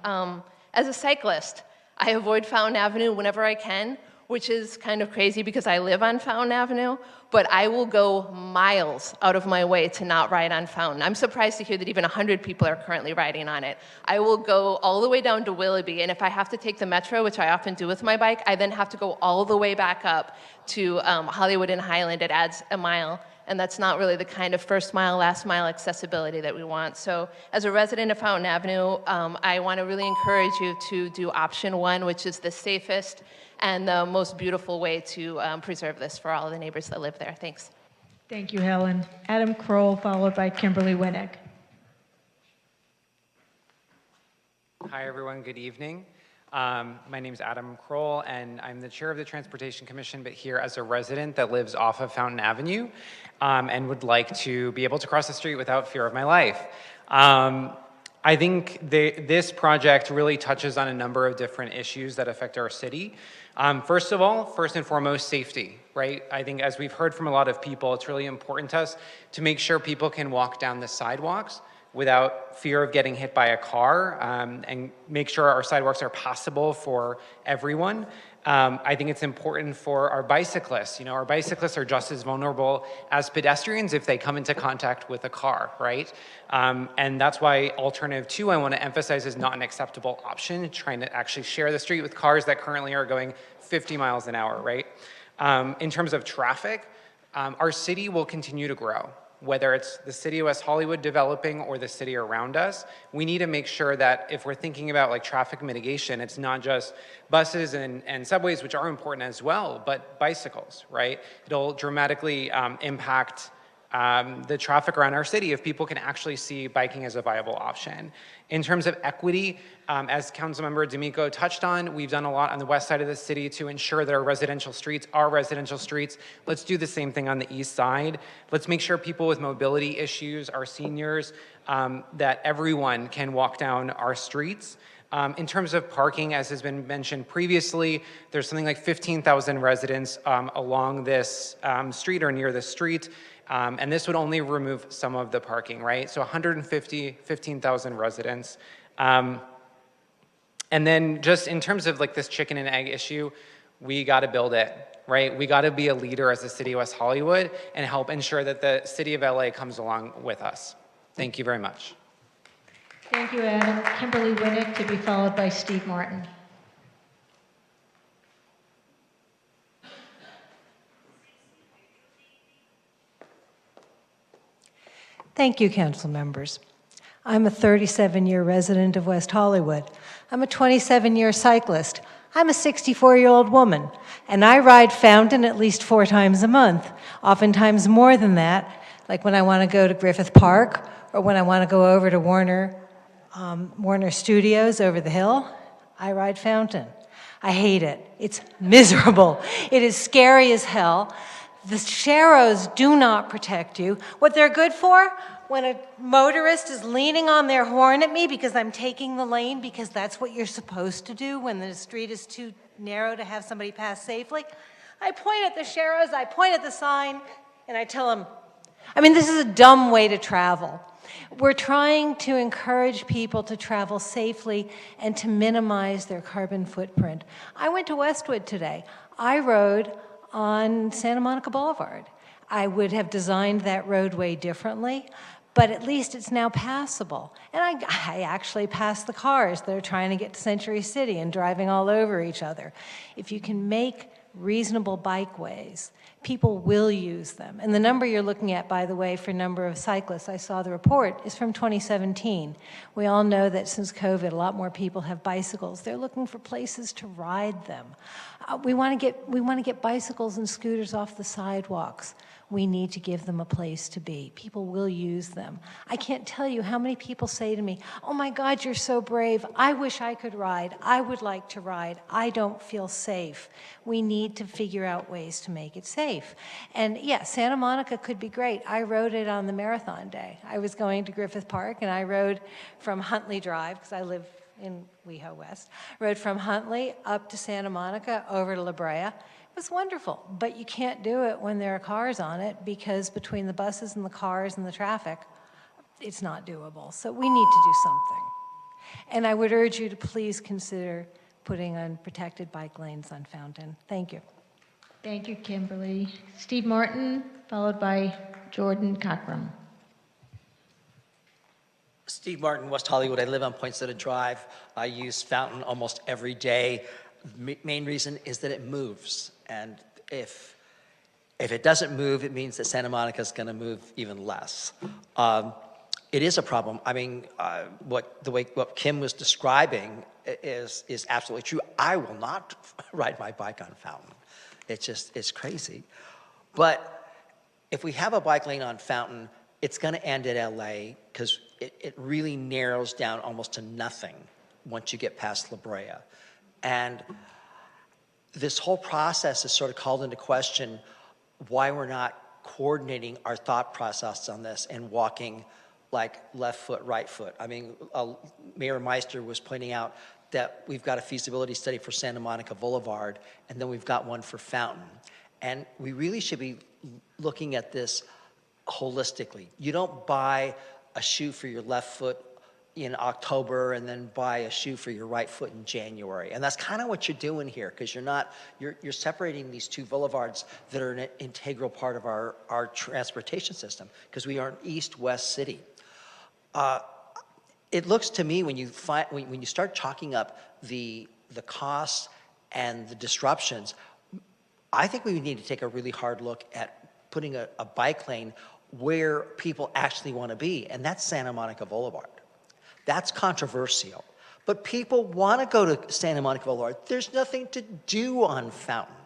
[SPEAKER 3] As a cyclist, I avoid Fountain Avenue whenever I can, which is kind of crazy because I live on Fountain Avenue, but I will go miles out of my way to not ride on Fountain. I'm surprised to hear that even 100 people are currently riding on it. I will go all the way down to Willoughby, and if I have to take the metro, which I often do with my bike, I then have to go all the way back up to Hollywood and Highland. It adds a mile, and that's not really the kind of first mile, last mile accessibility that we want. So as a resident of Fountain Avenue, I want to really encourage you to do option 1, which is the safest and the most beautiful way to preserve this for all of the neighbors that live there. Thanks.
[SPEAKER 11] Thank you, Helen. Adam Kroll, followed by Kimberly Winnick.
[SPEAKER 5] Hi, everyone. Good evening. My name is Adam Kroll, and I'm the chair of the Transportation Commission, but here as a resident that lives off of Fountain Avenue and would like to be able to cross the street without fear of my life. I think this project really touches on a number of different issues that affect our city. First and foremost, safety, right? I think as we've heard from a lot of people, it's really important to us to make sure people can walk down the sidewalks without fear of getting hit by a car, and make sure our sidewalks are passable for everyone. I think it's important for our bicyclists. You know, our bicyclists are just as vulnerable as pedestrians if they come into contact with a car, right? And that's why alternative 2, I want to emphasize, is not an acceptable option, trying to actually share the street with cars that currently are going 50 miles an hour, right? In terms of traffic, our city will continue to grow. Whether it's the city of West Hollywood developing or the city around us, we need to make sure that if we're thinking about like traffic mitigation, it's not just buses and subways, which are important as well, but bicycles, right? It'll dramatically impact the traffic around our city if people can actually see biking as a viable option. In terms of equity, as Councilmember D'Amico touched on, we've done a lot on the west side of the city to ensure that our residential streets are residential streets. Let's do the same thing on the east side. Let's make sure people with mobility issues, our seniors, that everyone can walk down our streets. In terms of parking, as has been mentioned previously, there's something like 15,000 residents along this street or near the street. And this would only remove some of the parking, right? So 15,000 residents. And then just in terms of like this chicken and egg issue, we gotta build it, right? We gotta be a leader as the city of West Hollywood and help ensure that the city of LA comes along with us. Thank you very much.
[SPEAKER 11] Thank you, Adam. Kimberly Winnick, to be followed by Steve Martin.
[SPEAKER 7] Thank you, council members. I'm a 37-year resident of West Hollywood. I'm a 27-year cyclist. I'm a 64-year-old woman, and I ride Fountain at least 4 times a month, oftentimes more than that, like when I want to go to Griffith Park or when I want to go over to Warner Studios over the hill. I ride Fountain. I hate it. It's miserable. It is scary as hell. The sharrows do not protect you. What they're good for, when a motorist is leaning on their horn at me because I'm taking the lane, because that's what you're supposed to do when the street is too narrow to have somebody pass safely, I point at the sharrows, I point at the sign, and I tell them, I mean, this is a dumb way to travel. We're trying to encourage people to travel safely and to minimize their carbon footprint. I went to Westwood today. I rode on Santa Monica Boulevard. I would have designed that roadway differently, but at least it's now passable. And I actually passed the cars that are trying to get to Century City and driving all over each other. If you can make reasonable bikeways, people will use them. And the number you're looking at, by the way, for number of cyclists, I saw the report, is from 2017. We all know that since COVID, a lot more people have bicycles. They're looking for places to ride them. We want to get bicycles and scooters off the sidewalks. We need to give them a place to be. People will use them. I can't tell you how many people say to me, oh my God, you're so brave. I wish I could ride. I would like to ride. I don't feel safe. We need to figure out ways to make it safe. And yeah, Santa Monica could be great. I rode it on the marathon day. I was going to Griffith Park and I rode from Huntley Drive, because I live in WeHo West, rode from Huntley up to Santa Monica over to La Brea. It was wonderful, but you can't do it when there are cars on it, because between the buses and the cars and the traffic, it's not doable. So we need to do something. And I would urge you to please consider putting on protected bike lanes on Fountain. Thank you.
[SPEAKER 11] Thank you, Kimberly. Steve Martin, followed by Jordan Cockrum.
[SPEAKER 20] Steve Martin, West Hollywood. I live on Poinsettia Drive. I use Fountain almost every day. Main reason is that it moves. And if it doesn't move, it means that Santa Monica is going to move even less. It is a problem. I mean, what Kim was describing is absolutely true. I will not ride my bike on Fountain. It's crazy. But if we have a bike lane on Fountain, it's going to end at LA, because it really narrows down almost to nothing once you get past La Brea. And this whole process is sort of called into question why we're not coordinating our thought process on this and walking like left foot, right foot. I mean, Mayor Meister was pointing out that we've got a feasibility study for Santa Monica Boulevard, and then we've got one for Fountain. And we really should be looking at this holistically. You don't buy a shoe for your left foot in October and then buy a shoe for your right foot in January. And that's kind of what you're doing here, because you're separating these two boulevards that are an integral part of our transportation system, because we are an east-west city. It looks to me when you start chalking up the costs and the disruptions, I think we need to take a really hard look at putting a bike lane where people actually want to be, and that's Santa Monica Boulevard. That's controversial. But people want to go to Santa Monica Boulevard. There's nothing to do on Fountain.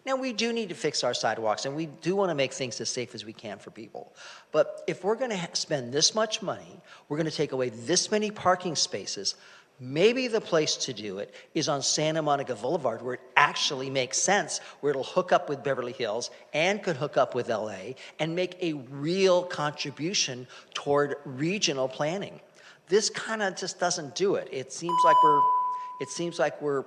[SPEAKER 20] Now, we do need to fix our sidewalks, and we do want to make things as safe as we can for people. But if we're going to spend this much money, we're going to take away this many parking spaces, maybe the place to do it is on Santa Monica Boulevard, where it actually makes sense, where it'll hook up with Beverly Hills and could hook up with LA and make a real contribution toward regional planning. This kind of just doesn't do it. It seems like we're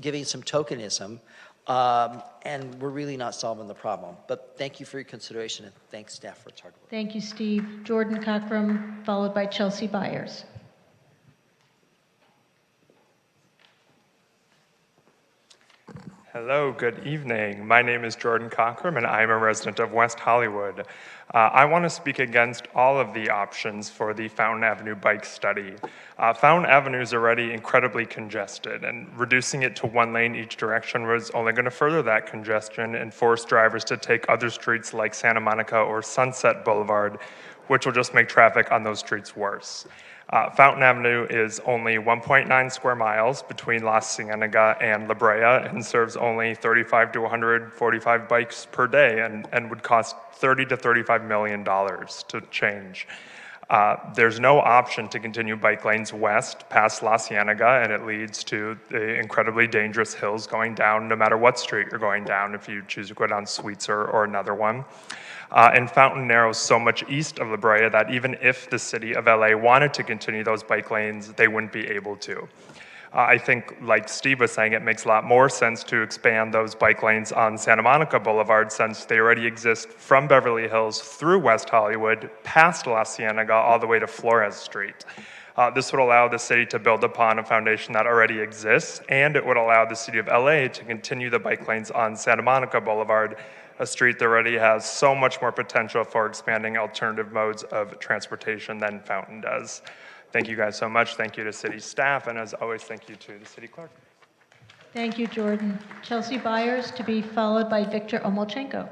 [SPEAKER 20] giving some tokenism, and we're really not solving the problem. But thank you for your consideration, and thanks staff for its hard work.
[SPEAKER 11] Thank you, Steve. Jordan Cockrum, followed by Chelsea Byers.
[SPEAKER 19] Hello, good evening. My name is Jordan Cockrum, and I'm a resident of West Hollywood. I want to speak against all of the options for the Fountain Avenue bike study. Fountain Avenue is already incredibly congested, and reducing it to one lane each direction was only going to further that congestion and force drivers to take other streets like Santa Monica or Sunset Boulevard, which will just make traffic on those streets worse. Fountain Avenue is only 1.9 square miles between La Cienega and La Brea and serves only 35 to 145 bikes per day and would cost $30 to $35 million to change. There's no option to continue bike lanes west past La Cienega, and it leads to the incredibly dangerous hills going down no matter what street you're going down if you choose to go down Sweetser or another one. And Fountain narrows so much east of La Brea that even if the city of LA wanted to continue those bike lanes, they wouldn't be able to. I think, like Steve was saying, it makes a lot more sense to expand those bike lanes on Santa Monica Boulevard, since they already exist from Beverly Hills through West Hollywood, past La Cienega, all the way to Flores Street. This would allow the city to build upon a foundation that already exists, and it would allow the city of LA to continue the bike lanes on Santa Monica Boulevard, a street that already has so much more potential for expanding alternative modes of transportation than Fountain does. Thank you guys so much. Thank you to city staff, and as always, thank you to the city clerk.
[SPEAKER 11] Thank you, Jordan. Chelsea Byers, to be followed by Victor Omolchenko.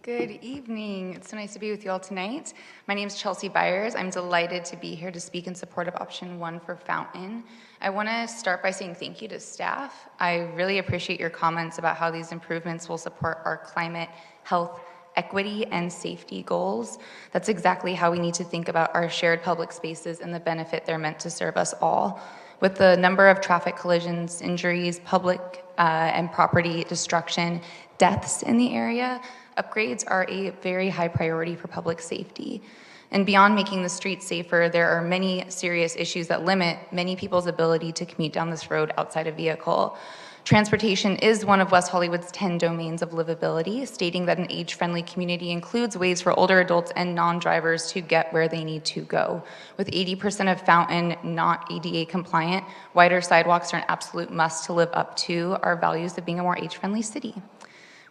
[SPEAKER 22] Good evening. It's so nice to be with you all tonight. My name is Chelsea Byers. I'm delighted to be here to speak in support of option 1 for Fountain. I want to start by saying thank you to staff. I really appreciate your comments about how these improvements will support our climate, health, equity, and safety goals. That's exactly how we need to think about our shared public spaces and the benefit they're meant to serve us all. With the number of traffic collisions, injuries, public and property destruction, deaths in the area, upgrades are a very high priority for public safety. And beyond making the streets safer, there are many serious issues that limit many people's ability to commute down this road outside a vehicle. Transportation is one of West Hollywood's 10 domains of livability, stating that an age-friendly community includes ways for older adults and non-drivers to get where they need to go. With 80% of Fountain not ADA compliant, wider sidewalks are an absolute must to live up to our values of being a more age-friendly city.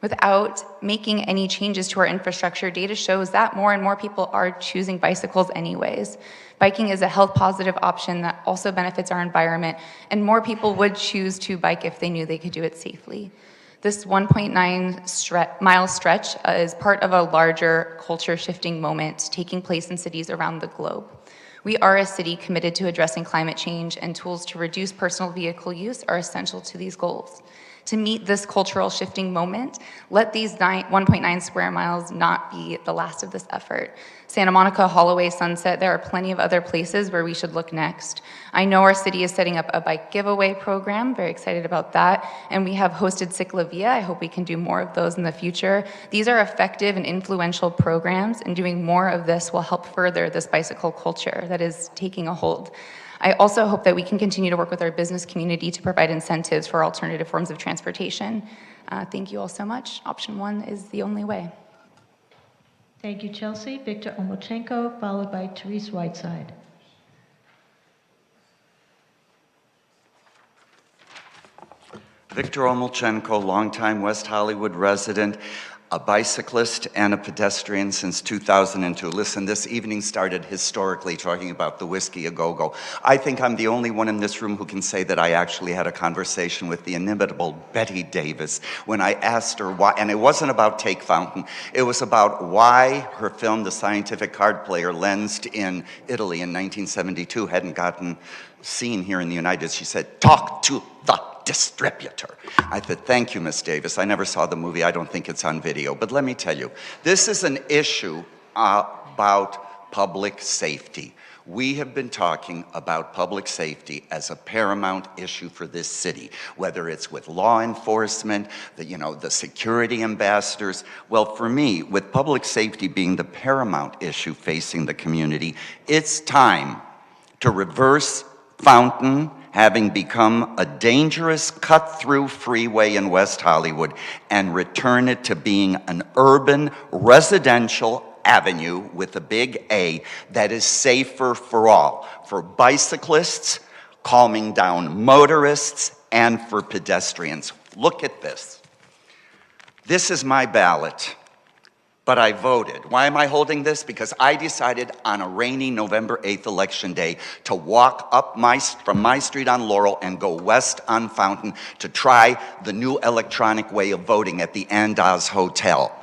[SPEAKER 22] Without making any changes to our infrastructure, data shows that more and more people are choosing bicycles anyways. Biking is a health positive option that also benefits our environment, and more people would choose to bike if they knew they could do it safely. This 1.9 mile stretch is part of a larger culture shifting moment taking place in cities around the globe. We are a city committed to addressing climate change, and tools to reduce personal vehicle use are essential to these goals. To meet this cultural shifting moment, let these 1.9 square miles not be the last of this effort. Santa Monica, Holloway, Sunset, there are plenty of other places where we should look next. I know our city is setting up a bike giveaway program, very excited about that, and we have hosted Ciclavia. I hope we can do more of those in the future. These are effective and influential programs, and doing more of this will help further this bicycle culture that is taking a hold. I also hope that we can continue to work with our business community to provide incentives for alternative forms of transportation. Thank you all so much. Option 1 is the only way.
[SPEAKER 11] Thank you, Chelsea. Victor Omochenko, followed by Therese Whiteside.
[SPEAKER 1] Victor Omolchenko, longtime West Hollywood resident, a bicyclist and a pedestrian since 2002. Listen, this evening started historically talking about the Whiskey A Go-Go. I think I'm the only one in this room who can say that I actually had a conversation with the inimitable Betty Davis when I asked her why, and it wasn't about Take Fountain, it was about why her film, The Scientific Card Player, lensed in Italy in 1972, hadn't gotten seen here in the United States. She said, talk to the distributor. I said, thank you, Miss Davis. I never saw the movie. I don't think it's on video. But let me tell you, this is an issue about public safety. We have been talking about public safety as a paramount issue for this city, whether it's with law enforcement, the security ambassadors. Well, for me, with public safety being the paramount issue facing the community, it's time to reverse Fountain having become a dangerous cut-through freeway in West Hollywood and return it to being an urban residential avenue with a big A that is safer for all, for bicyclists, calming down motorists, and for pedestrians. Look at this. This is my ballot. But I voted. Why am I holding this? Because I decided on a rainy November 8th election day to walk up from my street on Laurel and go west on Fountain to try the new electronic way of voting at the Andaz Hotel.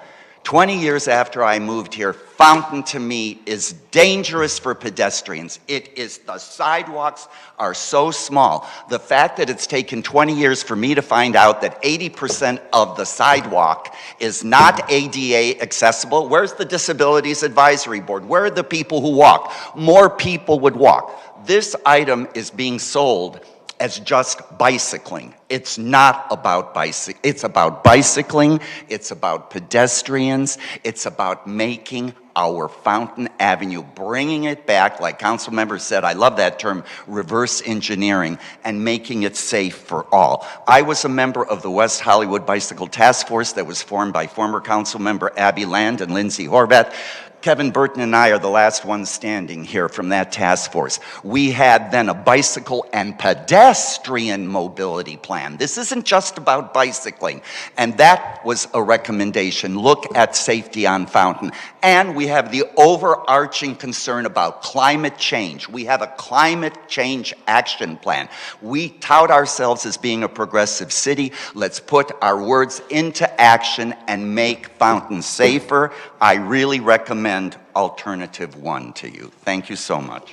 [SPEAKER 1] 20 years after I moved here, Fountain to me is dangerous for pedestrians. The sidewalks are so small. The fact that it's taken 20 years for me to find out that 80% of the sidewalk is not ADA accessible. Where's the Disabilities Advisory Board? Where are the people who walk? More people would walk. This item is being sold as just bicycling. It's not about bicycling. It's about bicycling. It's about pedestrians. It's about making our Fountain Avenue, bringing it back, like council members said, I love that term, reverse engineering, and making it safe for all. I was a member of the West Hollywood Bicycle Task Force that was formed by former council member Abby Land and Lindsay Horvath. Kevin Burton and I are the last ones standing here from that task force. We had then a bicycle and pedestrian mobility plan. This isn't just about bicycling. And that was a recommendation. Look at safety on Fountain. And we have the overarching concern about climate change. We have a climate change action plan. We tout ourselves as being a progressive city. Let's put our words into action and make Fountain safer. I really recommend Alternative 1 to you. Thank you so much.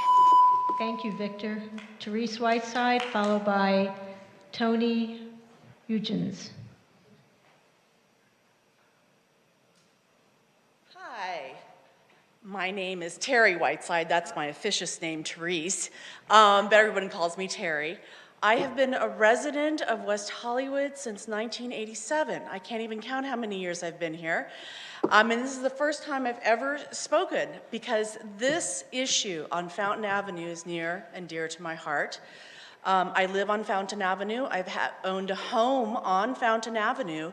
[SPEAKER 11] Thank you, Victor. Therese Whiteside, followed by Tony Eugens.
[SPEAKER 2] Hi, my name is Terry Whiteside. That's my officious name, Therese, but everyone calls me Terry. I have been a resident of West Hollywood since 1987. I can't even count how many years I've been here. And this is the first time I've ever spoken because this issue on Fountain Avenue is near and dear to my heart. I live on Fountain Avenue. I've owned a home on Fountain Avenue,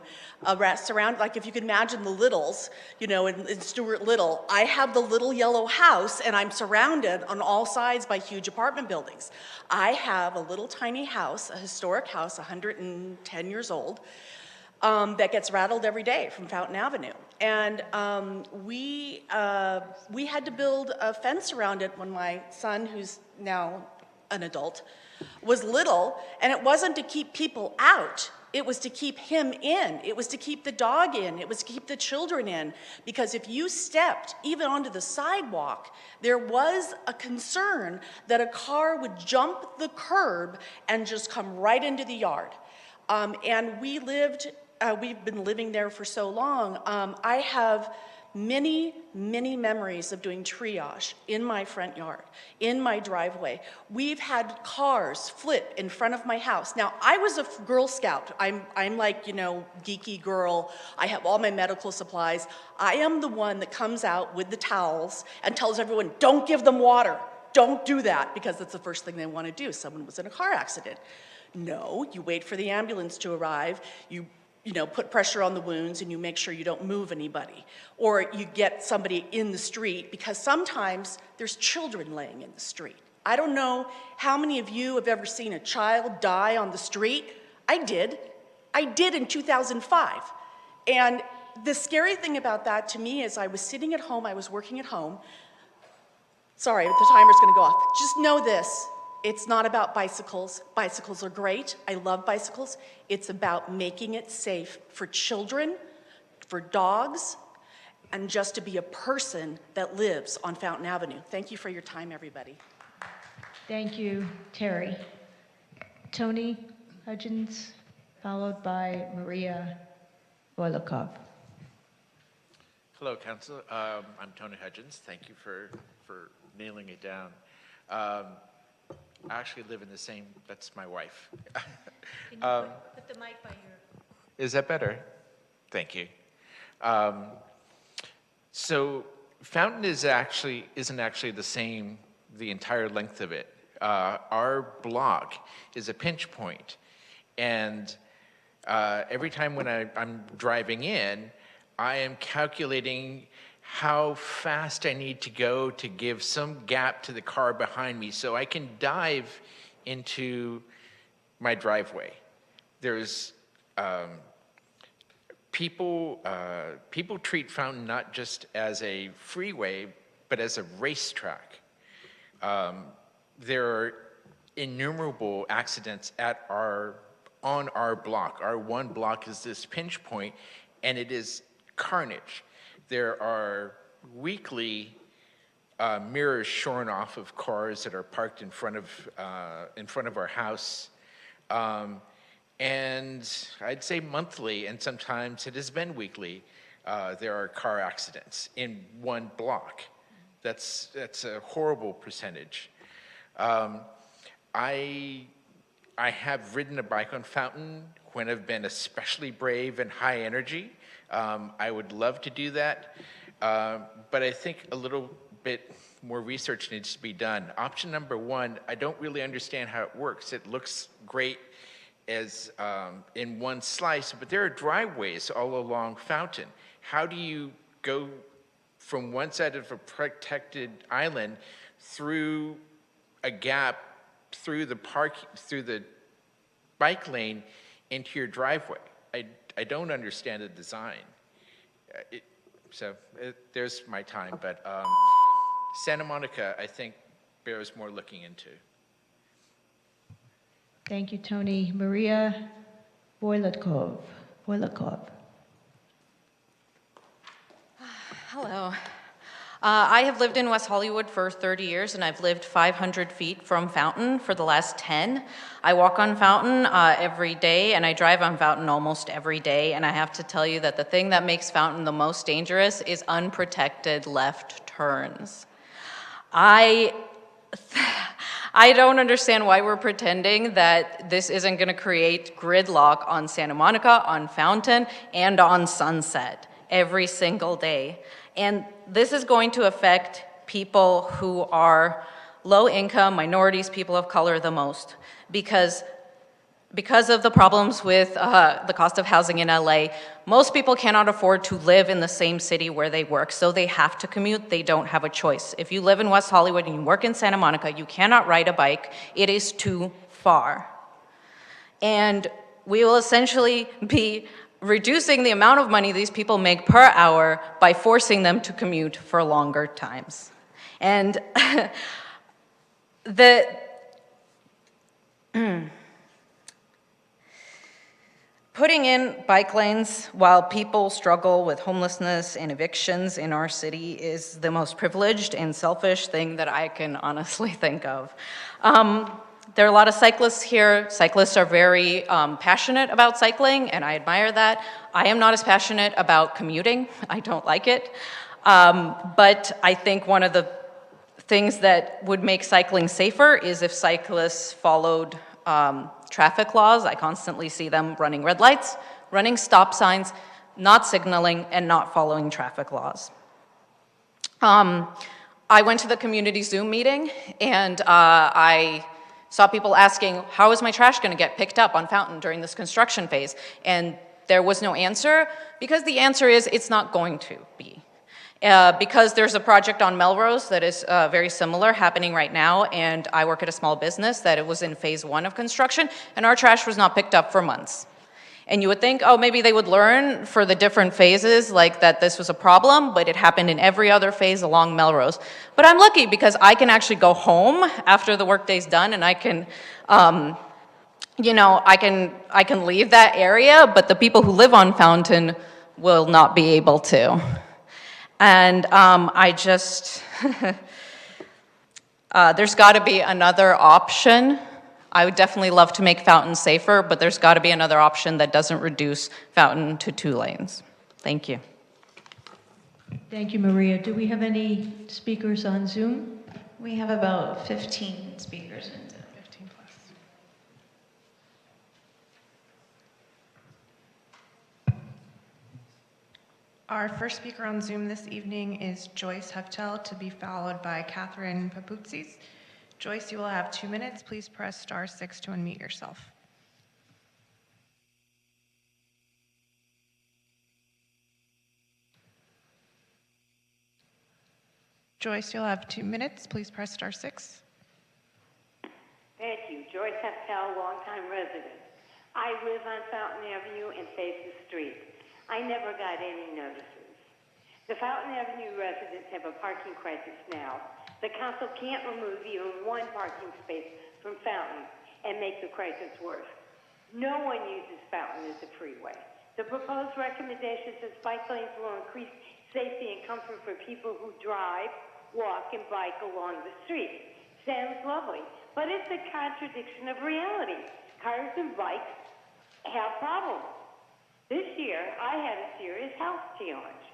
[SPEAKER 2] surrounded, like if you can imagine the Littles, in Stuart Little. I have the little yellow house and I'm surrounded on all sides by huge apartment buildings. I have a little tiny house, a historic house, 110 years old, that gets rattled every day from Fountain Avenue. And we had to build a fence around it when my son, who's now an adult, was little, and it wasn't to keep people out. It was to keep him in. It was to keep the dog in. It was to keep the children in. Because if you stepped even onto the sidewalk, there was a concern that a car would jump the curb and just come right into the yard. And we've been living there for so long. I have many, many memories of doing triage in my front yard, in my driveway. We've had cars flip in front of my house. Now, I was a Girl Scout. I'm like, geeky girl. I have all my medical supplies. I am the one that comes out with the towels and tells everyone, don't give them water. Don't do that, because that's the first thing they want to do. Someone was in a car accident. No, you wait for the ambulance to arrive. You put pressure on the wounds and you make sure you don't move anybody. Or you get somebody in the street, because sometimes there's children laying in the street. I don't know how many of you have ever seen a child die on the street. I did. I did in 2005. And the scary thing about that to me is I was sitting at home, I was working at home. Sorry, the timer's gonna go off. Just know this, it's not about bicycles. Bicycles are great, I love bicycles. It's about making it safe for children, for dogs, and just to be a person that lives on Fountain Avenue. Thank you for your time, everybody.
[SPEAKER 11] Thank you, Terry. Tony Hudgens, followed by Maria Voilikov.
[SPEAKER 9] Hello, Council. I'm Tony Hudgens. Thank you for nailing it down. I actually live in the same, that's my wife.
[SPEAKER 11] Can you put the mic by your...
[SPEAKER 9] Is that better? Thank you. So Fountain isn't actually the same the entire length of it. Our block is a pinch point, and every time when I'm driving in, I am calculating how fast I need to go to give some gap to the car behind me so I can dive into my driveway. There's people treat Fountain not just as a freeway, but as a racetrack. There are innumerable accidents on our block. Our one block is this pinch point, and it is carnage. There are weekly mirrors shorn off of cars that are parked in front of our house, and I'd say monthly, and sometimes it has been weekly. There are car accidents in one block. That's a horrible percentage. I have ridden a bike on Fountain when I've been especially brave and high energy. I would love to do that, but I think a little bit more research needs to be done. Option number one, I don't really understand how it works. It looks great as in one slice, but there are driveways all along Fountain. How do you go from one side of a protected island through a gap, through the bike lane into your driveway? I don't understand the design. There's my time, but Santa Monica, I think, bears more looking into.
[SPEAKER 11] Thank you, Tony. Maria Voilikov.
[SPEAKER 12] Hello. I have lived in West Hollywood for 30 years, and I've lived 500 feet from Fountain for the last 10. I walk on Fountain every day, and I drive on Fountain almost every day, and I have to tell you that the thing that makes Fountain the most dangerous is unprotected left turns. I don't understand why we're pretending that this isn't going to create gridlock on Santa Monica, on Fountain, and on Sunset every single day. And this is going to affect people who are low income, minorities, people of color the most, because of the problems with the cost of housing in LA. Most people cannot afford to live in the same city where they work, so they have to commute. They don't have a choice. If you live in West Hollywood and you work in Santa Monica, you cannot ride a bike. It is too far. And we will essentially be reducing the amount of money these people make per hour by forcing them to commute for longer times. And putting in bike lanes while people struggle with homelessness and evictions in our city is the most privileged and selfish thing that I can honestly think of. There are a lot of cyclists here. Cyclists are very passionate about cycling, and I admire that. I am not as passionate about commuting. I don't like it. But I think one of the things that would make cycling safer is if cyclists followed traffic laws. I constantly see them running red lights, running stop signs, not signaling, and not following traffic laws. I went to the community Zoom meeting, and I saw people asking, how is my trash going to get picked up on Fountain during this construction phase? And there was no answer, because the answer is it's not going to be. Because there's a project on Melrose that is very similar happening right now, and I work at a small business that it was in phase 1 of construction, and our trash was not picked up for months. And you would think, oh, maybe they would learn for the different phases, like that this was a problem, but it happened in every other phase along Melrose. But I'm lucky because I can actually go home after the workday's done, and I can, you know, I can leave that area, but the people who live on Fountain will not be able to. And I just, there's got to be another option. I would definitely love to make Fountain safer, but there's got to be another option that doesn't reduce Fountain to 2 lanes. Thank you.
[SPEAKER 11] Thank you, Maria. Do we have any speakers on Zoom?
[SPEAKER 8] We have about 15 speakers in Zoom.
[SPEAKER 2] 15 plus. Our first speaker on Zoom this evening is Joyce Heftel, to be followed by Catherine Paputzis. Joyce, you will have 2 minutes. Please press *6 to unmute yourself. Joyce, you'll have 2 minutes. Please press *6.
[SPEAKER 13] Thank you. Joyce Heftel, longtime resident. I live on Fountain Avenue and face the street. I never got any notices. The Fountain Avenue residents have a parking crisis now. The council can't remove even 1 parking space from Fountain and make the crisis worse. No one uses Fountain as a freeway. The proposed recommendation says bike lanes will increase safety and comfort for people who drive, walk, and bike along the street. Sounds lovely, but it's a contradiction of reality. Cars and bikes have problems. This year, I had a serious health challenge.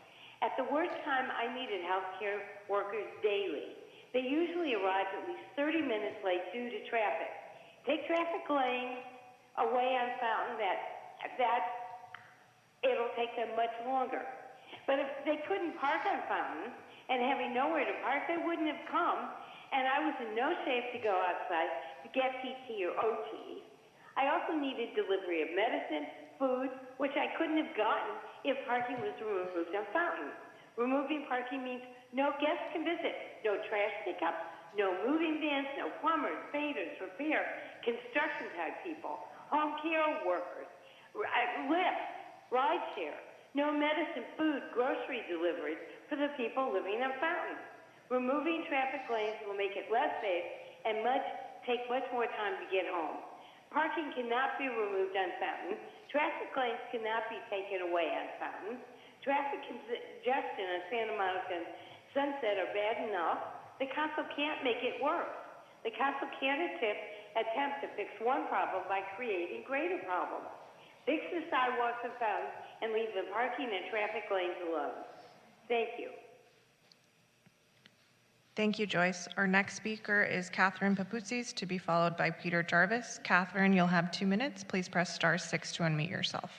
[SPEAKER 13] At the worst time, I needed healthcare workers daily. They usually arrive at least 30 minutes late due to traffic. Take traffic lanes away on Fountain, that it'll take them much longer. But if they couldn't park on Fountain and having nowhere to park, they wouldn't have come. And I was in no shape to go outside to get PT or OT. I also needed delivery of medicine, food, which I couldn't have gotten if parking was removed on Fountain. Removing parking means no guests can visit, no trash pickup, no moving vans, no plumbers, painters, repair, construction type people, home care workers, Lyft, rideshare, no medicine, food, grocery deliveries for the people living on Fountain. Removing traffic lanes will make it less safe and take much more time to get home. Parking cannot be removed on Fountain. Traffic lanes cannot be taken away on Fountain. Traffic congestion on Santa Monica and Sunset are bad enough. The council can't make it worse. The council can't attempt to fix one problem by creating greater problems. Fix the sidewalks on Fountain and leave the parking and traffic lanes alone. Thank you.
[SPEAKER 2] Thank you, Joyce. Our next speaker is Catherine Paputzis, to be followed by Peter Jarvis. Catherine, you'll have 2 minutes. Please press *6 to unmute yourself.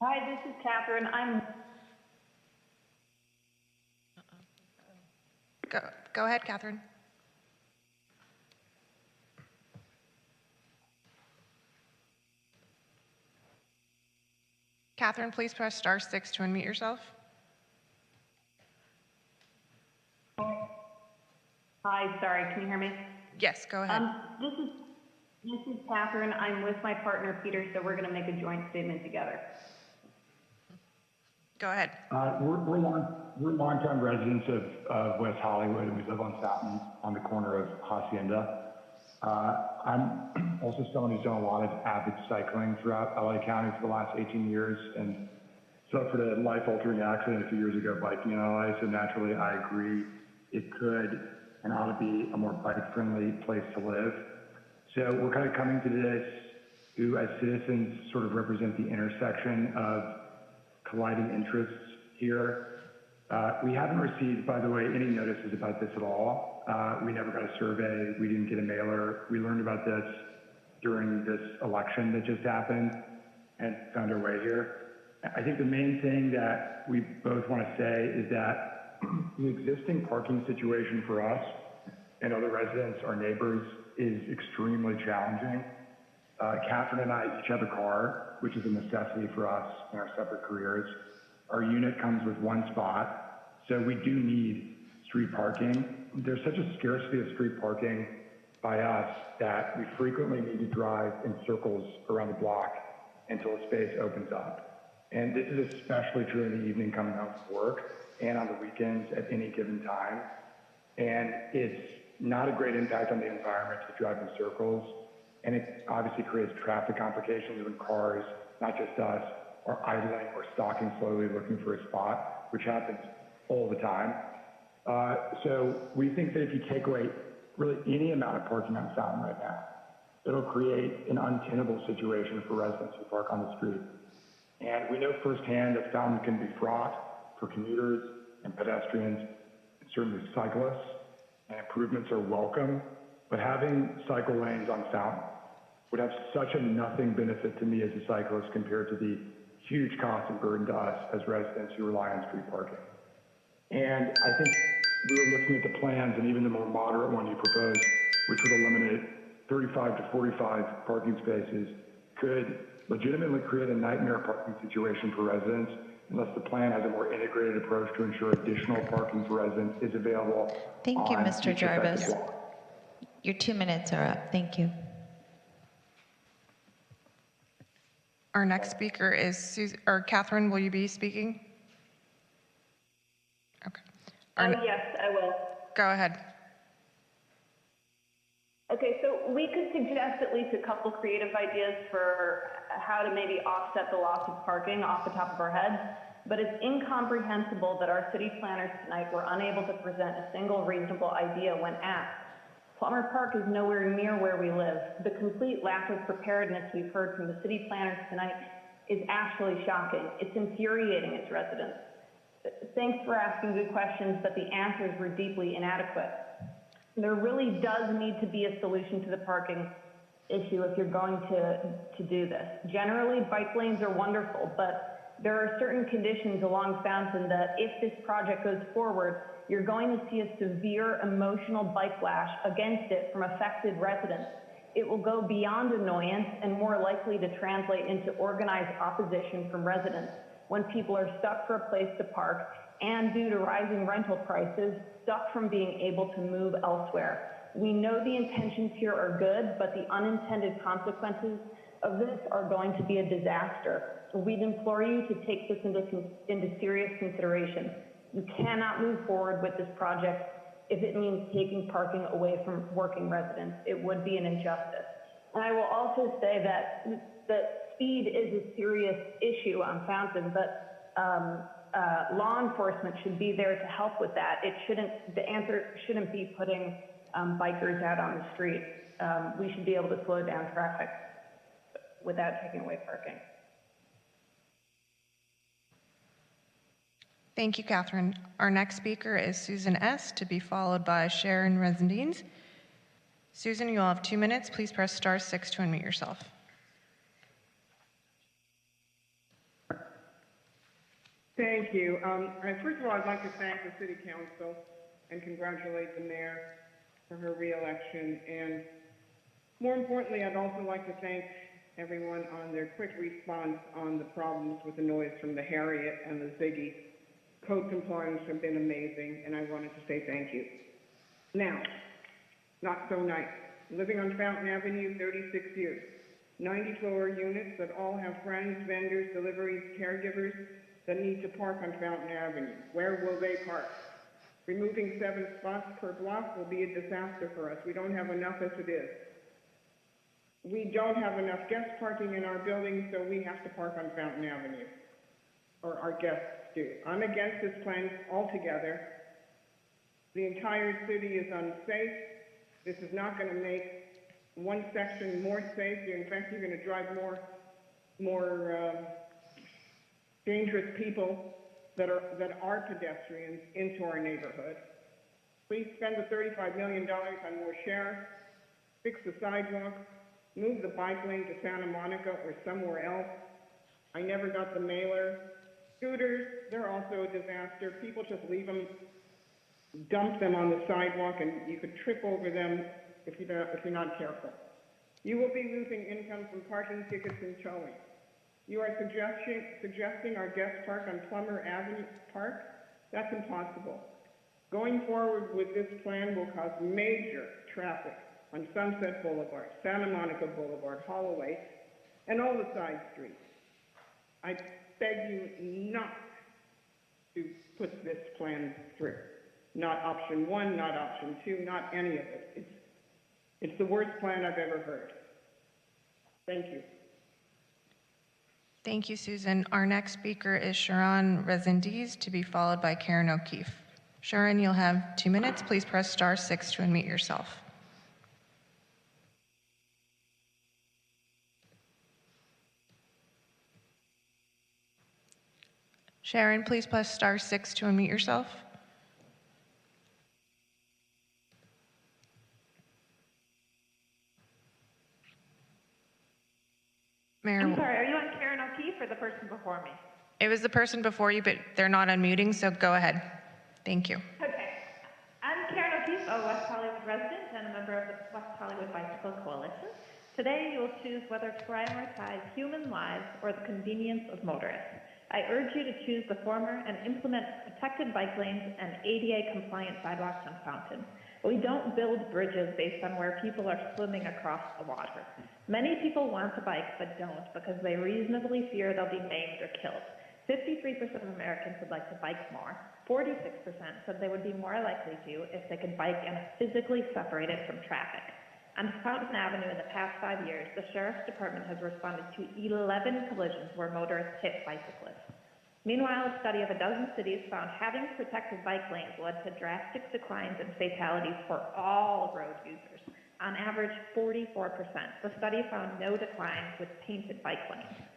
[SPEAKER 23] Hi, this is Catherine.
[SPEAKER 2] Go ahead, Catherine. Catherine, please press *6 to unmute yourself.
[SPEAKER 23] Hi, sorry, can you hear me?
[SPEAKER 2] Yes, go ahead.
[SPEAKER 23] This is Catherine. I'm with my partner, Peter, so we're going to make a joint statement together.
[SPEAKER 2] Go ahead.
[SPEAKER 24] We're longtime residents of West Hollywood, and we live on Fountain on the corner of Hacienda. I'm also someone who's done a lot of avid cycling throughout LA County for the last 18 years, and suffered a life-altering accident a few years ago biking in LA, so naturally I agree it could and ought to be a more bike-friendly place to live. So we're kind of coming to this who, as citizens, sort of represent the intersection of colliding interests here. We haven't received, by the way, any notices about this at all. We never got a survey. We didn't get a mailer. We learned about this during this election that just happened and found our way here. I think the main thing that we both want to say is that the existing parking situation for us and other residents, our neighbors, is extremely challenging. Catherine and I each have a car, which is a necessity for us in our separate careers. Our unit comes with one spot, so we do need street parking. There's such a scarcity of street parking by us that we frequently need to drive in circles around the block until a space opens up. And this is especially true in the evening coming home from work and on the weekends at any given time. And it's not a great impact on the environment to drive in circles. And it obviously creates traffic complications when cars, not just us, are idling or stalking slowly looking for a spot, which happens all the time. So we think that if you take away really any amount of parking on Fountain right now, it'll create an untenable situation for residents who park on the street. And we know firsthand that Fountain can be fraught for commuters and pedestrians, and certainly cyclists, and improvements are welcome, but having cycle lanes on Fountain would have such a nothing benefit to me as a cyclist compared to the huge cost and burden to us as residents who rely on street parking. And I think we were looking at the plans, and even the more moderate one you proposed, which would eliminate 35 to 45 parking spaces, could legitimately create a nightmare parking situation for residents unless the plan has a more integrated approach to ensure additional parking for residents is available.
[SPEAKER 8] Thank you,
[SPEAKER 24] on
[SPEAKER 8] Mr.
[SPEAKER 24] each affected
[SPEAKER 8] Jarvis.
[SPEAKER 24] block.
[SPEAKER 8] Your 2 minutes are up. Thank you.
[SPEAKER 4] Our next speaker is Catherine, will you be speaking? Okay.
[SPEAKER 23] Yes, I will.
[SPEAKER 4] Go ahead.
[SPEAKER 23] Okay, so we could suggest at least a couple creative ideas for how to maybe offset the loss of parking off the top of our heads, but it's incomprehensible that our city planners tonight were unable to present a single reasonable idea when asked. Plummer Park is nowhere near where we live. The complete lack of preparedness we've heard from the city planners tonight is actually shocking. It's infuriating as residents. Thanks for asking good questions, but the answers were deeply inadequate. There really does need to be a solution to the parking issue if you're going to do this. Generally, bike lanes are wonderful, but there are certain conditions along Fountain that if this project goes forward, you're going to see a severe emotional bike lash against it from affected residents. It will go beyond annoyance and more likely to translate into organized opposition from residents when people are stuck for a place to park and, due to rising rental prices, stuck from being able to move elsewhere. We know the intentions here are good, but the unintended consequences of this are going to be a disaster. We'd implore you to take this into serious consideration. You cannot move forward with this project if it means taking parking away from working residents. It would be an injustice. And I will also say that speed is a serious issue on Fountain, but law enforcement should be there to help with that. The answer shouldn't be putting bikers out on the street. We should be able to slow down traffic without taking away parking.
[SPEAKER 4] Thank you, Catherine. Our next speaker is Susan S., to be followed by Sharon Resendines. Susan, you'll have 2 minutes. Please press *6 to unmute yourself.
[SPEAKER 6] Thank you. First of all, I'd like to thank the City Council and congratulate the Mayor for her re-election. And more importantly, I'd also like to thank everyone on their quick response on the problems with the noise from the Harriet and the Ziggy. Code compliance have been amazing, and I wanted to say thank you. Now, not so nice. Living on Fountain Avenue, 36 years. 90 floor units that all have friends, vendors, deliveries, caregivers that need to park on Fountain Avenue. Where will they park? Removing 7 spots per block will be a disaster for us. We don't have enough as it is. We don't have enough guest parking in our building, so we have to park on Fountain Avenue, or our guests do. I'm against this plan altogether. The entire city is unsafe. This is not going to make one section more safe. In fact, you're going to drive more dangerous people that are pedestrians into our neighborhood. Please spend the $35 million on more sheriffs, fix the sidewalk, move the bike lane to Santa Monica or somewhere else. I never got the mailer. Scooters, they're also a disaster. People just leave them, dump them on the sidewalk, and you could trip over them if you're not careful. You will be losing income from parking tickets and towing. You are suggesting our guest park on Plummer Avenue Park? That's impossible. Going forward with this plan will cause major traffic on Sunset Boulevard, Santa Monica Boulevard, Holloway, and all the side streets. I beg you not to put this plan through. Not option one, not option two, not any of it. It's the worst plan I've ever heard. Thank you.
[SPEAKER 4] Thank you, Susan. Our next speaker is Sharon Rezendiz, to be followed by Karen O'Keefe. Sharon, you'll have 2 minutes. Please press star 6 to unmute yourself. Sharon, please press star 6 to unmute yourself. Mayor,
[SPEAKER 10] I'm sorry, are you on Karen O'Keefe or the person before me?
[SPEAKER 4] it was the person before you, but they're not unmuting, so go ahead. Thank you.
[SPEAKER 10] Okay. I'm Karen O'Keefe, a West Hollywood resident and a member of the West Hollywood Bicycle Coalition. Today, you will choose whether to prioritize human lives or the convenience of motorists. I urge you to choose the former and implement protected bike lanes and ADA-compliant sidewalks on Fountain. We don't build bridges based on where people are swimming across the water. Many people want to bike but don't because they reasonably fear they'll be maimed or killed. 53% of Americans would like to bike more. 46% said they would be more likely to if they could bike and physically separated from traffic. On Fountain Avenue in the past 5 years, the Sheriff's Department has responded to 11 collisions where motorists hit bicyclists. Meanwhile, a study of a dozen cities found having protected bike lanes led to drastic declines in fatalities for all road users, on average 44%. The study found no declines with painted bike lanes.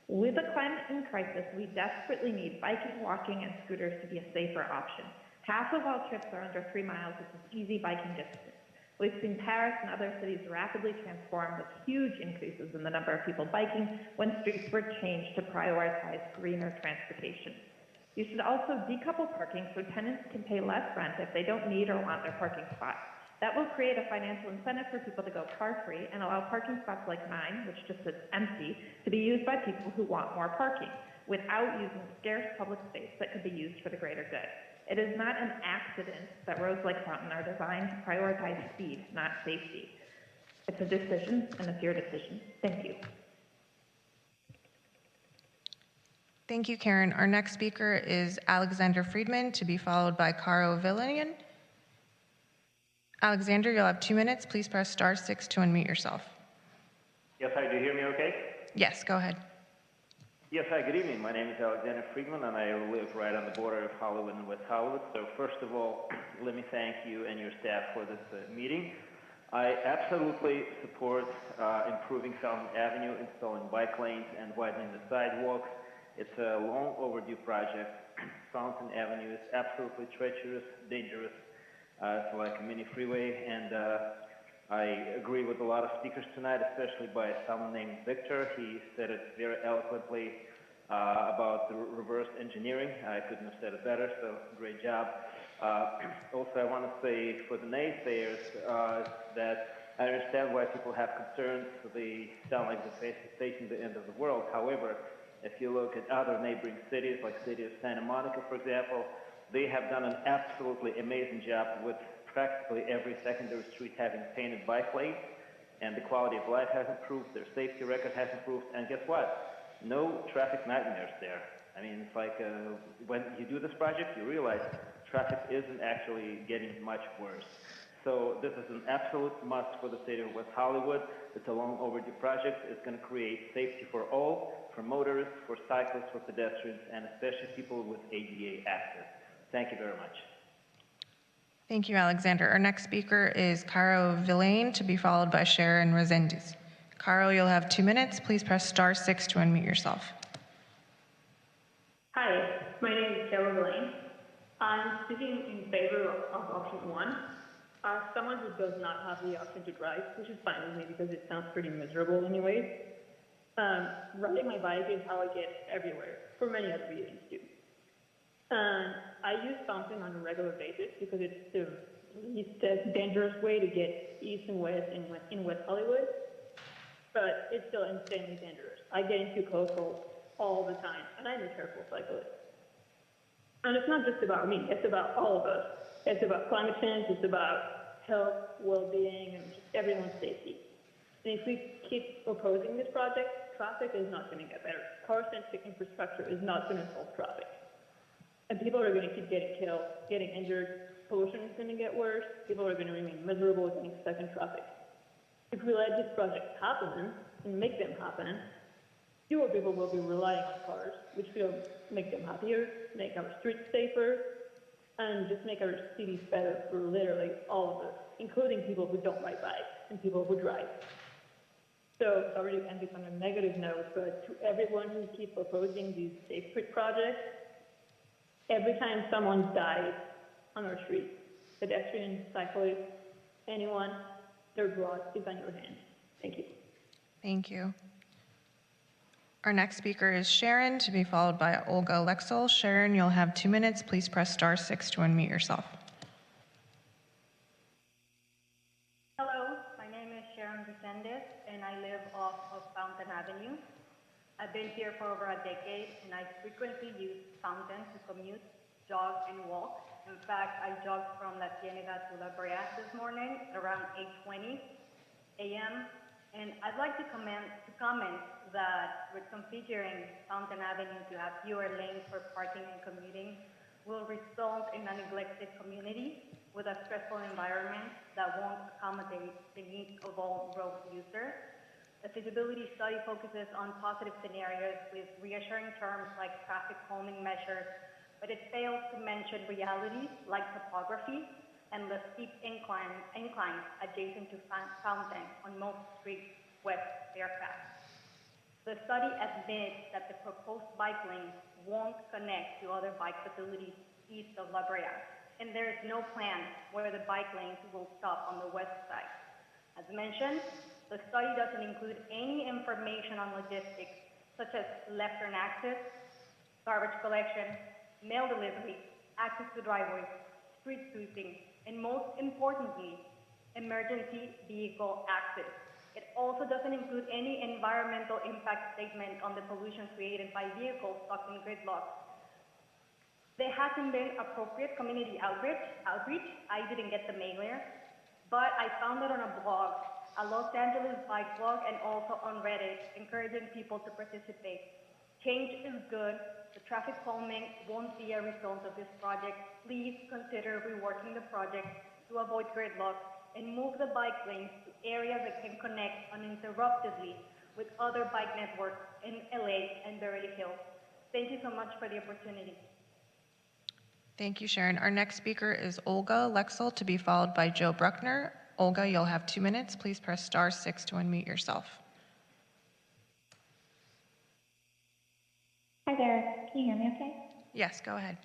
[SPEAKER 10] With the climate crisis, we desperately need biking, walking, and scooters to be a safer option. Half of all trips are under 3 miles, which is easy biking distance. We've seen Paris and other cities rapidly transform with huge increases in the number of people biking when streets were changed to prioritize greener transportation. You should also decouple parking so tenants can pay less rent if they don't need or want their parking spot. That will create a financial incentive for people to go car-free and allow parking spots like mine, which just sits empty, to be used by people who want more parking, without using scarce public space that could be used for the greater good. It is not an accident that roads like Fountain are designed to prioritize speed, not safety. It's a decision, and it's your decision. Thank you.
[SPEAKER 4] Thank you, Karen. Our next speaker is Alexander Friedman, to be followed by Caro Villian. Alexander, you'll have 2 minutes. Please press star 6 to unmute yourself.
[SPEAKER 14] Yes, hi, do you hear me okay?
[SPEAKER 4] Yes, go ahead.
[SPEAKER 14] Yes, hi, good evening. My name is Alexander Friedman, and I live right on the border of Hollywood and West Hollywood. So first of all, let me thank you and your staff for this meeting. I absolutely support improving Fountain Avenue, installing bike lanes, and widening the sidewalks. It's a long overdue project. Fountain Avenue is absolutely treacherous, dangerous. It's like a mini freeway, and I agree with a lot of speakers tonight, especially by someone named Victor. He said it very eloquently about the reverse engineering. I couldn't have said it better, so great job. Also, I want to say for the naysayers that I understand why people have concerns. They sound like they're facing the end of the world. However, if you look at other neighboring cities, like the city of Santa Monica, for example, they have done an absolutely amazing job with practically every secondary street having painted bike lanes, and the quality of life has improved, their safety record has improved, and guess what? No traffic nightmares there. I mean, it's like when you do this project, you realize traffic isn't actually getting much worse. So this is an absolute must for the city of West Hollywood. It's a long overdue project. It's going to create safety for all, for motorists, for cyclists, for pedestrians, and especially people with ADA access. Thank you very much.
[SPEAKER 4] Thank you, Alexander. Our next speaker is Caro Villian, to be followed by Sharon Rezendiz. Caro, you'll have 2 minutes. Please press star 6 to unmute yourself.
[SPEAKER 15] Hi, my name is Caro Villian. I'm speaking in favor of option 1. As someone who does not have the option to drive, which is fine with me because it sounds pretty miserable anyways, riding my bike is how I get everywhere, for many other reasons too. I use Fountain on a regular basis because it's the least dangerous way to get east and west in West Hollywood. but it's still insanely dangerous. I get into potholes all the time, and I'm a careful cyclist. And it's not just about me, it's about all of us. It's about climate change, it's about health, well-being, and just everyone's safety. And if we keep opposing this project, traffic is not going to get better. Car-centric infrastructure is not going to solve traffic. And people are going to keep getting killed, getting injured, pollution is going to get worse, people are going to remain miserable, getting stuck in traffic. If we let these projects happen and make them happen, fewer people will be relying on cars, which will make them happier, make our streets safer, and just make our cities better for literally all of us, including people who don't ride bikes and people who drive. So, sorry to end this on a negative note, but to everyone who keeps opposing these safe street projects, every time someone dies on our streets, pedestrian, cyclist, anyone, their blood is on your hands. Thank you.
[SPEAKER 4] Thank you. Our next speaker is Sharon, to be followed by Olga Lexel. Sharon, you'll have 2 minutes. Please press *6 to unmute yourself.
[SPEAKER 16] Hello, my name is Sharon Vicendez, and I live off of Fountain Avenue. I've been here for over a decade, and I frequently use Fountain to commute, jog, and walk. In fact, I jogged from La Ciénega to La Brea this morning at around 8:20 a.m., and I'd like to comment that reconfiguring Fountain Avenue to have fewer lanes for parking and commuting will result in a neglected community with a stressful environment that won't accommodate the needs of all road users. The feasibility study focuses on positive scenarios with reassuring terms like traffic calming measures, but it fails to mention realities like topography and the steep inclines adjacent to Fountain on most streets west Fairfax. The study admits that the proposed bike lanes won't connect to other bike facilities east of La Brea, and there is no plan where the bike lanes will stop on the west side. As mentioned, the study doesn't include any information on logistics, such as left turn access, garbage collection, mail delivery, access to driveways, street sweeping, and most importantly, emergency vehicle access. It also doesn't include any environmental impact statement on the pollution created by vehicles stuck in gridlock. There hasn't been appropriate community outreach. I didn't get the mailer, but I found it on a blog, a Los Angeles bike blog, and also on Reddit, encouraging people to participate. Change is good. The traffic calming won't be a result of this project. Please consider reworking the project to avoid gridlock and move the bike lanes to areas that can connect uninterruptedly with other bike networks in LA and Beverly Hills. Thank you so much for the opportunity.
[SPEAKER 4] Thank you, Sharon. Our next speaker is Olga Lexel, to be followed by Joe Bruckner. Olga, you'll have 2 minutes. Please press *6 to unmute yourself.
[SPEAKER 17] Hi there. Can you hear me okay?
[SPEAKER 4] Yes, go ahead.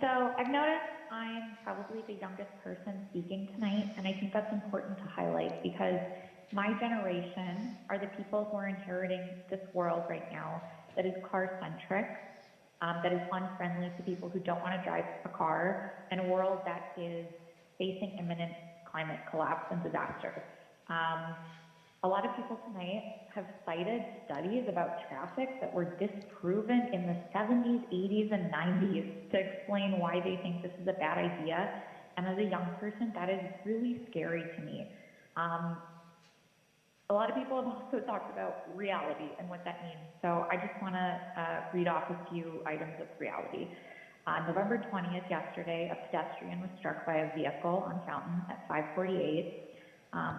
[SPEAKER 17] So I've noticed I'm probably the youngest person speaking tonight, and I think that's important to highlight because my generation are the people who are inheriting this world right now that is car-centric, that is unfriendly to people who don't want to drive a car, and a world that is facing imminent climate collapse and disaster. A lot of people tonight have cited studies about traffic that were disproven in the 70s, 80s, and 90s to explain why they think this is a bad idea. And as a young person, that is really scary to me. A lot of people have also talked about reality and what that means. So I just want to read off a few items of reality. On November 20th, yesterday, a pedestrian was struck by a vehicle on Fountain at 5:48.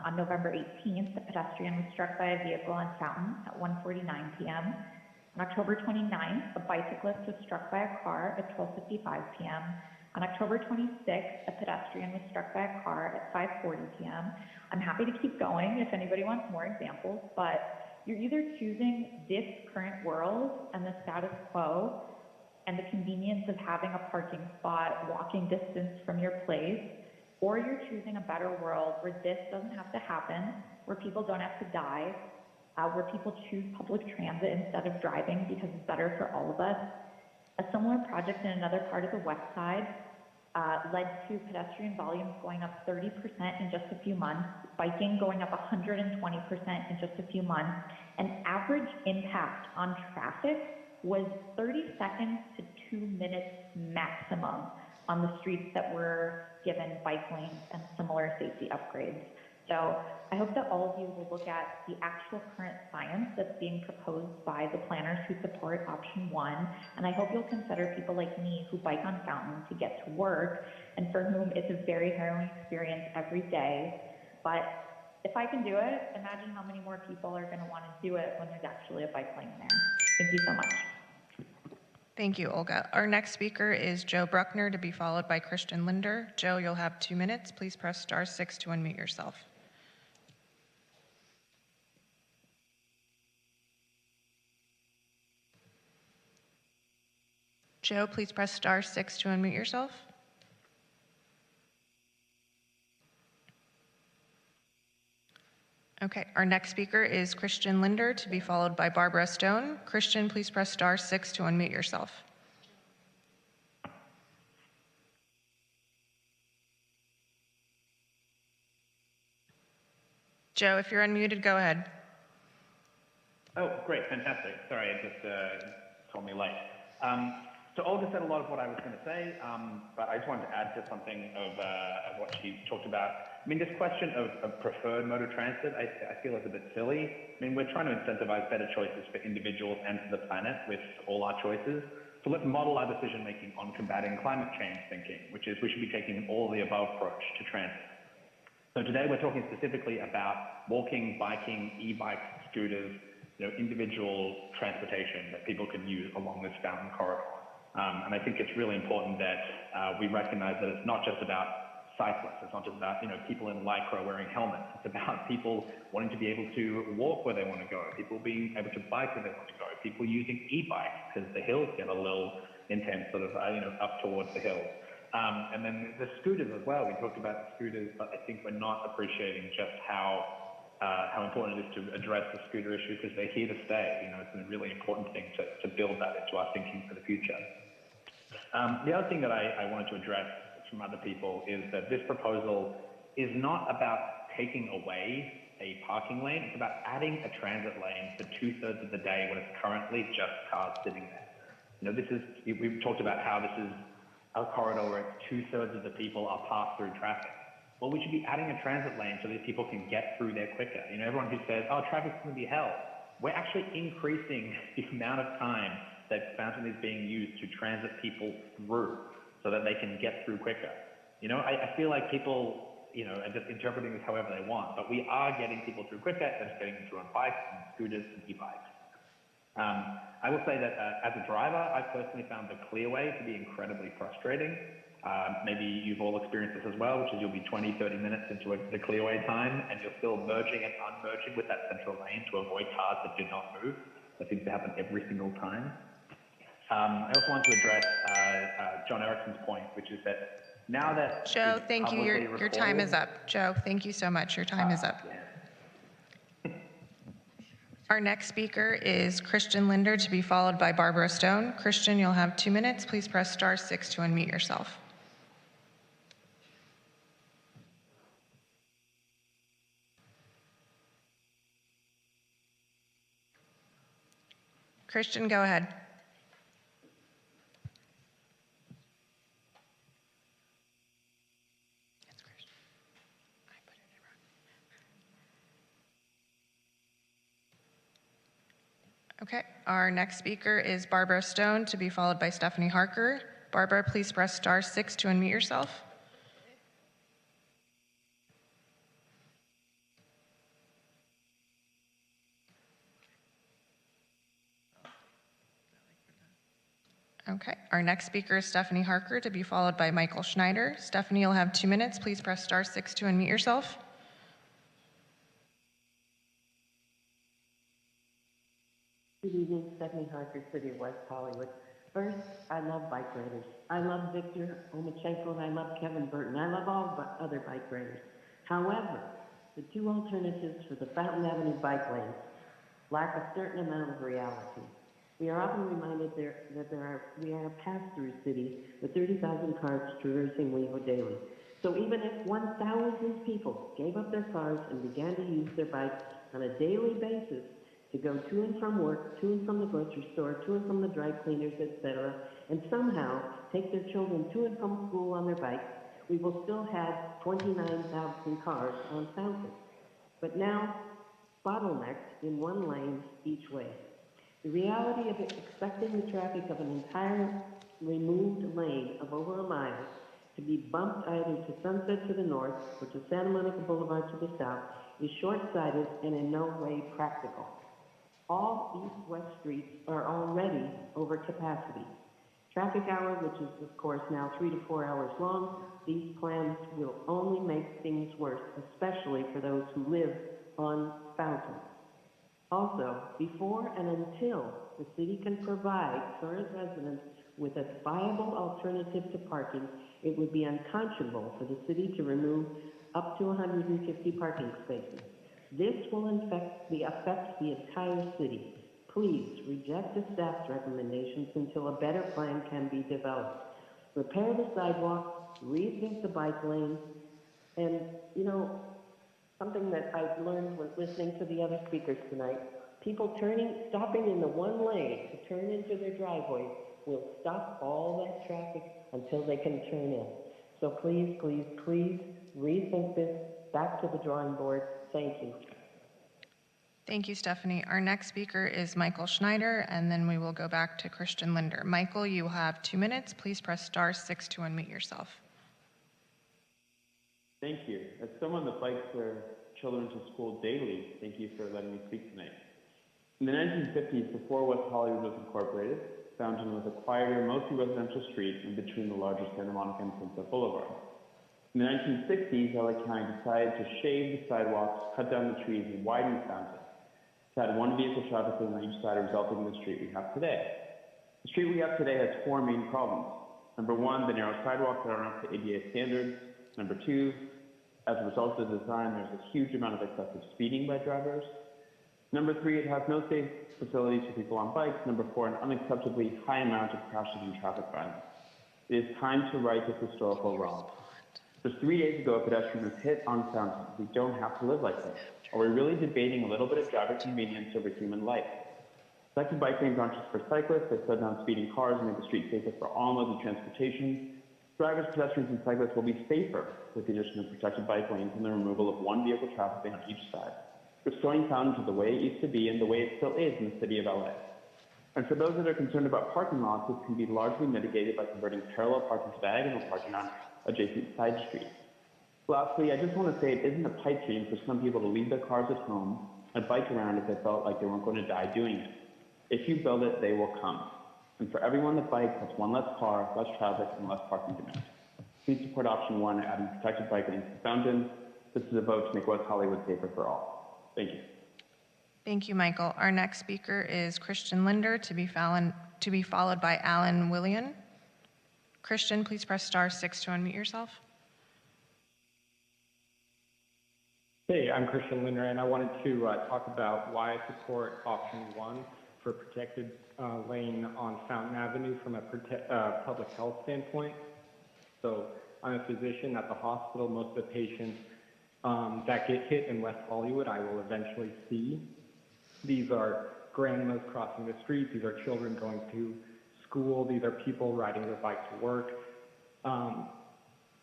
[SPEAKER 17] On November 18th, a pedestrian was struck by a vehicle on Fountain at 1:49 p.m. On October 29th, a bicyclist was struck by a car at 12:55 p.m. On October 26th, a pedestrian was struck by a car at 5:40 p.m. I'm happy to keep going if anybody wants more examples, but you're either choosing this current world and the status quo and the convenience of having a parking spot walking distance from your place, or you're choosing a better world where this doesn't have to happen, where people don't have to die, where people choose public transit instead of driving because it's better for all of us. A similar project in another part of the West Side led to pedestrian volumes going up 30% in just a few months, biking going up 120% in just a few months, and average impact on traffic was 30 seconds to 2 minutes maximum on the streets that were given bike lanes and similar safety upgrades. So I hope that all of you will look at the actual current science that's being proposed by the planners who support option 1, and I hope you'll consider people like me who bike on Fountain to get to work and for whom it's a very harrowing experience every day. But if I can do it, imagine how many more people are going to want to do it when there's actually a bike lane there. Thank you so much.
[SPEAKER 4] Thank you, Olga. Our next speaker is Joe Bruckner, to be followed by Christian Linder. Joe, you'll have 2 minutes. Please press *6 to unmute yourself. Joe, please press *6 to unmute yourself. Okay, our next speaker is Christian Linder, to be followed by Barbara Stone. Christian, please press *6 to unmute yourself. Joe, if you're unmuted, go ahead.
[SPEAKER 3] Oh, great, fantastic. Sorry, it just told me late. So Olga said a lot of what I was going to say, but I just wanted to add to something of what she talked about. I mean, this question of preferred mode of transit, I feel is a bit silly. I mean, we're trying to incentivize better choices for individuals and for the planet with all our choices. So let's model our decision-making on combating climate change thinking, which is we should be taking an all-of-the-above approach to transit. So today we're talking specifically about walking, biking, e-bikes, scooters, individual transportation that people can use along this Fountain corridor. And I think it's really important that we recognize that it's not just about cyclists. It's not just about people in Lycra wearing helmets. It's about people wanting to be able to walk where they want to go, people being able to bike where they want to go, people using e-bikes because the hills get a little intense, sort of up towards the hills. And then the scooters as well. We talked about the scooters, but I think we're not appreciating just how important it is to address the scooter issue because they're here to stay. It's a really important thing to build that into our thinking for the future. The other thing that I wanted to address from other people is that this proposal is not about taking away a parking lane. It's about adding a transit lane for 2/3 of the day when it's currently just cars sitting there. We've talked about how this is a corridor where 2/3 of the people are pass through traffic. Well, we should be adding a transit lane so that people can get through there quicker. Everyone who says, oh, traffic's going to be hell, we're actually increasing the amount of time that Fountain is being used to transit people through so that they can get through quicker. I feel like people, are just interpreting this however they want, but we are getting people through quicker and just getting them through on bikes and scooters and e-bikes. I will say that as a driver, I personally found the clearway to be incredibly frustrating. Maybe you've all experienced this as well, which is you'll be 20, 30 minutes into the clearway time and you're still merging and unmerging with that central lane to avoid cars that do not move. That seems to happen every single time. I also want to address John Erickson's point, which is that now that
[SPEAKER 4] Joe, thank you. Your time is up. Joe, thank you so much. Your time is up. Our next speaker is Christian Linder, to be followed by Barbara Stone. Christian, you'll have 2 minutes. Please press *6 to unmute yourself. Christian, go ahead. Okay, our next speaker is Barbara Stone, to be followed by Stephanie Harker. Barbara, please press *6 to unmute yourself. Okay, our next speaker is Stephanie Harker, to be followed by Michael Schneider. Stephanie, you'll have 2 minutes. Please press *6 to unmute yourself.
[SPEAKER 5] Good evening, Stephanie Harker, City of West Hollywood. First, I love bike riders. I love Victor Omachenko and I love Kevin Burton. I love all other bike riders. However, the two alternatives for the Fountain Avenue bike lanes lack a certain amount of reality. We are often reminded we are a pass-through city with 30,000 cars traversing WeHo daily. So even if 1,000 people gave up their cars and began to use their bikes on a daily basis to go to and from work, to and from the grocery store, to and from the dry cleaners, etc., and somehow take their children to and from school on their bikes, we will still have 29,000 cars on Fountain. But now, bottlenecked in one lane each way. The reality of expecting the traffic of an entire removed lane of over a mile to be bumped either to Sunset to the north or to Santa Monica Boulevard to the south is short-sighted and in no way practical. All east-west streets are already over capacity. Traffic hour, which is of course now 3 to 4 hours long, these plans will only make things worse, especially for those who live on Fountain. Also, before and until the city can provide current residents with a viable alternative to parking, it would be unconscionable for the city to remove up to 150 parking spaces. This will affect the entire city. Please reject the staff's recommendations until a better plan can be developed. Repair the sidewalk, rethink the bike lanes, and, something that I've learned when listening to the other speakers tonight, people stopping in the one lane to turn into their driveway will stop all that traffic until they can turn in. So please, please, please rethink this, back to the drawing board. Thank you.
[SPEAKER 4] Thank you, Stephanie. Our next speaker is Michael Schneider, and then we will go back to Christian Linder. Michael, you have 2 minutes. Please press *6 to unmute yourself.
[SPEAKER 7] Thank you. As someone that bikes their children to school daily, thank you for letting me speak tonight. In the 1950s, before West Hollywood was incorporated, Fountain was a quieter, mostly residential street in between the larger Santa Monica and Sunset Boulevard. In the 1960s, LA County decided to shave the sidewalks, cut down the trees, and widen Fountain to add one vehicle traffic lane on each side, resulting in the street we have today. The street we have today has 4 main problems. Number 1, the narrow sidewalks that aren't up to ADA standards. Number 2, as a result of the design, there's a huge amount of excessive speeding by drivers. Number 3, it has no safe facilities for people on bikes. Number 4, an unacceptably high amount of crashes and traffic violence. It is time to right this historical wrong. Just 3 days ago, a pedestrian was hit on Fountain. We don't have to live like this. Are we really debating a little bit of driver convenience over human life? Protected bike lanes aren't just for cyclists. They slow down speeding cars and make the street safer for all modes of transportation. Drivers, pedestrians, and cyclists will be safer with the addition of protected bike lanes and the removal of one vehicle traffic lane on each side, restoring Fountain to the way it used to be and the way it still is in the city of LA. And for those that are concerned about parking lots, this can be largely mitigated by converting parallel parking to diagonal parking on adjacent side streets. Lastly, I just want to say it isn't a pipe dream for some people to leave their cars at home and bike around if they felt like they weren't going to die doing it. If you build it, they will come. And for everyone that bikes, that's one less car, less traffic, and less parking demand. Please support option 1, adding protected bike lanes to Fountain. This is a vote to make West Hollywood safer for all. Thank you.
[SPEAKER 4] Thank you, Michael. Our next speaker is Christian Linder, to be followed by Alan Willian. Christian, please press *6 to unmute yourself.
[SPEAKER 18] Hey, I'm Christian Linder, and I wanted to talk about why I support option 1 for protected lane on Fountain Avenue from a public health standpoint. So I'm a physician at the hospital. Most of the patients that get hit in West Hollywood, I will eventually see. These are grandmas crossing the street. These are children going to school. These are people riding their bike to work.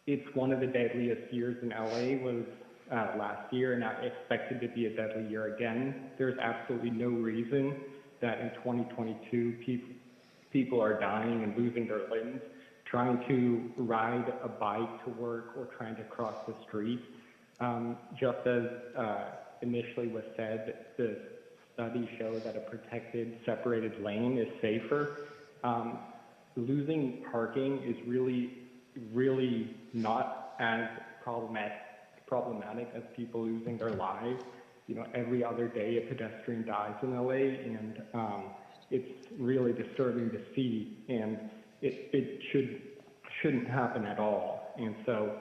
[SPEAKER 18] It's one of the deadliest years in LA was last year, and I expected to be a deadly year again. There's absolutely no reason that in 2022 people are dying and losing their limbs trying to ride a bike to work or trying to cross the street. Just as initially was said, the studies show that a protected, separated lane is safer. Losing parking is really not as problematic as people losing their lives. You know, every other day a pedestrian dies in LA, and it's really disturbing to see, and it shouldn't happen at all. And so,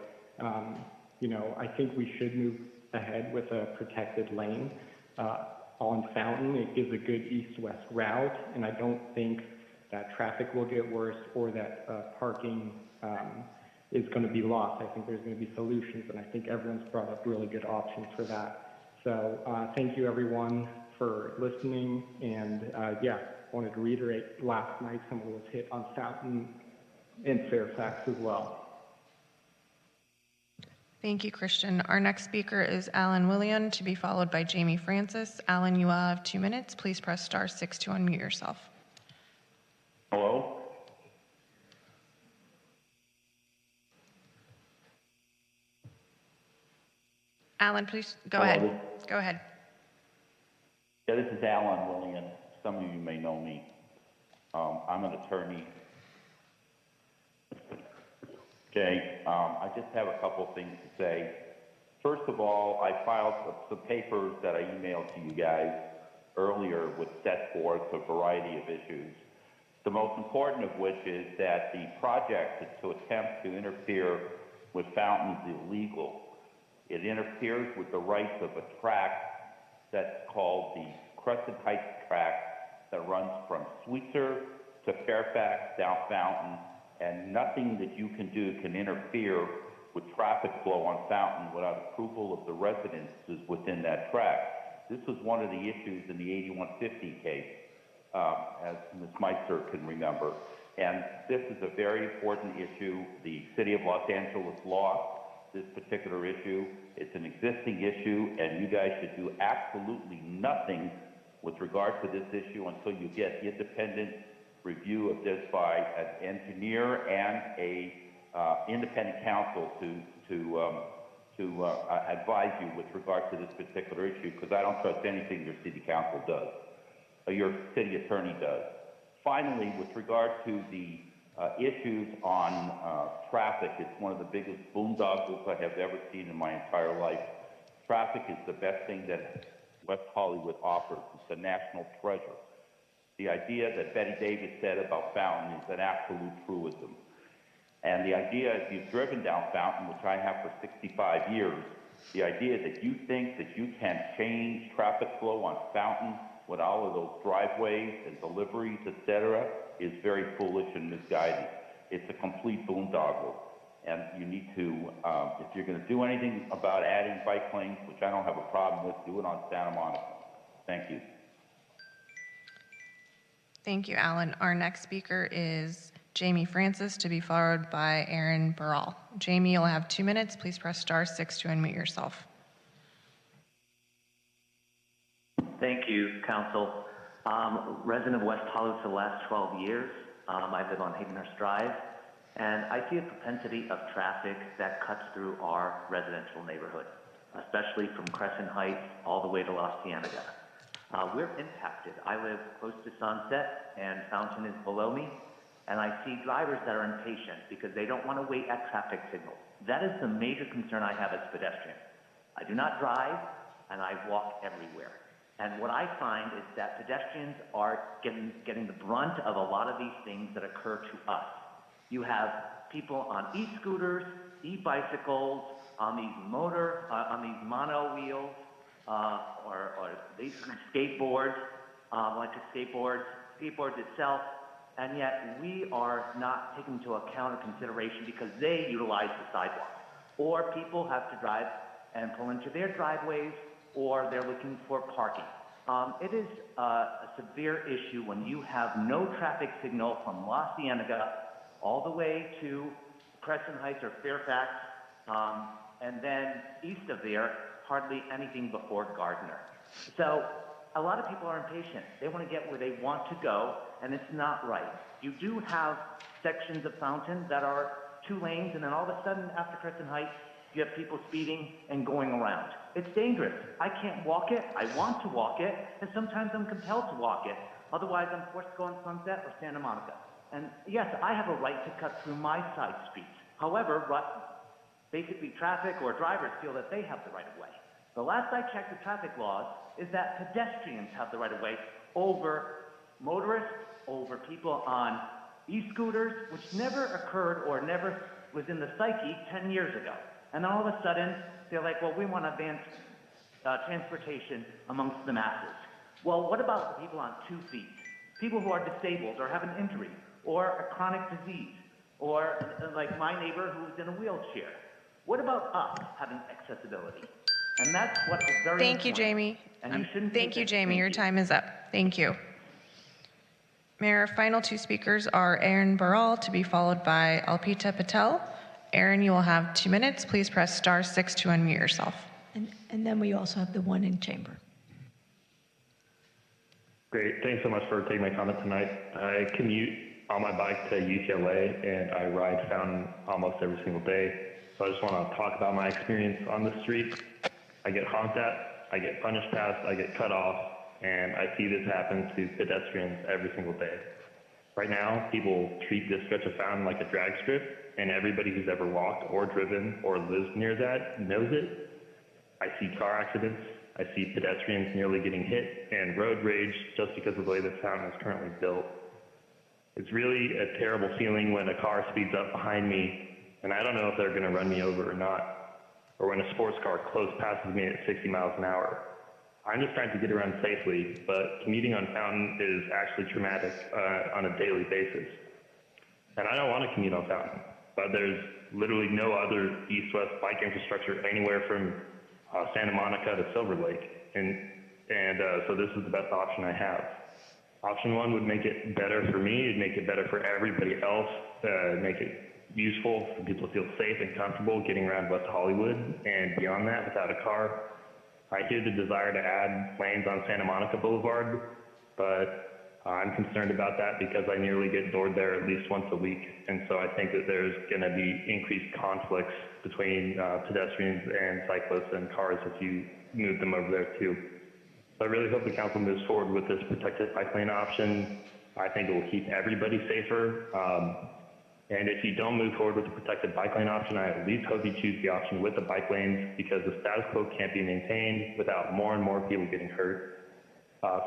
[SPEAKER 18] you know, I think we should move ahead with a protected lane. on Fountain. It gives a good east-west route, and I don't think that traffic will get worse or that parking is going to be lost. I think there's going to be solutions, and I think everyone's brought up really good options for that. So thank you, everyone, for listening. And yeah, wanted to reiterate last night someone was hit on Fountain in Fairfax as well.
[SPEAKER 4] Thank you, Christian. Our next speaker is Alan Willian, to be followed by Jamie Francis. Alan, you will have 2 minutes. Please press *6 to unmute yourself.
[SPEAKER 19] Hello?
[SPEAKER 4] Alan, please go
[SPEAKER 19] Hello.
[SPEAKER 4] ahead. Go ahead.
[SPEAKER 19] Yeah, this is Alan Willian. Some of you may know me. I'm an attorney. Okay, I just have a couple of things to say. First of all, I filed some papers that I emailed to you guys earlier which set forth a variety of issues. The most important of which is that the project to attempt to interfere with Fountain is illegal. It interferes with the rights of a tract that's called the Crescent Heights tract that runs from Sweetser to Fairfax down Fountain, and nothing that you can do can interfere with traffic flow on Fountain without approval of the residences within that tract. This was one of the issues in the 8150 case, as Ms. Meitzer can remember. And this is a very important issue. The City of Los Angeles lost this particular issue. It's an existing issue, and you guys should do absolutely nothing with regard to this issue until you get independent review of this by an engineer and a independent counsel to advise you with regard to this particular issue, because I don't trust anything your city council does, or your city attorney does. Finally, with regard to the issues on traffic, it's one of the biggest boondoggles I have ever seen in my entire life. Traffic is the best thing that West Hollywood offers. It's a national treasure. The idea that Betty Davis said about Fountain is an absolute truism. And the idea, if you've driven down Fountain, which I have for 65 years, the idea that you think that you can change traffic flow on Fountain with all of those driveways and deliveries, etc., is very foolish and misguided. It's a complete boondoggle. And you need to, if you're going to do anything about adding bike lanes, which I don't have a problem with, do it on Santa Monica. Thank you.
[SPEAKER 4] Thank you, Alan. Our next speaker is Jamie Francis, to be followed by Aaron Burrell. Jamie, you'll have 2 minutes. Please press *6 to unmute yourself.
[SPEAKER 20] Thank you, Council. Resident of West Hollywood for the last 12 years. I live on Haydenhurst Drive, and I see a propensity of traffic that cuts through our residential neighborhood, especially from Crescent Heights all the way to La Cienega. We're impacted. I live close to Sunset, and Fountain is below me, and I see drivers that are impatient because they don't want to wait at traffic signals. That is the major concern I have as a pedestrian. I do not drive, and I walk everywhere. And what I find is that pedestrians are getting the brunt of a lot of these things that occur to us. You have people on e-scooters, e-bicycles, on these mono wheels, or these skateboards, electric skateboards itself, and yet we are not taken into account or consideration because they utilize the sidewalk. Or people have to drive and pull into their driveways, or they're looking for parking. It is a severe issue when you have no traffic signal from La Cienega all the way to Crescent Heights or Fairfax, and then east of there, hardly anything before Gardner. So a lot of people are impatient. They want to get where they want to go, and it's not right. You do have sections of Fountain that are 2 lanes, and then all of a sudden, after Crescent Heights, you have people speeding and going around. It's dangerous. I can't walk it. I want to walk it, and sometimes I'm compelled to walk it. Otherwise, I'm forced to go on Sunset or Santa Monica. And yes, I have a right to cut through my side streets. However, basically traffic or drivers feel that they have the right of way. The last I checked the traffic laws is that pedestrians have the right of way over motorists, over people on e-scooters, which never occurred or never was in the psyche 10 years ago. And then all of a sudden, they're like, well, we want to advance transportation amongst the masses.
[SPEAKER 1] Well, what about the people on 2 feet? People who are disabled or have an injury or a chronic disease or like my neighbor who's in a wheelchair. What about us having accessibility? And that's what is very
[SPEAKER 4] Thank you,
[SPEAKER 1] important.
[SPEAKER 4] Jamie.
[SPEAKER 1] And you shouldn't
[SPEAKER 4] Thank
[SPEAKER 1] take
[SPEAKER 4] you,
[SPEAKER 1] it-
[SPEAKER 4] Jamie.
[SPEAKER 1] thank
[SPEAKER 4] Your
[SPEAKER 1] you.
[SPEAKER 4] time is up. Thank you. Mayor, final 2 speakers are Aaron Baral to be followed by Alpita Patel. Aaron, you will have 2 minutes. Please press *6 to unmute yourself.
[SPEAKER 11] And then we also have the one in chamber.
[SPEAKER 9] Great. Thanks so much for taking my comment tonight. I commute on my bike to UCLA and I ride Fountain almost every single day. So I just want to talk about my experience on the street. I get honked at, I get punished past, I get cut off, and I see this happen to pedestrians every single day. Right now, people treat this stretch of Fountain like a drag strip, and everybody who's ever walked or driven or lives near that knows it. I see car accidents, I see pedestrians nearly getting hit, and road rage just because of the way this Fountain is currently built. It's really a terrible feeling when a car speeds up behind me, and I don't know if they're going to run me over or not, or when a sports car close passes me at 60 miles an hour. I'm just trying to get around safely, but commuting on Fountain is actually traumatic on a daily basis. And I don't want to commute on Fountain, but there's literally no other east-west bike infrastructure anywhere from Santa Monica to Silver Lake, so this is the best option I have. Option 1 would make it better for me, it'd make it better for everybody else, make it useful for people to feel safe and comfortable getting around West Hollywood and beyond that without a car. I hear the desire to add lanes on Santa Monica Boulevard, but I'm concerned about that because I nearly get doored there at least once a week, and so I think that there's going to be increased conflicts between pedestrians and cyclists and cars if you move them over there too. So I really hope the council moves forward with this protected bike lane option. I think it will keep everybody safer. And if you don't move forward with the protected bike lane option, I at least hope you choose the option with the bike lanes because the status quo can't be maintained without more and more people getting hurt.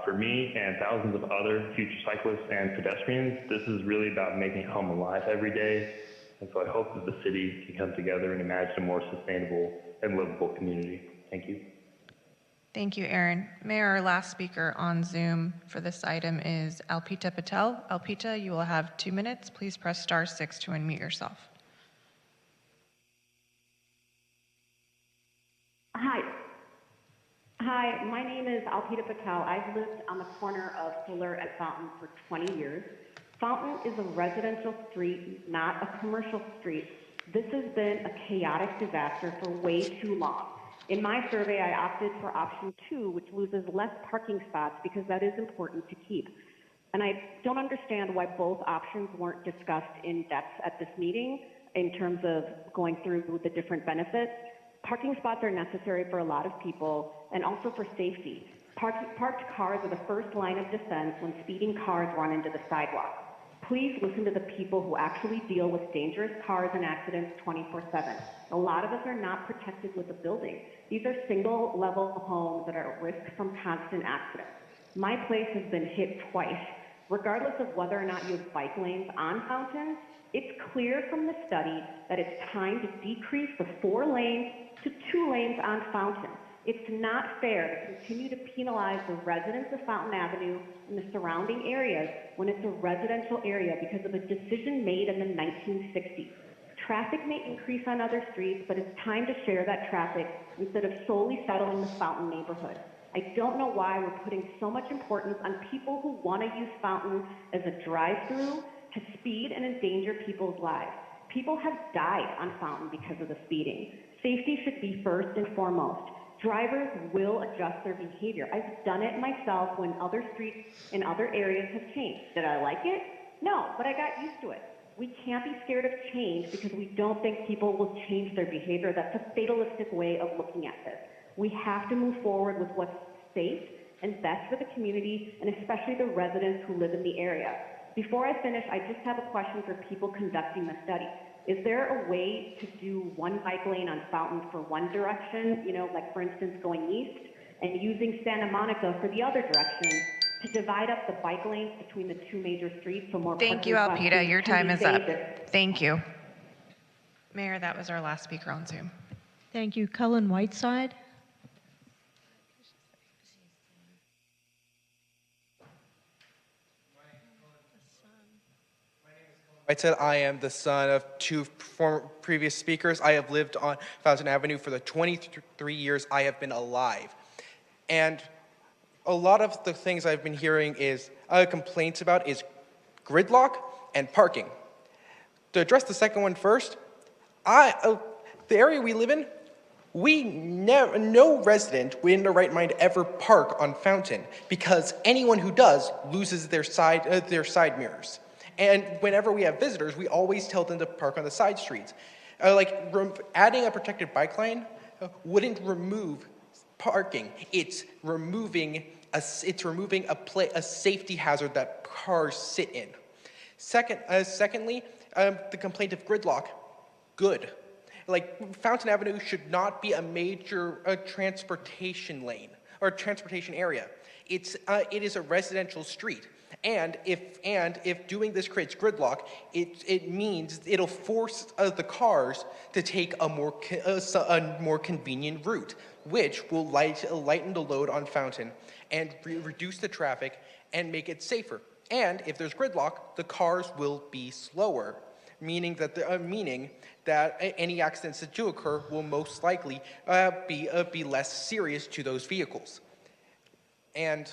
[SPEAKER 9] For me and thousands of other future cyclists and pedestrians, this is really about making it home alive every day. And so I hope that the city can come together and imagine a more sustainable and livable community. Thank you.
[SPEAKER 4] Thank you, Aaron. Mayor, our last speaker on Zoom for this item is Alpita Patel. Alpita, you will have 2 minutes. Please press *6 to unmute yourself.
[SPEAKER 21] Hi, my name is Alpita Patel. I've lived on the corner of Fuller and Fountain for 20 years. Fountain is a residential street, not a commercial street. This has been a chaotic disaster for way too long. In my survey, I opted for option 2, which loses less parking spots because that is important to keep. And I don't understand why both options weren't discussed in depth at this meeting in terms of going through the different benefits. Parking spots are necessary for a lot of people and also for safety. Parked cars are the first line of defense when speeding cars run into the sidewalk. Please listen to the people who actually deal with dangerous cars and accidents 24/7. A lot of us are not protected with a building. These are single-level homes that are at risk from constant accidents. My place has been hit twice. Regardless of whether or not you have bike lanes on Fountain, it's clear from the study that it's time to decrease the 4 lanes to 2 lanes on Fountain. It's not fair to continue to penalize the residents of Fountain Avenue and the surrounding areas when it's a residential area because of a decision made in the 1960s. Traffic may increase on other streets, but it's time to share that traffic instead of solely settling the Fountain neighborhood. I don't know why we're putting so much importance on people who want to use Fountain as a drive-through to speed and endanger people's lives. People have died on Fountain because of the speeding. Safety should be first and foremost. Drivers will adjust their behavior. I've done it myself when other streets in other areas have changed. Did I like it? No, but I got used to it. We can't be scared of change because we don't think people will change their behavior. That's a fatalistic way of looking at this. We have to move forward with what's safe and best for the community and especially the residents who live in the area. Before I finish, I just have a question for people conducting the study. Is there a way to do 1 bike lane on Fountain for one direction, like for instance going east, and using Santa Monica for the other direction to divide up the bike lanes between the 2 major streets so more
[SPEAKER 4] Thank you,
[SPEAKER 21] parking spots
[SPEAKER 4] Alpita. Your
[SPEAKER 21] can
[SPEAKER 4] time
[SPEAKER 21] be
[SPEAKER 4] is up.
[SPEAKER 21] saved?
[SPEAKER 4] Thank you. Mayor, that was our last speaker on Zoom.
[SPEAKER 11] Thank you. Cullen Whiteside.
[SPEAKER 2] I said I am the son of two previous speakers. I have lived on Fountain Avenue for the 23 years I have been alive. And a lot of the things I've been hearing is complaints about is gridlock and parking. To address the second one first, the area we live in, no resident in their right mind ever park on Fountain because anyone who does loses their side mirrors. And whenever we have visitors, we always tell them to park on the side streets. Adding a protected bike lane wouldn't remove parking. It's removing a safety hazard that cars sit in. Secondly, the complaint of gridlock, good. Fountain Avenue should not be a major transportation lane or transportation area. It is a residential street. And if doing this creates gridlock, it means it'll force the cars to take a more convenient route, which will lighten the load on Fountain and reduce the traffic and make it safer. And if there's gridlock, the cars will be slower, meaning that any accidents that do occur will most likely be less serious to those vehicles. And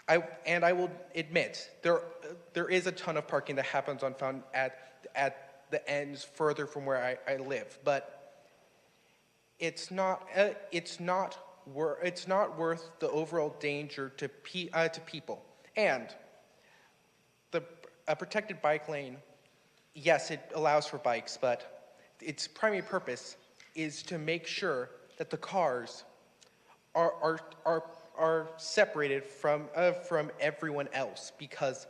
[SPEAKER 2] I will admit there is a ton of parking that happens on Fountain at the ends further from where I live, but it's not worth the overall danger to people. And a protected bike lane, yes, it allows for bikes, but its primary purpose is to make sure that the cars are separated from everyone else because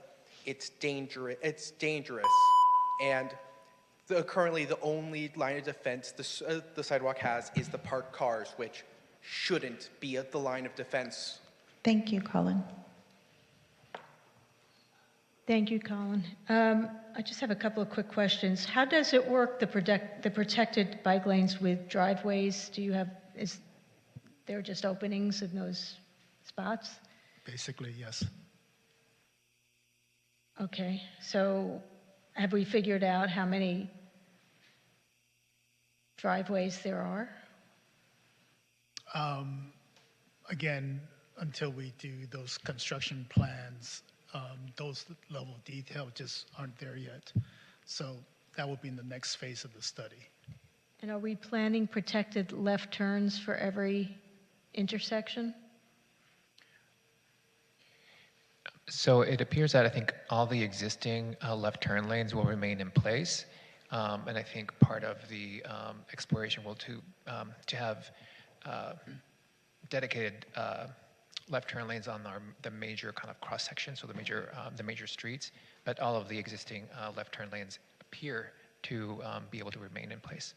[SPEAKER 2] it's dangerous. And currently the only line of defense the sidewalk has is the parked cars, which shouldn't be the line of defense.
[SPEAKER 8] Thank you, Colin.
[SPEAKER 11] Thank you, Colin. I just have a couple of quick questions. How does it work, the protected bike lanes with driveways? Is there just openings in those spots?
[SPEAKER 12] Basically, yes.
[SPEAKER 11] Okay, so have we figured out how many driveways there are?
[SPEAKER 12] Again, until we do those construction plans, those level of detail just aren't there yet. So that will be in the next phase of the study.
[SPEAKER 11] And are we planning protected left turns for every intersection?
[SPEAKER 13] So it appears that I think all the existing left turn lanes will remain in place. And I think part of the exploration will to have dedicated left turn lanes on the major kind of cross sections, so the major streets. But all of the existing left turn lanes appear to be able to remain in place.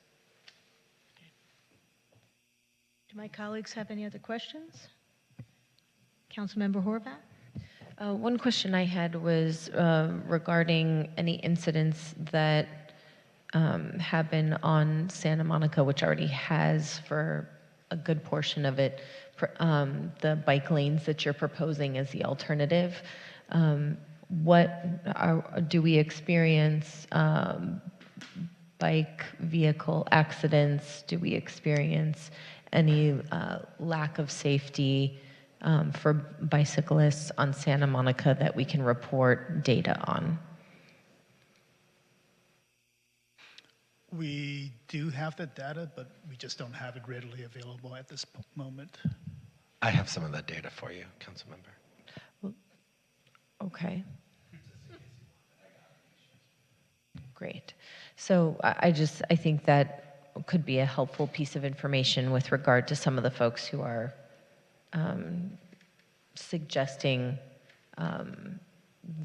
[SPEAKER 11] Do my colleagues have any other questions? Councilmember Horvath?
[SPEAKER 22] One question I had was regarding any incidents that happen on Santa Monica, which already has for a good portion of it, the bike lanes that you're proposing as the alternative. Do we experience bike vehicle accidents? Do we experience any lack of safety for bicyclists on Santa Monica that we can report data on?
[SPEAKER 12] We do have the data, but we just don't have it readily available at this moment.
[SPEAKER 25] I have some of that data for you, Councilmember.
[SPEAKER 22] Well, okay. Great. So I think that could be a helpful piece of information with regard to some of the folks who are suggesting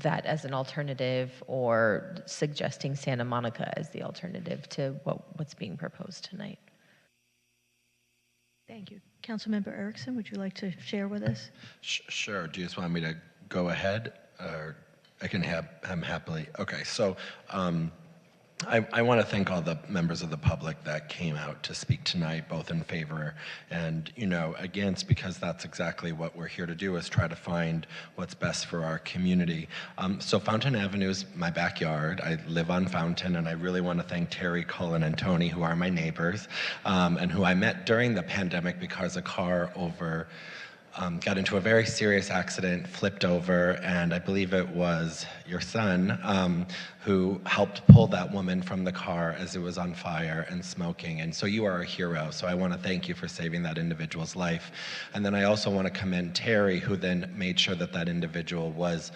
[SPEAKER 22] that as an alternative or suggesting Santa Monica as the alternative to what's being proposed tonight.
[SPEAKER 11] Thank you. Councilmember Erickson, would you like to share with us?
[SPEAKER 25] Sure. Do you just want me to go ahead, or I can have him happily? Okay. So I want to thank all the members of the public that came out to speak tonight, both in favor and, against, because that's exactly what we're here to do, is try to find what's best for our community. So Fountain Avenue is my backyard. I live on Fountain, and I really want to thank Terry, Cullen, and Tony, who are my neighbors, and who I met during the pandemic because a car got into a very serious accident, flipped over, and I believe it was your son who helped pull that woman from the car as it was on fire and smoking. And so you are a hero. So I want to thank you for saving that individual's life. And then I also want to commend Terry, who then made sure that that individual was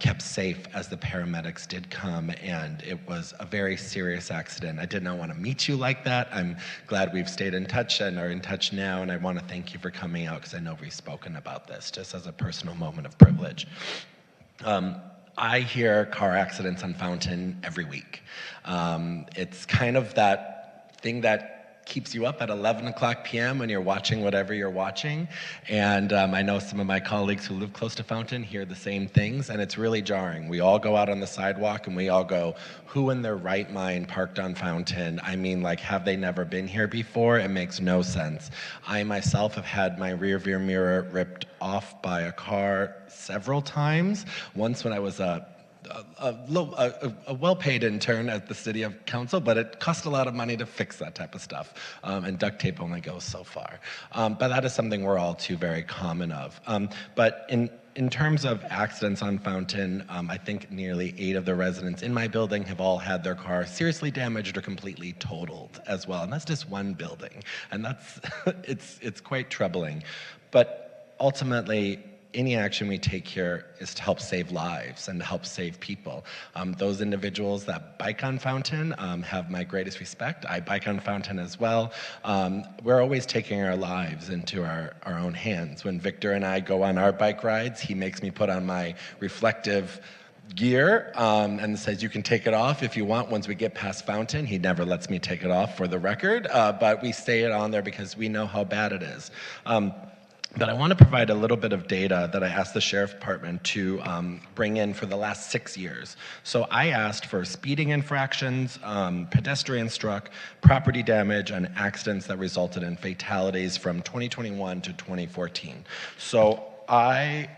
[SPEAKER 25] kept safe as the paramedics did come. And it was a very serious accident. I did not want to meet you like that. I'm glad we've stayed in touch and are in touch now. And I want to thank you for coming out, because I know we've spoken about this just as a personal moment of privilege. I hear car accidents on Fountain every week. It's kind of that thing that keeps you up at 11 o'clock p.m. when you're watching whatever you're watching. And I know some of my colleagues who live close to Fountain hear the same things, and it's really jarring. We all go out on the sidewalk and we all go, who in their right mind parked on Fountain? I mean, like, have they never been here before? It makes no sense. I myself have had my rear view mirror ripped off by a car several times. Once when I was a well-paid intern at the city of council, but it cost a lot of money to fix that type of stuff, and duct tape only goes so far. But that is something we're all too very common of. But in terms of accidents on Fountain, I think nearly 8 of the residents in my building have all had their car seriously damaged or completely totaled as well, and that's just one building, and that's it's quite troubling. But ultimately, any action we take here is to help save lives and to help save people. Those individuals that bike on Fountain have my greatest respect. I bike on Fountain as well. We're always taking our lives into our own hands. When Victor and I go on our bike rides, he makes me put on my reflective gear and says, you can take it off if you want once we get past Fountain. He never lets me take it off, for the record, but we stay it on there because we know how bad it is. But I want to provide a little bit of data that I asked the Sheriff Department to bring in for the last 6 years. So I asked for speeding infractions, pedestrian struck, property damage, and accidents that resulted in fatalities from 2021 to 2014. So I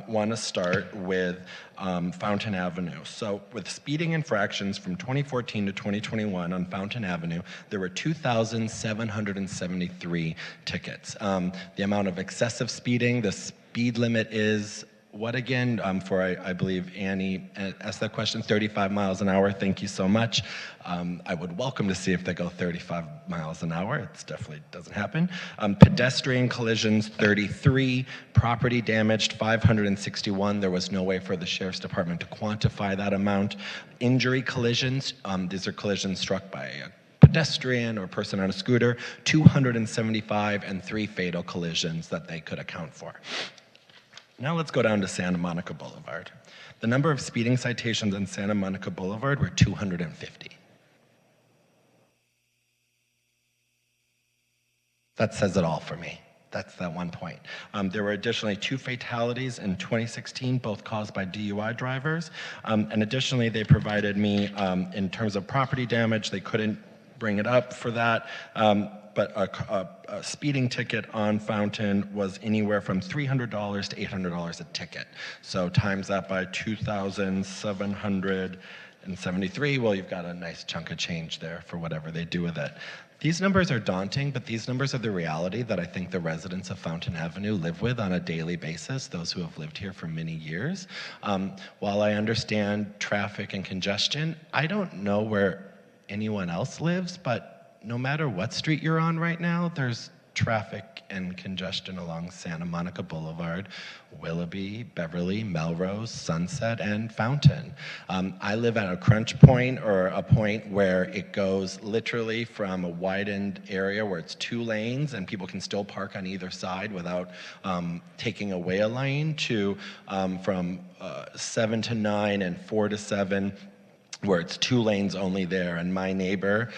[SPEAKER 25] want to start with Fountain Avenue. So with speeding infractions from 2014 to 2021 on Fountain Avenue, there were 2,773 tickets. The amount of excessive speeding, the speed limit is what again? For I believe Annie asked that question, 35 miles an hour. Thank you so much. I would welcome to see if they go 35 miles an hour. It definitely doesn't happen. Pedestrian collisions, 33. Property damaged, 561. There was no way for the Sheriff's Department to quantify that amount. Injury collisions, these are collisions struck by a pedestrian or person on a scooter, 275, and 3 fatal collisions that they could account for. Now let's go down to Santa Monica Boulevard. The number of speeding citations on Santa Monica Boulevard were 250. That says it all for me. That's that one point. There were additionally 2 fatalities in 2016, both caused by DUI drivers. And additionally, they provided me, in terms of property damage, they couldn't bring it up for that, but a speeding ticket on Fountain was anywhere from $300 to $800 a ticket. So times that by 2,773, well, you've got a nice chunk of change there for whatever they do with it. These numbers are daunting, but these numbers are the reality that I think the residents of Fountain Avenue live with on a daily basis, those who have lived here for many years. While I understand traffic and congestion, I don't know where anyone else lives, but no matter what street you're on right now, there's traffic and congestion along Santa Monica Boulevard, Willoughby, Beverly, Melrose, Sunset, and Fountain. I live at a crunch point, or a point where it goes literally from a widened area where it's 2 lanes and people can still park on either side without taking away a lane, to from 7 to 9 and 4 to 7, where it's 2 lanes only there. And my neighbor,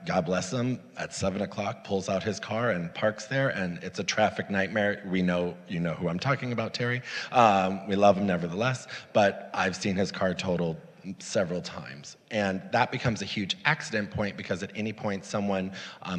[SPEAKER 25] God bless him, at 7 o'clock pulls out his car and parks there, and it's a traffic nightmare. We know, you know who I'm talking about, Terry. We love him nevertheless, but I've seen his car totaled several times. And that becomes a huge accident point because at any point someone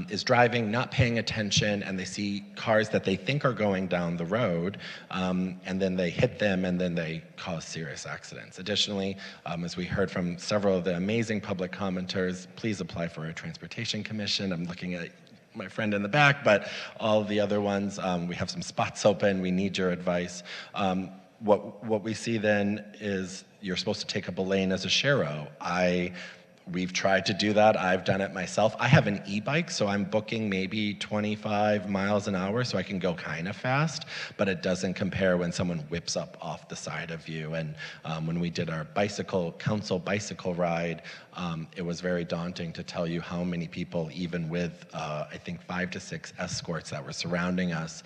[SPEAKER 25] is driving, not paying attention, and they see cars that they think are going down the road, and then they hit them and then they cause serious accidents. Additionally, as we heard from several of the amazing public commenters, please apply for a transportation commission. I'm looking at my friend in the back, but all the other ones, we have some spots open. We need your advice. What we see then is you're supposed to take up a lane as a shero. We've tried to do that. I've done it myself. I have an e-bike, so I'm booking maybe 25 miles an hour, so I can go kind of fast, but it doesn't compare when someone whips up off the side of you. And when we did our council bicycle ride, it was very daunting to tell you how many people, even with, I think, 5 to 6 escorts that were surrounding us,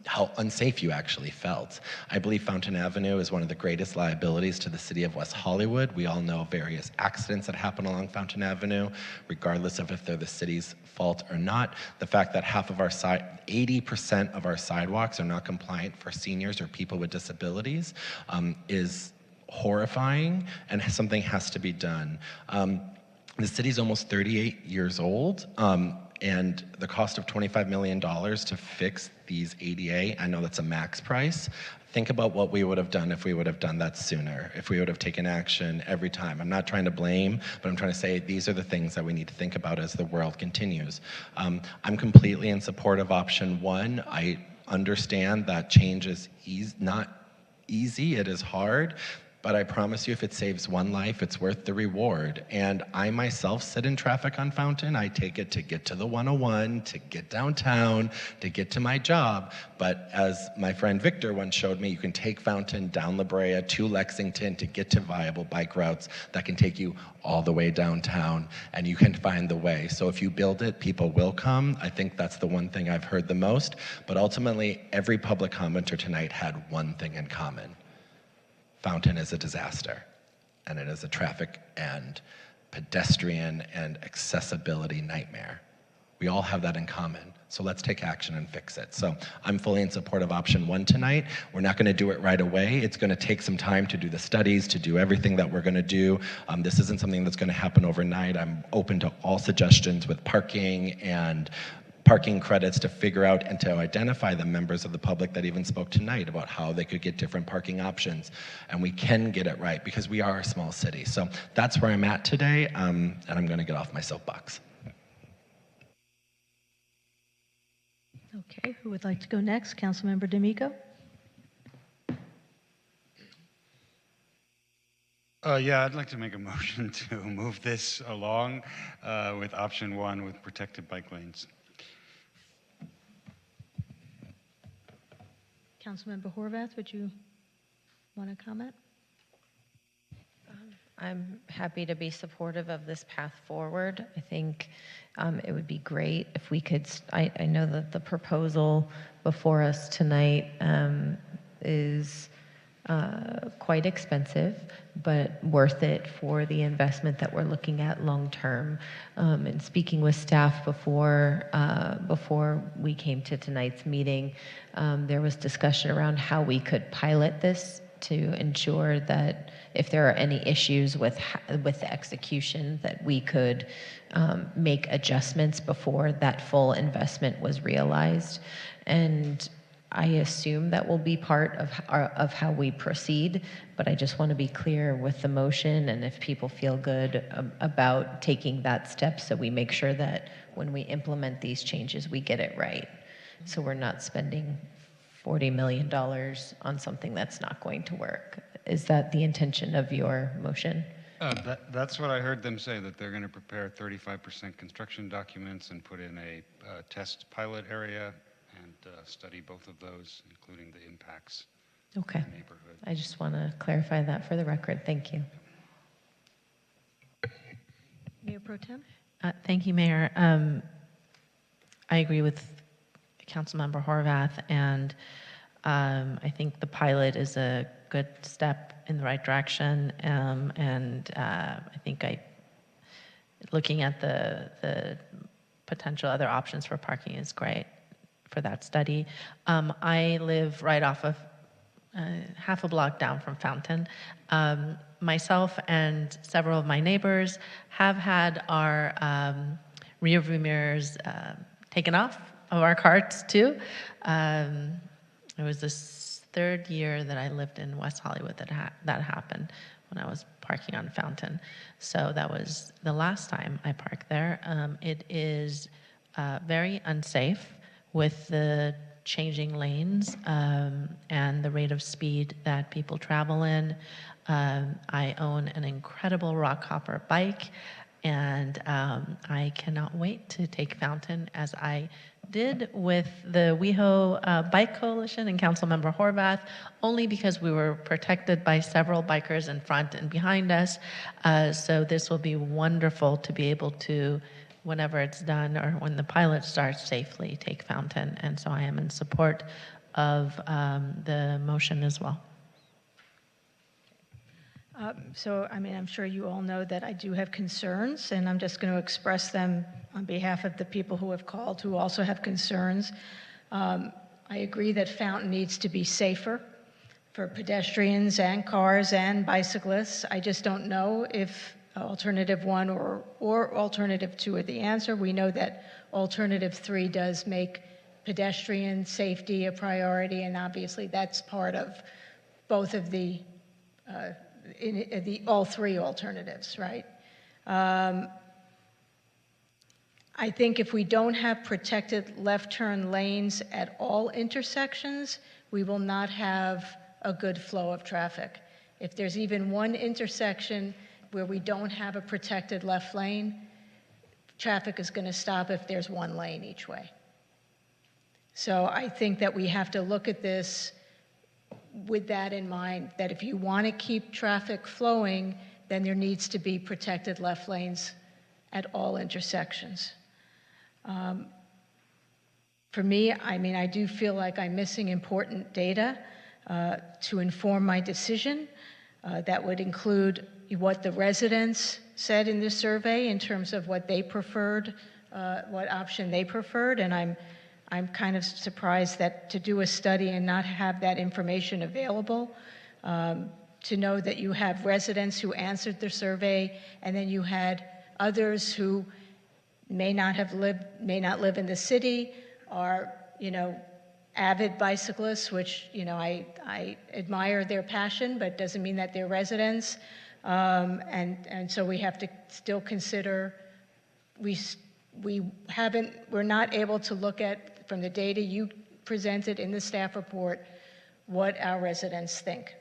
[SPEAKER 25] how unsafe you actually felt. I believe Fountain Avenue is one of the greatest liabilities to the city of West Hollywood. We all know various accidents that happen along Fountain Avenue, regardless of if they're the city's fault or not. The fact that 80% of our sidewalks are not compliant for seniors or people with disabilities is horrifying, and something has to be done. The city's almost 38 years old, and the cost of $25 million to fix these ADA, I know that's a max price. Think about what we would have done if we would have done that sooner, if we would have taken action every time. I'm not trying to blame, but I'm trying to say these are the things that we need to think about as the world continues. I'm completely in support of option 1. I understand that change is not easy, it is hard. But I promise you, if it saves one life, it's worth the reward. And I myself sit in traffic on Fountain. I take it to get to the 101, to get downtown, to get to my job. But as my friend Victor once showed me, you can take Fountain down La Brea to Lexington to get to viable bike routes that can take you all the way downtown, and you can find the way. So if you build it, people will come. I think that's the one thing I've heard the most. But ultimately, every public commenter tonight had one thing in common. Fountain is a disaster, and it is a traffic and pedestrian and accessibility nightmare. We all have that in common, so let's take action and fix it. So I'm fully in support of option 1 tonight. We're not gonna do it right away. It's gonna take some time to do the studies, to do everything that we're gonna do. This isn't something that's gonna happen overnight. I'm open to all suggestions with parking and parking credits to figure out and to identify the members of the public that even spoke tonight about how they could get different parking options. And we can get it right because we are a small city. So that's where I'm at today, and I'm going to get off my soapbox.
[SPEAKER 6] Okay, who would like to go next? Councilmember D'Amico?
[SPEAKER 10] Yeah, I'd like to make a motion to move this along with option 1 with protected bike lanes.
[SPEAKER 6] Councilmember Horvath, would you want to comment?
[SPEAKER 22] I'm happy to be supportive of this path forward. I think it would be great if we could, I know that the proposal before us tonight is quite expensive, but worth it for the investment that we're looking at long term. And speaking with staff before we came to tonight's meeting, there was discussion around how we could pilot this to ensure that if there are any issues with the execution, that we could make adjustments before that full investment was realized. And I assume that will be part of how we proceed, but I just want to be clear with the motion and if people feel good about taking that step so we make sure that when we implement these changes, we get it right. So we're not spending $40 million on something that's not going to work. Is that the intention of your motion?
[SPEAKER 10] That's what I heard them say, that they're going to prepare 35% construction documents and put in a test pilot area and study both of those, including the impacts
[SPEAKER 22] Okay.
[SPEAKER 10] in the neighborhood.
[SPEAKER 22] I just want to clarify that for the record. Thank you.
[SPEAKER 6] Mayor Pro Tem?
[SPEAKER 14] Thank you, Mayor. I agree with Councilmember Horvath, and I think the pilot is a good step in the right direction, and I think looking at the potential other options for parking is great for that study. I live right off of half a block down from Fountain. myself and several of my neighbors have had our rear view mirrors taken off of our carts too. It was this third year that I lived in West Hollywood that happened when I was parking on Fountain. So that was the last time I parked there. It is very unsafe with the changing lanes and the rate of speed that people travel in. I own an incredible rock hopper bike, and I cannot wait to take Fountain, as I did with the WeHo Bike Coalition and Councilmember Horvath, only because we were protected by several bikers in front and behind us. So this will be wonderful to be able to, whenever it's done or when the pilot starts, safely take Fountain. And so I am in support of the motion as well.
[SPEAKER 11] So, I mean, I'm sure you all know that I do have concerns, and I'm just going to express them on behalf of the people who have called who also have concerns. I agree that Fountain needs to be safer for pedestrians and cars and bicyclists. I just don't know if alternative 1 or alternative 2 are the answer. We know that alternative 3 does make pedestrian safety a priority, and obviously that's part of both of the all 3 alternatives, right? I think if we don't have protected left turn lanes at all intersections, we will not have a good flow of traffic. If there's even one intersection where we don't have a protected left lane, traffic is going to stop if there's one lane each way. So I think that we have to look at this with that in mind, that if you want to keep traffic flowing, then there needs to be protected left lanes at all intersections. For me, I mean, I do feel like I'm missing important data to inform my decision. That would include what the residents said in this survey in terms of what they preferred, what option they preferred, and I'm kind of surprised that to do a study and not have that information available, to know that you have residents who answered the survey, and then you had others who may not live in the city, are, you know, avid bicyclists, which, you know, I admire their passion, but doesn't mean that they're residents. And so we have to still consider, we're not able to look at, from the data you presented in the staff report, what our residents think.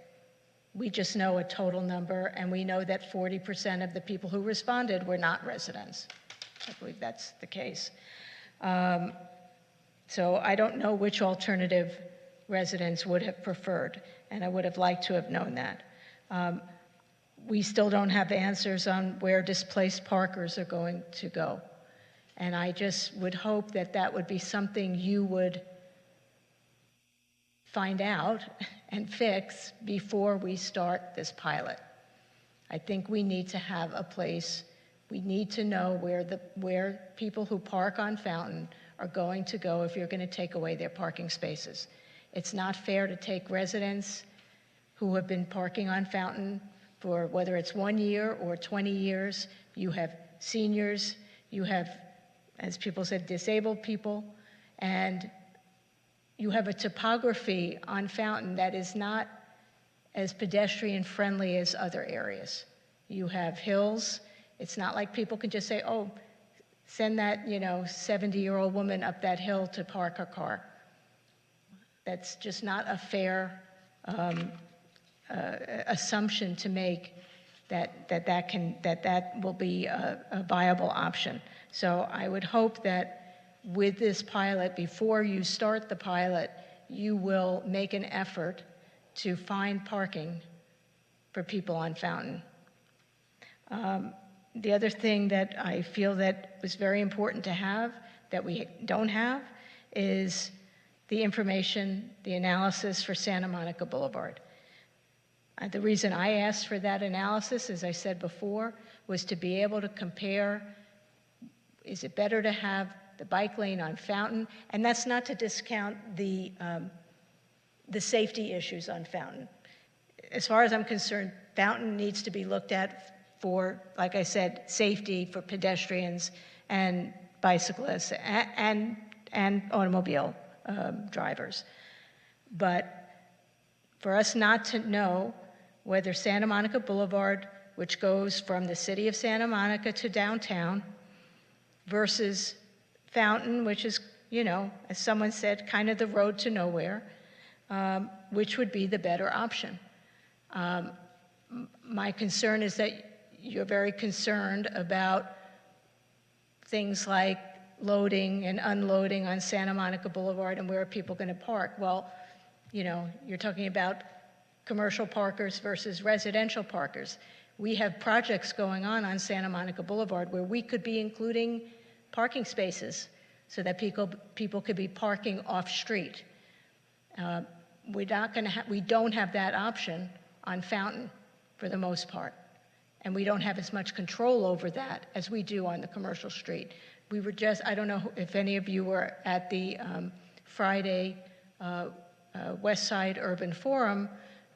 [SPEAKER 11] We just know a total number, and we know that 40% of the people who responded were not residents. I believe that's the case. So I don't know which alternative residents would have preferred, and I would have liked to have known that. We still don't have answers on where displaced parkers are going to go. And I just would hope that that would be something you would find out and fix before we start this pilot. I think we need to have a place, we need to know where people who park on Fountain are going to go if you're going to take away their parking spaces. It's not fair to take residents who have been parking on Fountain for whether it's 1 year or 20 years. You have seniors, you have, as people said, disabled people, and you have a topography on Fountain that is not as pedestrian friendly as other areas. You have hills. It's not like people can just say, oh, send that, 70-year-old woman up that hill to park her car. That's just not a fair assumption to make that will be a viable option. So I would hope that with this pilot, before you start the pilot, you will make an effort to find parking for people on Fountain. The other thing that I feel that was very important to have, that we don't have, is the information, the analysis for Santa Monica Boulevard. The reason I asked for that analysis, as I said before, was to be able to compare, is it better to have the bike lane on Fountain? And that's not to discount the safety issues on Fountain. as far as I'm concerned, Fountain needs to be looked at for, like I said, safety for pedestrians and bicyclists and automobile drivers. But for us not to know whether Santa Monica Boulevard, which goes from the city of Santa Monica to downtown, versus Fountain, which is, you know, as someone said, kind of the road to nowhere, which would be the better option. My concern is that you're very concerned about things like loading and unloading on Santa Monica Boulevard and where are people going to park. Well, you know, you're talking about commercial parkers versus residential parkers. We have projects going on Santa Monica Boulevard where we could be including parking spaces so that people could be parking off-street. We don't have that option on Fountain for the most part. And we don't have as much control over that as we do on the commercial street. We were just, I don't know if any of you were at the Friday West Side Urban Forum,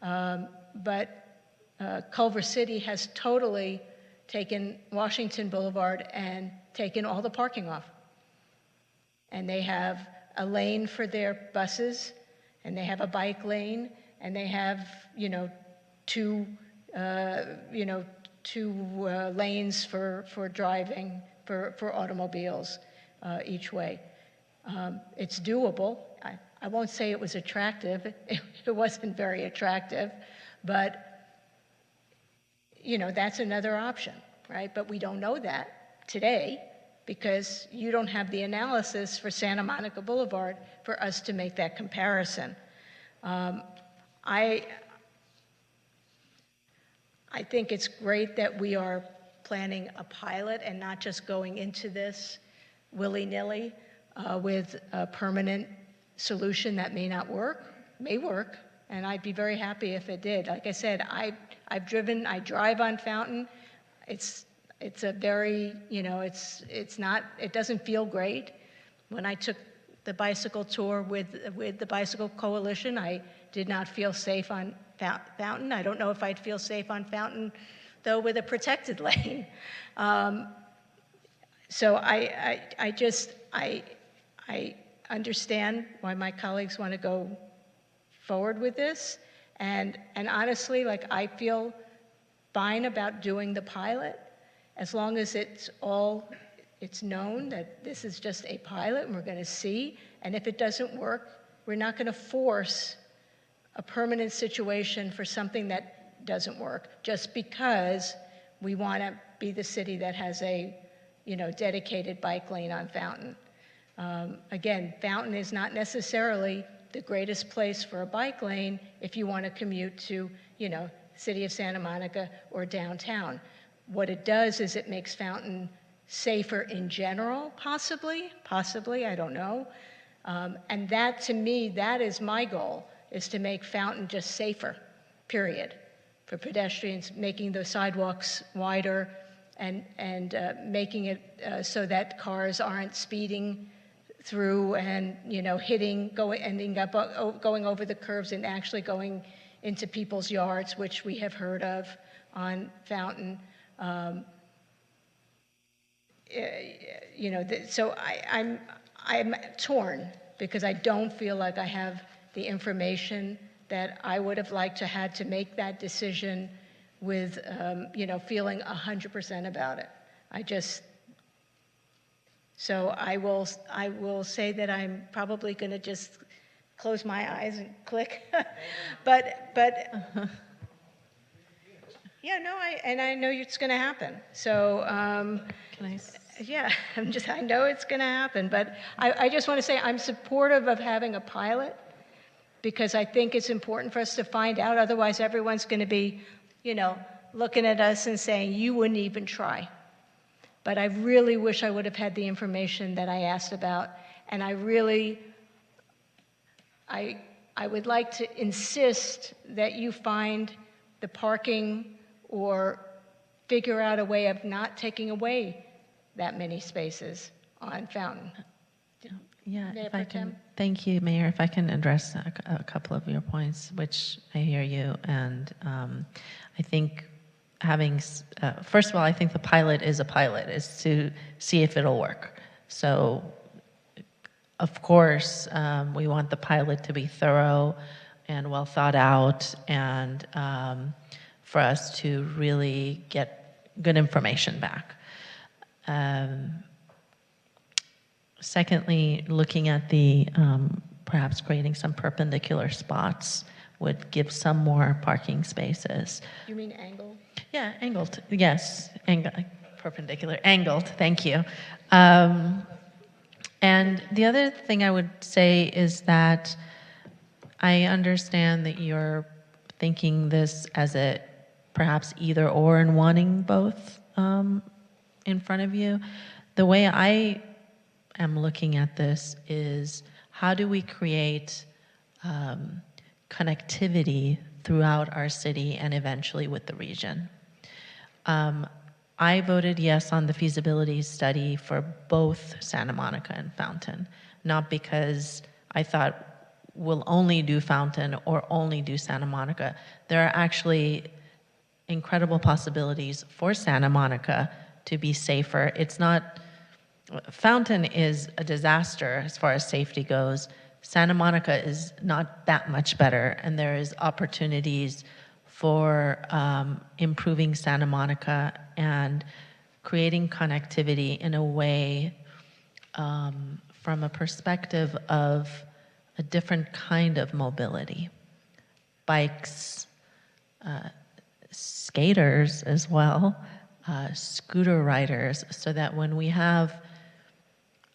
[SPEAKER 11] but Culver City has totally taken Washington Boulevard and taken all the parking off. And they have a lane for their buses, and they have a bike lane, and they have, you know, two lanes for driving for automobiles each way. It's doable. I won't say it was attractive. It wasn't very attractive, but you know, that's another option, right? But we don't know that today because you don't have the analysis for Santa Monica Boulevard for us to make that comparison. I think it's great that we are planning a pilot and not just going into this willy-nilly with a permanent solution that may not work, may work, and I'd be very happy if it did. Like I said, I drive on Fountain. It's a very, you know, it doesn't feel great. When I took the bicycle tour with the Bicycle Coalition, I did not feel safe on Fountain. I don't know if I'd feel safe on Fountain, though, with a protected lane. So I understand why my colleagues want to go forward with this, and honestly, like, I feel fine about doing the pilot as long as it's known that this is just a pilot and we're going to see, and if it doesn't work, we're not going to force a permanent situation for something that doesn't work just because we want to be the city that has a, you know, dedicated bike lane on Fountain. Again, Fountain is not necessarily the greatest place for a bike lane if you want to commute to, you know, city of Santa Monica or downtown. What it does is it makes Fountain safer in general, possibly, I don't know. And that, to me, that is my goal, is to make Fountain just safer, period, for pedestrians, making the sidewalks wider and making it so that cars aren't speeding through and, you know, ending up going over the curves and actually going into people's yards, which we have heard of on Fountain. You know, so I'm torn because I don't feel like I have the information that I would have liked to had to make that decision with, you know, feeling 100% about it. So I will say that I'm probably going to just close my eyes and click, but yeah, no, I know it's going to happen. So yeah, I know it's going to happen, but I just want to say I'm supportive of having a pilot because I think it's important for us to find out. Otherwise, everyone's going to be, you know, looking at us and saying, you wouldn't even try. But I really wish I would have had the information that I asked about, and I would like to insist that you find the parking or figure out a way of not taking away that many spaces on Fountain.
[SPEAKER 22] Yeah,
[SPEAKER 11] Mayor
[SPEAKER 22] if I
[SPEAKER 11] Pro Tem?
[SPEAKER 22] can, thank you, Mayor. If I can address a couple of your points, which I hear you, and I think first of all, I think the pilot is a pilot, is to see if it'll work. So, of course, we want the pilot to be thorough and well thought out, and for us to really get good information back. Secondly, looking at the perhaps creating some perpendicular spots would give some more parking spaces.
[SPEAKER 11] You mean angle?
[SPEAKER 22] Yeah, angled. Yes, perpendicular, angled. Thank you. And the other thing I would say is that I understand that you're thinking this as a perhaps either or and wanting both in front of you. The way I am looking at this is how do we create connectivity throughout our city and eventually with the region. I voted yes on the feasibility study for both Santa Monica and Fountain, not because I thought we'll only do Fountain or only do Santa Monica. There are actually incredible possibilities for Santa Monica to be safer. It's not, Fountain is a disaster as far as safety goes. Santa Monica is not that much better, and there is opportunities for improving Santa Monica and creating connectivity in a way from a perspective of a different kind of mobility. Bikes, skaters as well, scooter riders, so that when we have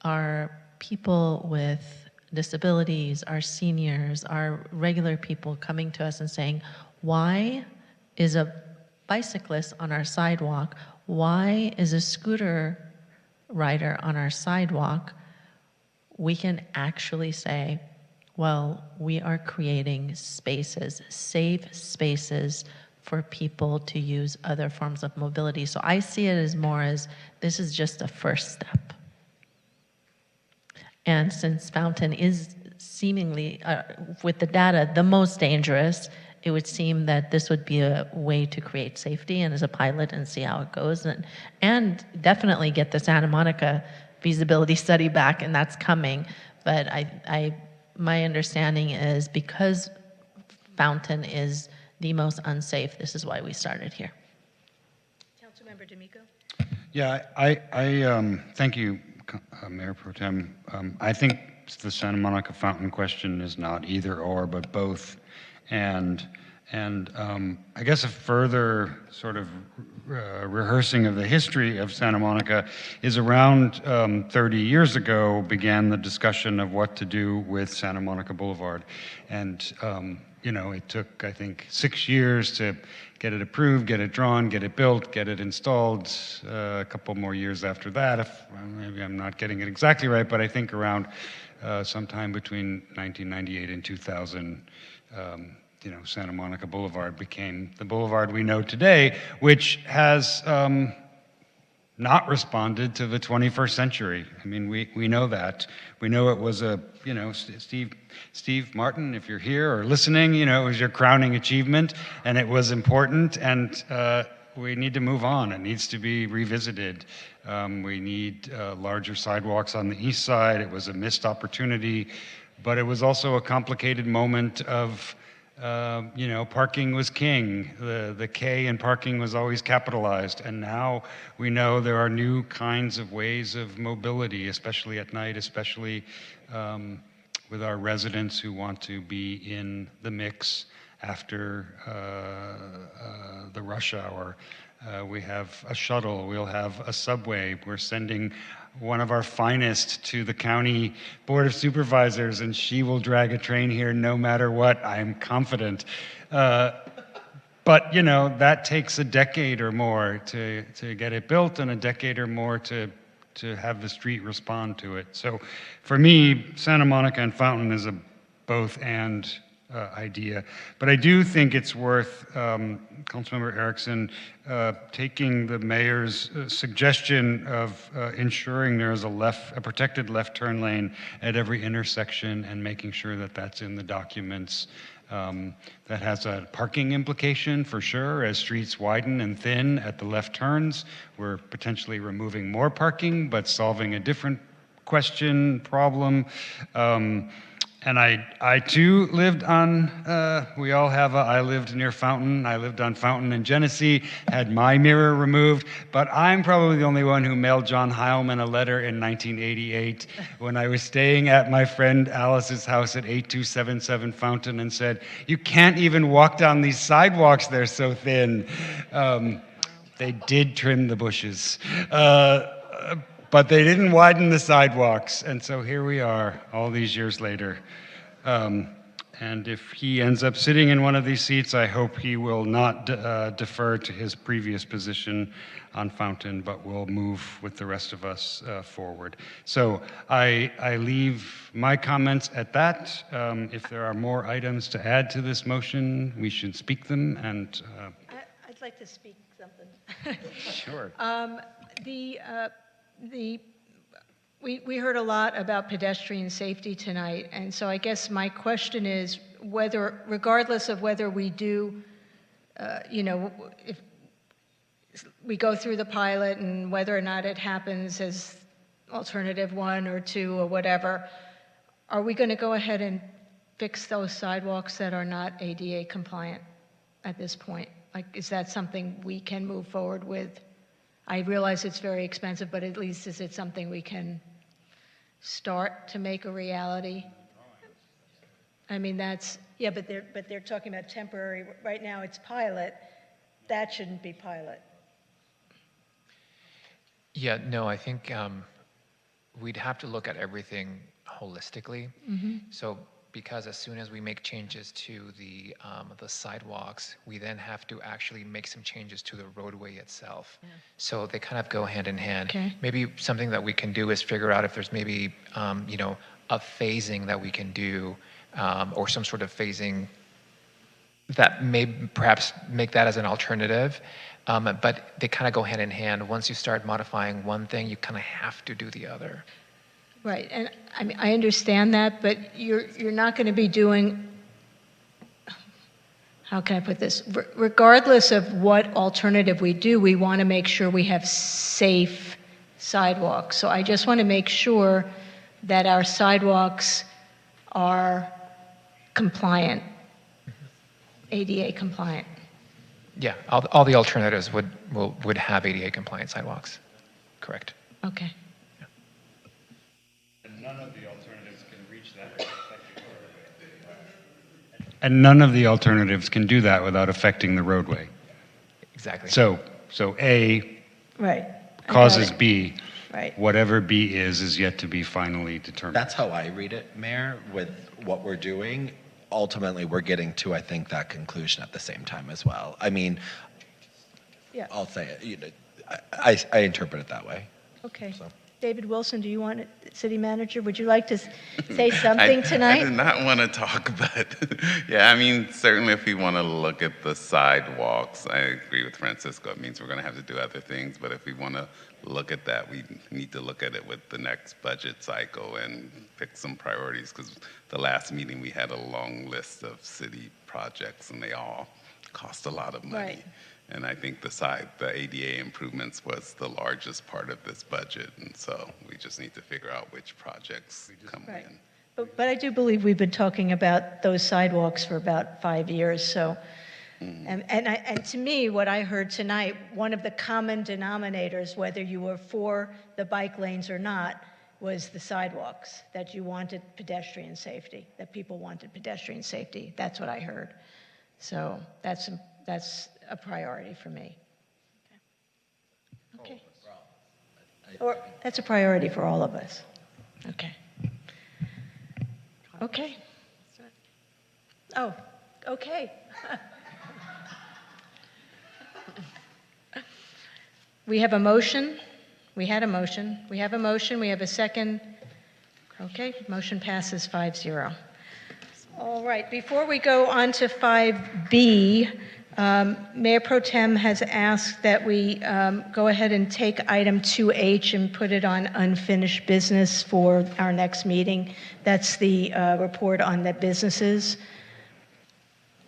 [SPEAKER 22] our people with disabilities, our seniors, our regular people coming to us and saying, why is a bicyclist on our sidewalk? Why is a scooter rider on our sidewalk? We can actually say, well, we are creating spaces, safe spaces for people to use other forms of mobility. So I see it as more as this is just a first step. And since Fountain is seemingly, with the data, the most dangerous, it would seem that this would be a way to create safety and as a pilot and see how it goes, and definitely get the Santa Monica feasibility study back, and that's coming. But my understanding is because Fountain is the most unsafe, this is why we started here.
[SPEAKER 11] Councilmember D'Amico?
[SPEAKER 10] Yeah, I thank you, Mayor Pro Tem. I think the Santa Monica Fountain question is not either or, but both. And I guess a further sort of rehearsing of the history of Santa Monica is around 30 years ago began the discussion of what to do with Santa Monica Boulevard. And, you know, it took, I think, 6 years to get it approved, get it drawn, get it built, get it installed. A couple more years after that, maybe I'm not getting it exactly right, but I think around sometime between 1998 and 2000, you know, Santa Monica Boulevard became the boulevard we know today, which has not responded to the 21st century. I mean, we know that. We know it was a, you know, Steve Martin, if you're here or listening, you know, it was your crowning achievement, and it was important, and we need to move on. It needs to be revisited. We need larger sidewalks on the east side. It was a missed opportunity, but it was also a complicated moment of, you know, parking was king. The K in parking was always capitalized, and now we know there are new kinds of ways of mobility, especially at night, especially with our residents who want to be in the mix after the rush hour. We have a shuttle, we'll have a subway. We're sending one of our finest to the county board of supervisors, and she will drag a train here no matter what, I'm confident. But, you know, that takes a decade or more to get it built, and a decade or more to have the street respond to it. So for me, Santa Monica and Fountain is a both and idea. But I do think it's worth, Councilmember Erickson, taking the mayor's suggestion of ensuring there is a protected left turn lane at every intersection and making sure that that's in the documents. That has a parking implication for sure. As streets widen and thin at the left turns, we're potentially removing more parking, but solving a different problem. And I too lived on, I lived near Fountain. I lived on Fountain and Genesee, had my mirror removed, but I'm probably the only one who mailed John Heilman a letter in 1988 when I was staying at my friend Alice's house at 8277 Fountain and said, "You can't even walk down these sidewalks, they're so thin." They did trim the bushes. But they didn't widen the sidewalks, and so here we are, all these years later. And if he ends up sitting in one of these seats, I hope he will not defer to his previous position on Fountain, but will move with the rest of us forward. So I leave my comments at that. If there are more items to add to this motion, we should speak them, and...
[SPEAKER 11] I'd like to speak something.
[SPEAKER 10] Sure.
[SPEAKER 11] We heard a lot about pedestrian safety tonight, and so I guess my question is whether, regardless of whether we do, if we go through the pilot and whether or not it happens as alternative 1 or 2 or whatever, are we going to go ahead and fix those sidewalks that are not ADA compliant at this point? Like, is that something we can move forward with? I realize it's very expensive, but at least is it something we can start to make a reality? I mean, yeah, but they're talking about temporary. Right now it's pilot. That shouldn't be pilot.
[SPEAKER 13] Yeah, no, I think we'd have to look at everything holistically.
[SPEAKER 11] Mm-hmm.
[SPEAKER 13] So because as soon as we make changes to the sidewalks, we then have to actually make some changes to the roadway itself. Yeah. So they kind of go hand in hand.
[SPEAKER 11] Okay.
[SPEAKER 13] Maybe something that we can do is figure out if there's maybe a phasing that we can do, or some sort of phasing that may perhaps make that as an alternative. But they kind of go hand in hand. Once you start modifying one thing, you kind of have to do the other.
[SPEAKER 11] Right, and I mean, I understand that, but you're not going to be doing, how can I put this? Regardless of what alternative we do, we want to make sure we have safe sidewalks. So I just want to make sure that our sidewalks are compliant, ADA compliant.
[SPEAKER 13] Yeah, all the alternatives would have ADA compliant sidewalks. Correct.
[SPEAKER 11] Okay.
[SPEAKER 10] None of the alternatives can reach that. And none of the alternatives can do that without affecting the roadway.
[SPEAKER 13] Exactly.
[SPEAKER 10] So A
[SPEAKER 11] right.
[SPEAKER 10] causes B.
[SPEAKER 11] Right.
[SPEAKER 10] Whatever B is yet to be finally determined.
[SPEAKER 25] That's how I read it, Mayor, with what we're doing. Ultimately, we're getting to, I think, that conclusion at the same time as well. I mean,
[SPEAKER 11] yeah.
[SPEAKER 25] I'll say it. I interpret it that way.
[SPEAKER 11] Okay.
[SPEAKER 25] So.
[SPEAKER 11] David Wilson, do you want it, City Manager? Would you like to say something tonight?
[SPEAKER 15] I do not want to talk, but yeah, I mean, certainly if we want to look at the sidewalks, I agree with Francisco. It means we're going to have to do other things, but if we want to look at that, we need to look at it with the next budget cycle and pick some priorities, because the last meeting we had a long list of city projects and they all cost a lot of money.
[SPEAKER 11] Right.
[SPEAKER 15] And I think the ADA improvements was the largest part of this budget, and so we just need to figure out which projects come
[SPEAKER 11] Right.
[SPEAKER 15] in.
[SPEAKER 11] But I do believe we've been talking about those sidewalks for about 5 years. So, and to me, what I heard tonight, one of the common denominators, whether you were for the bike lanes or not, was the sidewalks. That you wanted pedestrian safety. That people wanted pedestrian safety. That's what I heard. So that's a priority for me. Okay. Or that's a priority for all of us. Okay. Okay. Oh, okay. We have a motion. We had a motion. We have a motion. We have a second. Okay, motion passes 5-0. All right, before we go on to 5B, Mayor Pro Tem has asked that we go ahead and take item 2H and put it on unfinished business for our next meeting. That's the report on the businesses,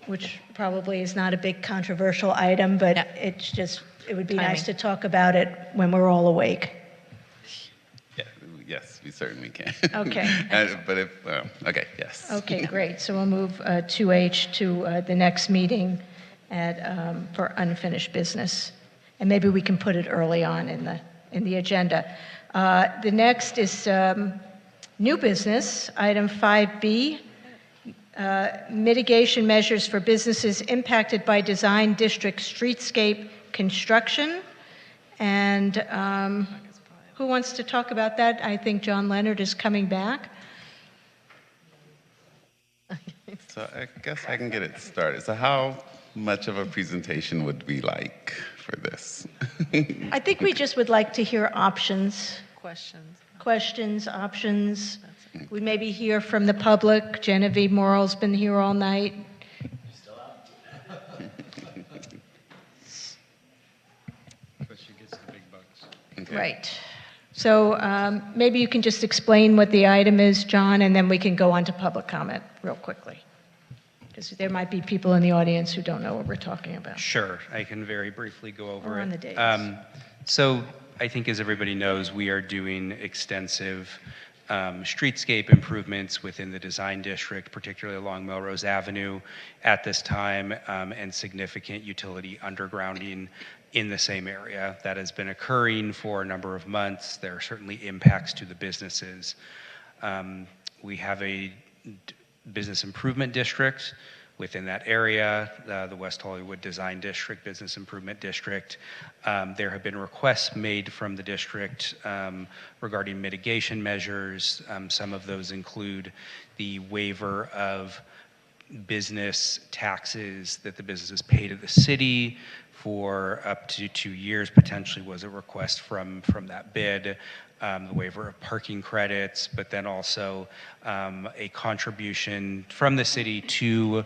[SPEAKER 11] which probably is not a big controversial item, but it's just, it would be nice to talk about it when we're all awake.
[SPEAKER 15] Yes, we certainly can.
[SPEAKER 11] Okay.
[SPEAKER 15] But if, okay, yes.
[SPEAKER 11] Okay, great. So we'll move 2H to the next meeting for unfinished business. And maybe we can put it early on in the agenda. The next is new business, item 5B, mitigation measures for businesses impacted by design district streetscape construction. And who wants to talk about that? I think John Leonard is coming back.
[SPEAKER 15] So I guess I can get it started. So how much of a presentation would we like for this?
[SPEAKER 11] I think we just would like to hear options.
[SPEAKER 14] Questions.
[SPEAKER 11] Options. We maybe hear from the public. Genevieve Morrell's been here all night.
[SPEAKER 15] Okay.
[SPEAKER 11] Right. So maybe you can just explain what the item is, John, and then we can go on to public comment real quickly. Because there might be people in the audience who don't know what we're talking about.
[SPEAKER 3] Sure, I can very briefly go over
[SPEAKER 11] Or
[SPEAKER 3] it.
[SPEAKER 11] on the dates.
[SPEAKER 3] So I think as everybody knows, we are doing extensive streetscape improvements within the design district, particularly along Melrose Avenue at this time, and significant utility undergrounding in the same area. That has been occurring for a number of months. There are certainly impacts to the businesses. We have a business improvement district within that area, the West Hollywood Design District, Business Improvement District. There have been requests made from the district regarding mitigation measures. Some of those include the waiver of business taxes that the businesses pay to the city for up to 2 years, potentially was a request from that bid. The waiver of parking credits, but then also a contribution from the city to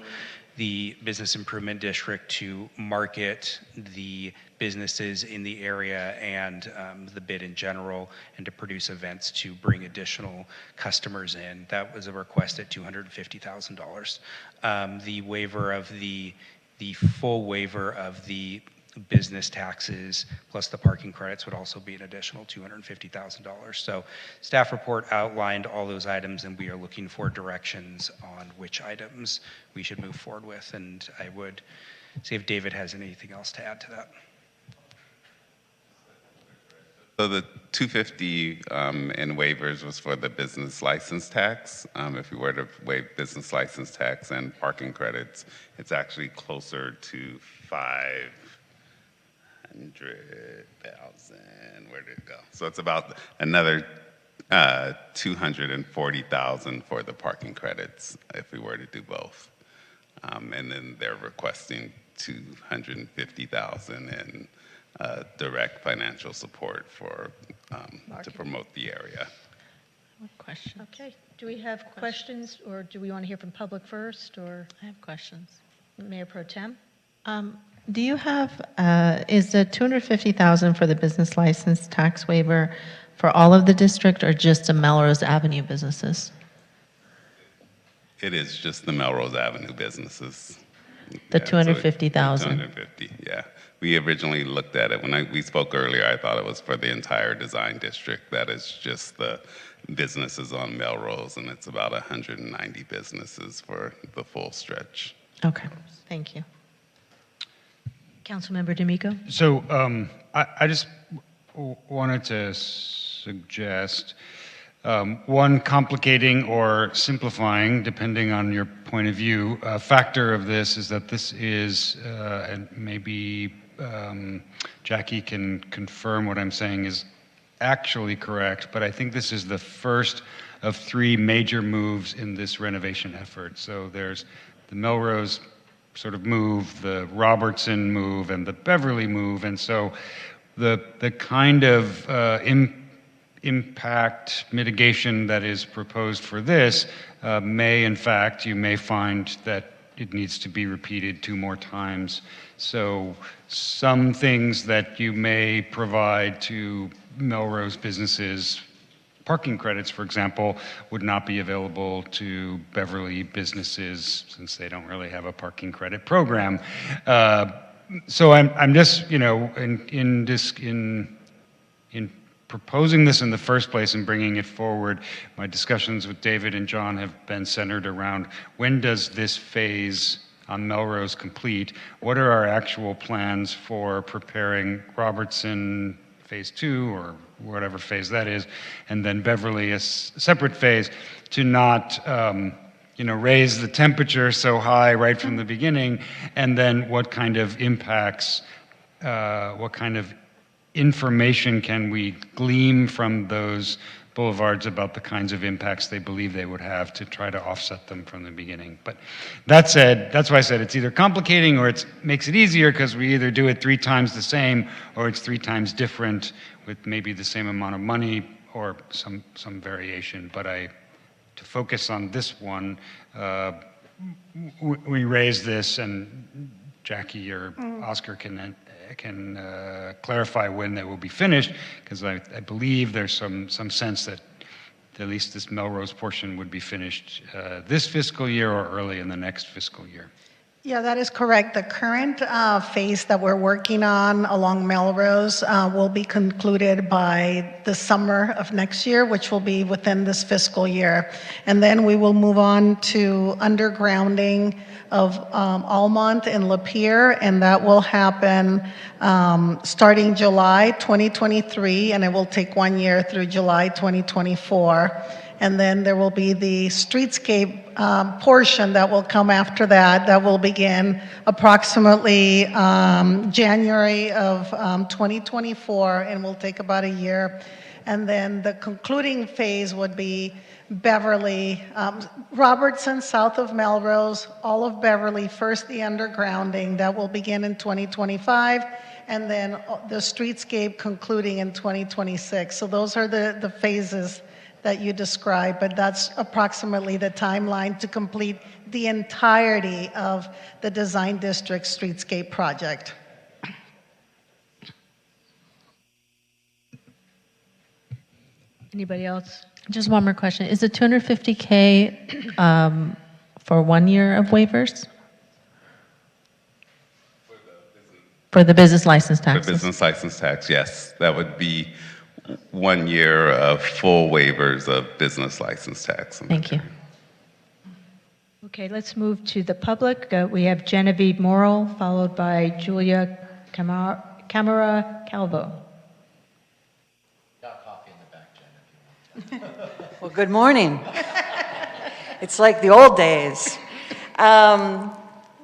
[SPEAKER 3] the Business Improvement District to market the businesses in the area and the bid in general, and to produce events to bring additional customers in. That was a request at $250,000. The waiver of the full waiver of the business taxes plus the parking credits would also be an additional $250,000. So staff report outlined all those items, and we are looking for directions on which items we should move forward with. And I would see if David has anything else to add to that.
[SPEAKER 15] So the 250 in waivers was for the business license tax. If we were to waive business license tax and parking credits, it's actually closer to 500,000. Where did it go? So it's about another 240,000 for the parking credits if we were to do both. And then they're requesting 250,000 in direct financial support for to promote the area.
[SPEAKER 14] Question.
[SPEAKER 11] Okay. Do we have questions, or do we want to hear from public first, or?
[SPEAKER 14] I have questions.
[SPEAKER 11] Mayor Pro Tem?
[SPEAKER 14] Do you have, is the $250,000 for the business license tax waiver for all of the district or just the Melrose Avenue businesses?
[SPEAKER 15] It is just the Melrose Avenue businesses.
[SPEAKER 14] The
[SPEAKER 15] Yeah,
[SPEAKER 14] 250,000.
[SPEAKER 15] 250, yeah. We originally looked at it, when we spoke earlier, I thought it was for the entire design district. That is just the businesses on Melrose, and it's about 190 businesses for the full stretch.
[SPEAKER 14] Okay, thank you.
[SPEAKER 11] Councilmember D'Amico?
[SPEAKER 10] So I just wanted to suggest one complicating or simplifying, depending on your point of view, factor of this is that this is, and maybe Jackie can confirm what I'm saying is actually correct, but I think this is the first of 3 major moves in this renovation effort. So there's the Melrose sort of move, the Robertson move, and the Beverly move. And so the kind of impact mitigation that is proposed for this may, in fact, you may find that it needs to be repeated 2 more times. So some things that you may provide to Melrose businesses, parking credits, for example, would not be available to Beverly businesses since they don't really have a parking credit program. So I'm just, you know, in proposing this in the first place and bringing it forward, my discussions with David and John have been centered around when does this phase on Melrose complete? What are our actual plans for preparing Robertson phase 2 or whatever phase that is, and then Beverly a separate phase to not you know, raise the temperature so high right from the beginning, and then what kind of impacts, what kind of information can we glean from those boulevards about the kinds of impacts they believe they would have to try to offset them from the beginning. But that said, that's why I said it's either complicating or it makes it easier because we either do it 3 times the same or it's 3 times different with maybe the same amount of money or some variation. But to focus on this one, we raise this, and Jackie or Oscar can clarify when they will be finished, because I believe there's some sense that at least this Melrose portion would be finished this fiscal year or early in the next fiscal year.
[SPEAKER 5] Yeah, that is correct. The current phase that we're working on along Melrose will be concluded by the summer of next year, which will be within this fiscal year. And then we will move on to undergrounding of Almont and Lapeer, and that will happen starting July 2023, and it will take 1 year through July 2024. And then there will be the streetscape portion that will come after that, that will begin approximately January of 2024 and will take about a year. And then the concluding phase would be Beverly, Robertson south of Melrose, all of Beverly, first the undergrounding, that will begin in 2025, and then the streetscape concluding in 2026. So those are the phases that you described, but that's approximately the timeline to complete the entirety of the Design District Streetscape project.
[SPEAKER 11] Anybody else?
[SPEAKER 14] Just one more question. Is it $250K for 1 year of waivers? For the business license taxes?
[SPEAKER 15] For business license tax, yes. That would be 1 year of full waivers of business license tax.
[SPEAKER 14] Thank you.
[SPEAKER 11] Okay, let's move to the public. We have Genevieve Morrill, followed by Julia Camara Calvo.
[SPEAKER 16] Well, good morning. It's like the old days.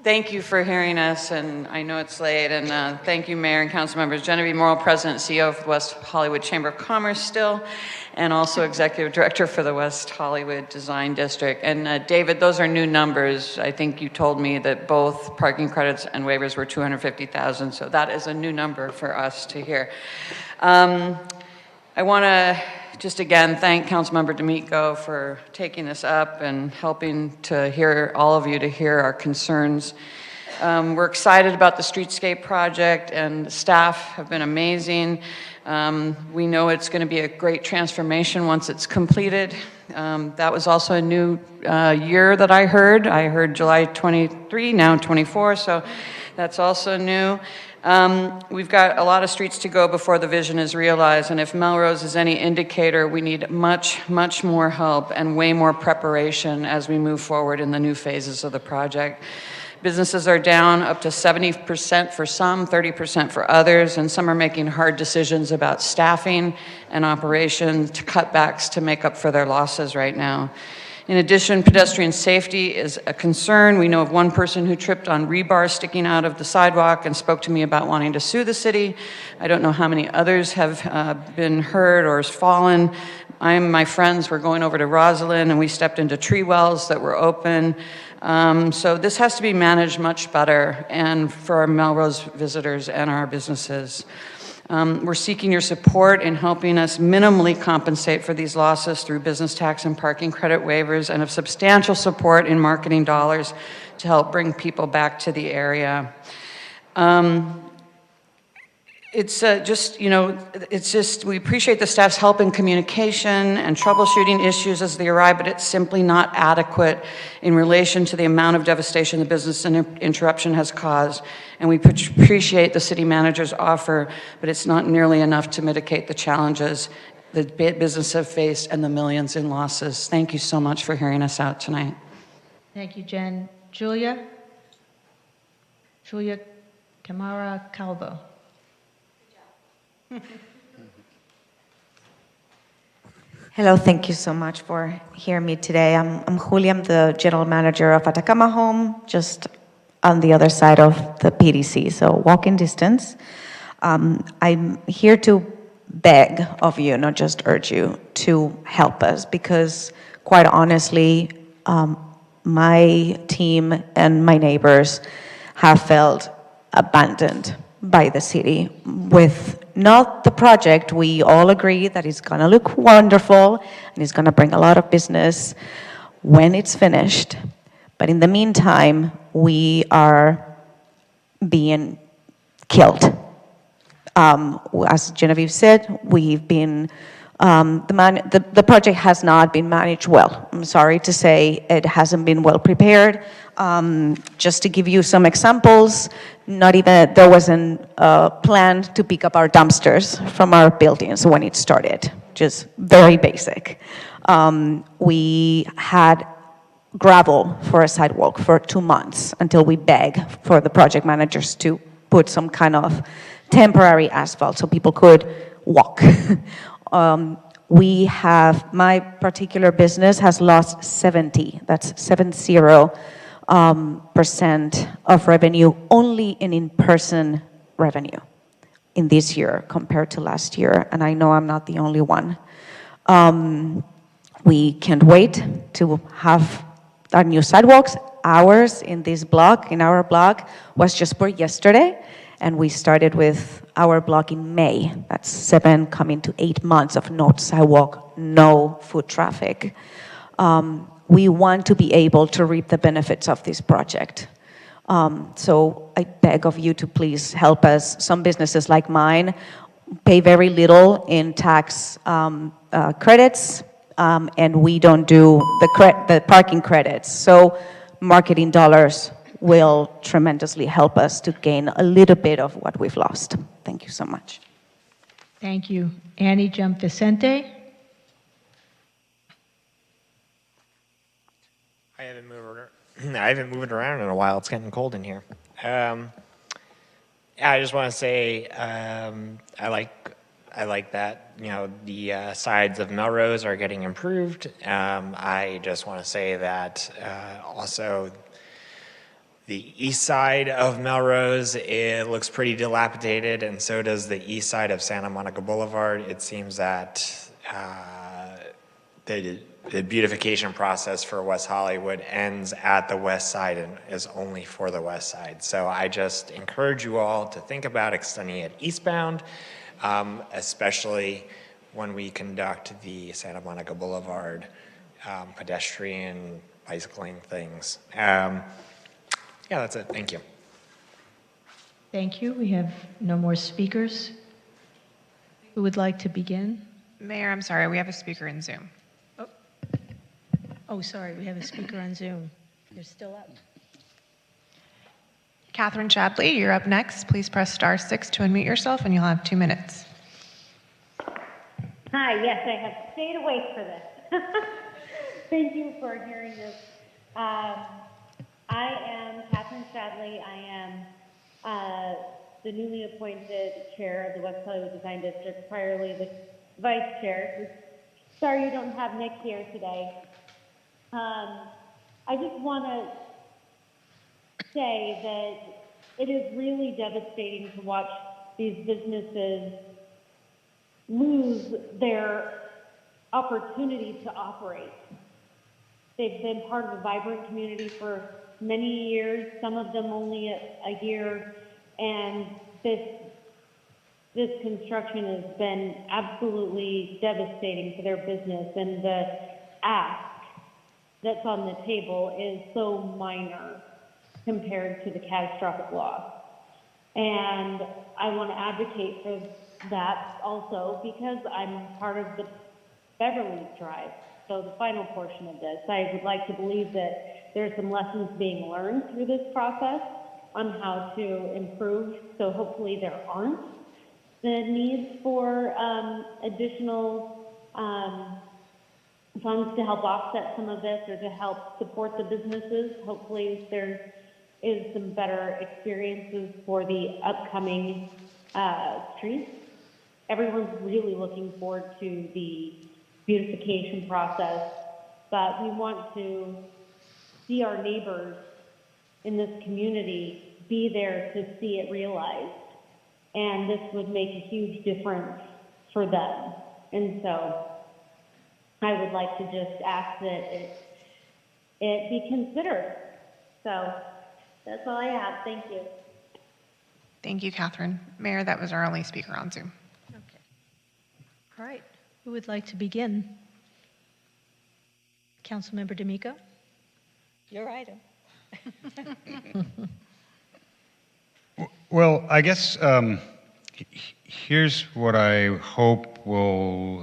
[SPEAKER 16] Thank you for hearing us, and I know it's late, and thank you, Mayor and Council members. Genevieve Morrill, President and CEO of the West Hollywood Chamber of Commerce still, and also Executive Director for the West Hollywood Design District. And David, those are new numbers. I think you told me that both parking credits and waivers were $250,000, so that is a new number for us to hear. I want to just again thank Councilmember D'Amico for taking this up and helping to hear all of you to hear our concerns. We're excited about the streetscape project, and the staff have been amazing. We know it's going to be a great transformation once it's completed. That was also a new year that I heard. I heard July 23, now 24, so that's also new. We've got a lot of streets to go before the vision is realized, and if Melrose is any indicator, we need much, much more help and way more preparation as we move forward in the new phases of the project. Businesses are down up to 70% for some, 30% for others, and some are making hard decisions about staffing and operations to cutbacks to make up for their losses right now. In addition, pedestrian safety is a concern. We know of one person who tripped on rebar sticking out of the sidewalk and spoke to me about wanting to sue the city. I don't know how many others have been hurt or fallen. I and my friends were going over to Roslyn, and we stepped into tree wells that were open. So this has to be managed much better, and for our Melrose visitors and our businesses. We're seeking your support in helping us minimally compensate for these losses through business tax and parking credit waivers, and of substantial support in marketing dollars to help bring people back to the area. It's we appreciate the staff's help in communication and troubleshooting issues as they arrive, but it's simply not adequate in relation to the amount of devastation the business interruption has caused. And we appreciate the city manager's offer, but it's not nearly enough to mitigate the challenges the business have faced and the millions in losses. Thank you so much for hearing us out tonight.
[SPEAKER 11] Thank you, Jen. Julia Camara Calvo.
[SPEAKER 7] Hello, thank you so much for hearing me today. I'm Julia, I'm the general manager of Atacama Home, just on the other side of the PDC, so walking distance. I'm here to beg of you, not just urge you, to help us, because quite honestly, my team and my neighbors have felt abandoned by the city with not the project. We all agree that it's going to look wonderful and it's going to bring a lot of business when it's finished. But in the meantime, we are being killed. As Genevieve said, we've been, the project has not been managed well. I'm sorry to say it hasn't been well prepared. Just to give you some examples, there wasn't a plan to pick up our dumpsters from our buildings when it started, just very basic. We had gravel for a sidewalk for 2 months until we begged for the project managers to put some kind of temporary asphalt so people could walk. My particular business has lost 70% of revenue only in in-person revenue in this year compared to last year, and I know I'm not the only one. We can't wait to have our new sidewalks. Ours in our block, was just for yesterday, and we started with our block in May. That's 7 coming to 8 months of no sidewalk, no foot traffic. We want to be able to reap the benefits of this project. So I beg of you to please help us. Some businesses like mine pay very little in tax credits, and we don't do the parking credits. So marketing dollars will tremendously help us to gain a little bit of what we've lost. Thank you so much.
[SPEAKER 11] Thank you. Annie Jump Vicente.
[SPEAKER 17] I haven't moved around in a while. It's getting cold in here. I just want to say I like that, the sides of Melrose are getting improved. I just want to say that also the east side of Melrose, it looks pretty dilapidated, and so does the east side of Santa Monica Boulevard. It seems that the beautification process for West Hollywood ends at the west side and is only for the west side. So I just encourage you all to think about extending it eastbound, especially when we conduct the Santa Monica Boulevard pedestrian bicycling things. Yeah, that's it. Thank you.
[SPEAKER 11] Thank you. We have no more speakers. Who would like to begin?
[SPEAKER 4] Mayor, I'm sorry, we have a speaker in Zoom.
[SPEAKER 11] Oh, sorry, we have a speaker on Zoom. They're still up.
[SPEAKER 4] Catherine Chadley, you're up next. Please press *6 to unmute yourself, and you'll have 2 minutes.
[SPEAKER 18] Hi, yes, I have stayed awake for this. Thank you for hearing this. I am Catherine Chadley. I am the newly appointed chair of the West Hollywood Design District, priorly the vice chair. Sorry you don't have Nick here today. I just want to say that it is really devastating to watch these businesses lose their opportunity to operate. They've been part of a vibrant community for many years, some of them only a year, and this construction has been absolutely devastating for their business, and the ask that's on the table is so minor compared to the catastrophic loss. And I want to advocate for that also because I'm part of the Beverly Drive, so the final portion of this. I would like to believe that there's some lessons being learned through this process on how to improve, so hopefully there aren't the needs for additional funds to help offset some of this or to help support the businesses. Hopefully there is some better experiences for the upcoming streets. Everyone's really looking forward to the beautification process, but we want to see our neighbors in this community be there to see it realized. And this would make a huge difference for them. And so I would like to just ask that it be considered. So that's all I have. Thank you.
[SPEAKER 4] Thank you, Catherine. Mayor, that was our only speaker on Zoom.
[SPEAKER 11] All right. Who would like to begin? Councilmember D'Amico? Your item.
[SPEAKER 10] Well, I guess here's what I hope will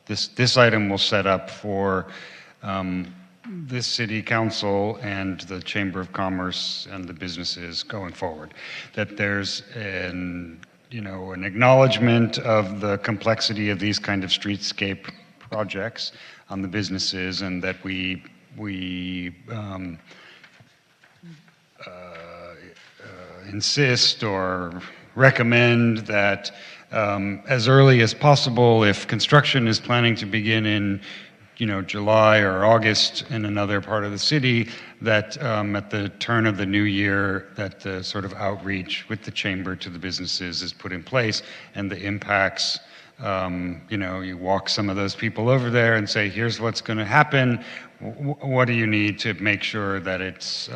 [SPEAKER 10] this item will set up for this city council and the Chamber of Commerce and the businesses going forward. That there's an acknowledgement of the complexity of these kind of streetscape projects on the businesses, and that we insist or recommend that as early as possible, if construction is planning to begin in July or August in another part of the city, that at the turn of the new year, that the sort of outreach with the chamber to the businesses is put in place, and the impacts, you walk some of those people over there and say, here's what's going to happen. What do you need to make sure that it's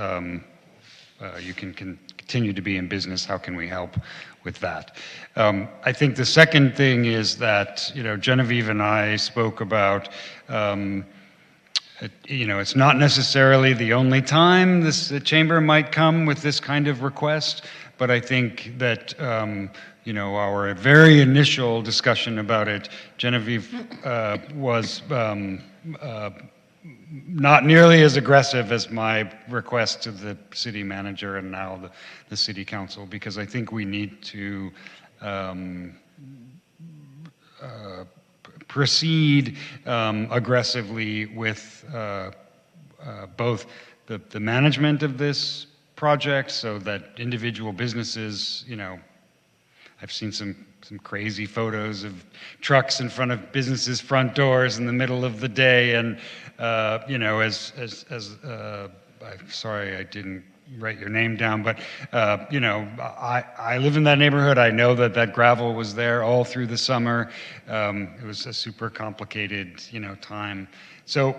[SPEAKER 10] you can continue to be in business? How can we help with that? I think the second thing is that, Genevieve and I spoke about, it's not necessarily the only time the chamber might come with this kind of request, but I think that, our very initial discussion about it, Genevieve was not nearly as aggressive as my request to the city manager and now the city council, because I think we need to proceed aggressively with both the management of this project, so that individual businesses, I've seen some crazy photos of trucks in front of businesses' front doors in the middle of the day, and I'm sorry I didn't write your name down, but I live in that neighborhood. I know that gravel was there all through the summer. It was a super complicated time. So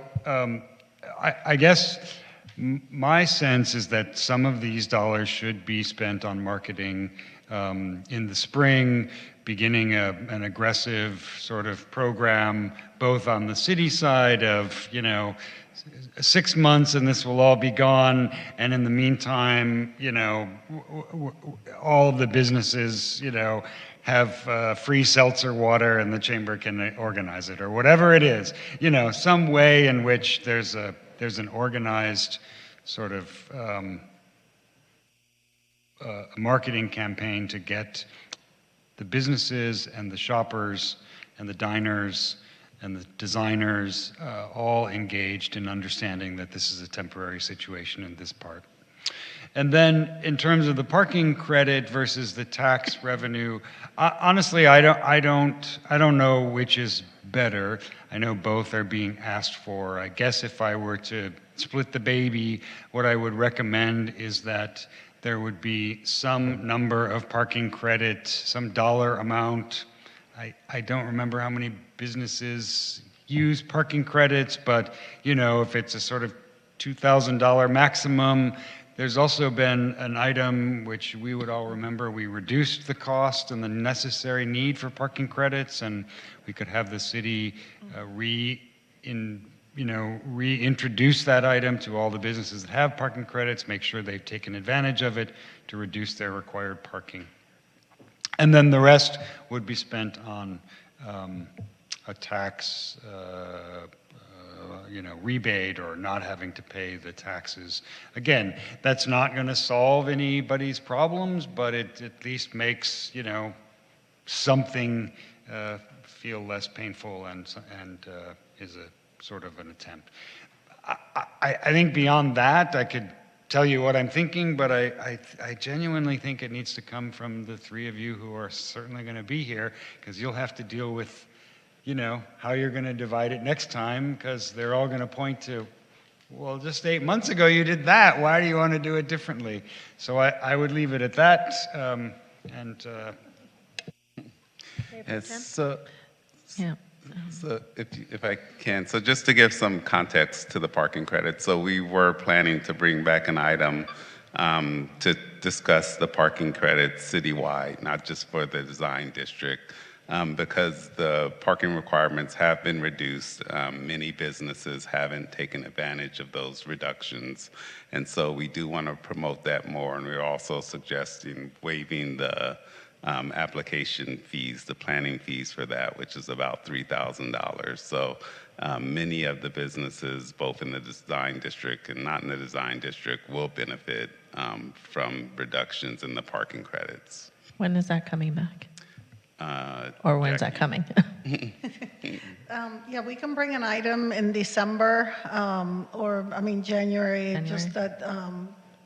[SPEAKER 10] I guess my sense is that some of these dollars should be spent on marketing in the spring, beginning an aggressive sort of program, both on the city side of, 6 months and this will all be gone, and in the meantime, all of the businesses, have free seltzer water and the chamber can organize it, or whatever it is, some way in which there's an organized sort of a marketing campaign to get the businesses and the shoppers and the diners and the designers all engaged in understanding that this is a temporary situation in this part. And then in terms of the parking credit versus the tax revenue, honestly, I don't know which is better. I know both are being asked for. I guess if I were to split the baby, what I would recommend is that there would be some number of parking credit, some dollar amount. I don't remember how many businesses, use parking credits, but, you know, if it's a sort of $2,000 maximum, there's also been an item which we would all remember. We reduced the cost and the necessary need for parking credits, and we could have the city reintroduce that item to all the businesses that have parking credits, make sure they've taken advantage of it to reduce their required parking. And then the rest would be spent on a tax rebate or not having to pay the taxes. Again, that's not going to solve anybody's problems, but it at least makes, you know, something feel less painful and is a sort of an attempt. I think beyond that, I could tell you what I'm thinking, but I genuinely think it needs to come from the three of you who are certainly going to be here, because you'll have to deal with, you know, how you're going to divide it next time, because they're all going to point to, well, just 8 months ago you did that. Why do you want to do it differently? So I would leave it at that.
[SPEAKER 15] So if I can, so just to give some context to the parking credits, so we were planning to bring back an item to discuss the parking credits citywide, not just for the design district, because the parking requirements have been reduced. Many businesses haven't taken advantage of those reductions, and so we do want to promote that more, and we're also suggesting waiving the application fees, the planning fees for that, which is about $3,000. So many of the businesses, both in the design district and not in the design district, will benefit from reductions in the parking credits.
[SPEAKER 14] When is that coming back? Or when's that coming?
[SPEAKER 5] Yeah, we can bring an item in December, or, I mean, January.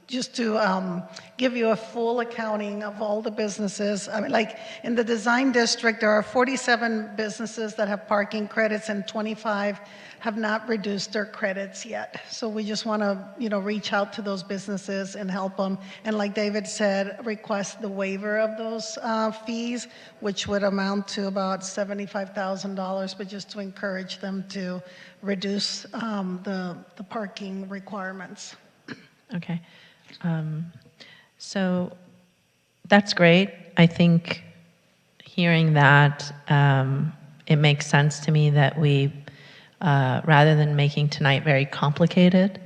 [SPEAKER 5] Just to give you a full accounting of all the businesses. I mean, like in the design district, there are 47 businesses that have parking credits and 25 have not reduced their credits yet. So we just want to, you know, reach out to those businesses and help them. And like David said, request the waiver of those fees, which would amount to about $75,000, but just to encourage them to reduce the parking requirements.
[SPEAKER 14] Okay. So that's great. I think hearing that, it makes sense to me that we, rather than making tonight very complicated,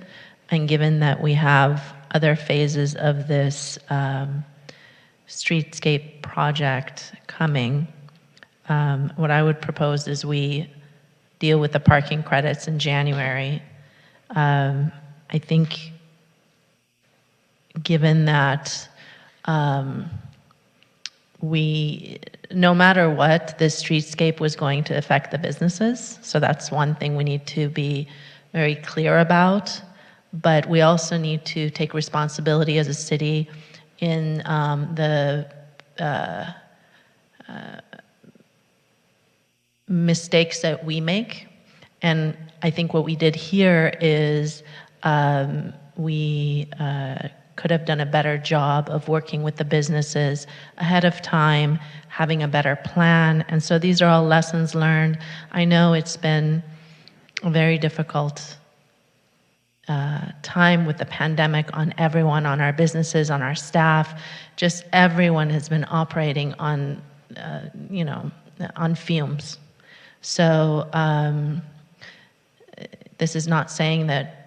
[SPEAKER 14] and given that we have other phases of this streetscape project coming, what I would propose is we deal with the parking credits in January. I think given that no matter what, this streetscape was going to affect the businesses. So that's one thing we need to be very clear about. But we also need to take responsibility as a city in the mistakes that we make. And I think what we did here is we could have done a better job of working with the businesses ahead of time, having a better plan. And so these are all lessons learned. I know it's been a very difficult time with the pandemic on everyone, on our businesses, on our staff. Just everyone has been operating on, on fumes. So this is not saying that,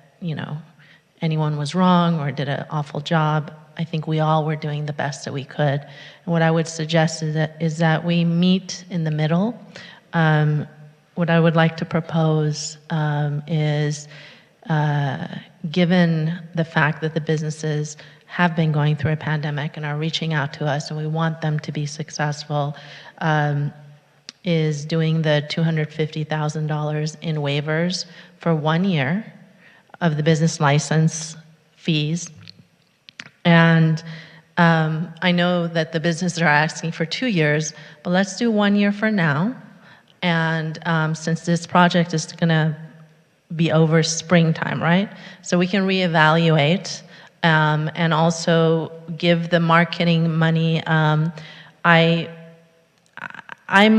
[SPEAKER 14] anyone was wrong or did an awful job. I think we all were doing the best that we could. And what I would suggest is that we meet in the middle. What I would like to propose is, given the fact that the businesses have been going through a pandemic and are reaching out to us and we want them to be successful, is doing the $250,000 in waivers for 1 year of the business license fees. And I know that the businesses are asking for 2 years, but let's do 1 year for now. And since this project is going to be over springtime, right? So we can reevaluate and also give the marketing money. I'm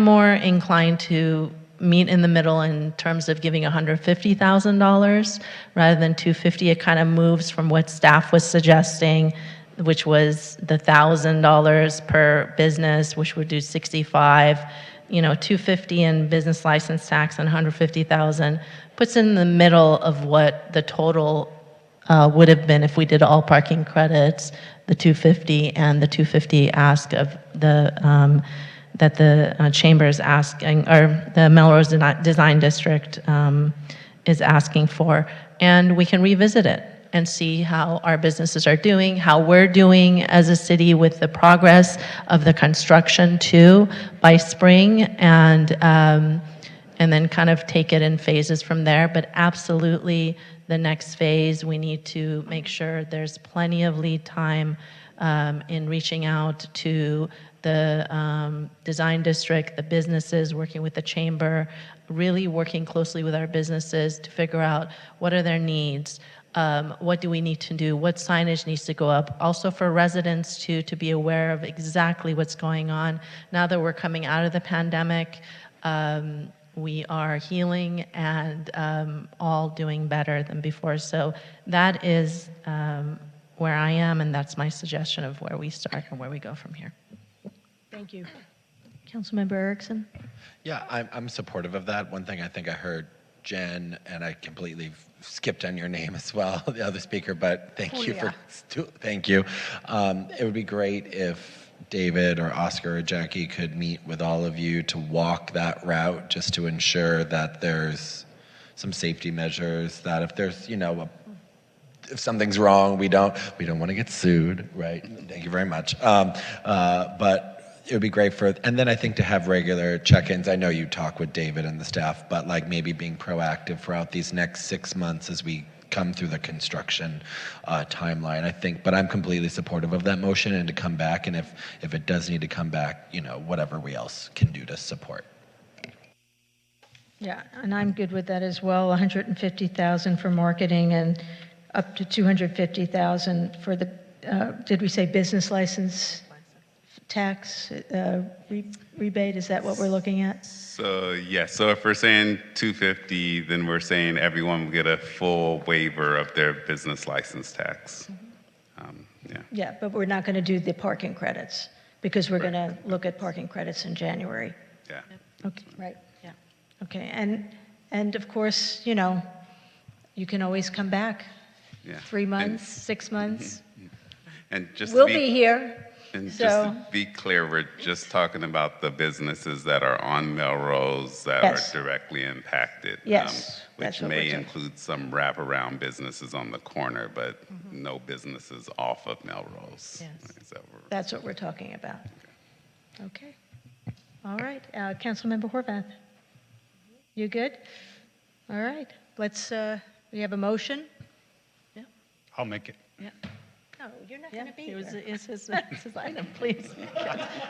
[SPEAKER 14] more inclined to meet in the middle in terms of giving $150,000 rather than 250. It kind of moves from what staff was suggesting, which was the $1,000 per business, which would do 65. 250 in business license tax and 150,000 puts in the middle of what the total would have been if we did all parking credits, the 250 and the 250 ask of the that the chamber is asking, or the Melrose Design District is asking for, and we can revisit it and see how our businesses are doing, how we're doing as a city with the progress of the construction too by spring, and then kind of take it in phases from there. But absolutely, the next phase, we need to make sure there's plenty of lead time in reaching out to the design district, the businesses, working with the chamber, really working closely with our businesses to figure out what are their needs. What do we need to do? What signage needs to go up? Also for residents to be aware of exactly what's going on. Now that we're coming out of the pandemic, we are healing and all doing better than before. So that is where I am, and that's my suggestion of where we start and where we go from here.
[SPEAKER 11] Thank you. Councilmember Erickson?
[SPEAKER 25] Yeah, I'm supportive of that. One thing I think I heard Jen, and I completely skipped on your name as well, the other speaker, but thank you for, thank you. It would be great if David or Oscar or Jackie could meet with all of you to walk that route, just to ensure that there's some safety measures, that if there's, if something's wrong, we don't want to get sued, right? Thank you very much. But it would be great and then I think to have regular check-ins. I know you talk with David and the staff, but like maybe being proactive throughout these next 6 months as we come through the construction timeline, I think. But I'm completely supportive of that motion, and to come back, and if it does need to come back, whatever we else can do to support.
[SPEAKER 11] Yeah, and I'm good with that as well. 150,000 for marketing and up to 250,000 for the, did we say business license tax rebate? Is that what we're looking at?
[SPEAKER 15] So yes, so if we're saying 250, then we're saying everyone will get a full waiver of their business license tax. Yeah.
[SPEAKER 11] Yeah, but we're not going to do the parking credits because we're going to look at parking credits in January.
[SPEAKER 15] Yeah.
[SPEAKER 11] Okay. Right. Yeah. Okay. And of course, you can always come back.
[SPEAKER 15] Yeah.
[SPEAKER 11] 3 months, 6 months.
[SPEAKER 15] And just
[SPEAKER 11] We'll be here.
[SPEAKER 15] And
[SPEAKER 11] So-
[SPEAKER 15] just to be clear, we're just talking about the businesses that are on Melrose that
[SPEAKER 11] Yes.
[SPEAKER 15] are directly impacted.
[SPEAKER 11] Yes,
[SPEAKER 15] which
[SPEAKER 11] that's what
[SPEAKER 15] may
[SPEAKER 11] we're talking-
[SPEAKER 15] include some wraparound businesses on the corner, but no businesses off of Melrose.
[SPEAKER 11] Yes.
[SPEAKER 15] Is that what
[SPEAKER 11] That's what we're talking about. Okay. All right. Councilmember Horvath. You good? All right. Let's, we have a motion?
[SPEAKER 10] I'll make it.
[SPEAKER 11] Yeah. No, you're not going to be
[SPEAKER 14] It was
[SPEAKER 11] here.
[SPEAKER 14] it's his item, please.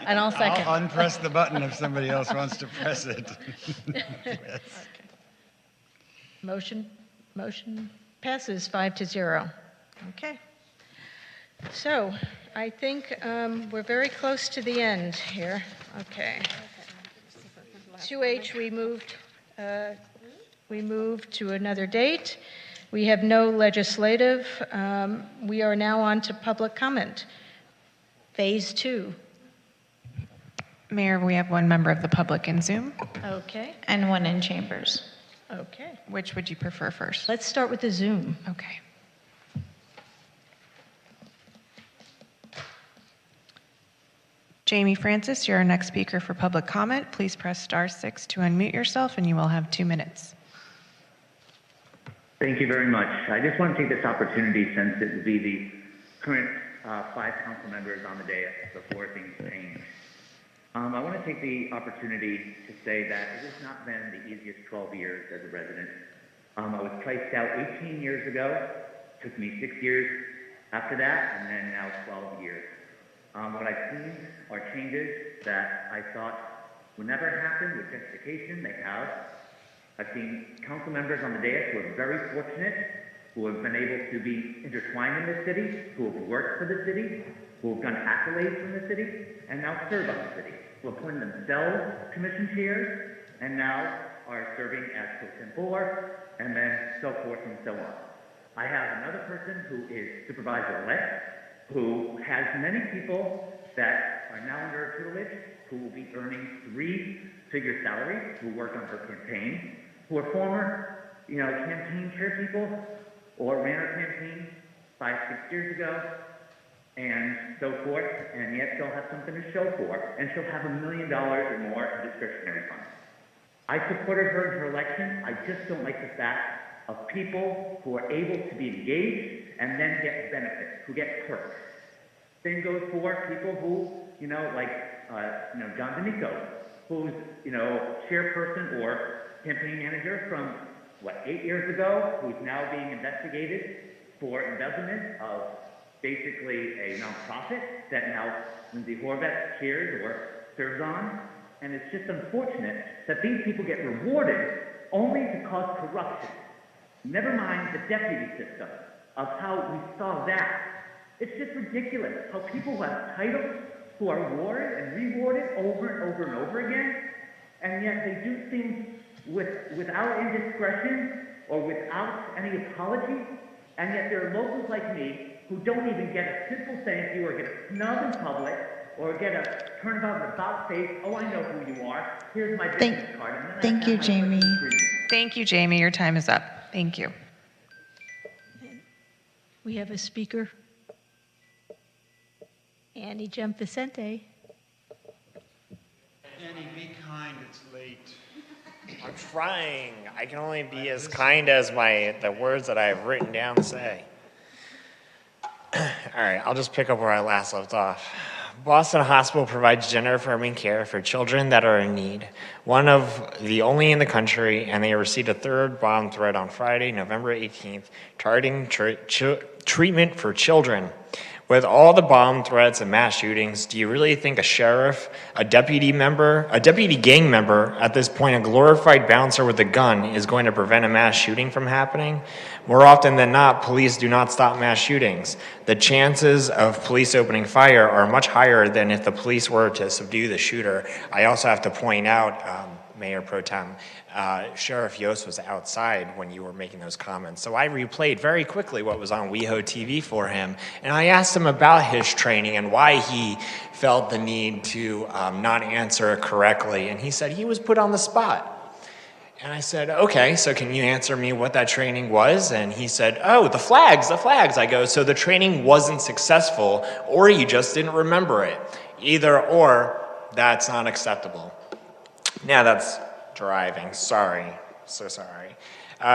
[SPEAKER 14] And I'll second.
[SPEAKER 10] I'll unpress the button if somebody else wants to press it. Yes.
[SPEAKER 11] Motion passes 5-0. Okay. So I think we're very close to the end here. Okay. 2H, we moved to another date. We have no legislative. We are now on to public comment. Phase 2.
[SPEAKER 4] Mayor, we have one member of the public in Zoom.
[SPEAKER 11] Okay.
[SPEAKER 8] And one in chambers.
[SPEAKER 11] Okay.
[SPEAKER 4] Which would you prefer first?
[SPEAKER 11] Let's start with the Zoom.
[SPEAKER 4] Okay. Jamie Francis, you're our next speaker for public comment. Please press *6 to unmute yourself, and you will have 2 minutes.
[SPEAKER 1] Thank you very much. I just want to take this opportunity, since it would be the current 5 council members on the dais before things change. I want to take the opportunity to say that it has not been the easiest 12 years as a resident. I was priced out 18 years ago. It took me 6 years after that, and then now 12 years. What I've seen are changes that I thought would never happen with gentrification. They have. I've seen council members on the dais who are very fortunate, who have been able to be intertwined in the city, who have worked for the city, who have done accolades from the city, and now serve on the city, who appoint themselves commission chairs, and now are serving as pro tem 4, and then so forth and so on. I have another person who is supervisor-elect, who has many people that are now under her tutelage, who will be earning 3-figure salaries, who work on her campaign, who are former, campaign chair people, or ran her campaign 5-6 years ago, and so forth, and yet she'll have something to show for, and she'll have $1 million or more in discretionary funds. I supported her in her election. I just don't like the fact of people who are able to be engaged and then get benefits, who get perks. Same goes for people who, like John D'Amico, who's, chairperson or campaign manager from, 8 years ago, who's now being investigated for embezzlement of basically a nonprofit that now Lindsay Horvath chairs or serves on. And it's just unfortunate that these people get rewarded only to cause corruption. Never mind the deputy system of how we saw that. It's just ridiculous how people who have titles who are rewarded and rewarded over and over and over again, and yet they do things without indiscretion or without any apology, and yet there are locals like me who don't even get a simple thank you or get a snub in public or get a turnabout in the about face, oh, I know who you are, here's my business card. And then
[SPEAKER 5] Thank you, Jamie.
[SPEAKER 4] Thank you, Jamie. Your time is up. Thank you.
[SPEAKER 11] We have a speaker. Annie Gianvicente.
[SPEAKER 9] Annie, be kind, it's late.
[SPEAKER 17] I'm trying. I can only be as kind as the words that I have written down say. All right, I'll just pick up where I last left off. Boston Hospital provides gender-affirming care for children that are in need, one of the only in the country, and they received a third bomb threat on Friday, November 18th, targeting treatment for children. With all the bomb threats and mass shootings, do you really think a sheriff, a deputy gang member, at this point a glorified bouncer with a gun, is going to prevent a mass shooting from happening? More often than not, police do not stop mass shootings. The chances of police opening fire are much higher than if the police were to subdue the shooter. I also have to point out, Mayor Pro Tem, Sheriff Yost was outside when you were making those comments. So I replayed very quickly what was on WehoTV for him, and I asked him about his training and why he felt the need to not answer it correctly. And he said he was put on the spot. And I said, okay, so can you answer me what that training was? And he said, oh, the flags. I go, so the training wasn't successful, or you just didn't remember it. Either or, that's not acceptable. Now that's driving, sorry, so sorry.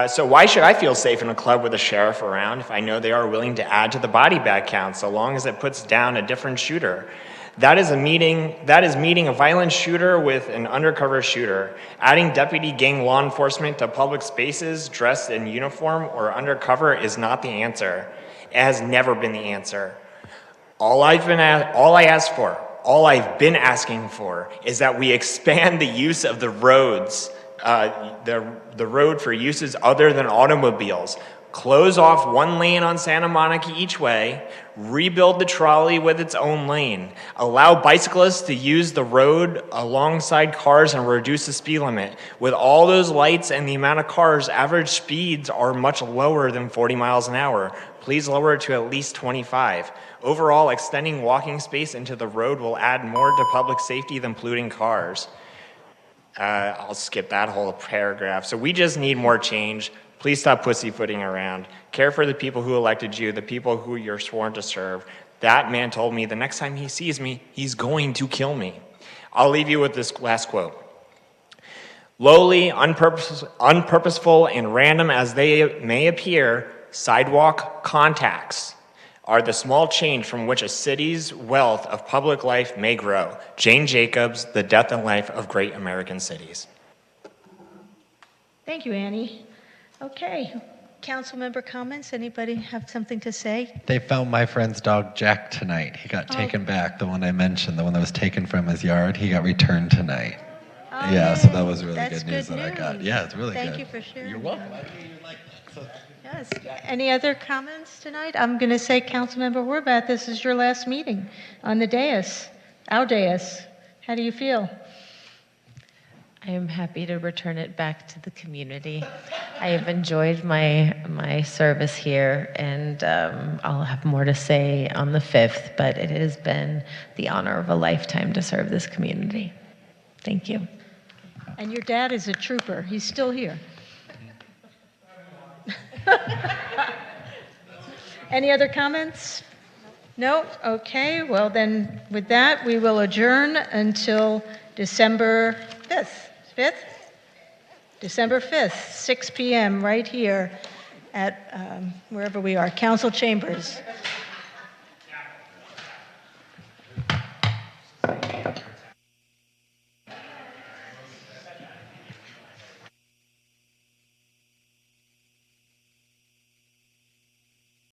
[SPEAKER 17] So why should I feel safe in a club with a sheriff around if I know they are willing to add to the body bag count so long as it puts down a different shooter? That is meeting a violent shooter with an undercover shooter. Adding deputy gang law enforcement to public spaces dressed in uniform or undercover is not the answer. It has never been the answer. All I've been asking for is that we expand the use of the roads, the road for uses other than automobiles. Close off one lane on Santa Monica each way, rebuild the trolley with its own lane, allow bicyclists to use the road alongside cars and reduce the speed limit. With all those lights and the amount of cars, average speeds are much lower than 40 miles an hour. Please lower it to at least 25. Overall, extending walking space into the road will add more to public safety than polluting cars. I'll skip that whole paragraph. So we just need more change. Please stop pussyfooting around. Care for the people who elected you, the people who you're sworn to serve. That man told me the next time he sees me, he's going to kill me. I'll leave you with this last quote. Lowly, unpurposeful, and random as they may appear, sidewalk contacts are the small change from which a city's wealth of public life may grow. Jane Jacobs, The Death and Life of Great American Cities.
[SPEAKER 11] Thank you, Annie. Okay, council member comments. Anybody have something to say?
[SPEAKER 19] They found my friend's dog Jack tonight. He got taken back. The one I mentioned, the one that was taken from his yard, he got returned tonight.
[SPEAKER 11] Oh,
[SPEAKER 19] yeah, so that was really
[SPEAKER 11] that's
[SPEAKER 19] good news that I got. Yeah, it's really
[SPEAKER 11] Thank
[SPEAKER 19] good.
[SPEAKER 11] you for sharing.
[SPEAKER 19] You're welcome.
[SPEAKER 11] Yes. Any other comments tonight? I'm going to say, Councilmember Horvath, this is your last meeting on the dais, our dais. How do you feel?
[SPEAKER 22] I am happy to return it back to the community. I have enjoyed my service here, and I'll have more to say on the 5th, but it has been the honor of a lifetime to serve this community. Thank you.
[SPEAKER 11] And your dad is a trooper. He's still here. Any other comments? No? Okay, well then, with that, we will adjourn until December 5th. December 5th, 6 p.m. right here at wherever we are, Council Chambers.